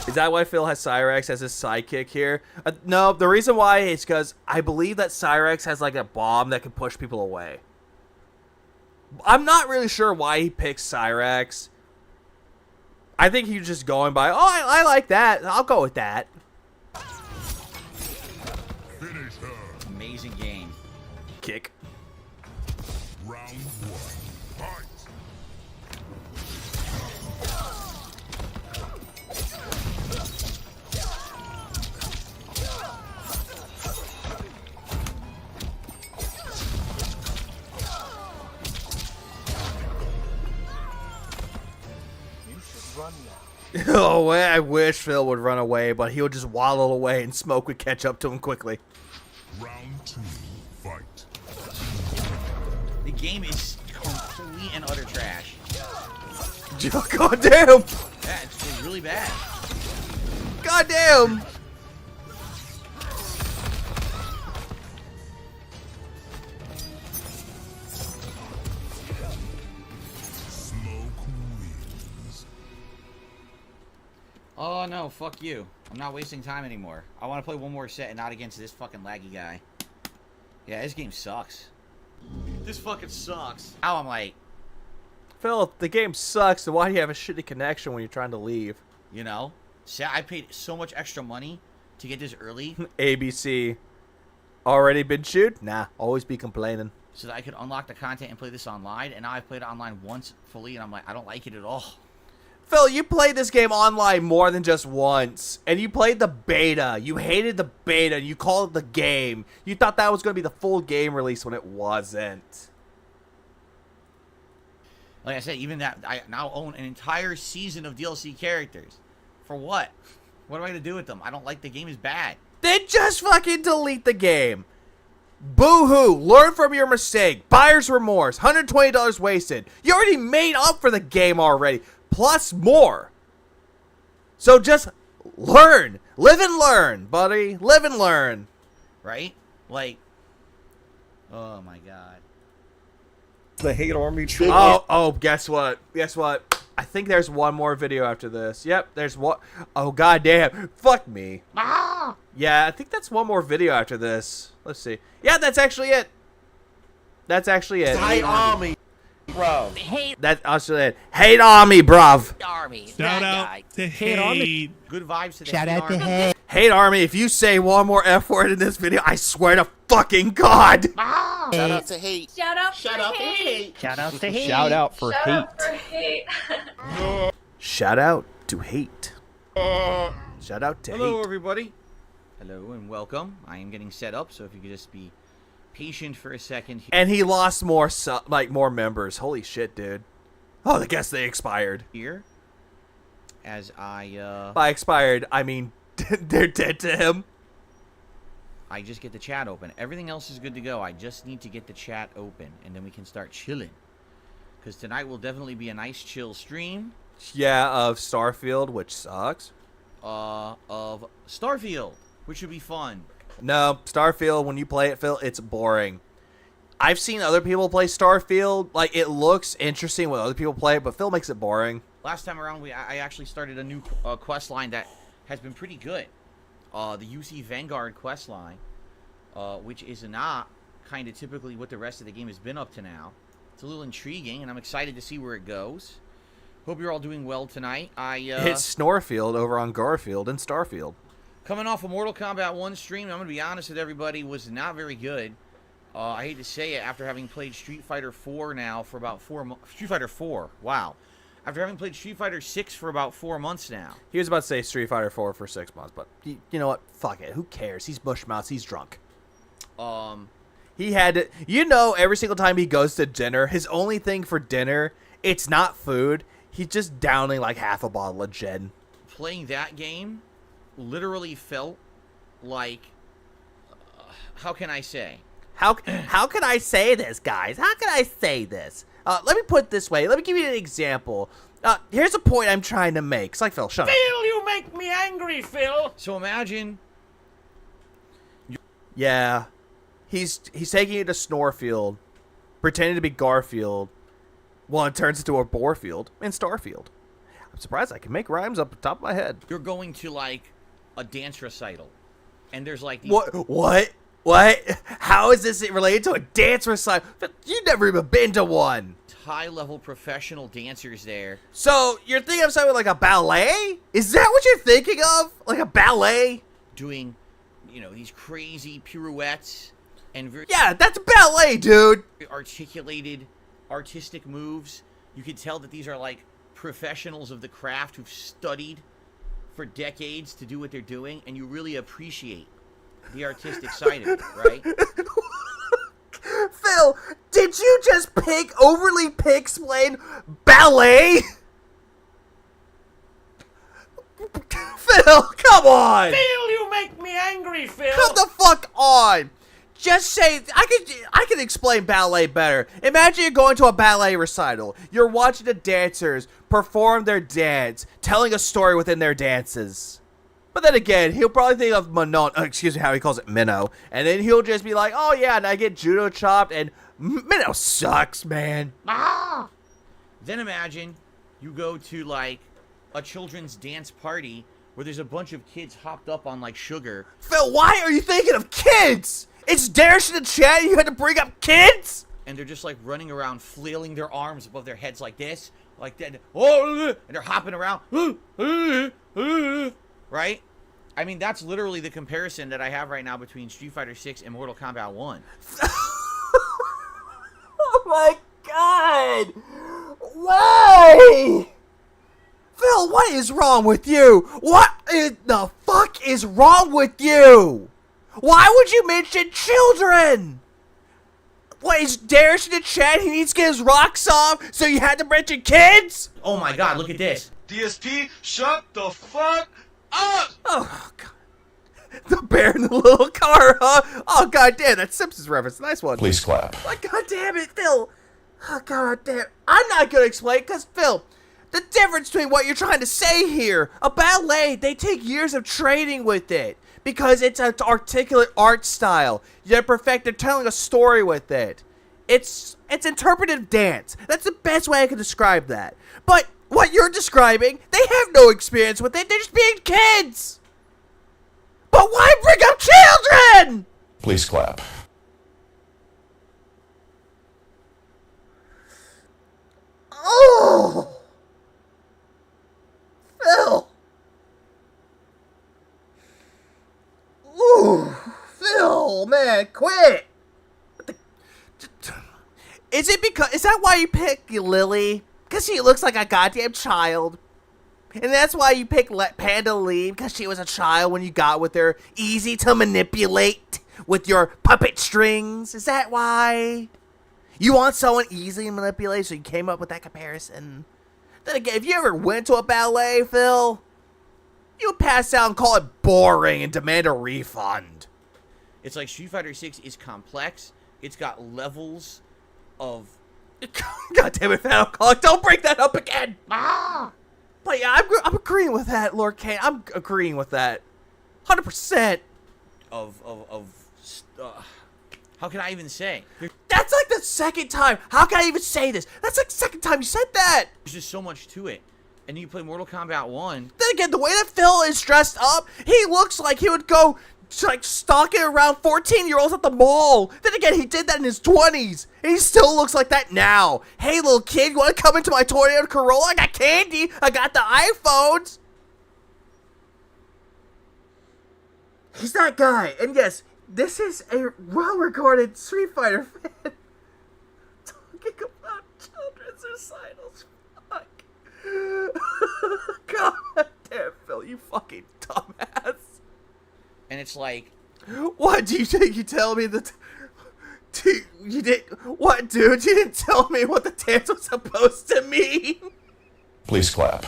Is that why Phil has Cyrax as his sidekick here? No, the reason why is because I believe that Cyrax has like a bomb that can push people away. I'm not really sure why he picks Cyrax. I think he's just going by, oh, I like that. I'll go with that. Amazing game. Kick. Round one. Fight. Oh, I wish Phil would run away, but he would just waddle away and smoke would catch up to him quickly. Round 2, fight. The game is complete and utter trash. God damn! Yeah, it's really bad. God damn! Smoke wins. Oh no, fuck you. I'm not wasting time anymore. I want to play one more set and not against this fucking laggy guy. Yeah, this game sucks. This fucking sucks. Now I'm like, Phil, the game sucks, then why do you have a shitty connection when you're trying to leave? you know, I paid so much extra money to get this early ABC. Already been chewed? Nah, always be complaining. so that I could unlock the content and play this online. And now I've played it online once fully, and I'm like, I don't like it at all. Phil, you played this game online more than just once, and you played the beta. You hated the beta, and you called it the game. You thought that was going to be the full game release when it wasn't. Like I said, even that, I now own an entire season of DLC characters. For what? What am I going to do with them? I don't like the game is bad. Then just fucking delete the game. Boo-hoo. Learn from your mistake. Buyer's remorse. $120 wasted. You already made up for the game already. Plus more. So just learn. Live and learn, buddy. Live and learn. Right? Like, oh my god. The hate army Guess what? Guess what? I think there's one more video after this. Yep, there's one. Oh, goddamn. Fuck me. Yeah, I think that's one more video after this. Let's see. Yeah, that's actually it. That's actually it. Hate army, bro. That's actually it. Hate army, bruv. Army. Shout out to Hate. Good vibes to the Shout out to army. him. Hate army, if you say one more F word in this video, I swear to fucking God. Shout out to hate. Shout out for hate. Shout out to hate. Shout out for Shout hate. out for hate. Shout out to hate. Shout out to Hello, hate. everybody. Hello and welcome. I am getting set up, so if you could just be patient for a second here. And he lost more more members. Holy shit, dude. Oh, I guess they expired. As I By expired, I mean they're dead to him. I just get the chat open. Everything else is good to go. I just need to get the chat open, and then we can start chilling. Because tonight will definitely be a nice chill stream. Yeah, of Starfield, which sucks. Of Starfield, which would be fun. No, Starfield, when you play it, Phil, it's boring. I've seen other people play Starfield. Like, it looks interesting when other people play it, but Phil makes it boring. Last time around, I actually started a new quest line that has been pretty good. The UC Vanguard quest line, which is not kind of typically what the rest of the game has been up to now. It's a little intriguing, and I'm excited to see where it goes. Hope you're all doing well tonight. It's Snorfield over on Garfield and Starfield. Coming off a Mortal Kombat 1 stream, I'm going to be honest with everybody, was not very good. I hate to say it, after having played Street Fighter 4 now for about 4 months. Street Fighter 4, wow. After having played Street Fighter 6 for about 4 months now. He was about to say Street Fighter 4 for 6 months, but you know what? Fuck it. Who cares? He's Bushmouth. He's drunk. He had to, you know, every single time he goes to dinner, his only thing for dinner, it's not food. He's just downing like half a bottle of gin. Playing that game literally felt like, how can I say? How can I say this, guys? How can I say this? Let me put it this way. Let me give you an example. Here's a point I'm trying to make. It's like, Phil, shut up. Phil, you make me angry, Phil. So imagine. Yeah. He's taking it to Snorfield, pretending to be Garfield. Well, it turns into a Borefield and Starfield. I'm surprised I can make rhymes up the top of my head. You're going to like a dance recital, and there's like these What? How is this related to a dance recital? You've never even been to one. high-level professional dancers there. So you're thinking of something like a ballet? Is that what you're thinking of? Like a ballet? Doing, you know, these crazy pirouettes and very Yeah, that's ballet, dude. articulated, artistic moves. You can tell that these are like professionals of the craft who've studied for decades to do what they're doing, and you really appreciate the artistic side of it, right? Phil, did you just overly pig-explain ballet? Phil, come on! Phil, you make me angry, Phil. Come the fuck on! Just say, I could explain ballet better. Imagine you're going to a ballet recital. You're watching the dancers perform their dance, telling a story within their dances. But then again, he'll probably think of Manon, excuse me, how he calls it Minnow. And then he'll just be like, oh yeah, and I get judo chopped, and Minnow sucks, man. Ah! Then imagine you go to, like, a children's dance party where there's a bunch of kids hopped up on, like, sugar. Phil, why are you thinking of kids? It's Darish in the chat, and you had to bring up kids? And they're just, like, running around, flailing their arms above their heads like this. Like that. Oh, and they're hopping around. Right? I mean, that's literally the comparison that I have right now between Street Fighter 6 and Mortal Kombat 1. Oh my god! Why? Phil, what is wrong with you? What in the fuck is wrong with you? Why would you mention children? What, is Darish in the chat? He needs to get his rocks off, so you had to mention kids? Oh my god, look at this. DSP, shut the fuck up! Oh god. The bear in the little car, huh? Oh god damn, that's Simpsons reference. Nice one. Please clap. Oh, god damn it, Phil. Oh god damn. I'm not gonna explain, because Phil, the difference between what you're trying to say here, a ballet, they take years of training with it. Because it's an articulate art style. You're perfect. They're telling a story with it. It's interpretive dance. That's the best way I can describe that. But what you're describing, they have no experience with it. They're just being kids. But why bring up children? Please clap. Oh, Phil. Ooh, Phil, man, quit. Is that why you pick Lily? Because she looks like a goddamn child. And that's why you pick Panda Lee, because she was a child when you got with her. Easy to manipulate with your puppet strings. Is that why? You want someone easy to manipulate, so you came up with that comparison. Then again, if you ever went to a ballet, Phil, you would pass out and call it boring and demand a refund. It's like Street Fighter 6 is complex. It's got levels of... God damn it, Fan Alcoholic, don't bring that up again! Ah! But yeah, I'm agreeing with that, Lord Kane. I'm agreeing with that. 100%. How can I even say? That's like the second time. How can I even say this? That's like the second time you said that. There's just so much to it. And you play Mortal Kombat 1. Then again, the way that Phil is dressed up, he looks like he would go like stalking around 14-year-olds at the mall. Then again, he did that in his 20s. And he still looks like that now. Hey, little kid, you want to come into my Toyota Corolla? I got candy. I got the iPhones. He's that guy. And yes, this is a well-regarded Street Fighter fan talking about children's recitals. Fuck. God damn, Phil, you fucking dumbass. And it's like... What, do you think you tell me that... You did... What, dude? You didn't tell me what the dance was supposed to mean? Please clap.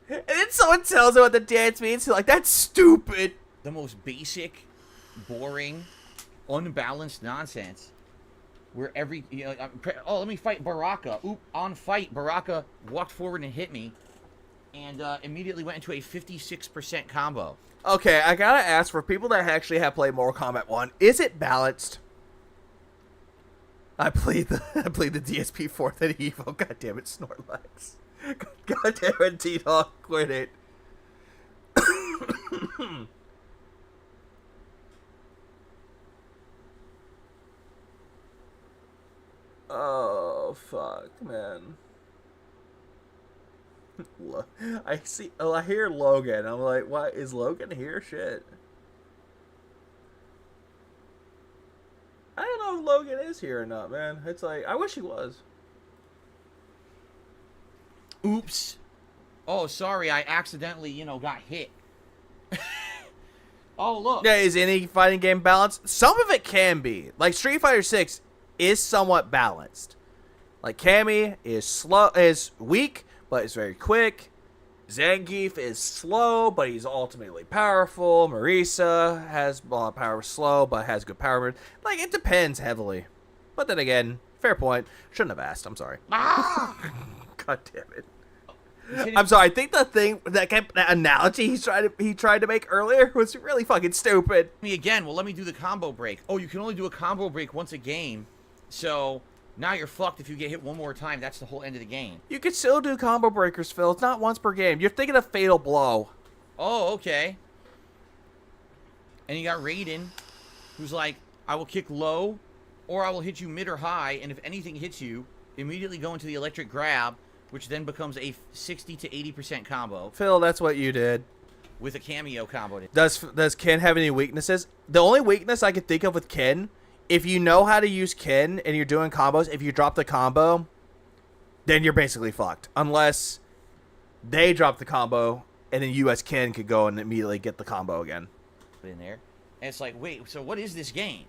And then someone tells her what the dance means, you're like, that's stupid. The most basic, boring, unbalanced nonsense. Where every... You know, oh, let me fight Baraka. Oop, on fight. Baraka walked forward and hit me. And immediately went into a 56% combo. Okay, I gotta ask, for people that actually have played Mortal Kombat 1, is it balanced? I played the DSP 4th at Evo. God damn it, Snorlax. God damn it, T-Dog, quit it. Oh, fuck, man. I hear Logan. I'm like, what? Is Logan here? Shit. I don't know if Logan is here or not, man. It's like, I wish he was. Oops. Oh, sorry, I accidentally, got hit. Oh, look. Yeah, is any fighting game balanced? Some of it can be. Like, Street Fighter 6 is somewhat balanced. Like, Cammy is weak, but it's very quick. Zangief is slow, but he's ultimately powerful. Marisa has power slow, but has good power. Like, it depends heavily. But then again, fair point. Shouldn't have asked. I'm sorry. God damn it. I'm sorry. I think that analogy he tried to make earlier was really fucking stupid. Me again. Well, let me do the combo break. Oh, you can only do a combo break once a game. So now you're fucked if you get hit one more time. That's the whole end of the game. You can still do combo breakers, Phil. It's not once per game. You're thinking of Fatal Blow. Oh, okay. And you got Raiden, who's like, I will kick low, or I will hit you mid or high, and if anything hits you, immediately go into the electric grab, which then becomes a 60 to 80% combo. Phil, that's what you did. With a cameo combo. Does Ken have any weaknesses? The only weakness I could think of with Ken, if you know how to use Ken and you're doing combos, if you drop the combo, then you're basically fucked. Unless they drop the combo, and then you as Ken could go and immediately get the combo again. In there. And it's like, wait, so what is this game?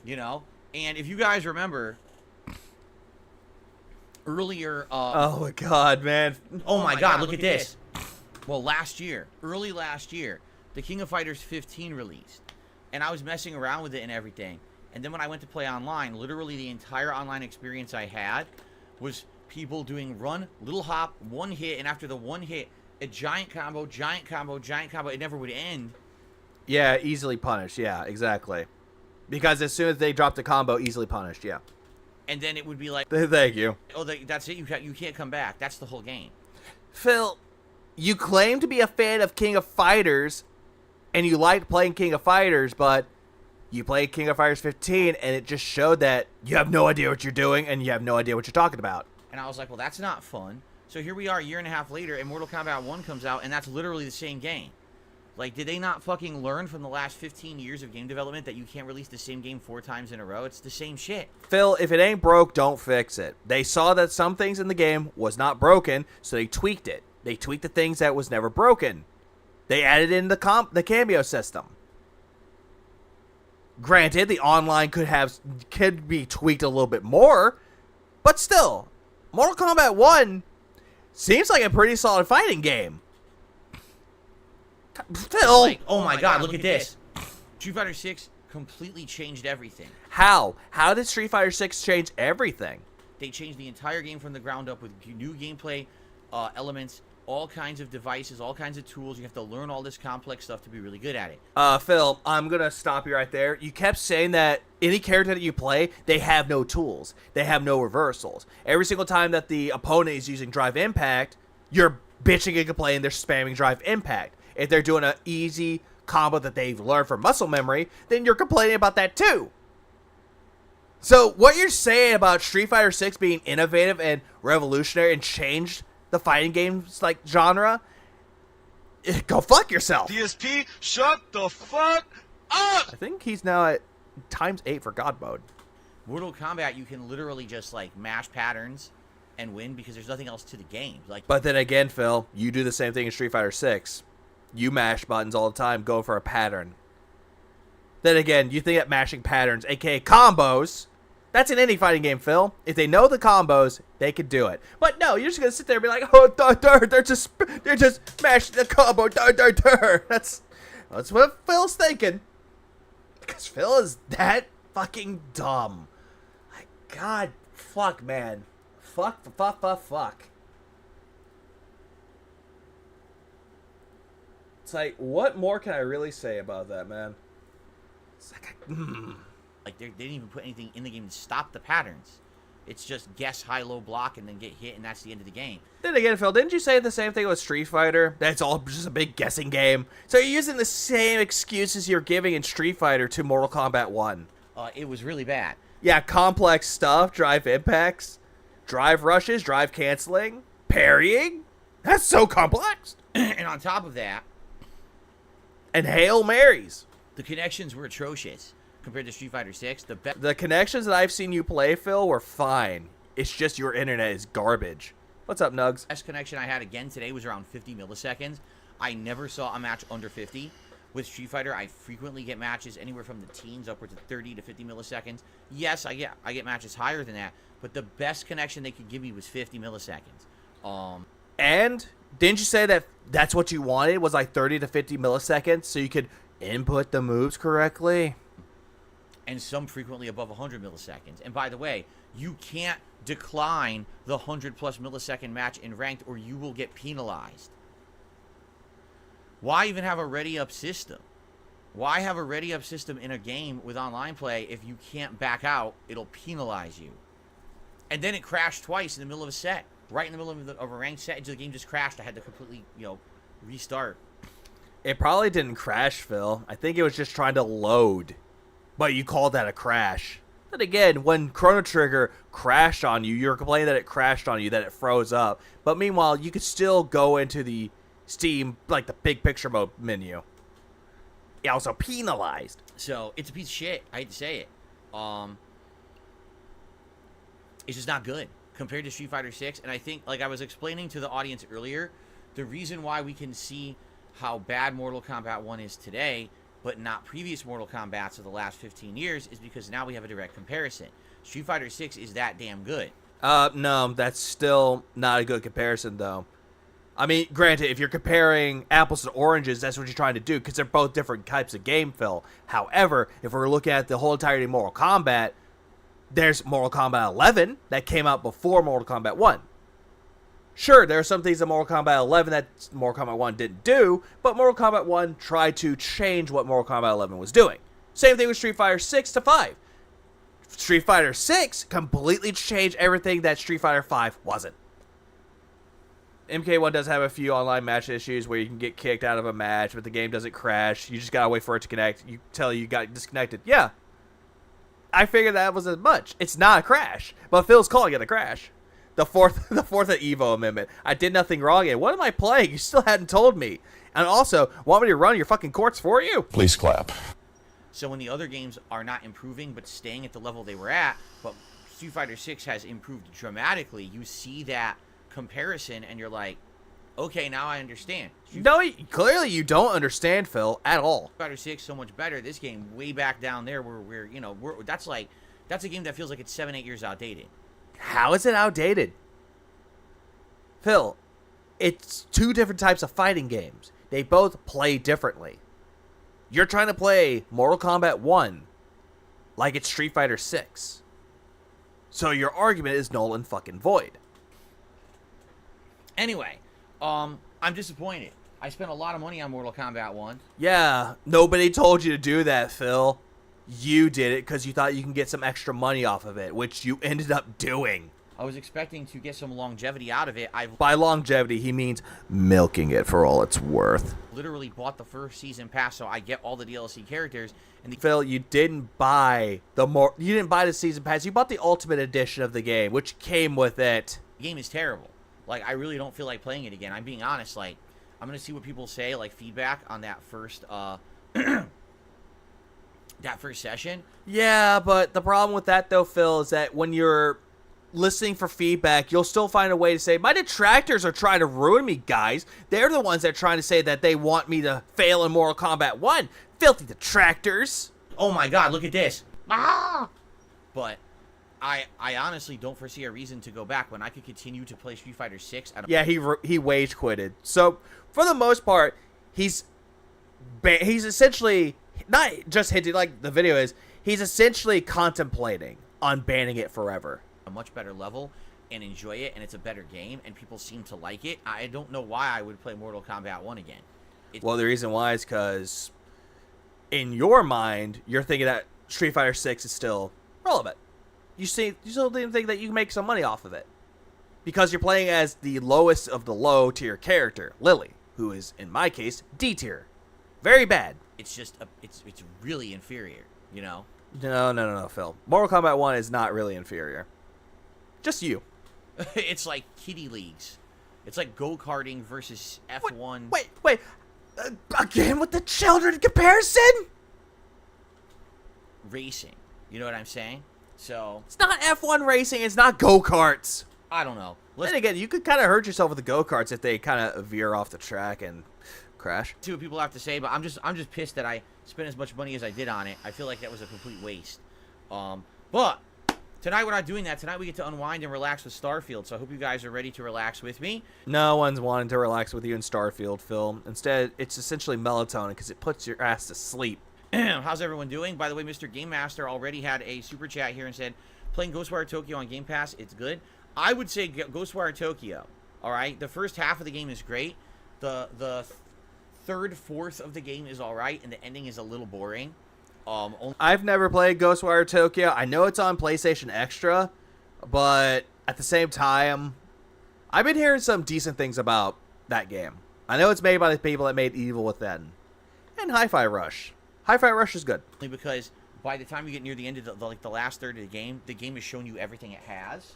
You know? And if you guys remember, earlier... oh my god, man. Oh my god, look at this. Well, early last year, the King of Fighters 15 released. And I was messing around with it and everything. And then when I went to play online, literally the entire online experience I had was people doing run, little hop, one hit, and after the one hit, a giant combo, giant combo, giant combo. It never would end. Yeah, easily punished. Yeah, exactly. Because as soon as they drop the combo, easily punished. Yeah. And then it would be like, thank you. Oh, that's it. You can't come back. That's the whole game. Phil, you claim to be a fan of King of Fighters, and you liked playing King of Fighters, but you played King of Fighters 15, and it just showed that you have no idea what you're doing, and you have no idea what you're talking about. And I was like, well, that's not fun. So here we are, a year and a half later, and Mortal Kombat 1 comes out, and that's literally the same game. Like, did they not fucking learn from the last 15 years of game development that you can't release the same game 4 times in a row? It's the same shit. Phil, if it ain't broke, don't fix it. They saw that some things in the game was not broken, so they tweaked it. They tweaked the things that was never broken. They added in the cameo system. Granted, the online could be tweaked a little bit more, but still, Mortal Kombat 1 seems like a pretty solid fighting game. Phil! Like, oh my god, look at this. Street Fighter 6 completely changed everything. How? How did Street Fighter 6 change everything? They changed the entire game from the ground up with new gameplay elements, all kinds of devices, all kinds of tools. You have to learn all this complex stuff to be really good at it. Phil, I'm going to stop you right there. You kept saying that any character that you play, they have no tools. They have no reversals. Every single time that the opponent is using Drive Impact, you're bitching and complaining they're spamming Drive Impact. If they're doing an easy combo that they've learned from muscle memory, then you're complaining about that too. So what you're saying about Street Fighter 6 being innovative and revolutionary and changed the fighting games like genre, go fuck yourself. DSP, shut the fuck up! I think he's now at ×8 for God mode. Mortal Kombat, you can literally just like mash patterns and win because there's nothing else to the game. Like, but then again, Phil, you do the same thing in Street Fighter 6. You mash buttons all the time, go for a pattern. Then again, you think that mashing patterns, aka combos, that's in any fighting game, Phil. If they know the combos, they can do it. But no, you're just gonna sit there and be like, oh, they're just mashing the combo, That's what Phil's thinking. Because Phil is that fucking dumb. Like, God, fuck, man, fuck. It's like, what more can I really say about that, man? It's like, Like, they didn't even put anything in the game to stop the patterns. It's just guess high-low block and then get hit, and that's the end of the game. Then again, Phil, didn't you say the same thing with Street Fighter? That's all just a big guessing game. So you're using the same excuses you're giving in Street Fighter to Mortal Kombat 1. It was really bad. Yeah, complex stuff, drive impacts, drive rushes, drive canceling, parrying. That's so complex. And on top of that... And Hail Marys. The connections were atrocious compared to Street Fighter 6. The connections that I've seen you play, Phil, were fine. It's just your internet is garbage. What's up, Nugs? The best connection I had again today was around 50 milliseconds. I never saw a match under 50. With Street Fighter, I frequently get matches anywhere from the teens upwards of 30 to 50 milliseconds. Yes, I get matches higher than that, but the best connection they could give me was 50 milliseconds. And didn't you say that that's what you wanted was like 30 to 50 milliseconds so you could input the moves correctly? And some frequently above 100 milliseconds. And by the way, you can't decline the 100 plus millisecond match in ranked or you will get penalized. Why even have a ready up system? Why have a ready up system in a game with online play if you can't back out? It'll penalize you. And then it crashed twice in the middle of a set. Right in the middle of a ranked set, the game just crashed. I had to completely, restart. It probably didn't crash, Phil. I think it was just trying to load. But you called that a crash. Then again, when Chrono Trigger crashed on you, you were complaining that it crashed on you, that it froze up. But meanwhile, you could still go into the Steam, like the big picture mode menu. It also penalized. So, it's a piece of shit. I hate to say it. It's just not good compared to Street Fighter 6. And I think, like I was explaining to the audience earlier, the reason why we can see how bad Mortal Kombat 1 is today, but not previous Mortal Kombats of the last 15 years, is because now we have a direct comparison. Street Fighter 6 is that damn good. No, that's still not a good comparison, though. I mean, granted, if you're comparing apples to oranges, that's what you're trying to do, because they're both different types of game, Phil. However, if we're looking at the whole entirety of Mortal Kombat, there's Mortal Kombat 11 that came out before Mortal Kombat 1. Sure, there are some things in Mortal Kombat 11 that Mortal Kombat 1 didn't do, but Mortal Kombat 1 tried to change what Mortal Kombat 11 was doing. Same thing with Street Fighter 6 to 5. Street Fighter 6 completely changed everything that Street Fighter 5 wasn't. MK1 does have a few online match issues where you can get kicked out of a match, but the game doesn't crash. You just gotta wait for it to connect. You tell you got disconnected. Yeah. I figured that wasn't much. It's not a crash, but Phil's calling it a crash. The fourth Evo amendment. I did nothing wrong. And what am I playing? You still hadn't told me. And also, want me to run your fucking courts for you? Please clap. So when the other games are not improving but staying at the level they were at, but Street Fighter 6 has improved dramatically, you see that comparison and you're like, okay, now I understand. No, clearly you don't understand, Phil, at all. Street Fighter 6 so much better. This game way back down there where we're that's a game that feels like it's 7-8 years outdated. How is it outdated? Phil, it's two different types of fighting games. They both play differently. You're trying to play Mortal Kombat 1 like it's Street Fighter 6. So your argument is null and fucking void. Anyway, I'm disappointed. I spent a lot of money on Mortal Kombat 1. Yeah, nobody told you to do that, Phil. You did it because you thought you can get some extra money off of it, which you ended up doing. I was expecting to get some longevity out of it. By longevity, he means milking it for all it's worth. Literally bought the first season pass, so I get all the DLC characters. And Phil, you didn't buy the season pass. You bought the Ultimate Edition of the game, which came with it. The game is terrible. Like, I really don't feel like playing it again. I'm being honest. Like, I'm gonna see what people say, like feedback on that first that first session. Yeah, but the problem with that, though, Phil, is that when you're listening for feedback, you'll still find a way to say, my detractors are trying to ruin me, guys. They're the ones that are trying to say that they want me to fail in Mortal Kombat 1. Filthy detractors. Oh my god, look at this. Ah! But I honestly don't foresee a reason to go back when I could continue to play Street Fighter 6. Yeah, he wage quitted. So, for the most part, he's essentially not just hinting like the video is, he's essentially contemplating on banning it forever. A much better level and enjoy it, and it's a better game, and people seem to like it. I don't know why I would play Mortal Kombat 1 again. Well, the reason why is because in your mind, you're thinking that Street Fighter 6 is still relevant. You still didn't think that you can make some money off of it because you're playing as the lowest of the low tier character, Lily, who is, in my case, D tier. Very bad. It's just it's really inferior, you know? No, Phil. Mortal Kombat 1 is not really inferior. Just you. It's like kiddie leagues. It's like go-karting versus F1. Wait. Again with the children comparison? Racing. You know what I'm saying? So it's not F1 racing. It's not go-karts. I don't know. Then again, you could kind of hurt yourself with the go-karts if they kind of veer off the track and crash. See what people have to say, but I'm just pissed that I spent as much money as I did on it. I feel like that was a complete waste. But Tonight we're not doing that. Tonight we get to unwind and relax with Starfield. So I hope you guys are ready to relax with me. No one's wanting to relax with you in Starfield, Phil. Instead, it's essentially melatonin because it puts your ass to sleep. How's everyone doing? By the way, Mr. Game Master already had a super chat here and said, playing Ghostwire Tokyo on Game Pass, it's good. I would say Ghostwire Tokyo. All right, the first half of the game is great. The third, fourth of the game is all right, and the ending is a little boring. I've never played Ghostwire Tokyo. I know it's on PlayStation Extra, but at the same time, I've been hearing some decent things about that game. I know it's made by the people that made Evil Within and Hi-Fi Rush. Hi-Fi Rush is good because by the time you get near the end of the last third of the game has shown you everything it has.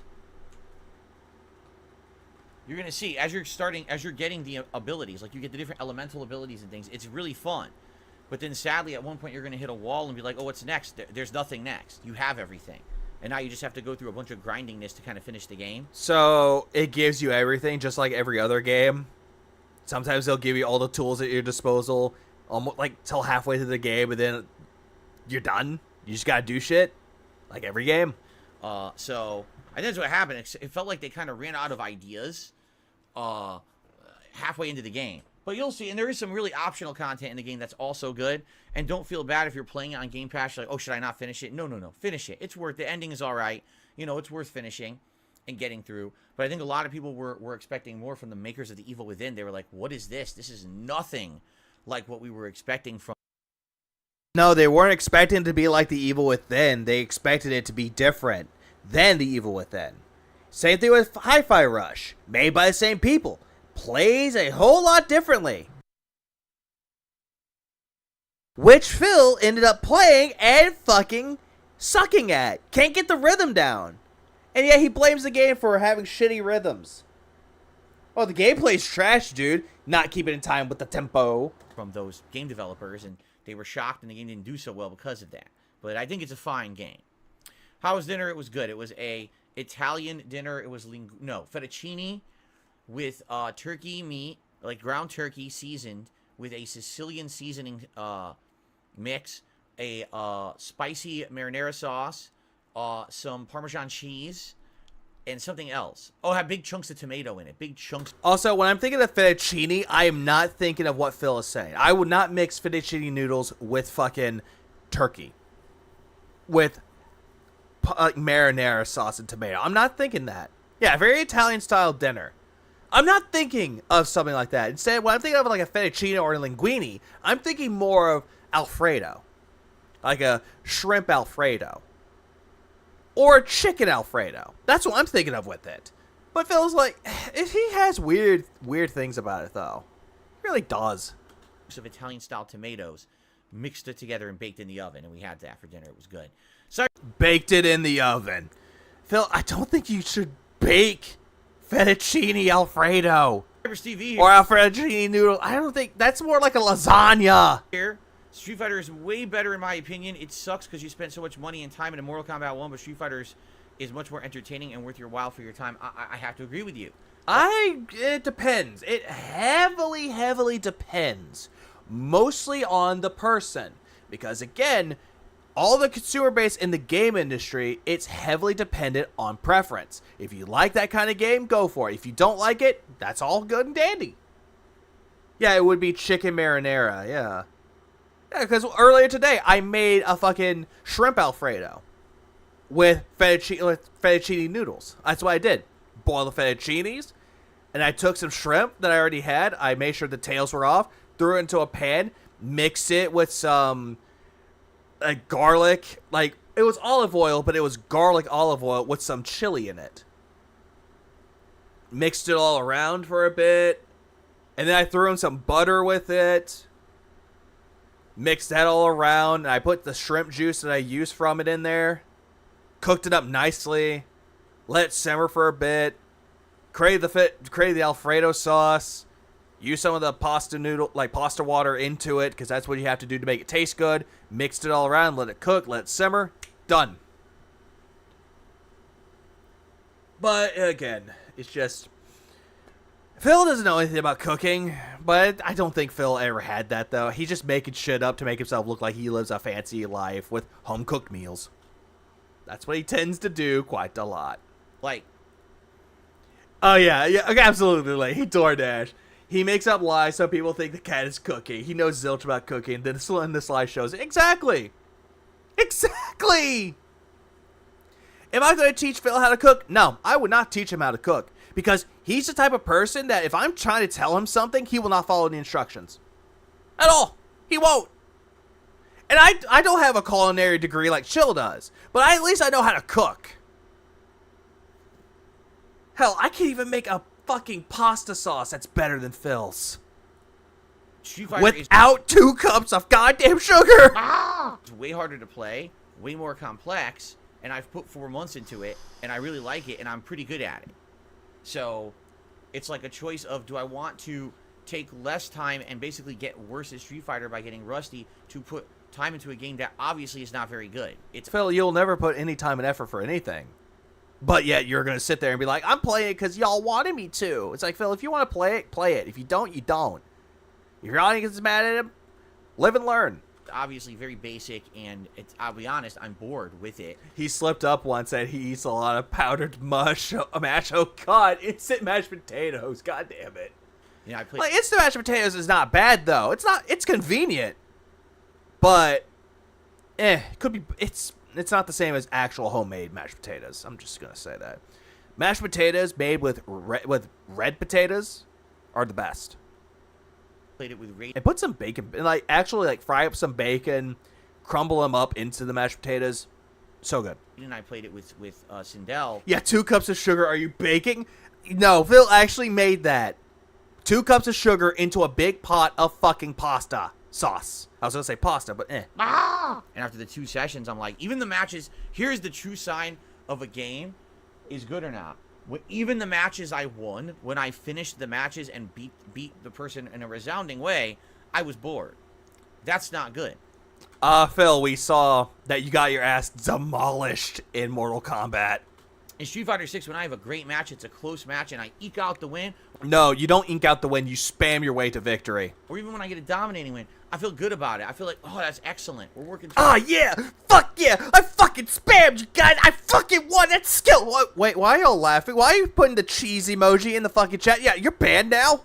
You're gonna see as you're getting the abilities, like you get the different elemental abilities and things. It's really fun, but then sadly at one point you're gonna hit a wall and be like, oh, what's next? There's nothing next. You have everything, and now you just have to go through a bunch of grindingness to kind of finish the game. So it gives you everything, just like every other game. Sometimes they'll give you all the tools at your disposal, almost like till halfway through the game, and then you're done. You just gotta do shit, like every game. So I think that's what happened. It felt like they kind of ran out of ideas halfway into the game. But you'll see, and there is some really optional content in the game that's also good. And don't feel bad if you're playing it on Game Pass. You're like, oh, should I not finish it? No. Finish it. It's worth it. The ending is all right. You know, it's worth finishing and getting through. But I think a lot of people were expecting more from the makers of The Evil Within. They were like, what is this? This is nothing like what we were expecting from... No, they weren't expecting it to be like The Evil Within. They expected it to be different than The Evil Within. Same thing with Hi-Fi Rush. Made by the same people. Plays a whole lot differently. Which Phil ended up playing and fucking sucking at. Can't get the rhythm down. And yet he blames the game for having shitty rhythms. Oh, the gameplay's trash, dude. Not keeping in time with the tempo. From those game developers, and they were shocked and the game didn't do so well because of that. But I think it's a fine game. How was dinner? It was good. It was a Italian dinner. It was fettuccine with turkey meat, like ground turkey seasoned with a Sicilian seasoning mix, a spicy marinara sauce, some Parmesan cheese, and something else. Oh, it had big chunks of tomato in it. Big chunks. Also, when I'm thinking of fettuccine, I am not thinking of what Phil is saying. I would not mix fettuccine noodles with fucking turkey. With marinara sauce and tomato. I'm not thinking that. Yeah, very Italian-style dinner. I'm not thinking of something like that. Instead, when I'm thinking of like a fettuccine or a linguine, I'm thinking more of Alfredo. Like a shrimp Alfredo. Or a chicken Alfredo. That's what I'm thinking of with it. But Phil's like, he has weird things about it, though. He really does. Of Italian-style tomatoes, mixed it together and baked in the oven, and we had that for dinner. It was good. So baked it in the oven. Phil, I don't think you should bake fettuccine Alfredo. Steve or Alfredo noodle. I don't think that's more like a lasagna. Here, Street Fighter is way better in my opinion. It sucks because you spent so much money and time in Mortal Kombat 1, but Street Fighter is much more entertaining and worth your while for your time. I have to agree with you. It depends. It heavily depends. Mostly on the person. Because again, all the consumer base in the game industry, it's heavily dependent on preference. If you like that kind of game, go for it. If you don't like it, that's all good and dandy. Yeah, it would be chicken marinara, yeah. Yeah, because earlier today, I made a fucking shrimp Alfredo with fettuccine noodles. That's what I did. Boil the fettuccines, and I took some shrimp that I already had. I made sure the tails were off, threw it into a pan, mixed it with some garlic, like it was olive oil, but it was garlic olive oil with some chili in it. Mixed it all around for a bit, and then I threw in some butter with it. Mixed that all around, and I put the shrimp juice that I used from it in there. Cooked it up nicely. Let it simmer for a bit. Created the Alfredo sauce. Use some of the pasta water into it, because that's what you have to do to make it taste good. Mixed it all around, let it cook, let it simmer. Done. But, again, it's just... Phil doesn't know anything about cooking, but I don't think Phil ever had that, though. He's just making shit up to make himself look like he lives a fancy life with home-cooked meals. That's what he tends to do quite a lot. Like, Oh, yeah, okay, absolutely. Like, he DoorDash. He makes up lies so people think the cat is cooking. He knows zilch about cooking. And then this lie shows it. Exactly. Exactly. Am I going to teach Phil how to cook? No, I would not teach him how to cook. Because he's the type of person that if I'm trying to tell him something, he will not follow the instructions. At all. He won't. And I don't have a culinary degree like Chill does. But at least I know how to cook. Hell, I can't even make a fucking pasta sauce that's better than Phil's. Street Fighter Without 2 cups of goddamn sugar. It's way harder to play, way more complex, and I've put 4 months into it, and I really like it, and I'm pretty good at it. So, it's like a choice of, do I want to take less time and basically get worse at Street Fighter by getting rusty to put time into a game that obviously is not very good. It's Phil, you'll never put any time and effort for anything. But yet you're going to sit there and be like, I'm playing it because y'all wanted me to. It's like, Phil, if you want to play it, play it. If you don't, you don't. If your audience is mad at him, live and learn. obviously very basic, and it's, I'll be honest, I'm bored with it. He slipped up once and he eats a lot of powdered mash. Oh god, instant mashed potatoes. God damn it. Yeah, I played. Like, instant mashed potatoes is not bad though. It's convenient. But it could be it's not the same as actual homemade mashed potatoes. I'm just going to say that. Mashed potatoes made with red potatoes are the best. Played it with and put some bacon, like actually like fry up some bacon, crumble them up into the mashed potatoes. So good. And I played it with Sindel. Yeah, 2 cups of sugar. Are you baking? No, Phil actually made that. 2 cups of sugar into a big pot of fucking pasta sauce. I was gonna say pasta, but eh. And after the 2 sessions, I'm like, even the matches. Here's the true sign of a game is good or not. When even the matches I won, when I finished the matches and beat the person in a resounding way, I was bored. That's not good. Phil, we saw that you got your ass demolished in Mortal Kombat. In Street Fighter 6, when I have a great match, it's a close match, and I eke out the win. No, you don't ink out the win. You spam your way to victory. Or even when I get a dominating win, I feel good about it. I feel like, oh, that's excellent. We're working. Yeah! Fuck yeah! I fucking spammed you guys! I fucking won that skill! What? Wait, why are y'all laughing? Why are you putting the cheese emoji in the fucking chat? Yeah, you're banned now?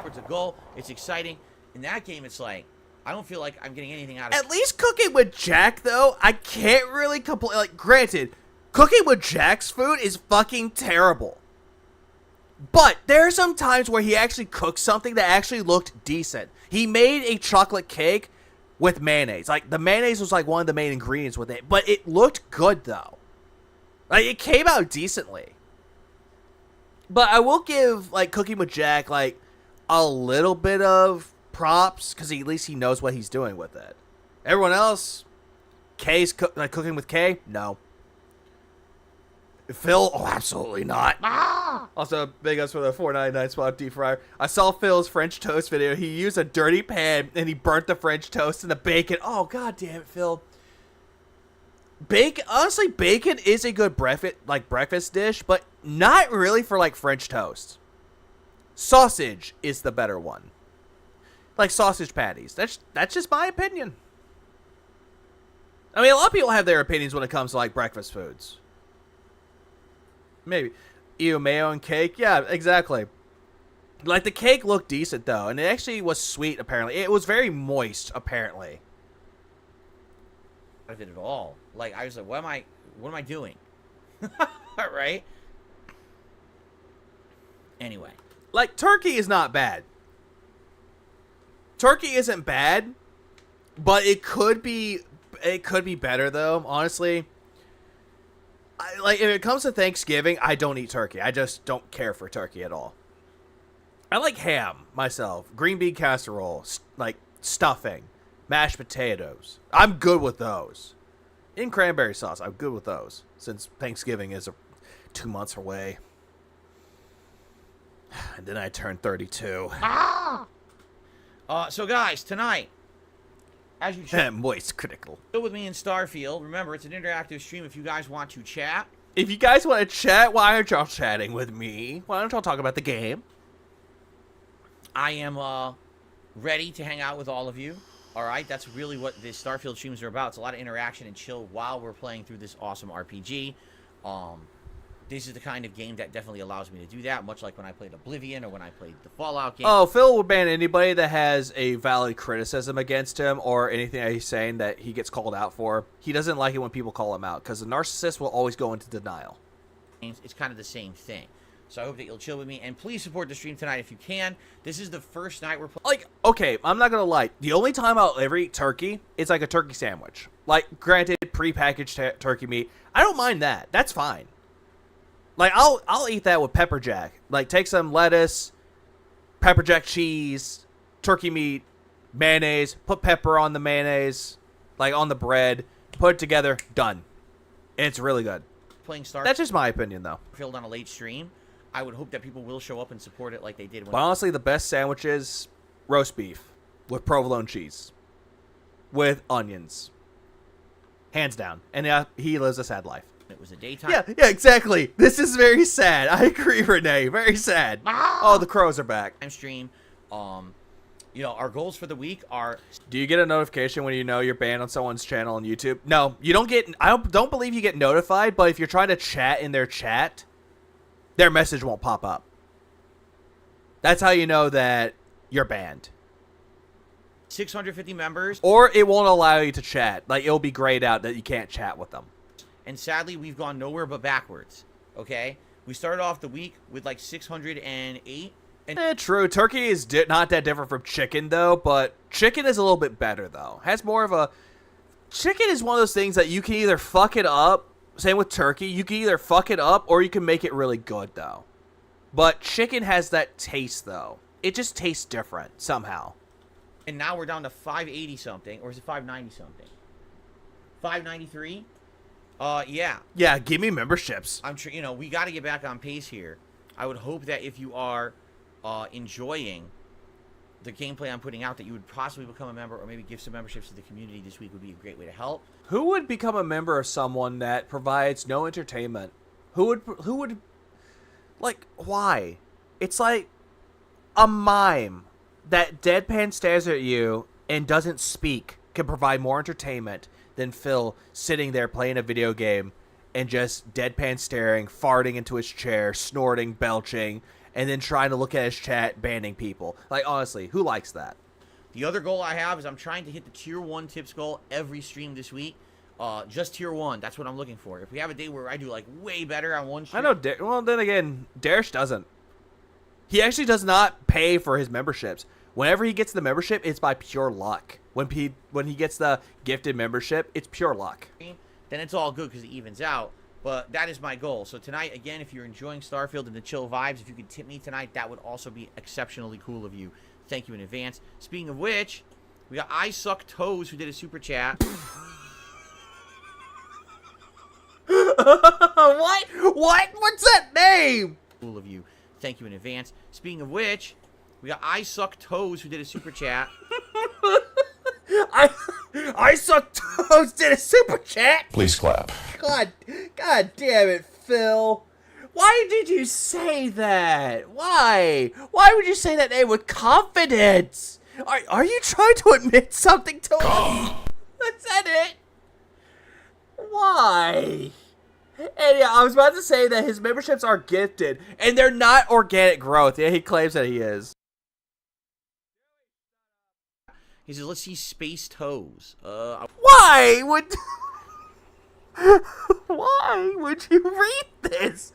It's a goal. It's exciting. In that game, it's like, I don't feel like I'm getting anything out of it. At least cooking with Jack, though, I can't really complain. Like, granted, cooking with Jack's food is fucking terrible. But there are some times where he actually cooked something that actually looked decent. He made a chocolate cake with mayonnaise. Like, the mayonnaise was like one of the main ingredients with it. But it looked good, though. Like, it came out decently. But I will give, like, Cooking with Jack, like, a little bit of props. Because at least he knows what he's doing with it. Everyone else, Kay's Cooking with Kay? No. Phil? Oh, absolutely not. Also, big ups for the $4.99 spot deep fryer. I saw Phil's French toast video. He used a dirty pan and he burnt the French toast and the bacon. Oh, god damn it, Phil. Honestly, bacon is a good breakfast dish, but not really for like French toast. Sausage is the better one. Like sausage patties. That's just my opinion. I mean, a lot of people have their opinions when it comes to like breakfast foods. Maybe. Ew, mayo and cake? Yeah, exactly. Like, the cake looked decent, though. And it actually was sweet, apparently. It was very moist, apparently. I did it all. Like, I was like, what am I doing? Right? Anyway. Like, turkey is not bad. Turkey isn't bad. But it could be better, though, honestly. Like, if it comes to Thanksgiving, I don't eat turkey. I just don't care for turkey at all. I like ham, myself. Green bean casserole, like, stuffing, mashed potatoes. I'm good with those. In cranberry sauce, I'm good with those. Since Thanksgiving is 2 months away. And then I turn 32. So, guys, tonight, as you check, moist critical. Still with me in Starfield. Remember, it's an interactive stream if you guys want to chat. If you guys want to chat, why aren't y'all chatting with me? Why don't y'all talk about the game? I am ready to hang out with all of you. All right, that's really what the Starfield streams are about. It's a lot of interaction and chill while we're playing through this awesome RPG. This is the kind of game that definitely allows me to do that, much like when I played Oblivion or when I played the Fallout game. Oh, Phil would ban anybody that has a valid criticism against him or anything that he's saying that he gets called out for. He doesn't like it when people call him out because the narcissist will always go into denial. It's kind of the same thing. So I hope that you'll chill with me, and please support the stream tonight if you can. This is the first night we're playing. Like, okay, I'm not gonna lie. The only time I'll ever eat turkey is like a turkey sandwich. Like, granted, prepackaged turkey meat. I don't mind that. That's fine. Like, I'll eat that with pepper jack. Like, take some lettuce, pepper jack cheese, turkey meat, mayonnaise, put pepper on the mayonnaise, like on the bread, put it together, done. And it's really good. Playing Starfield. That's just my opinion, though. On a late stream. I would hope that people will show up and support it like they did when. But honestly, the best sandwich is roast beef with provolone cheese with onions. Hands down. And he lives a sad life. It was a daytime. Yeah, exactly. This is very sad. I agree, Renee. Very sad. Oh, the crows are back. Stream. You know, our goals for the week are. Do you get a notification when you know you're banned on someone's channel on YouTube? No, you don't get. I don't believe you get notified. But if you're trying to chat in their chat, their message won't pop up. That's how you know that you're banned. 650 members. Or it won't allow you to chat. Like, it'll be grayed out that you can't chat with them. And sadly, we've gone nowhere but backwards. Okay? We started off the week with like 608. True. Turkey is not that different from chicken, though. But chicken is a little bit better, though. Has more of a... Chicken is one of those things that you can either fuck it up. Same with turkey. You can either fuck it up or you can make it really good, though. But chicken has that taste, though. It just tastes different, somehow. And now we're down to 580 something. Or is it 590 something? 593? Yeah. Yeah, give me memberships. I'm sure, you know, we got to get back on pace here. I would hope that if you are enjoying the gameplay I'm putting out, that you would possibly become a member or maybe give some memberships to the community this week would be a great way to help. Who would become a member of someone that provides no entertainment? Who would, like, why? It's like a mime that deadpan stares at you and doesn't speak can provide more entertainment than Phil sitting there playing a video game and just deadpan staring, farting into his chair, snorting, belching, and then trying to look at his chat, banning people. Like, honestly, who likes that? The other goal I have is I'm trying to hit the tier 1 tips goal every stream this week. Just tier 1. That's what I'm looking for. If we have a day where I do, like, way better on one stream. I know, well, then again, Darish doesn't. He actually does not pay for his memberships. Whenever he gets the membership, it's by pure luck. When he gets the gifted membership, it's pure luck. Then it's all good because it evens out. But that is my goal. So tonight, again, if you're enjoying Starfield and the chill vibes, if you could tip me tonight, that would also be exceptionally cool of you. Thank you in advance. Speaking of which, we got I Suck Toes who did a super chat. What? What's that name? Cool of you. Thank you in advance. Speaking of which, we got I Suck Toes who did a super chat. I Suck Toes did a super chat? Please clap. God damn it, Phil. Why did you say that? Why? Why would you say that name with confidence? Are you trying to admit something to us? Is that it? Why? And yeah, I was about to say that his memberships are gifted, and they're not organic growth. Yeah, he claims that he is. He says, let's see Space Toes. Why would... Why would you read this?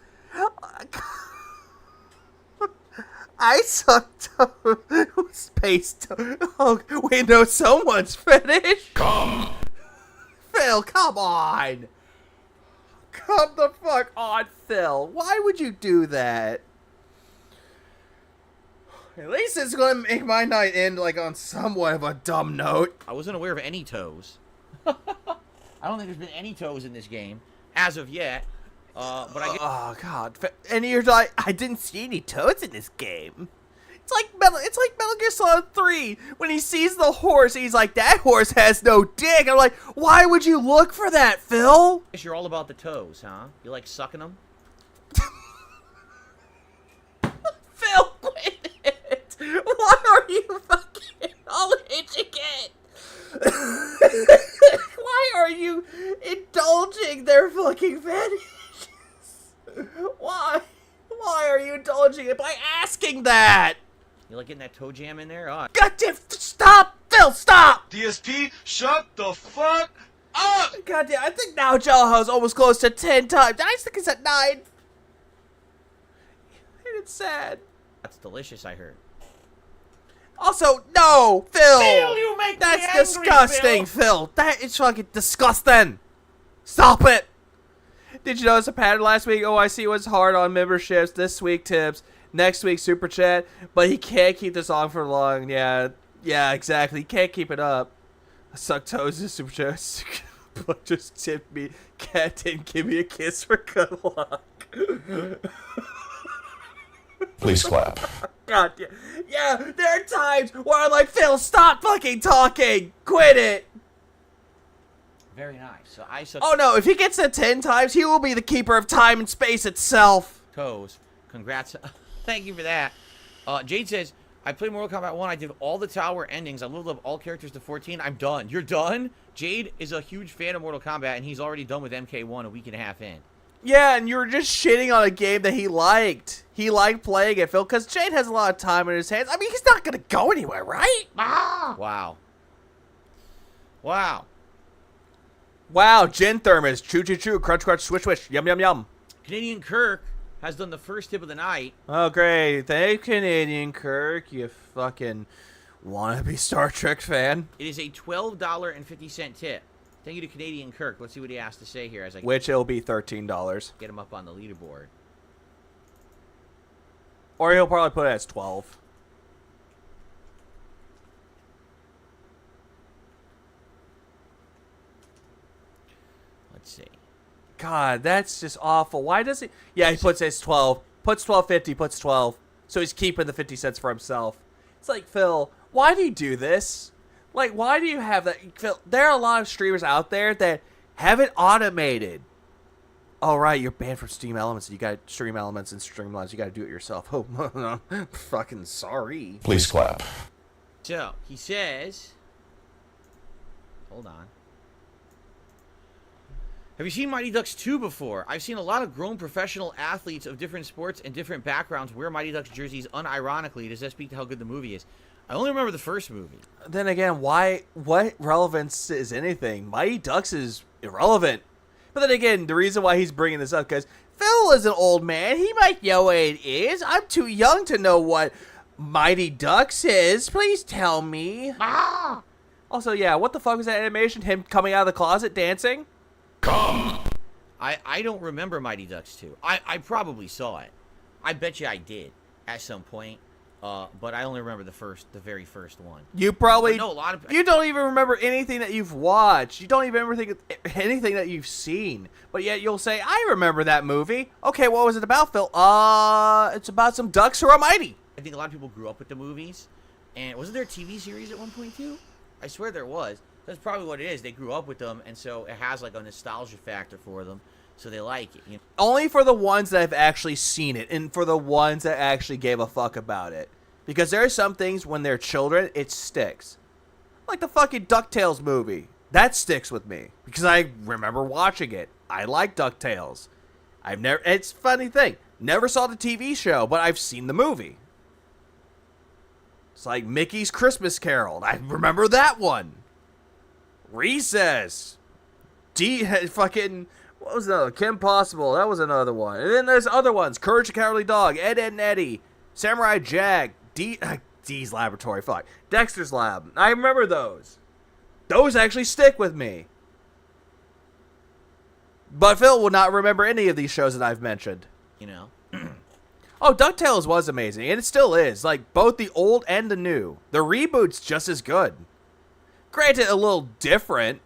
I Suck Toes. Space Toes. Oh, we know someone's finished. Come. Phil, come on. Come the fuck on, Phil. Why would you do that? At least it's going to make my night end like on somewhat of a dumb note. I wasn't aware of any toes. I don't think there's been any toes in this game as of yet. But I get... Oh god! And you're like, I didn't see any toads in this game. It's like Metal Gear Solid 3 when he sees the horse. He's like, that horse has no dick. I'm like, why would you look for that, Phil? Guess you're all about the toes, huh? You like sucking them? Phil, quit it! Why are you fucking all itching it? indulging it by asking that? You like getting that toe jam in there? Oh, Goddamn, stop, Phil, stop! DSP, shut the fuck up! Goddamn, I think now Jello's almost close to 10 times. I think it's at 9. And it's sad. that's delicious, I heard. Also, no, Phil! Phil, you make me That's angry, disgusting, Phil. That is fucking disgusting. Stop it. Did you notice a pattern last week? OIC was hard on memberships. This week, tips. Next week, super chat. But he can't keep this on for long. Yeah, exactly. He can't keep it up. I suck toes in super chat. But just tip me. Cat didn't give me a kiss for good luck. Please clap. God, yeah, there are times where I'm like, Phil, stop fucking talking. Quit it. Very nice. So I suck Oh no, if he gets that 10 times, he will be the keeper of time and space itself. toes. Congrats. Thank you for that. Jade says, I played Mortal Kombat 1. I did all the tower endings. I leveled up all characters to 14. I'm done. You're done? Jade is a huge fan of Mortal Kombat, and he's already done with MK1 a week and a half in. Yeah, and you were just shitting on a game that he liked. He liked playing it, Phil, because Jade has a lot of time in his hands. I mean, he's not going to go anywhere, right? Wow. Wow. Wow, Gin Thermos. Choo choo choo. Crunch crunch. Swish swish. Yum yum yum. Canadian Kirk has done the first tip of the night. Oh, great. Thank you, Canadian Kirk. You fucking wannabe Star Trek fan. It is a $12.50 tip. Thank you to Canadian Kirk. Let's see what he has to say here as I Which it'll be $13. get him up on the leaderboard. Or he'll probably put it as 12. Let's see. God, that's just awful. Why does he? Yeah, he puts his 12. Puts 12.50. Puts 12. So he's keeping the 50 cents for himself. It's like, Phil, why do you do this? Like, why do you have that? Phil, there are a lot of streamers out there that have it automated. Oh, right, you're banned from Steam Elements. You got Stream Elements and Streamlabs. You got to do it yourself. Oh, fucking sorry. Please clap. So, he says... Hold on. Have you seen Mighty Ducks 2 before? I've seen a lot of grown professional athletes of different sports and different backgrounds wear Mighty Ducks jerseys unironically. Does that speak to how good the movie is? I only remember the first movie. Then again, why? What relevance is anything? Mighty Ducks is irrelevant. But then again, the reason why he's bringing this up, because Phil is an old man. He might know what it is. I'm too young to know what Mighty Ducks is. Please tell me. Ah! Also, yeah, what the fuck was that animation? Him coming out of the closet dancing? Come. I don't remember Mighty Ducks 2. I probably saw it. I bet you I did at some point. But I only remember the very first one. You probably no, a lot of you don't even remember anything that you've watched. You don't even remember anything that you've seen. But yet you'll say, "I remember that movie." Okay, what was it about, Phil? It's about some ducks who are mighty. I think a lot of people grew up with the movies, and wasn't there a TV series at one point too? I swear there was. That's probably what it is. They grew up with them, and so it has like a nostalgia factor for them. So they like it. You know? Only for the ones that have actually seen it, and for the ones that actually gave a fuck about it. Because there are some things when they're children, it sticks. Like the fucking DuckTales movie. That sticks with me. Because I remember watching it. I like DuckTales. It's a funny thing. Never saw the TV show, but I've seen the movie. It's like Mickey's Christmas Carol. I remember that one. Recess. Fucking... What was another? Kim Possible. That was another one. And then there's other ones. Courage the Cowardly Dog. Ed, Edd and Eddy. Samurai Jack. D's Laboratory. Fuck. Dexter's Lab. I remember those. Those actually stick with me. But Phil will not remember any of these shows that I've mentioned. You know? Oh, DuckTales was amazing. And it still is. Like, both the old and the new. The reboot's just as good. Granted, a little different.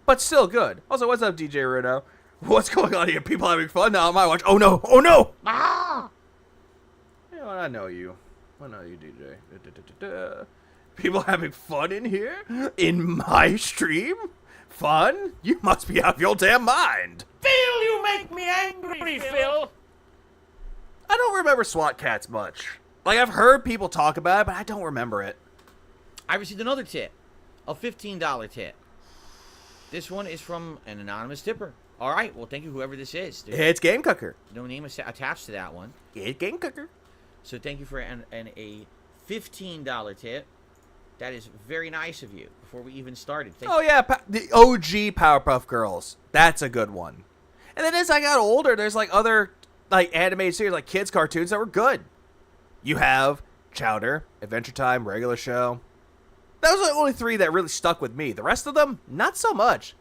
But still good. Also, what's up, DJ Runo? What's going on here? People having fun now on my watch. Oh no! Oh no! Ah! Yeah, I know you. I know you, DJ. People having fun in here? In my stream? Fun? You must be out of your damn mind. Phil, you make me angry, Phil. I don't remember SWAT Cats much. Like, I've heard people talk about it, but I don't remember it. I received another tip. A $15 tip. This one is from an anonymous tipper. All right. Well, thank you, whoever this is. There's It's Game Cooker. no name attached to that one. It's Game Cooker. So thank you for a $15 tip. That is very nice of you. Before we even started. Oh yeah, the OG Powerpuff Girls. That's a good one. And then as I got older, there's like other like animated series, like kids cartoons that were good. You have Chowder, Adventure Time, Regular Show. Those are the only 3 that really stuck with me. The rest of them, not so much.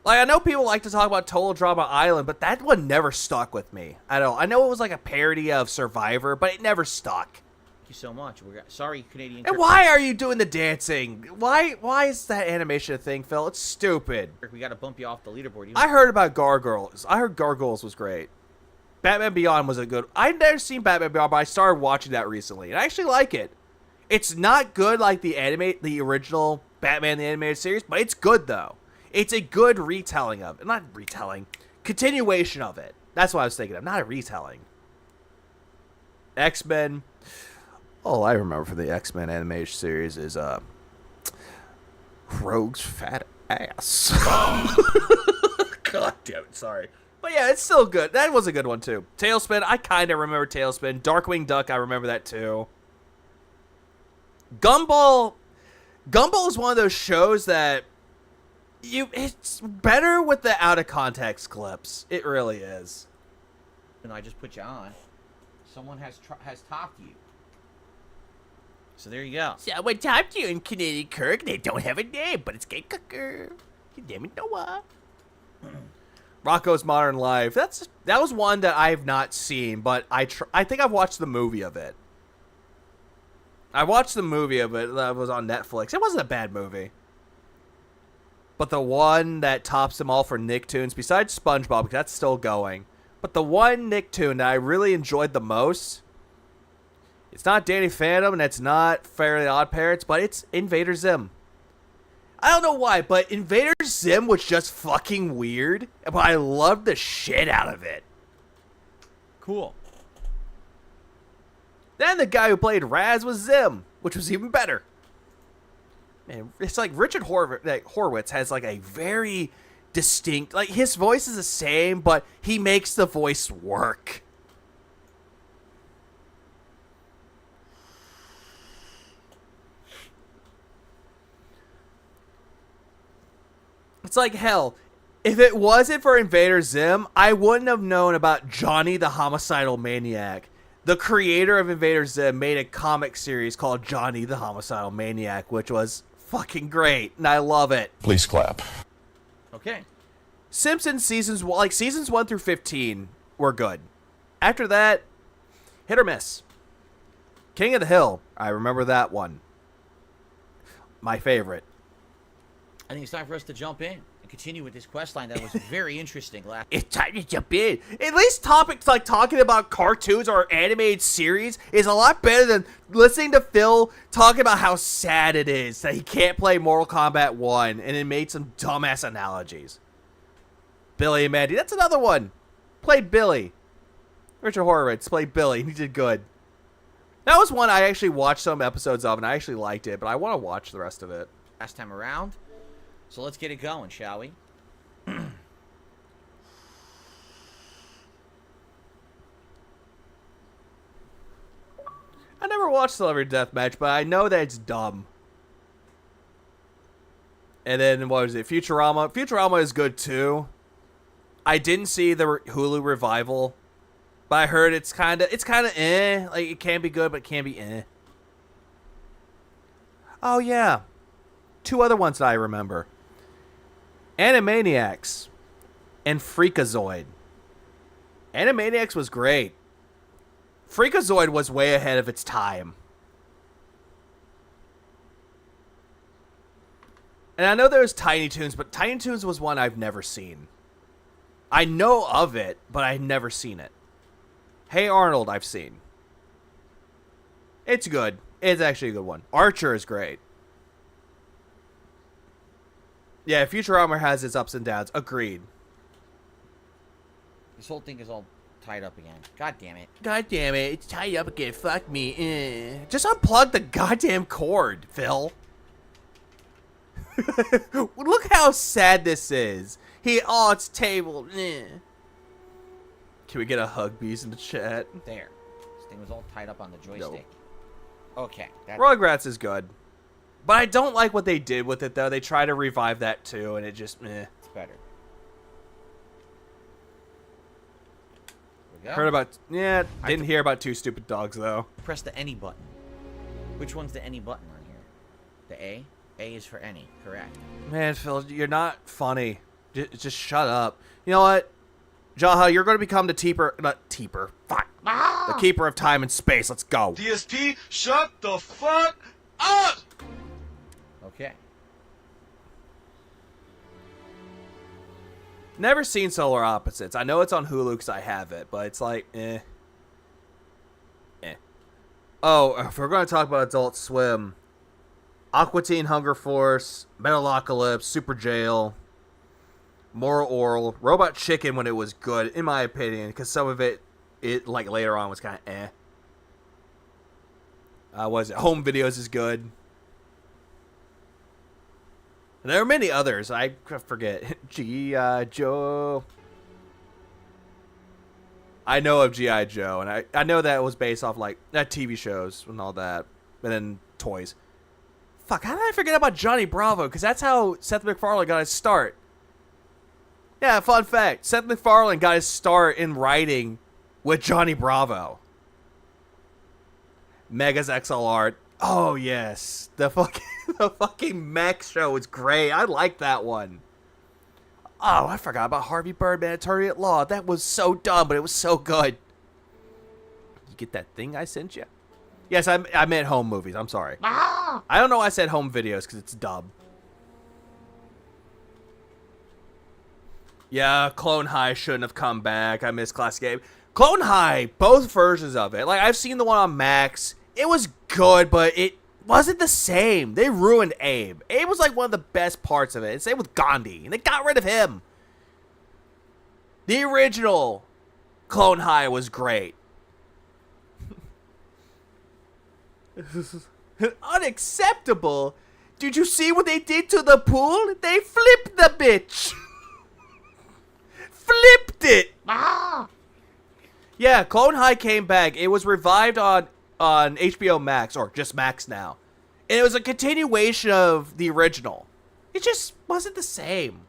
Like, I know people like to talk about Total Drama Island, but that one never stuck with me. I know it was like a parody of Survivor, but it never stuck. Thank you so much. Sorry, Canadian. And why are you doing the dancing? Why is that animation a thing, Phil? It's stupid. We got to bump you off the leaderboard. I heard about Gargoyles. I heard Gargoyles was great. Batman Beyond was a good... I'd never seen Batman Beyond, but I started watching that recently, and I actually like it. It's not good like the original Batman the Animated Series, but it's good, though. It's a good retelling of it. Not retelling. Continuation of it. That's what I was thinking of. Not a retelling. X-Men. All I remember from the X-Men animated series is Rogue's fat ass. God damn it, sorry. But yeah, it's still good. That was a good one too. Tailspin, I kind of remember Tailspin. Darkwing Duck, I remember that too. Gumball is one of those shows that it's better with the out of context clips. It really is. And I just put you on. Someone has talked to you. So there you go. Someone talked to you in Canadian Kirk. They don't have a name, but it's Game Cooker. You damn it, Noah. Rocko's Modern Life. That was one that I have not seen, but I think I've watched the movie of it. I watched the movie of it that was on Netflix. It wasn't a bad movie. But the one that tops them all for Nicktoons, besides SpongeBob, because that's still going, but the one Nicktoon that I really enjoyed the most, it's not Danny Phantom and it's not Fairly Odd Parents, but it's Invader Zim. I don't know why, but Invader Zim was just fucking weird, but I loved the shit out of it. Cool. Then the guy who played Raz was Zim, which was even better. Man, it's like Richard Horowitz has like a very distinct, like his voice is the same, but he makes the voice work. It's like, hell, if it wasn't for Invader Zim, I wouldn't have known about Johnny the Homicidal Maniac. The creator of Invader Zim made a comic series called Johnny the Homicidal Maniac, which was fucking great, and I love it. Please clap. Okay. Simpsons seasons 1 through 15 were good. After that, hit or miss. King of the Hill, I remember that one. My favorite. I think it's time for us to jump in and continue with this quest line that was very interesting. It's time to jump in. At least topics like talking about cartoons or animated series is a lot better than listening to Phil talking about how sad it is that he can't play Mortal Kombat 1 and it made some dumbass analogies. Billy and Mandy, that's another one. Played Billy. Richard Horowitz played Billy. He did good. That was one I actually watched some episodes of and I actually liked it, but I want to watch the rest of it. Last time around. So let's get it going, shall we? I never watched Celebrity Deathmatch, but I know that it's dumb. And then, what was it? Futurama. Futurama is good, too. I didn't see the Hulu revival, but I heard it's kind of eh. Like, it can be good, but it can be eh. Oh, yeah. 2 other ones that I remember. Animaniacs and Freakazoid. Animaniacs was great. Freakazoid was way ahead of its time. And I know there was Tiny Toons, but Tiny Toons was one I've never seen. I know of it, but I've never seen it. Hey Arnold, I've seen. It's good. It's actually a good one. Archer is great. Yeah, Futurama has its ups and downs. Agreed. This whole thing is all tied up again. God damn it. God damn it. It's tied up again. Fuck me. Just unplug the goddamn cord, Phil. Look how sad this is. It's table. Eh. Can we get a hug bees in the chat? There. This thing was all tied up on the joystick. Okay. Rugrats is good. But I don't like what they did with it, though. They try to revive that, too, and it just, meh. It's better. Heard about, didn't hear about Two Stupid Dogs, though. Press the any button. Which one's the any button on here? The A? A is for any, correct. Man, Phil, you're not funny. Just shut up. You know what? Jaha, you're going to become the fuck. The keeper of time and space. Let's go. DSP, shut the fuck up! Okay. Never seen Solar Opposites. I know it's on Hulu because I have it, but it's like, eh. Oh, if we're going to talk about Adult Swim, Aqua Teen Hunger Force, Metalocalypse, Super Jail, Moral Oral, Robot Chicken when it was good, in my opinion, because some of it like later on was kind of eh. Was it Home Videos is good. And there are many others. I forget. G.I. Joe. I know of G.I. Joe, and I know that it was based off, like, TV shows and all that, and then toys. Fuck, how did I forget about Johnny Bravo? Because that's how Seth MacFarlane got his start. Yeah, fun fact. Seth MacFarlane got his start in writing with Johnny Bravo. Megas XLR. Oh, yes. The fucking mech show was great. I like that one. Oh, I forgot about Harvey Birdman, Attorney at Law. That was so dumb, but it was so good. You get that thing I sent you? Yes, I meant home movies. I'm sorry. I don't know why I said home videos, because it's dumb. Yeah, Clone High shouldn't have come back. I miss Classic Abe. Clone High, both versions of it. Like, I've seen the one on Max. It was good, but it wasn't the same. They ruined Abe. Abe was like one of the best parts of it. And same with Gandhi. And they got rid of him. The original Clone High was great. Unacceptable? Did you see what they did to the pool? They flipped the bitch. Flipped it. Yeah, Clone High came back. It was revived on HBO Max, or just Max now. And it was a continuation of the original. It just wasn't the same.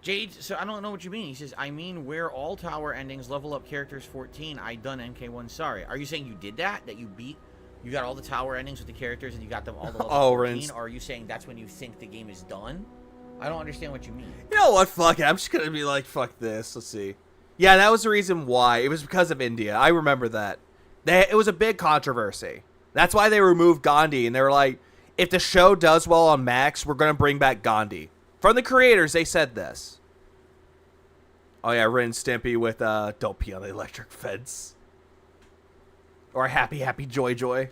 Jade, so I don't know what you mean. He says, I mean, where all tower endings level up characters 14, I done NK1, sorry. Are you saying you did that? That you got all the tower endings with the characters and you got them all the level 14? Or are you saying that's when you think the game is done? I don't understand what you mean. You know what? Fuck it. I'm just going to be like, fuck this. Let's see. Yeah, that was the reason why. It was because of India. I remember that. It was a big controversy. That's why they removed Gandhi. And they were like, if the show does well on Max, we're going to bring back Gandhi. From the creators, they said this. Oh, yeah, Ren and Stimpy with Don't Pee on the Electric Fence. Or Happy, Happy, Joy, Joy.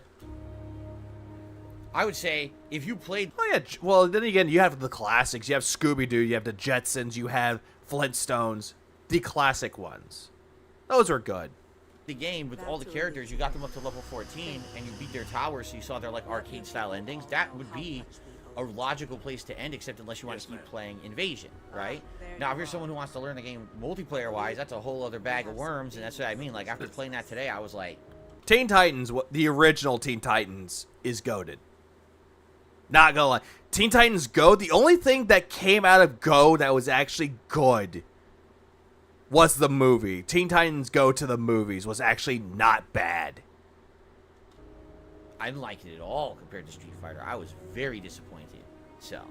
I would say, if you played... Oh, yeah. Well, then again, you have the classics. You have Scooby-Doo. You have the Jetsons. You have Flintstones. The classic ones. Those were good. The game with all the characters, you got them up to level 14, and you beat their towers, so you saw their like arcade-style endings. That would be a logical place to end, except unless you want to keep playing Invasion, right? Now, if you're someone who wants to learn the game multiplayer-wise, that's a whole other bag of worms, and that's what I mean. Like, after playing that today, I was like... Teen Titans, the original Teen Titans, is goated. Not gonna lie. Teen Titans Go, the only thing that came out of Go that was actually good was the movie. Teen Titans Go to the movies was actually not bad. I didn't like it at all compared to Street Fighter. I was very disappointed. So.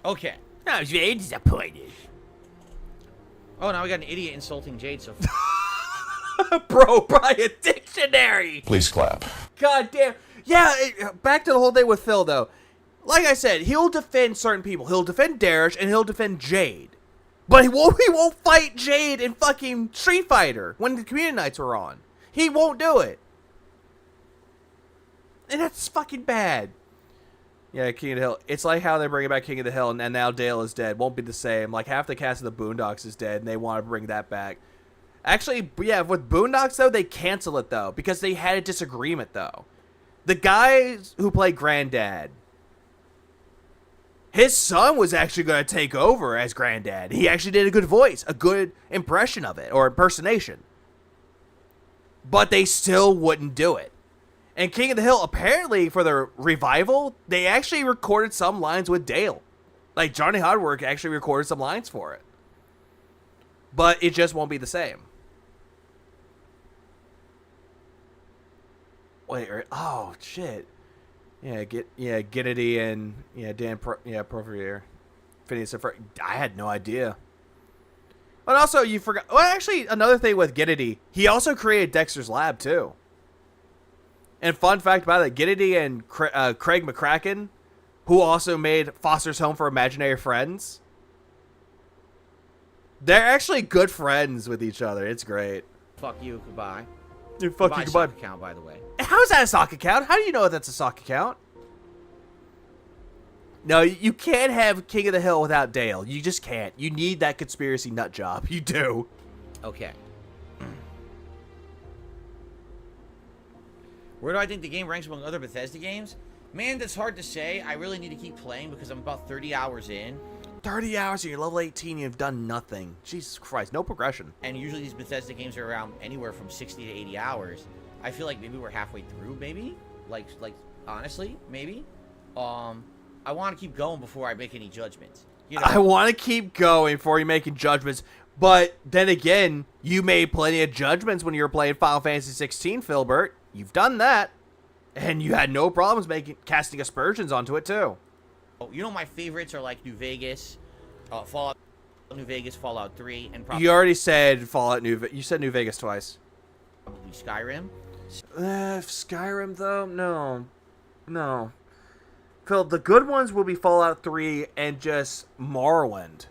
Okay. I was very disappointed. Oh, now we got an idiot insulting Jade, so... Bro, Brian, dictionary! Please clap. God damn. Yeah, back to the whole thing with Phil, though. Like I said, he'll defend certain people. He'll defend Darish, and he'll defend Jade. But he won't fight Jade in fucking Street Fighter when the community nights were on. He won't do it. And that's fucking bad. Yeah, King of the Hill. It's like how they're bringing back King of the Hill, and now Dale is dead. Won't be the same. Like, half the cast of the Boondocks is dead, and they want to bring that back. Actually, yeah, with Boondocks, though, they cancel it, though, because they had a disagreement, though. The guys who play Granddad, his son was actually going to take over as granddad. He actually did a good voice, a good impression of it, or impersonation. But they still wouldn't do it. And King of the Hill, apparently for the revival, they actually recorded some lines with Dale. Like, Johnny Hardwork actually recorded some lines for it. But it just won't be the same. Wait, oh, shit. Yeah, Giddity and Dan Profier. Phineas and Ferb. I had no idea. But also, you forgot. Well, actually, another thing with Giddity, he also created Dexter's Lab too. And fun fact about it, Giddity and Craig McCracken, who also made Foster's Home for Imaginary Friends, they're actually good friends with each other. It's great. Fuck you, goodbye. Dude, fuck you, goodbye. Sock account, by the way. How is that a sock account? How do you know that's a sock account? No, you can't have King of the Hill without Dale. You just can't. You need that conspiracy nut job. You do. Okay. Where do I think the game ranks among other Bethesda games? Man, that's hard to say. I really need to keep playing because I'm about 30 hours in. 30 hours and you're level 18, you've done nothing. Jesus Christ, no progression. And usually these Bethesda games are around anywhere from 60 to 80 hours. I feel like maybe we're halfway through, maybe? Like honestly, maybe? I want to keep going before I make any judgments. You know? I want to keep going before you're making judgments, but then again, you made plenty of judgments when you were playing Final Fantasy 16, Philbert. You've done that, and you had no problems casting aspersions onto it too. You know, my favorites are like New Vegas, Fallout New Vegas, Fallout 3, and probably... You already said Fallout You said New Vegas twice. Probably Skyrim. Skyrim, though? No. Phil, the good ones will be Fallout 3 and just Morrowind.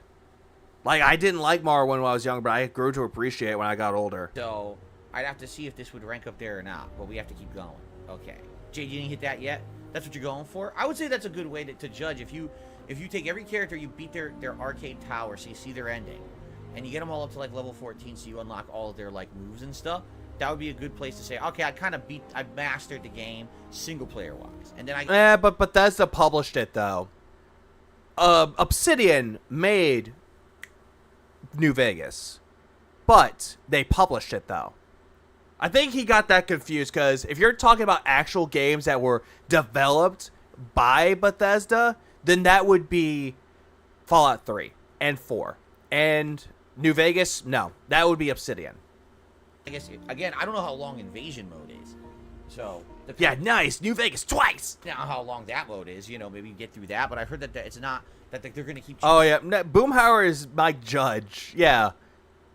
Like, I didn't like Morrowind when I was young, but I grew to appreciate it when I got older. So, I'd have to see if this would rank up there or not, but we have to keep going. Okay. Jay, you didn't hit that yet? That's what you're going for? I would say that's a good way to judge. If you take every character, you beat their arcade tower, so you see their ending, and you get them all up to, like, level 14, so you unlock all of their, like, moves and stuff, that would be a good place to say, okay, I mastered the game single-player wise. And then but Bethesda published it, though. Obsidian made New Vegas, but they published it, though. I think he got that confused, because if you're talking about actual games that were developed by Bethesda, then that would be Fallout 3 and 4. And New Vegas, no, that would be Obsidian. I guess, again, I don't know how long Invasion mode is. So, yeah, nice. New Vegas twice. Now how long that mode is, maybe you get through that, but I've heard that it's not, that they're going to keep... Oh, yeah. Boomhauer is Mike Judge. Yeah.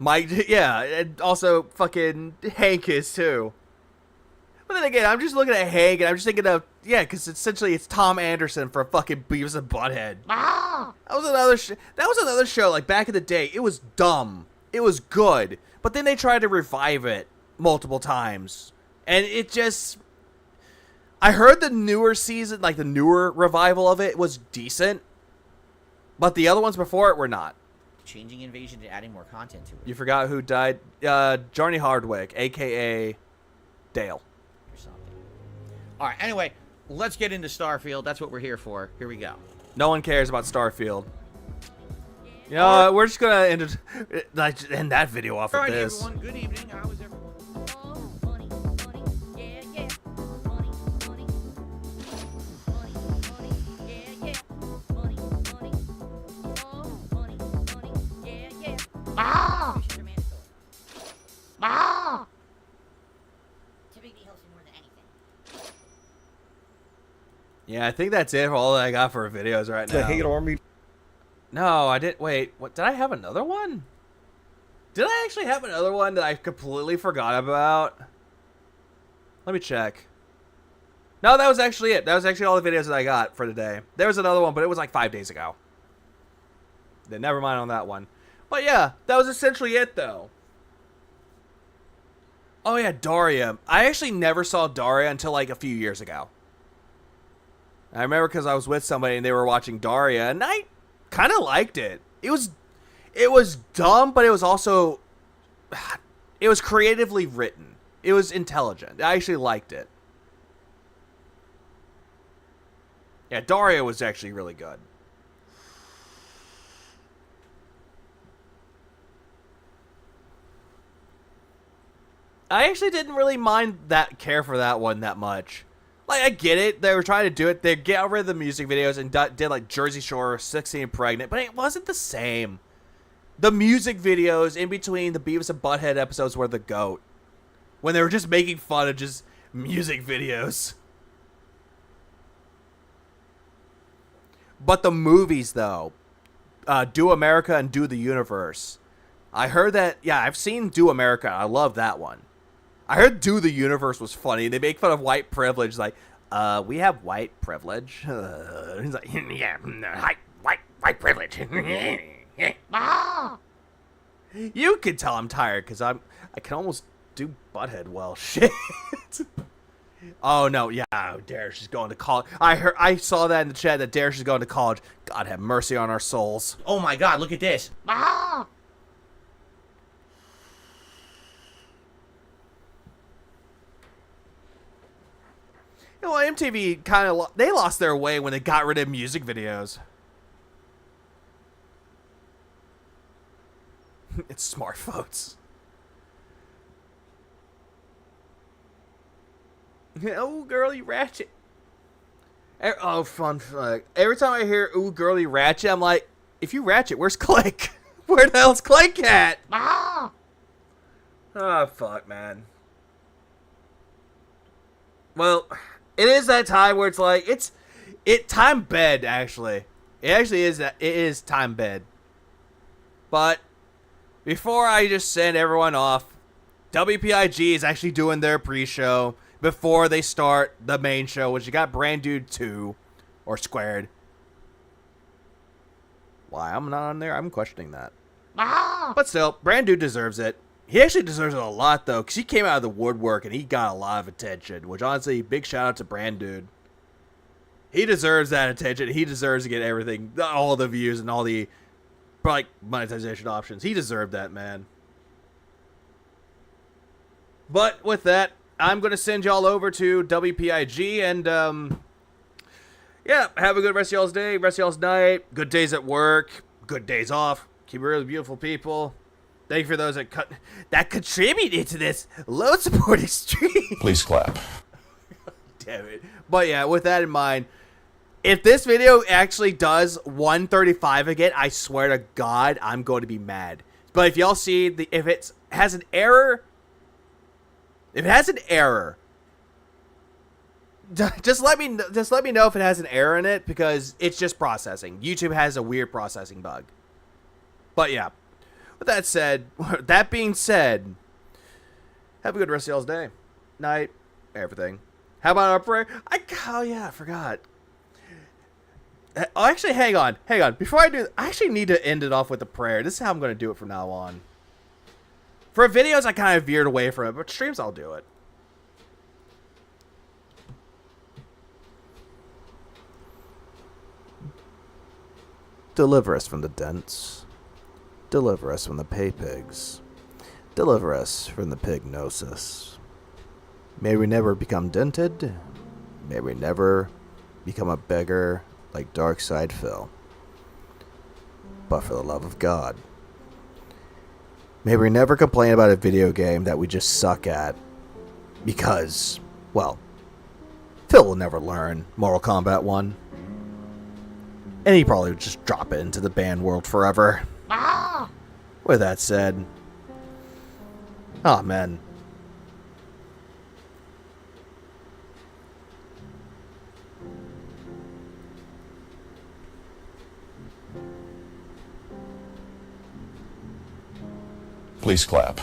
And also fucking Hank is, too. But then again, I'm just looking at Hank, and I'm just thinking of, because essentially it's Tom Anderson for fucking Beavis and Butthead. Ah! That was another show, like, back in the day. It was dumb. It was good. But then they tried to revive it multiple times. And it just... I heard the newer season, like the newer revival of it, was decent. But the other ones before it were not. Changing Invasion to adding more content to it. You forgot who died? Johnny Hardwick, a.k.a. Dale. Or something. All right, anyway, let's get into Starfield. That's what we're here for. Here we go. No one cares about Starfield. You know, we're just going to end that video off with this. All right, everyone. Good evening. How is everyone? Ah! Ah! Yeah, I think that's it for all that I got for videos right now. The hate army. No, I didn't. Wait, what? Did I have another one? Did I actually have another one that I completely forgot about? Let me check. No, that was actually it. That was actually all the videos that I got for today. There was another one, but it was like 5 days ago. Then never mind on that one. But yeah, that was essentially it, though. Oh yeah, Daria. I actually never saw Daria until like a few years ago. I remember because I was with somebody and they were watching Daria, and I kind of liked it. It was dumb, but it was also... It was creatively written. It was intelligent. I actually liked it. Yeah, Daria was actually really good. I actually didn't really care for that one that much. Like, I get it. They were trying to do it. They got rid of the music videos and did like Jersey Shore, 16 Pregnant, but it wasn't the same. The music videos in between the Beavis and Butthead episodes were the GOAT. When they were just making fun of just music videos. But the movies, though, Do America and Do the Universe. I heard that, yeah, I've seen Do America. I love that one. I heard Do the Universe was funny. They make fun of white privilege. Like, we have white privilege. He's like, yeah, white privilege. You could tell I'm tired because I can almost do Butthead well. Shit. Oh no, yeah, Darius is going to college. I saw that in the chat that Darius is going to college. God have mercy on our souls. Oh my God, look at this. You know, MTV kind of they lost their way when they got rid of music videos. It's smartphones. Oh, girly ratchet. Oh, fun. Every time I hear "ooh, girly ratchet," I'm like, if you ratchet, where's Click? Where the hell's Click at? Oh, fuck, man. Well, it is that time where it's like, time bed, actually. It actually is, it is time bed. But, before I just send everyone off, WPIG is actually doing their pre-show before they start the main show, which you got Brand Dude 2, or Squared. Why I'm not on there? I'm questioning that. But still, Brand Dude deserves it. He actually deserves it a lot, though, because he came out of the woodwork and he got a lot of attention, which, honestly, big shout out to Brand Dude. He deserves that attention. He deserves to get everything, all the views and all the, like, monetization options. He deserved that, man. But with that, I'm going to send y'all over to WPIG, and, yeah, have a good rest of y'all's day, rest of y'all's night, good days at work, good days off, keep it really beautiful, people. Thank you for those that contributed to this low supporting stream. Please clap. Damn it. But yeah, with that in mind, if this video actually does 135 again, I swear to God, I'm going to be mad. But if y'all see, if it has an error, just let me know if it has an error in it, because it's just processing. YouTube has a weird processing bug. But yeah. With that being said, have a good rest of y'all's day, night, everything. How about our prayer? Oh yeah, I forgot. Oh, actually, hang on. Before I do, I actually need to end it off with a prayer. This is how I'm going to do it from now on. For videos, I kind of veered away from it, but streams, I'll do it. Deliver us from the dents. Deliver us from the pay pigs. Deliver us from the pignosis. May we never become dented. May we never become a beggar like Darkside Phil. But for the love of God, may we never complain about a video game that we just suck at. Because, well, Phil will never learn Mortal Kombat 1. And he probably would just drop it into the banned world forever. With that said, oh man. Please clap.